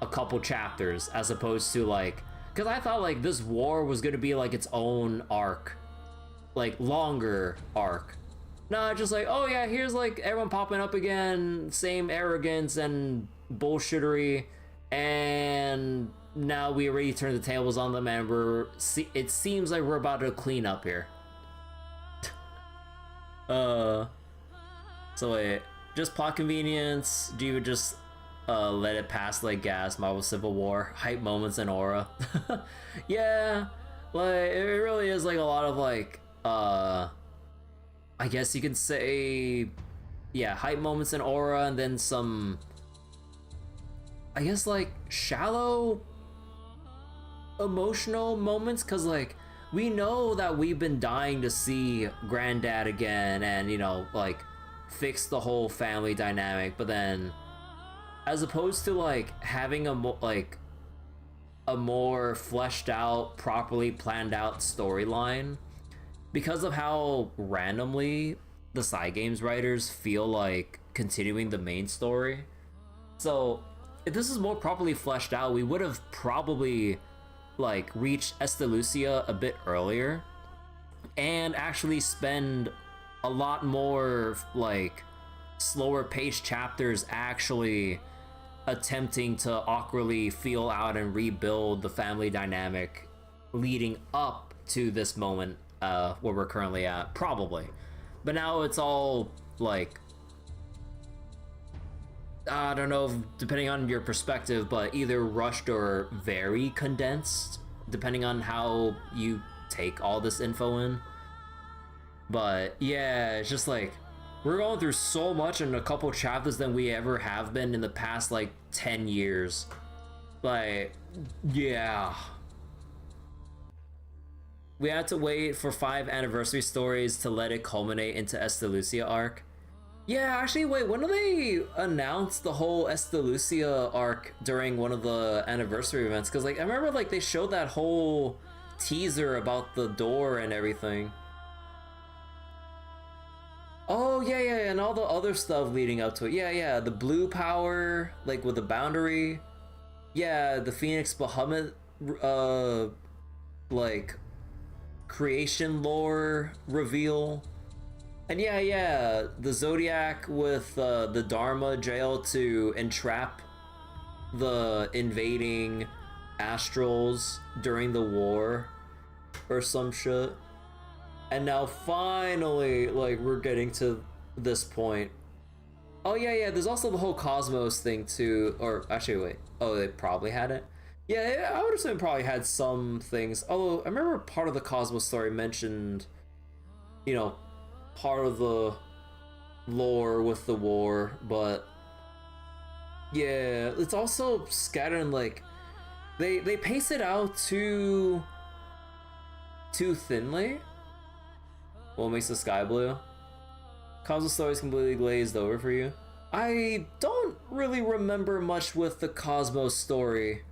a couple chapters, as opposed to like, because I thought like this war was going to be like its own arc, like longer arc. No, just like, oh yeah, here's like everyone popping up again, same arrogance and bullshittery, and now we already turned the tables on them, and it seems like we're about to clean up here. So wait, just plot convenience? Do you just let it pass like gas? Marvel Civil War, hype moments and aura. Yeah, like it really is like a lot of like I guess you could say, yeah, hype moments and aura, and then some, I guess, like shallow emotional moments, because like we know that we've been dying to see Granddad again and, you know, like fix the whole family dynamic, but then as opposed to like having a more fleshed out, properly planned out storyline, because of how randomly the side games writers feel like continuing the main story. So if this is more properly fleshed out, we would have probably like reached Estalucia a bit earlier and actually spend a lot more like slower paced chapters actually attempting to awkwardly feel out and rebuild the family dynamic leading up to this moment where we're currently at, probably. But now it's all like, I don't know, depending on your perspective, but either rushed or very condensed, depending on how you take all this info in. But yeah, it's just like, we're going through so much in a couple chapters than we ever have been in the past like 10 years. Like, yeah. We had to wait for 5 anniversary stories to let it culminate into Estalucia arc. Yeah, actually, wait, when did they announce the whole Estalucia arc during one of the anniversary events? Because, like, I remember, like, they showed that whole teaser about the door and everything. Oh, yeah, and all the other stuff leading up to it. Yeah, the blue power, like, with the boundary. Yeah, the Phoenix Bahamut, like, creation lore reveal. And yeah, the Zodiac with the Dharma jail to entrap the invading astrals during the war or some shit. And now finally, like, we're getting to this point. Oh yeah, there's also the whole Cosmos thing too, or actually wait, oh, they probably had it? Yeah, I would assume it probably had some things, although I remember part of the Cosmos story mentioned, you know, part of the lore with the war, but yeah, it's also scattered in, like, they pace it out too thinly. What makes the sky blue? Cosmos story is completely glazed over for you. I don't really remember much with the Cosmos story.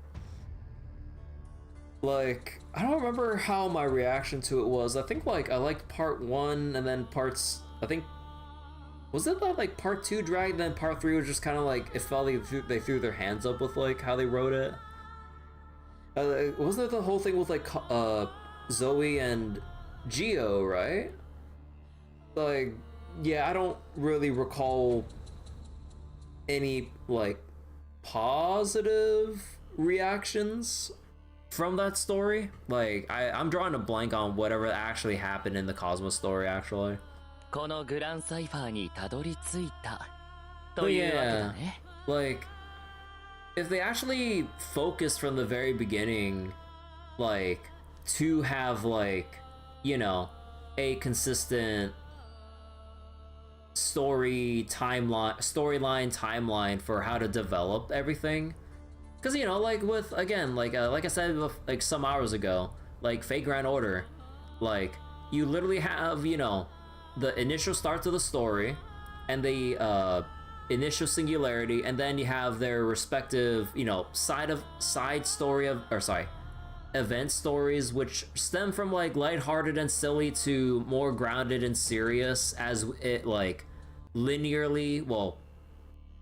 Like, I don't remember how my reaction to it was. I think, like, I liked part 1 and then parts, I think, was it that, like, part 2 dragged, then part 3 was just kind of like, it felt like they threw their hands up with, like, how they wrote it. Wasn't it the whole thing with, like, Zoe and Geo, right? Like, yeah, I don't really recall any, like, positive reactions from that story. Like, I'm drawing a blank on whatever actually happened in the Cosmos story, actually. But yeah, like, if they actually focused from the very beginning, like, to have, like, you know, a consistent storyline timeline for how to develop everything. Because, you know, like with, again, like I said, like some hours ago, like Fate Grand Order, like, you literally have, you know, the initial start to the story and the initial singularity, and then you have their respective, you know, event stories, which stem from, like, lighthearted and silly to more grounded and serious, as it, like, linearly, well,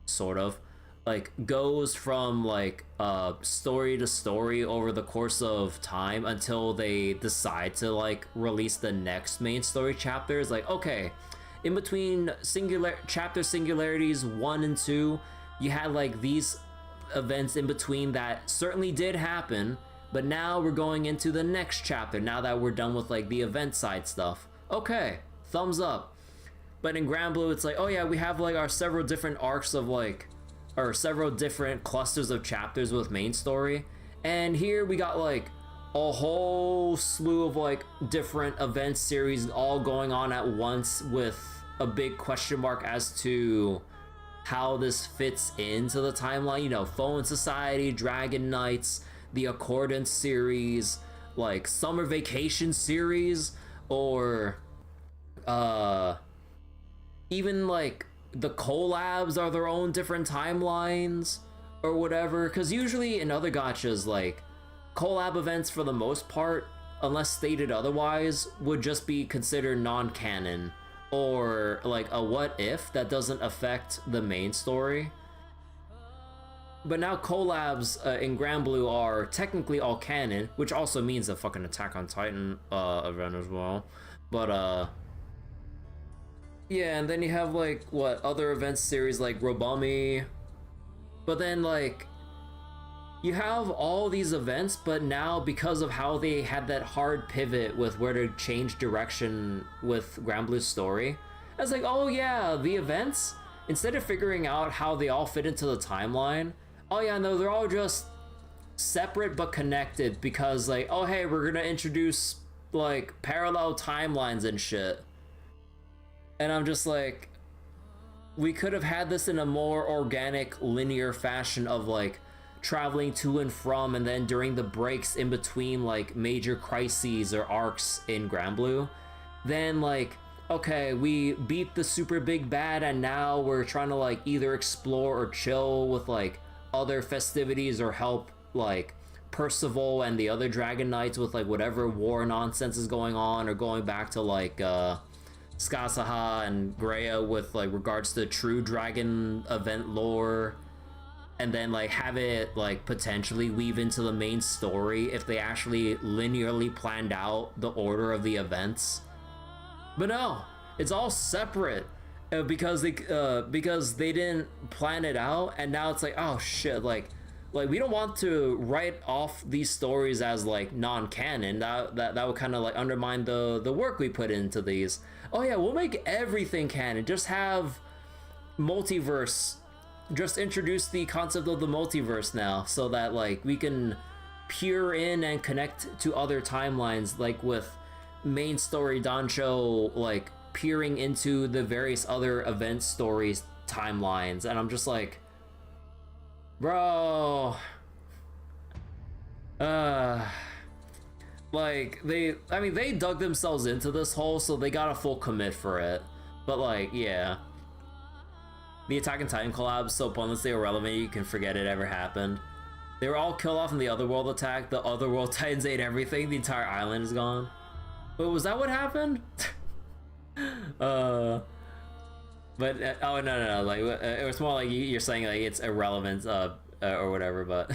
sort of, like, goes from, like, story to story over the course of time until they decide to, like, release the next main story chapters. Like, okay, in between chapter singularities 1 and 2, you had, like, these events in between that certainly did happen, but now we're going into the next chapter, now that we're done with, like, the event side stuff. Okay, thumbs up. But in Granblue, it's like, oh yeah, we have, like, our several different arcs of, like, or several different clusters of chapters with main story. And here we got, like, a whole slew of, like, different event series all going on at once, with a big question mark as to how this fits into the timeline. You know, Fallen Society, Dragon Knights, the Accordance series, like Summer Vacation series, or even like the collabs are their own different timelines or whatever. Because usually in other gachas, like collab events for the most part, unless stated otherwise, would just be considered non-canon, or like a what if that doesn't affect the main story. But now collabs in Granblue are technically all canon, which also means the fucking Attack on Titan event as well. But yeah, and then you have like what other events series like Robami. But then like you have all these events, but now because of how they had that hard pivot with where to change direction with Granblue's story, it's like, oh yeah, the events, instead of figuring out how they all fit into the timeline, oh yeah, no, they're all just separate but connected because like, oh hey, we're gonna introduce like parallel timelines and shit. And I'm just like, we could have had this in a more organic, linear fashion of like traveling to and from, and then during the breaks in between like major crises or arcs in Granblue, then like, okay, we beat the super big bad and now we're trying to like either explore or chill with like other festivities or help like Percival and the other Dragon Knights with like whatever war nonsense is going on, or going back to like Skasaha and Greya with like regards to true dragon event lore, and then like have it like potentially weave into the main story if they actually linearly planned out the order of the events. But no, it's all separate because they didn't plan it out, and now it's like, oh shit, like we don't want to write off these stories as like non-canon. That would kind of like undermine the work we put into these. Oh yeah, we'll make everything canon. Just have multiverse. Just introduce the concept of the multiverse now, so that like we can peer in and connect to other timelines, like with main story Dancho like peering into the various other event stories timelines. And I'm just like, bro, like they dug themselves into this hole, so they got a full commit for it. But like, yeah, the Attack on Titan collabs so pointlessly irrelevant you can forget it ever happened. They were all killed off in the Otherworld attack. The Otherworld Titans ate everything. The entire island is gone. Wait, was that what happened? But oh no, like it was more like you're saying like it's irrelevant or whatever. But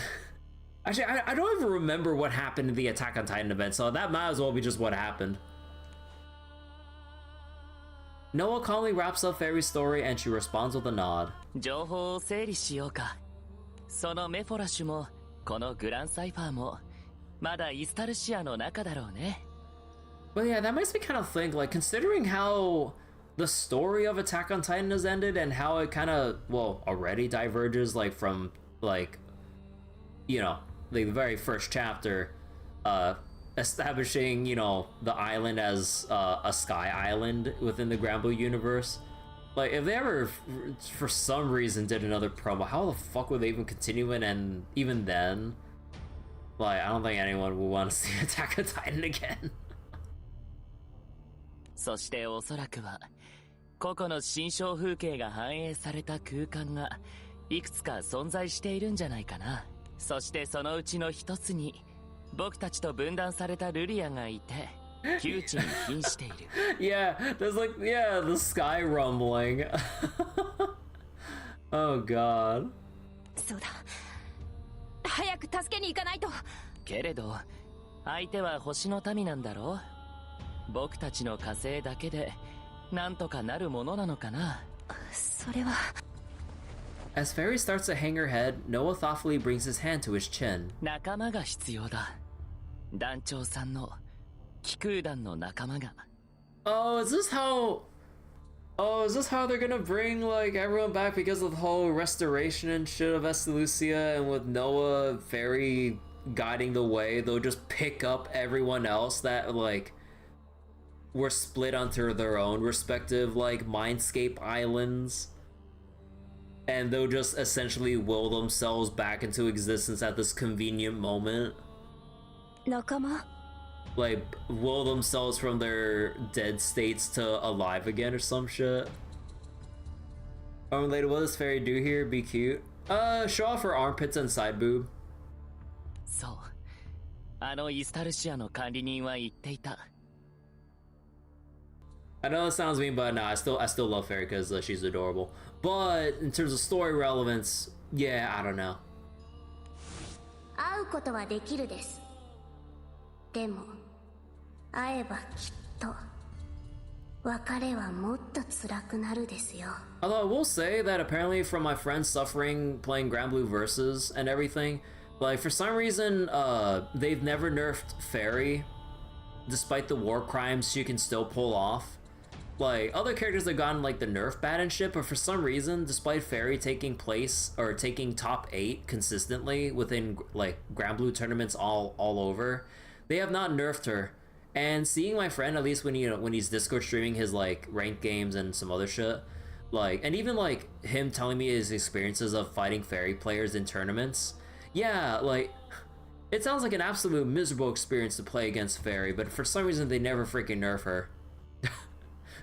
actually, I don't even remember what happened in the Attack on Titan event, so that might as well be just what happened. Noah calmly wraps up Fairy's story and she responds with a nod. 情報を整理しようか。そのメフォラッシュもこのグランサイファーもまだイスタルシアの中だろうね。But yeah, that makes me kind of think, like, considering how the story of Attack on Titan has ended and how it kind of, well, already diverges, like, from, like, you know, the very first chapter, establishing, you know, the island as a sky island within the Granblue universe. Like, if they ever, for some reason, did another promo, how the fuck would they even continue it? And even then, like, I don't think anyone would want to see Attack on Titan again. そしておそらくは個々の心象風景が反映された空間がいくつか存在しているんじゃないかな。そしてそのうちの一つに僕たちと分断されたルリアがいて窮地に瀕している。Yeah, there's like, yeah, the sky rumbling. Oh god. そうだ。早く助けに行かないと。けれど相手は星の民なんだろう。僕たちの火星だけでなんとかなるものなのかな。それは。As Fairy starts to hang her head, Noah thoughtfully brings his hand to his chin. 仲間が必要だ。団長さんの気空団の仲間が。Oh, is this how they're gonna bring like everyone back because of the whole restoration and shit of Estalucia, and with Noah Fairy guiding the way, they'll just pick up everyone else that like were split onto their own respective like Mindscape islands, and they'll just essentially will themselves back into existence at this convenient moment. Nakama? Like, will themselves from their dead states to alive again or some shit. Unrelated, what does Fairy do here? Be cute? Show off her armpits and side boob. そう。あのイスタルシアの管理人は言っていた。I know it sounds mean, but no, I still love Fairy because she's adorable. But in terms of story relevance, yeah, I don't know. 会うことはできるです。でも、会えばきっと別れはもっと辛くなるですよ。 Although I will say that apparently from my friends suffering playing Granblue Versus and everything, like for some reason, they've never nerfed Fairy, despite the war crimes she can still pull off. Like, other characters have gotten like the nerf bat and shit, but for some reason, despite Fairy taking place or taking top 8 consistently within like Granblue tournaments all over, they have not nerfed her. And seeing my friend, at least when when he's Discord streaming his like ranked games and some other shit, like, and even like him telling me his experiences of fighting Fairy players in tournaments, yeah, like, it sounds like an absolute miserable experience to play against Fairy, but for some reason they never freaking nerf her.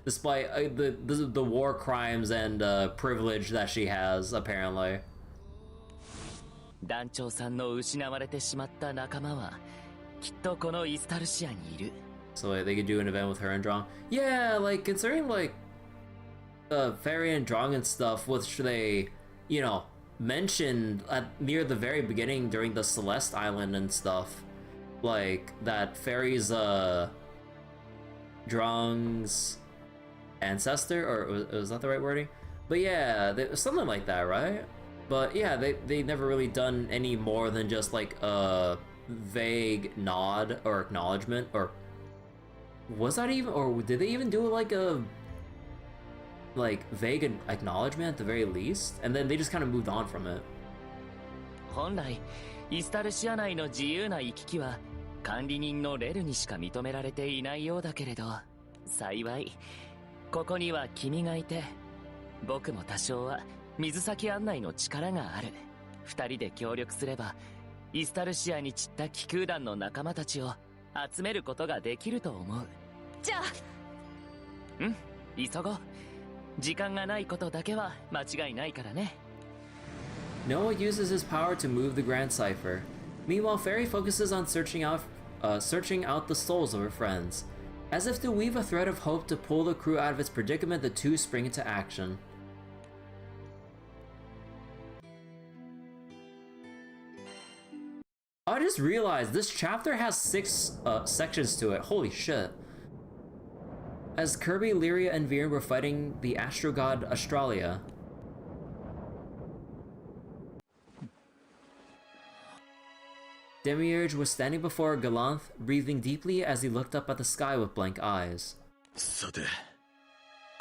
Despite the war crimes and privilege that she has, apparently. 団長さんの失われてしまった仲間はきっとこのイスタルシアにいる。 So like, they could do an event with her and Drong. Yeah, like considering like Fairy and Drong and stuff, which they, you know, mentioned near the very beginning during the Celeste Island and stuff, like that Fairy's Drong's ancestor, or was that the right wording? But yeah, something like that, right? But yeah, they never really done any more than just like a vague nod or acknowledgement, or was that even, or did they even do like a vague acknowledgement at the very least, and then they just kind of moved on from it. 本来イスタルシア内の自由な行き来は管理人のレルにしか認められていないようだけれど、幸いここには君がいて、僕も多少は水先案内の力がある。二人で協力すればイスタルシアに散った気空団の仲間たちを集めることができると思う。じゃあ、急ごう。時間がないことだけは間違いないからね。Noah uses his power to move the Grand Cipher. Meanwhile, Fairy focuses on searching out the souls of her friends. As if to weave a thread of hope to pull the crew out of its predicament, the two spring into action. I just realized this chapter has 6 sections to it. Holy shit. As Kirby, Lyria, and Viren were fighting the astro god Estalucia, Demiurge was standing before Galanth, breathing deeply as he looked up at the sky with blank eyes. さて、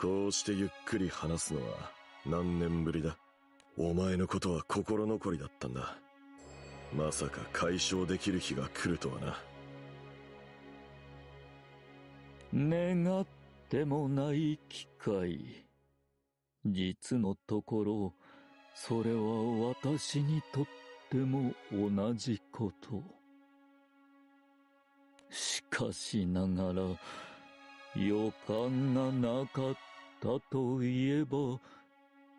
こうしてゆっくり話すのは何年ぶりだ。お前のことは心残りだったんだ。まさか解消できる日が来るとはな。願ってもない機会。実のところ、それは私にとっても同じこと。しかしながら、予感がなかったと言えば、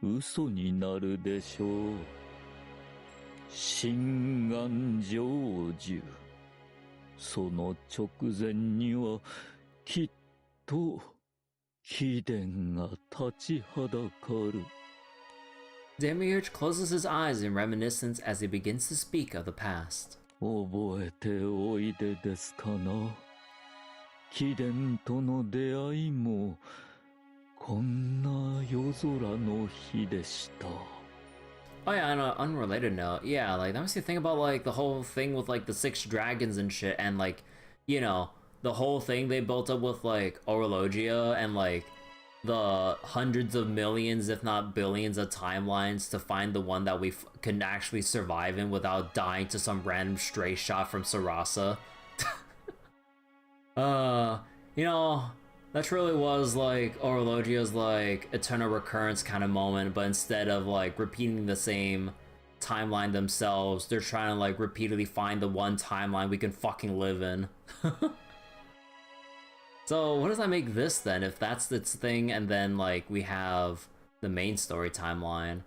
嘘になるでしょう。心願成就。その直前には、きっと、貴殿が立ちはだかる。Demiurge closes his eyes in reminiscence as he begins to speak of the past. 覚えておいでですかな。貴殿との出会いも、こんな夜空の日でした。Oh yeah, on an unrelated note, yeah, like that makes you think about like the whole thing with like the 6 dragons and shit, and like, you know, the whole thing they built up with like Orologia and like the hundreds of millions, if not billions, of timelines to find the one that we can actually survive in without dying to some random stray shot from Sarasa. You know, That truly was like Orologia's like eternal recurrence kind of moment, but instead of like repeating the same timeline themselves, they're trying to like repeatedly find the one timeline we can fucking live in. So what does that make this then, if that's its thing, and then like we have the main story timeline?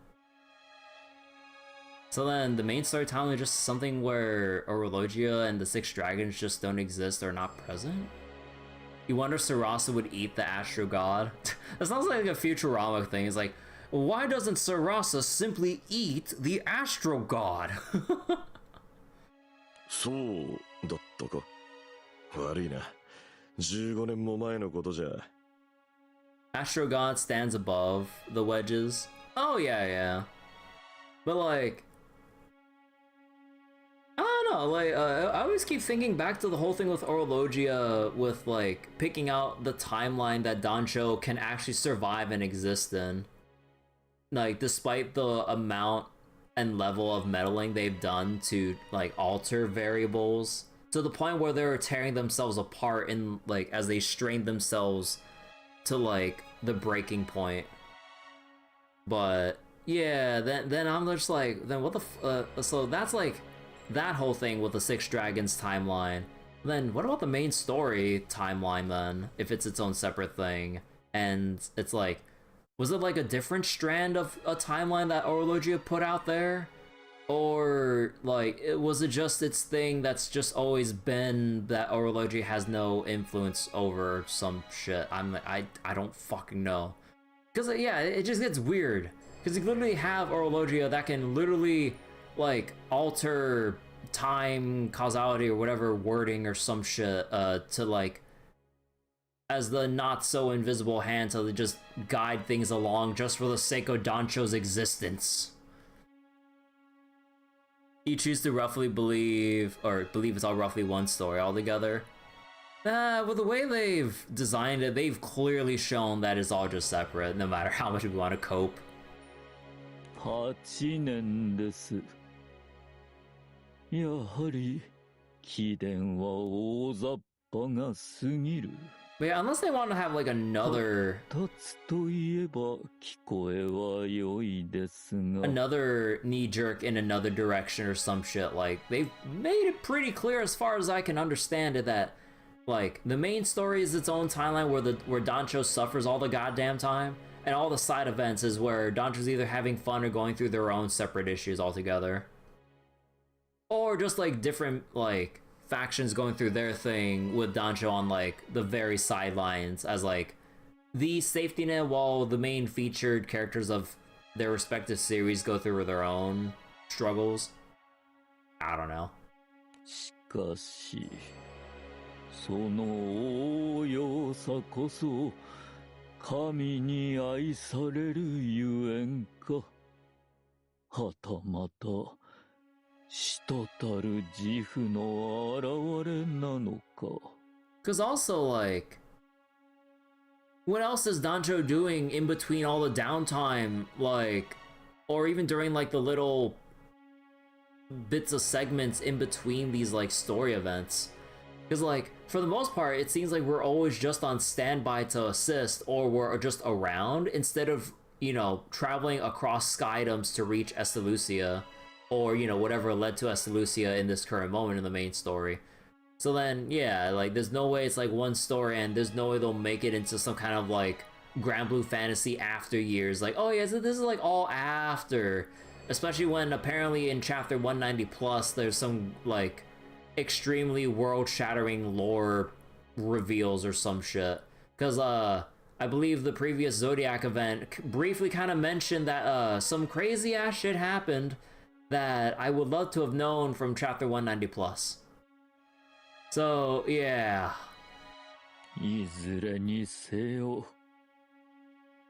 So then the main story timeline is just something where Orologia and the 6 dragons just don't exist or not present? You wonder if Sarasa would eat the Astro God? That sounds like a Futurama thing. It's like, why doesn't Sarasa simply eat the Astro God? そうだったか。悪いな。15年も前のことじゃ。Astro God stands above the wedges. Oh yeah, yeah. But like, I don't know, like, I always keep thinking back to the whole thing with Orologia, with like picking out the timeline that Dancho can actually survive and exist in. Like, despite the amount and level of meddling they've done to like alter variables, to the point where they're tearing themselves apart in like as they strain themselves to like the breaking point. But yeah, then I'm just like, then what the so that's like that whole thing with the 6 dragons timeline. Then what about the main story timeline then, if it's its own separate thing? And it's like, was it like a different strand of a timeline that Orologia put out there? Or like, was it just its thing that's just always been that Orologia has no influence over some shit? I don't fucking know. Cause yeah, it just gets weird. Cause you literally have Orologia that can literally like alter time, causality, or whatever wording or some shit to like, as the not so invisible hand to just guide things along just for the sake of Dancho's existence. You choose to roughly believe it's all roughly one story altogether. With the way they've designed it, they've clearly shown that it's all just separate, no matter how much we want to cope. 8年です。やはり貴殿は大雑把が過ぎる。 But yeah, unless they want to have like another knee jerk in another direction or some shit. Like, they've made it pretty clear as far as I can understand it that like the main story is its own timeline where Dancho suffers all the goddamn time, and all the side events is where Dancho's either having fun or going through their own separate issues altogether. Or just like different like factions going through their thing with Dancho on like the very sidelines as like the safety net, while the main featured characters of their respective series go through their own struggles. I don't know. しかしそのおよさこそ神に愛されるゆえんかはたまた Because also, like, what else is Dancho doing in between all the downtime, like, or even during like the little bits of segments in between these like story events? Because like, for the most part, it seems like we're always just on standby to assist, or we're just around instead of, you know, traveling across Skydoms to reach Estalucia. Or, you know, whatever led to Estalucia in this current moment in the main story. So then, yeah, like, there's no way it's like one story, and there's no way they'll make it into some kind of like Granblue fantasy after years. Like, oh yeah, so this is like all after. Especially when apparently in chapter 190 plus, there's some like extremely world-shattering lore reveals or some shit. Because, I believe the previous Zodiac event briefly kind of mentioned that some crazy ass shit happened that I would love to have known from chapter 190 plus. So, yeah. いずれにせよ、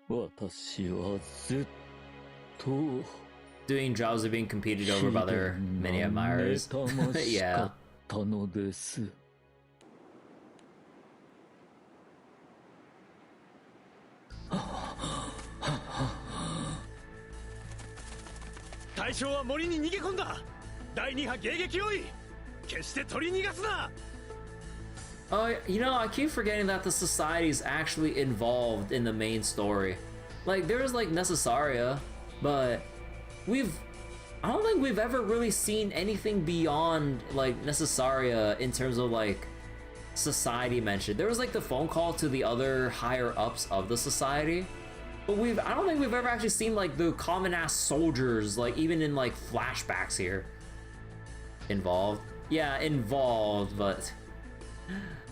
私はずっと doing jobs are being competed over by their many admirers. Yeah. たのです。大将は森に逃げ込んだ。第二波迎撃用意。決して取り逃がすな。You know, I keep forgetting that the society is actually involved in the main story. Like, there's like Necessaria, but I don't think we've ever really seen anything beyond like Necessaria in terms of like society mentioned. There was like the phone call to the other higher ups of the society, but I don't think we've ever actually seen like the common ass soldiers, like even in like flashbacks here. Involved? Yeah, involved, but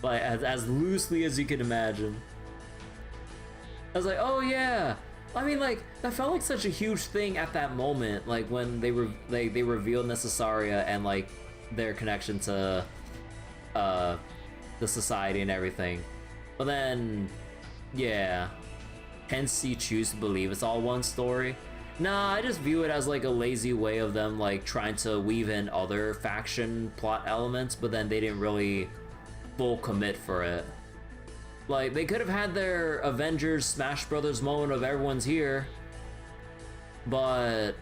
like as loosely as you can imagine. I was like, oh yeah. I mean, like, that felt like such a huge thing at that moment, like when they revealed Necessaria and like their connection to the society and everything. But then, yeah, hence you choose to believe it's all one story. Nah, I just view it as like a lazy way of them like trying to weave in other faction plot elements, but then they didn't really full commit for it. Like, they could have had their Avengers Smash Brothers moment of everyone's here, but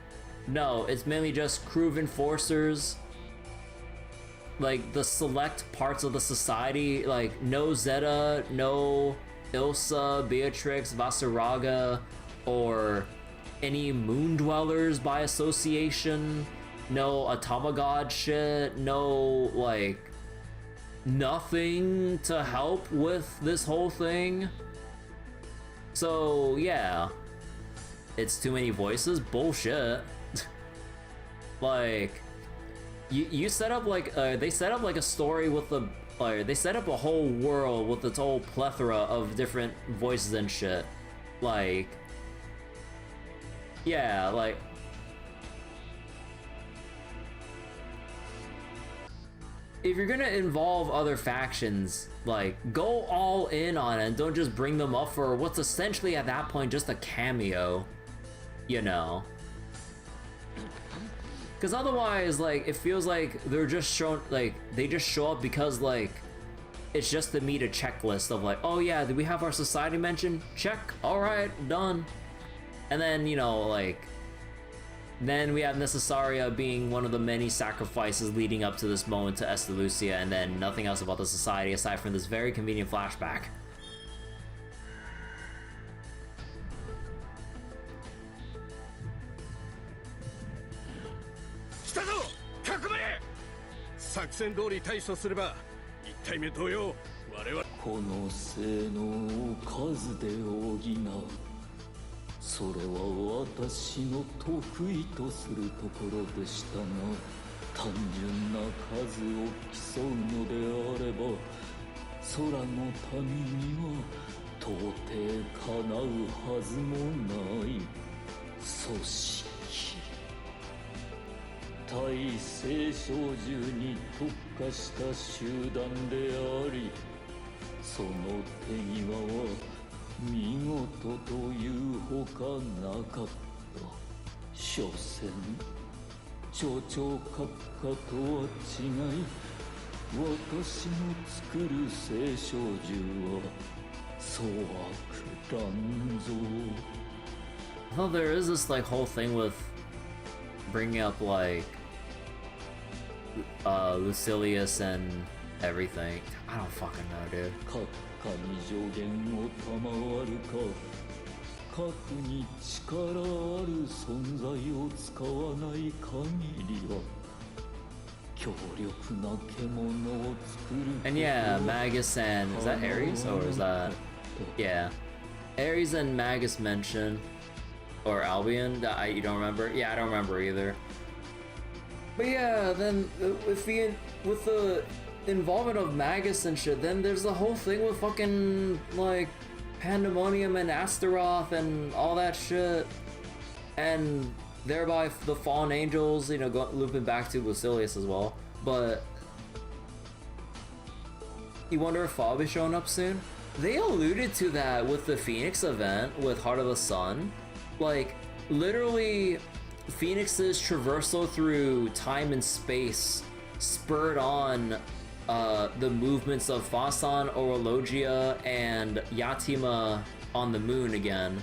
no, it's mainly just crew of enforcers, like the select parts of the society, like no Zeta, no Ilsa, Beatrix, Vasaraga, or any moon dwellers by association, no Atomagod shit, no like nothing to help with this whole thing. So yeah, it's too many voices, bullshit. Like you set up like they set up like a story with the they set up a whole world with its whole plethora of different voices and shit. Like, yeah, like if you're gonna involve other factions, like, go all in on it and don't just bring them up for what's essentially at that point just a cameo, you know? Because otherwise, like, it feels like they're just shown, like, they just show up because, like, it's just to meet a checklist of, like, oh yeah, did we have our society mentioned? Check, alright, done. And then, you know, like, then we have Necessaria being one of the many sacrifices leading up to this moment to Estalucia, and then nothing else about the society aside from this very convenient flashback.それは私の得意とするところでしたが、単純な数を競うのであれば、空の民には到底かなうはずもない。組織対聖少獣に特化した集団であり、その手際は見事というほかなかった。所詮蝶々閣下とは違い、私の作る聖少獣は粗悪乱造。 Well, there is this like whole thing with bringing up like Lucilius and everything. I don't fucking know, dude. 閣下に上限を賜るか、核に力ある存在を使わない限りは強力な獣を作る。 And yeah, Magus and is that Ares or is that yeah, Ares and Magus mentioned, or Albion? You don't remember? Yeah, I don't remember either. But yeah, then with the involvement of Magus and shit, then there's the whole thing with fucking like Pandemonium and Astaroth and all that shit, and thereby the fallen angels, you know, looping back to Lucilius as well. But you wonder if Fob is showing up soon? They alluded to that with the Phoenix event with Heart of the Sun. Like, literally, Phoenix's traversal through time and space spurred on the movements of Fasan, Orologia, and Yatima on the moon again.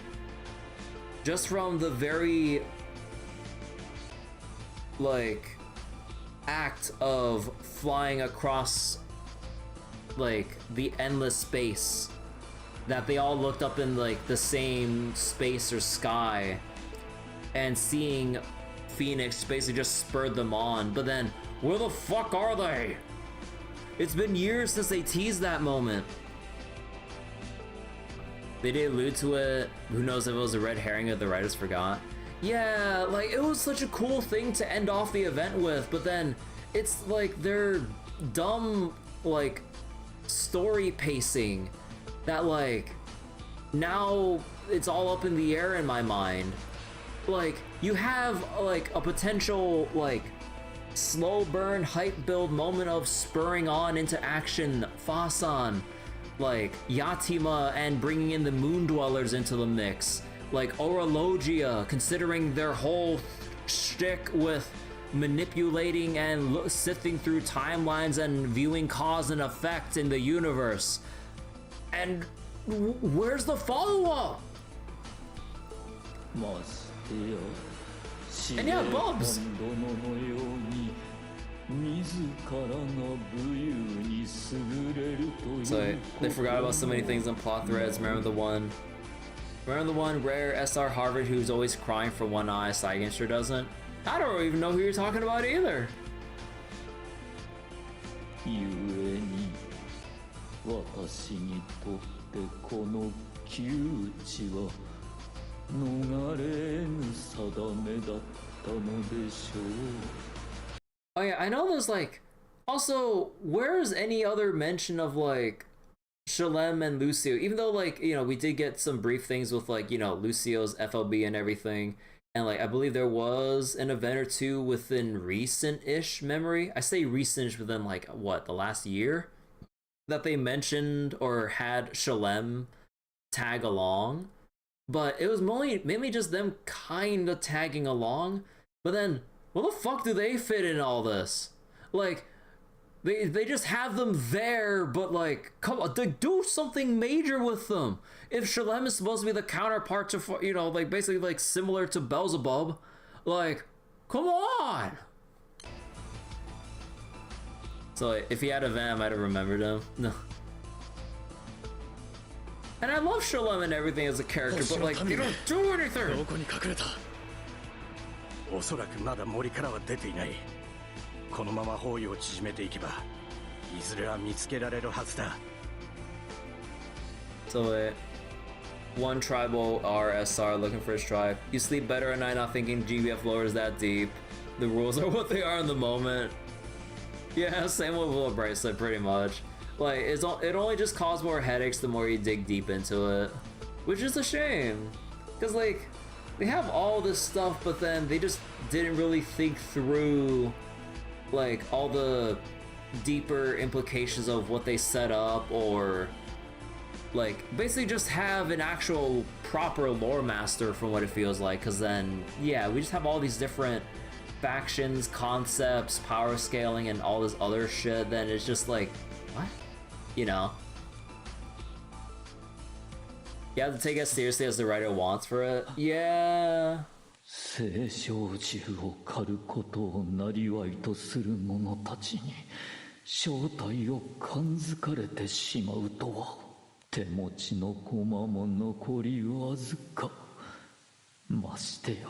Just from the very, like, act of flying across like the endless space, that they all looked up in like the same space or sky, and seeing Phoenix basically just spurred them on. But then, where the fuck are they? It's been years since they teased that moment. They did allude to it. Who knows if it was a red herring or the writers forgot. Yeah, like, it was such a cool thing to end off the event with, but then it's like their dumb, like, story pacing that, like, now it's all up in the air in my mind. Like, you have, like, a potential, like, slow burn hype build moment of spurring on into action Fasan, like Yatima, and bringing in the Moon Dwellers into the mix, like Orologia, considering their whole shtick with manipulating and sifting through timelines and viewing cause and effect in the universe. And where's the follow-up? And yeah, Bubs! So they forgot about so many things on plot threads. Remember the one rare SR Harvard who's always crying for one eye, Saigen sure doesn't? I don't even know who you're talking about either. Oh yeah, I know there's like, also, where's any other mention of like Shalem and Lucio? Even though, like, you know, we did get some brief things with, like, you know, Lucio's FLB and everything, and like I believe there was an event or two within recent-ish memory. I say recent within like what, the last year, that they mentioned or had Shalem tag along, but it was mainly just them kind of tagging along. But then, where the fuck do they fit in all this? Like, they just have them there, but like, come on, do something major with them. If Shalem is supposed to be the counterpart to, you know, like basically like similar to Beelzebub, like, come on. So if he had a van, I might have remembered him. No. And I love Shalem and everything as a character, but like, they don't do anything. おそらくまだ森からは出ていない。このまま包囲を縮めていけば、いずれは見つけられるはずだ。So one tribal RSR looking for his tribe. You sleep better at night not thinking GBF lore is that deep. The rules are what they are in the moment. Yeah, same with Will Bracelet pretty much. Like, it only just causes more headaches the more you dig deep into it. Which is a shame. Because like, they have all this stuff, but then they just didn't really think through like all the deeper implications of what they set up, or like basically just have an actual proper lore master from what it feels like. Because then, yeah, we just have all these different factions, concepts, power scaling, and all this other shit. Then it's just like, what? You know? You have to take it as seriously as the writer wants for it. Yeah. 聖少獣を狩ることをなりわいとする者たちに正体を感づかれてしまうとは、手持ちの駒も残りわずか。ましてや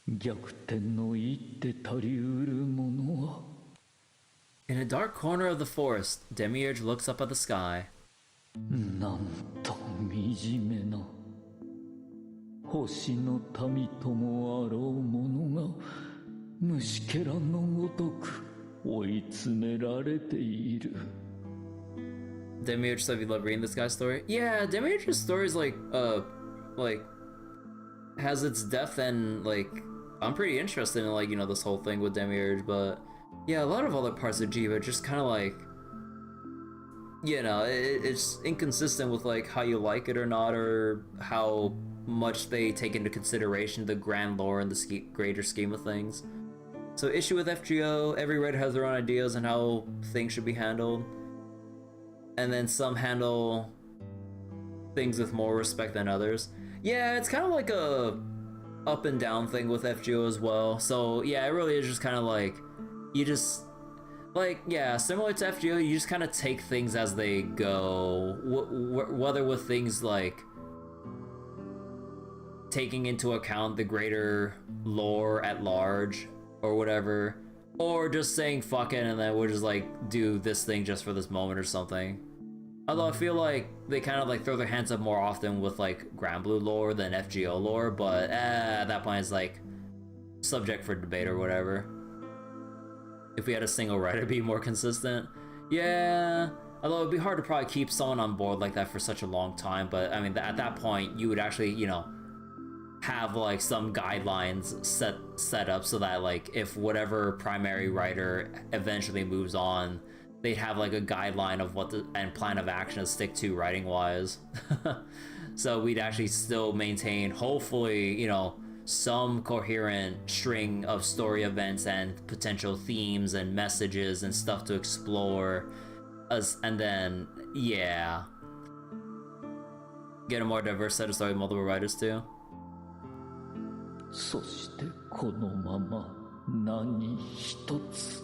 逆転の一手たりうる者は。 In a dark corner of the forest, Demiurge looks up at the sky. なんと惨めな星の民ともあろう者が虫けらのごとく追い詰められている。 Demiurge said you love reading this guy's story. Yeah, Demiurge's story is like has its depth, and like I'm pretty interested in like, you know, this whole thing with Demiurge, but yeah, a lot of other parts of Jiva just kind of like, you know, it's inconsistent with like how you like it or not, or how much they take into consideration the grand lore and the greater scheme of things. So issue with FGO, every writer has their own ideas on how things should be handled, and then some handle things with more respect than others. Yeah, it's kind of like a up and down thing with FGO as well. So yeah, it really is just kind of like, you just, Like, yeah, similar to FGO, you just kind of take things as they go, whether with things like taking into account the greater lore at large or whatever, or just saying fuck it and then we'll just like do this thing just for this moment or something. Although I feel like they kind of like throw their hands up more often with like Granblue lore than FGO lore, but at that point it's like subject for debate or whatever. If we had a single writer be more consistent, yeah. Although it'd be hard to probably keep someone on board like that for such a long time, but I mean at that point you would actually, you know, have like some guidelines set up so that like if whatever primary writer eventually moves on, they'd have like a guideline of what the and plan of action to stick to writing wise. So we'd actually still maintain, hopefully, you know, some coherent string of story events and potential themes and messages and stuff to explore, and then yeah, get a more diverse set of story with multiple writers too. そしてこのまま何一つ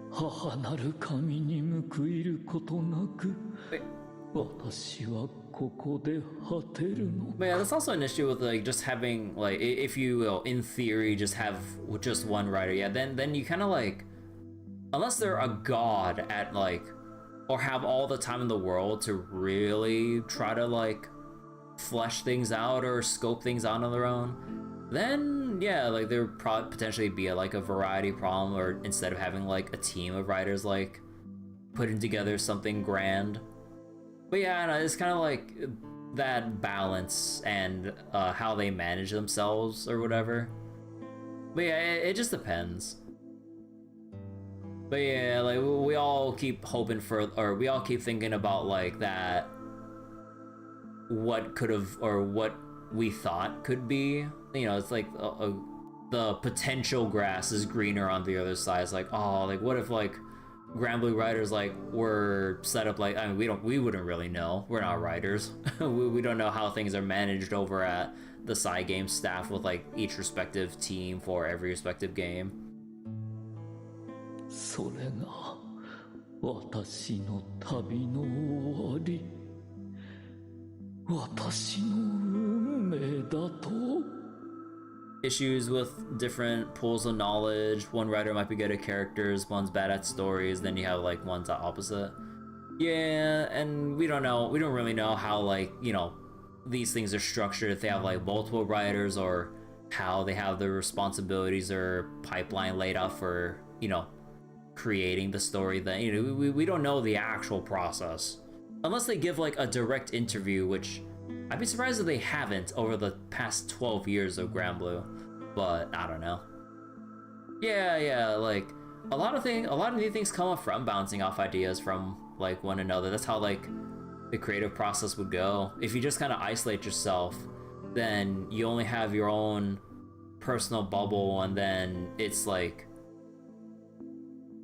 母なる神に報いることなく私はここで果てるのか。 But yeah, that's also an issue with like just having like, if you will, in theory, just have just one writer. Yeah, then you kind of like, unless they're a god at like, or have all the time in the world to really try to like flesh things out or scope things out on their own, then yeah, like there would probably potentially be a variety problem, or instead of having like a team of writers like putting together something grand. But yeah, no, it's kind of like that balance and how they manage themselves or whatever. But yeah, it just depends. But yeah, like we all keep hoping for, or we all keep thinking about like that, what could have, or what we thought could be. You know, it's like the potential grass is greener on the other side. It's like, oh, like what if like Granblue writers like were set up like, I mean, we wouldn't really know. We're not writers. we don't know how things are managed over at the side game staff with like each respective team for every respective game. それが私の旅の終わり、私の運命だと。 Issues with different pools of knowledge. One writer might be good at characters, one's bad at stories, then you have like one's opposite. Yeah, and we don't really know how like, you know, these things are structured, if they have like multiple writers or how they have their responsibilities or pipeline laid out for, you know, creating the story. That, you know, we don't know the actual process unless they give like a direct interview, which I'd be surprised if they haven't over the past 12 years of Granblue, but I don't know. Yeah, like a lot of new things come up from bouncing off ideas from like one another. That's how like the creative process would go. If you just kind of isolate yourself, then you only have your own personal bubble, and then it's like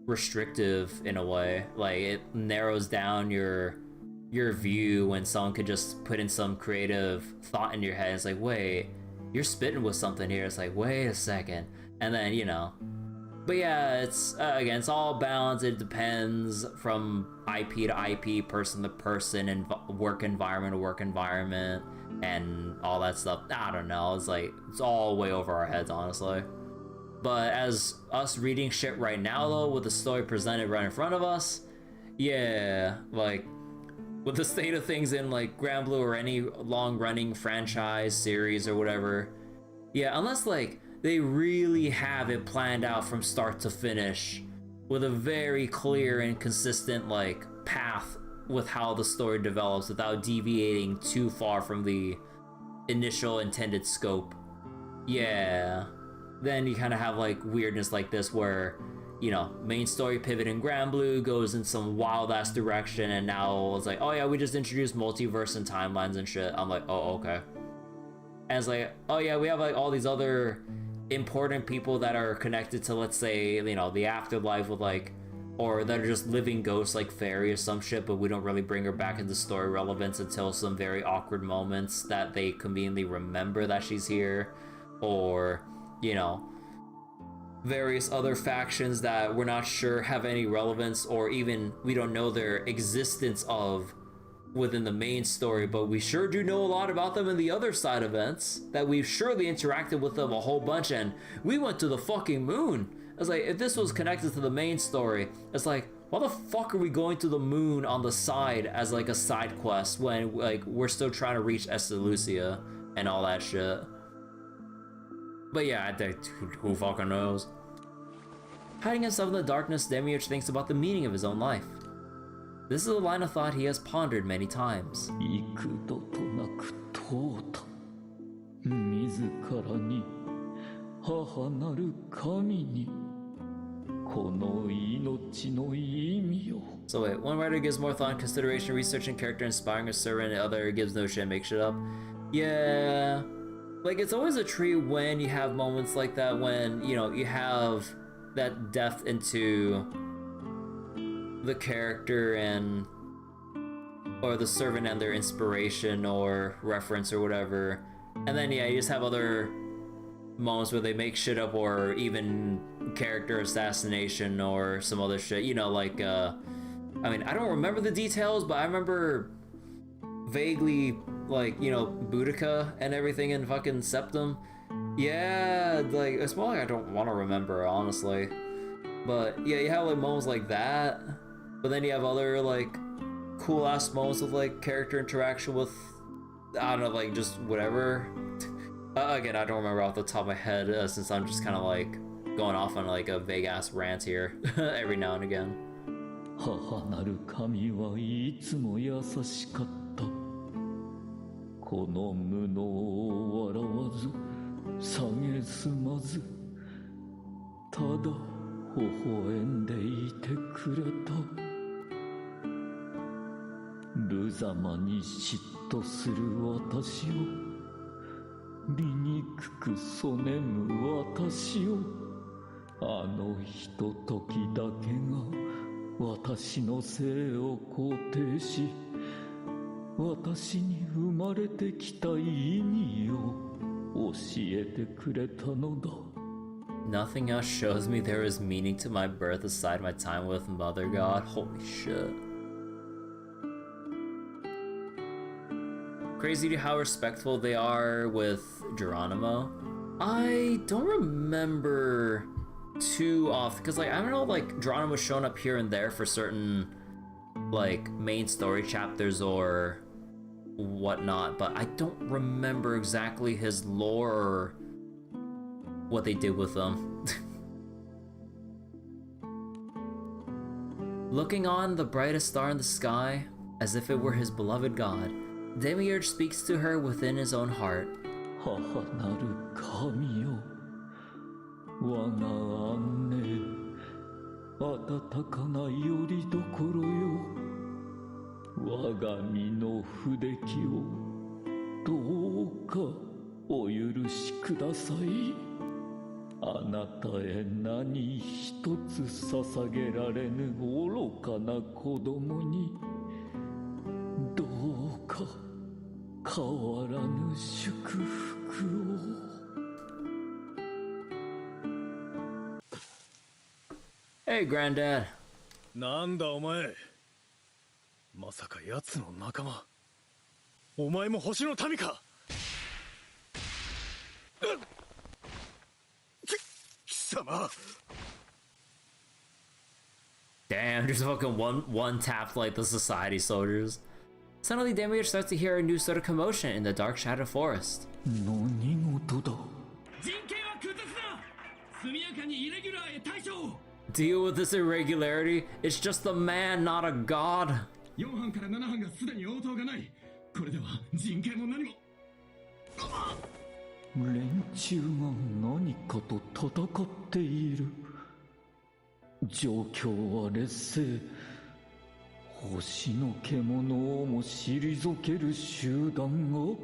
restrictive in a way. Like it narrows down your view when someone could just put in some creative thought in your head. It's like, wait, you're spitting with something here. It's like, wait a second, and then, you know. But yeah, it's again, it's all balanced. It depends from IP to IP, person to person, and work environment to work environment, and all that stuff. I don't know. It's like, it's all way over our heads, honestly. But as us reading shit right now, though, with the story presented right in front of us, yeah, like with the state of things in like Granblue or any long-running franchise series or whatever, yeah, unless like they really have it planned out from start to finish with a very clear and consistent like path with how the story develops without deviating too far from the initial intended scope, yeah, then you kind of have like weirdness like this where, you know, main story pivot in Granblue goes in some wild ass direction, and now it's like, oh yeah, we just introduced multiverse and timelines and shit. I'm like, oh, okay. And it's like, oh yeah, we have like all these other important people that are connected to, let's say, you know, the afterlife with like, or that are just living ghosts like Fairy or some shit, but we don't really bring her back into story relevance until some very awkward moments that they conveniently remember that she's here, or, you know, various other factions that we're not sure have any relevance, or even we don't know their existence of within the main story, but we sure do know a lot about them in the other side events, that we've surely interacted with them a whole bunch, and we went to the fucking moon. It's like, if this was connected to the main story, it's like, why the fuck are we going to the moon on the side as like a side quest when like we're still trying to reach Estalucia and all that shit? But yeah, I think who fucking knows? Hiding himself in the darkness, Demiurge thinks about the meaning of his own life. This is a line of thought he has pondered many times. So wait, one writer gives more thought and consideration researching character, inspiring a servant, and the other gives no shit, make shit up. Yeah, like it's always a treat when you have moments like that, when, you know, you have that depth into the character and or the servant and their inspiration or reference or whatever, and then yeah, you just have other moments where they make shit up, or even character assassination or some other shit, you know, like I mean, I don't remember the details, but I remember vaguely, like, you know, Boudica and everything in fucking Septum. Yeah, like, it's more like I don't want to remember, honestly. But yeah, you have like moments like that, but then you have other like cool ass moments of like character interaction with, I don't know, like just whatever. Again, I don't remember off the top of my head, since I'm just kind of like going off on like a vague ass rant here every now and again. 母なる神はいつも優しかった。この無能を笑わず、蔑まず、ただ微笑んでいてくれた。無様に嫉妬する私を、醜くそねむ私を、あのひとときだけが私の生を肯定し、私に生まれてきた意味を教えてくれたのだ。Nothing else shows me there is meaning to my birth aside my time with Mother God. Holy shit. Crazy to how respectful they are with Geronimo. I don't remember too often, because like I don't know, like Geronimo's shown up here and there for certain like main story chapters or whatnot, but I don't remember exactly his lore or what they did with them. Looking on the brightest star in the sky, as if it were his beloved god, Demiurge speaks to her within his own heart. 母なる神よ、我が姉、温かなよりどころよ、我が身の不出来をどうかお許しください。あなたへ何一つ捧げられぬ愚かな子供に、どうか変わらぬ祝福を。Hey, Granddad. なんだお前。まさか奴の仲間。お前も星の民か。貴様。 Damn, just fucking one tapped like the society soldiers. Suddenly, Demiurge starts to hear a new sort of commotion in the dark shadowed forest. 何事だ。 Deal with this irregularity? It's just the man, not a god. 4班から7班がすでに応答がない。これでは陣形も何も。連中が何かと戦っている。状況は劣勢。星の獣をも退ける集団が。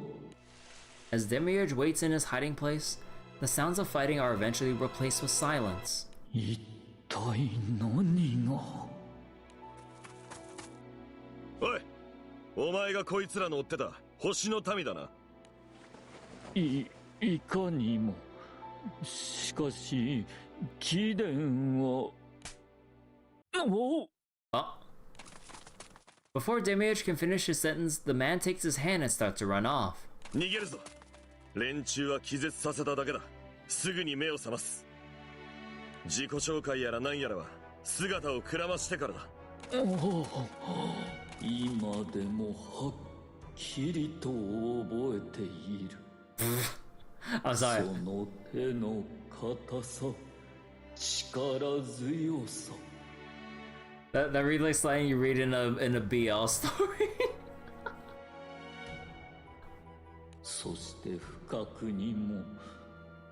As Demiurge waits in his hiding place, the sounds of fighting are eventually replaced with silence. 一体何が。おい、お前がこいつらの追ってた星の民だな。いかにも。しかし貴殿はBefore Demiurge can finish his sentence, the man takes his hand and starts to run off. 逃げるぞ。連中は気絶させただけだ。すぐに目を覚ます。自己紹介やら何やらは姿をくらましてからだ。今でもはっきりと覚えている。その手の硬さ、力強さ。That reads like something you read in a BL story. そして不覚にも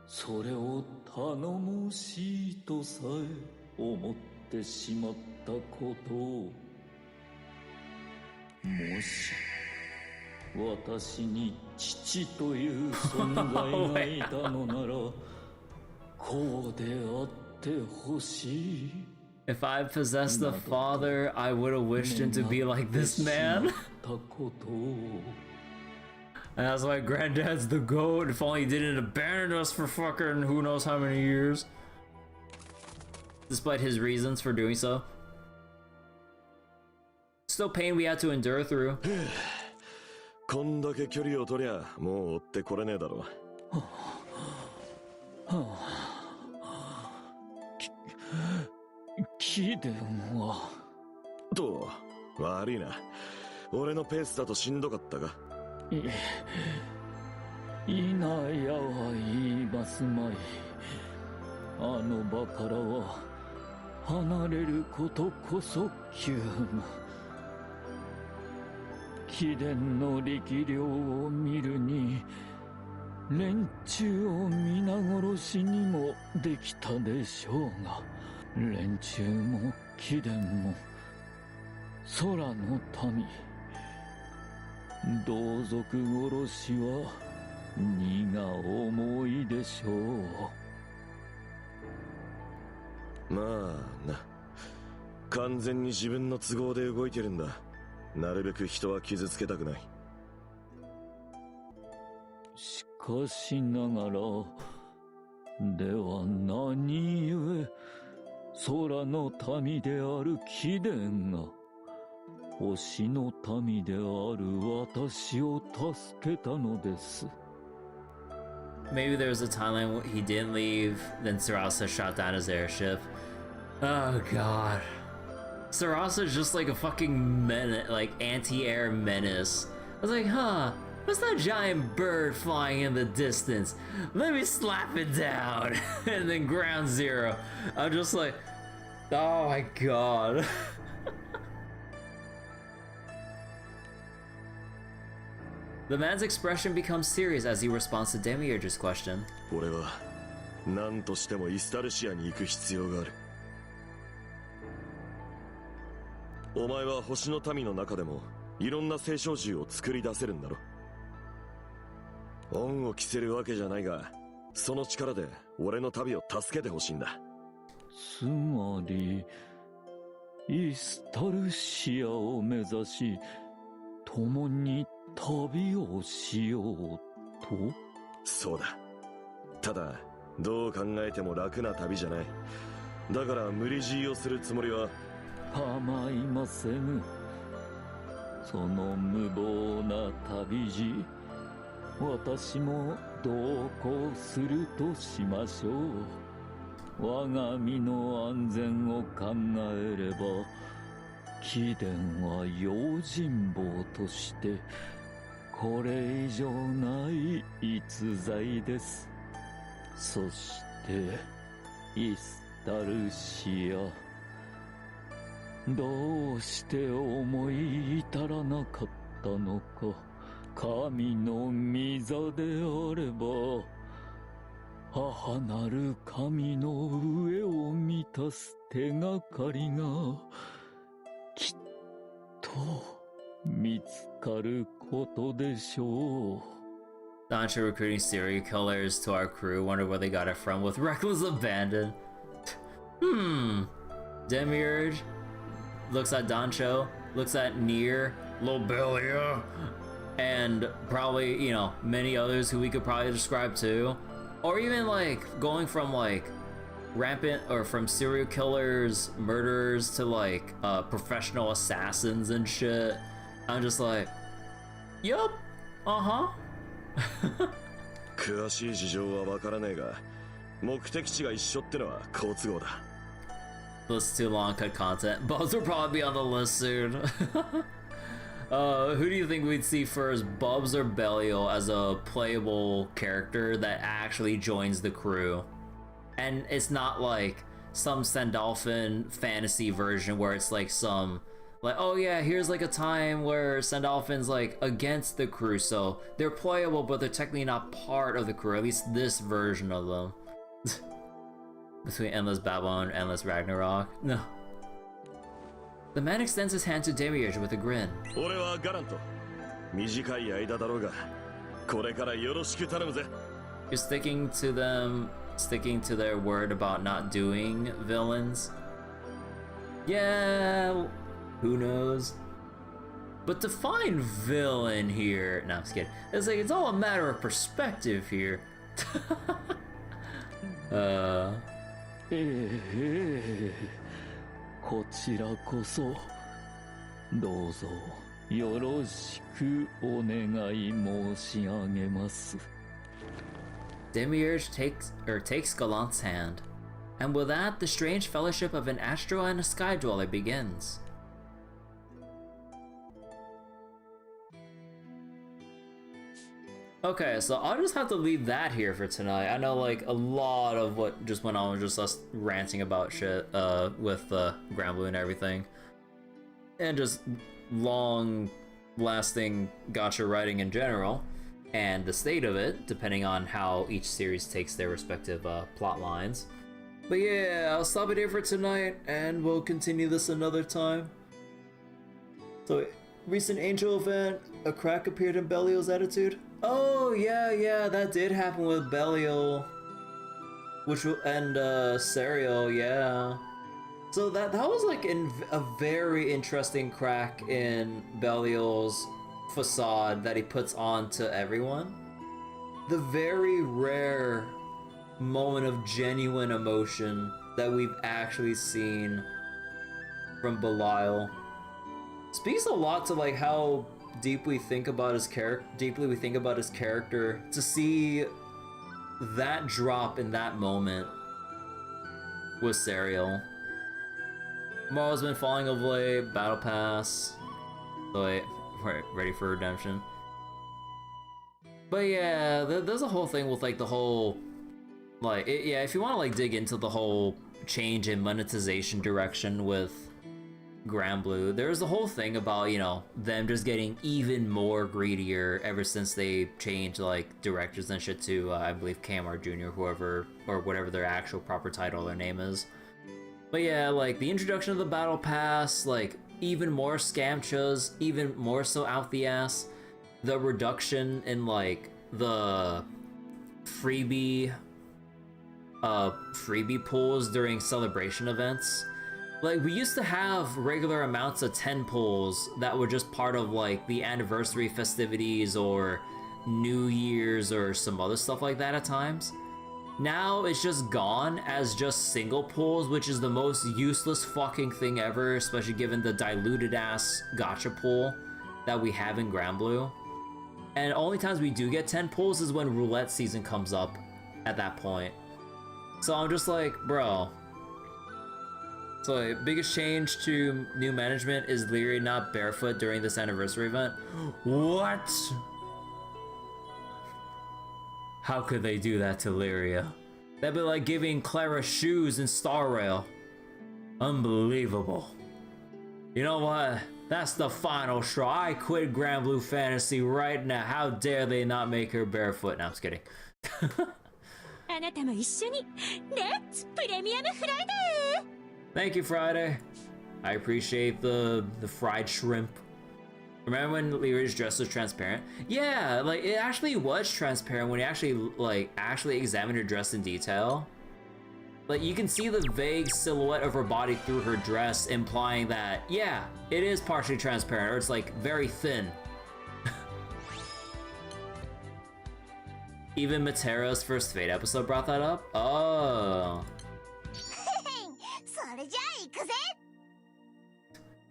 それを頼もしいとさえ思ってしまったことを。もし私に父という存在がいたのならこうであってほしい。If I possessed a father, I would have wished him to be like this man. And that's why Granddad's the GOAT. If only he didn't abandon us for fucking who knows how many years. Despite his reasons for doing so. Still pain we had to endure through. こんだけ距離を取りゃもう追ってこれねえだろ。貴殿はと悪いな。俺のペースだとしんどかったか。いなやは言いますまい。あの場からは離れることこそ急務。貴殿の力量を見るに連中を皆殺しにもできたでしょうが、連中も貴殿も空の民、同族殺しは荷が重いでしょう。まあな、完全に自分の都合で動いてるんだ。なるべく人は傷つけたくない。しかしながらでは何故空の民である貴殿が星の民である私を助けたのです。 Maybe there was a timeline where he didn't leave, then Sarasa shot down his airship. Oh god. Sarasa's just like a fucking like anti-air menace. I was like, huh, what's that giant bird flying in the distance? Let me slap it down. And then ground zero. I'm just like, oh my god. The man's expression becomes serious as he responds to Demiurge's question. 俺は何としてもイスタルシアに行く必要がある。お前は星の民の中でもいろんな聖唱獣を作り出せるんだろ。恩を着せるわけじゃないが、その力で俺の旅を助けてほしいんだ。つまりイスタルシアを目指し共に旅をしようと。そうだ。ただどう考えても楽な旅じゃない。だから無理強いをするつもりは構いませぬ。その無謀な旅路、私も同行するとしましょう。我が身の安全を考えれば、貴殿は用心棒としてこれ以上ない逸材です。そしてイスタルシア、どうして思い至らなかったのか。神の御座であれば、母なる神の上を満たす手がかりがきっと見つかることでしょう。Dancho recruiting serial killers to our crew. Wonder where they got it from with reckless abandon. Demiurge looks at Dancho, looks at Nier, Lobelia, and probably, you know, many others who we could probably describe too. Or even like going from like rampant or from serial killers, murderers to like professional assassins and shit. I'm just like, yup, uh-huh. 詳しい事情はわからねえが、目的地が一緒ってのは好都合だ。This is too long cut content. Bubs will probably be on the list soon. Who do you think we'd see first, Bubs or Belial, as a playable character that actually joins the crew? And it's not like some Sandalphon fantasy version where it's like some, like, oh yeah, here's like a time where Sandalphon's like against the crew, so they're playable, but they're technically not part of the crew, at least this version of them. Between Endless Babylon and Endless Ragnarok. No. The man extends his hand to Demiurge with a grin. 俺はガラント。短い間だろうが、これからよろしく頼むぜ。You're sticking to their word about not doing villains? Yeah, who knows? But define villain here. No, I'm just kidding. It's like, it's all a matter of perspective here. こちらこそどうぞよろしくお願い申し上げます。 Demiurge takes Gallant's hand, and with that, the strange fellowship of an astral and a sky dweller begins. Okay, so I'll just have to leave that here for tonight. I know like a lot of what just went on was just us ranting about shit with Granblue and everything. And just long-lasting gacha writing in general, and the state of it, depending on how each series takes their respective plot lines. But yeah, I'll stop it here for tonight, and we'll continue this another time. So, recent Angel event, a crack appeared in Belial's attitude. Oh yeah, that did happen with Belial, and Serial, yeah. So that was like a very interesting crack in Belial's facade that he puts on to everyone. The very rare moment of genuine emotion that we've actually seen from Belial speaks a lot to like how deeply we think about his character, to see that drop in that moment with Serial. Morrow's been falling of late, Battle Pass, so wait, ready for redemption. But yeah, there's a whole thing with like the whole, like, yeah, if you want to like dig into the whole change in monetization direction with Granblue, there's the whole thing about, you know, them just getting even more greedier ever since they changed like directors and shit to I believe KMR Jr., whoever or whatever their actual proper title or name is. But yeah, like the introduction of the Battle Pass, like even more scamchas, even more so out the ass, the reduction in like the freebie pulls during celebration events. Like, we used to have regular amounts of 10 pulls that were just part of, like, the anniversary festivities or New Year's or some other stuff like that at times. Now, it's just gone as just single pulls, which is the most useless fucking thing ever, especially given the diluted-ass gacha pull that we have in Granblue. And only times we do get 10 pulls is when roulette season comes up at that point. So I'm just like, bro. So, biggest change to new management is Lyria not barefoot during this anniversary event. What? How could they do that to Lyria? That'd be like giving Clara shoes in Star Rail. Unbelievable. You know what? That's the final straw. I quit Granblue Fantasy right now. How dare they not make her barefoot? No, I'm just kidding. あなたも一緒にレッツプレミアムフライデー Thank you, Friday. I appreciate the fried shrimp. Remember when Lyria's dress was transparent? Yeah, like it actually was transparent when you actually examine her dress in detail. Like you can see the vague silhouette of her body through her dress, implying that yeah, it is partially transparent, or it's like very thin. Even Matera's first Fate episode brought that up? Oh.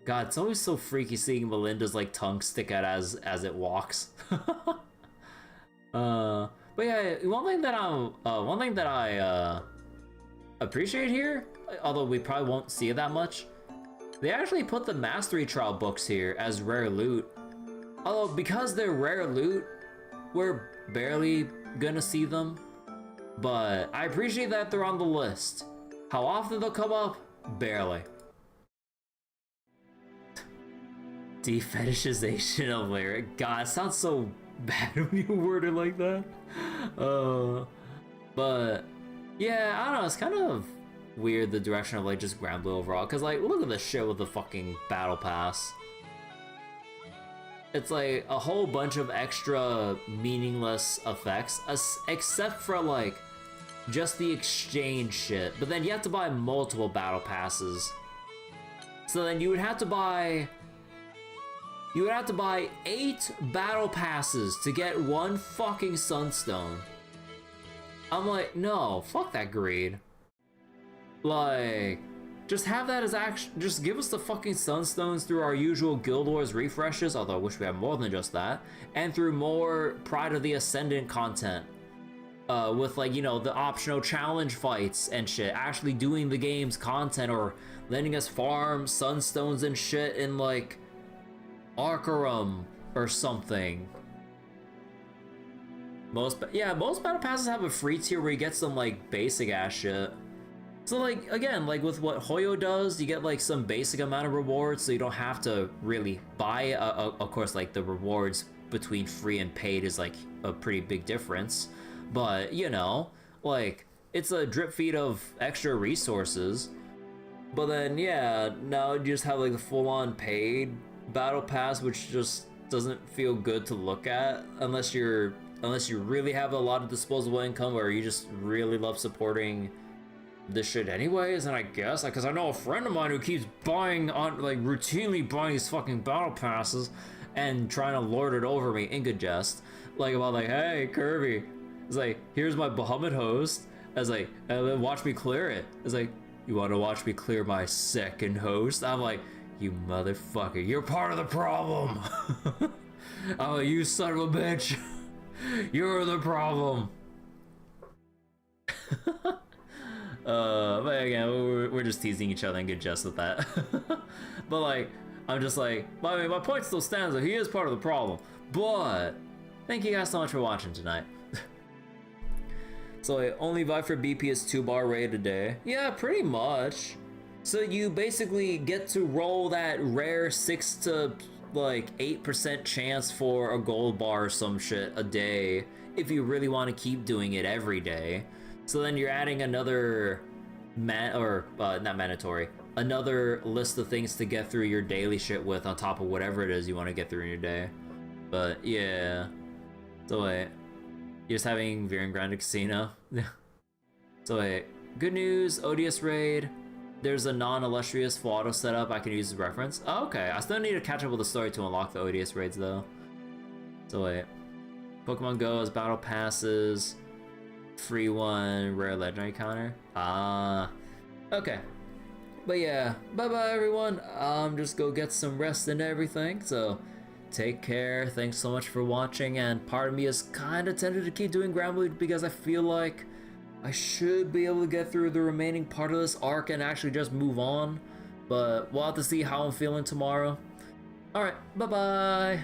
God, it's always so freaky seeing Melinda's like tongue stick out as it walks. But yeah, one thing that I appreciate here, although we probably won't see it that much, they actually put the Mastery Trial books here as rare loot. Although because they're rare loot, we're barely gonna see them. But I appreciate that they're on the list. How often they'll come up? Barely. Defetishization of lyric. God, it sounds so bad when you word it like that. But yeah, I don't know, it's kind of weird the direction of like just Granblue overall, because like look at this shit with the fucking battle pass. It's like a whole bunch of extra meaningless effects, except for like just the exchange shit, but then you have to buy multiple battle passes. So then you would have to buy 8 battle passes to get one fucking sunstone. I'm like, no, fuck that greed. Like, just have that as just give us the fucking sunstones through our usual Guild Wars refreshes, although I wish we had more than just that, and through more Pride of the Ascendant content. With like, you know, the optional challenge fights and shit, actually doing the game's content, or letting us farm sunstones and shit in like Arcarum or something. Most battle passes have a free tier where you get some like basic ass shit. So like, again, like with what Hoyo does, you get like some basic amount of rewards, so you don't have to really buy. Of course, like the rewards between free and paid is like a pretty big difference. But, you know, like, it's a drip feed of extra resources. But then, yeah, now you just have like the full-on paid battle pass, which just doesn't feel good to look at unless you really have a lot of disposable income, or you just really love supporting this shit anyways. And I guess, because I know a friend of mine who keeps routinely buying these fucking battle passes and trying to lord it over me in good jest, like about like, hey Kirby, it's like, here's my Bahamut host. I was like, and then watch me clear it. It's like, you want to watch me clear my second host? I'm like, you motherfucker, you're part of the problem. I'm like, you son of a bitch, you're the problem. But again, we're just teasing each other in good jest with that. But like, I'm just like, I mean, my point still stands that he is part of the problem. But thank you guys so much for watching tonight. So I only buy for BP is 2-bar raid a day. Yeah, pretty much. So you basically get to roll that rare 6 to like 8% chance for a gold bar or some shit a day if you really want to keep doing it every day. So then you're adding another not mandatory, another list of things to get through your daily shit with on top of whatever it is you want to get through in your day. But yeah. So wait. You're just having Viren Grande Casino. So wait, good news, ODS raid. There's a non-illustrious full auto setup I can use as reference. Oh, okay, I still need to catch up with the story to unlock the ODS raids though. So wait, Pokemon Go has battle passes, free one, rare legendary counter. Okay. But yeah, bye-bye everyone. Just go get some rest and everything, so take care, thanks so much for watching, and part of me is kinda tempted to keep doing Granblue because I feel like I should be able to get through the remaining part of this arc and actually just move on, but we'll have to see how I'm feeling tomorrow. Alright, bye-bye!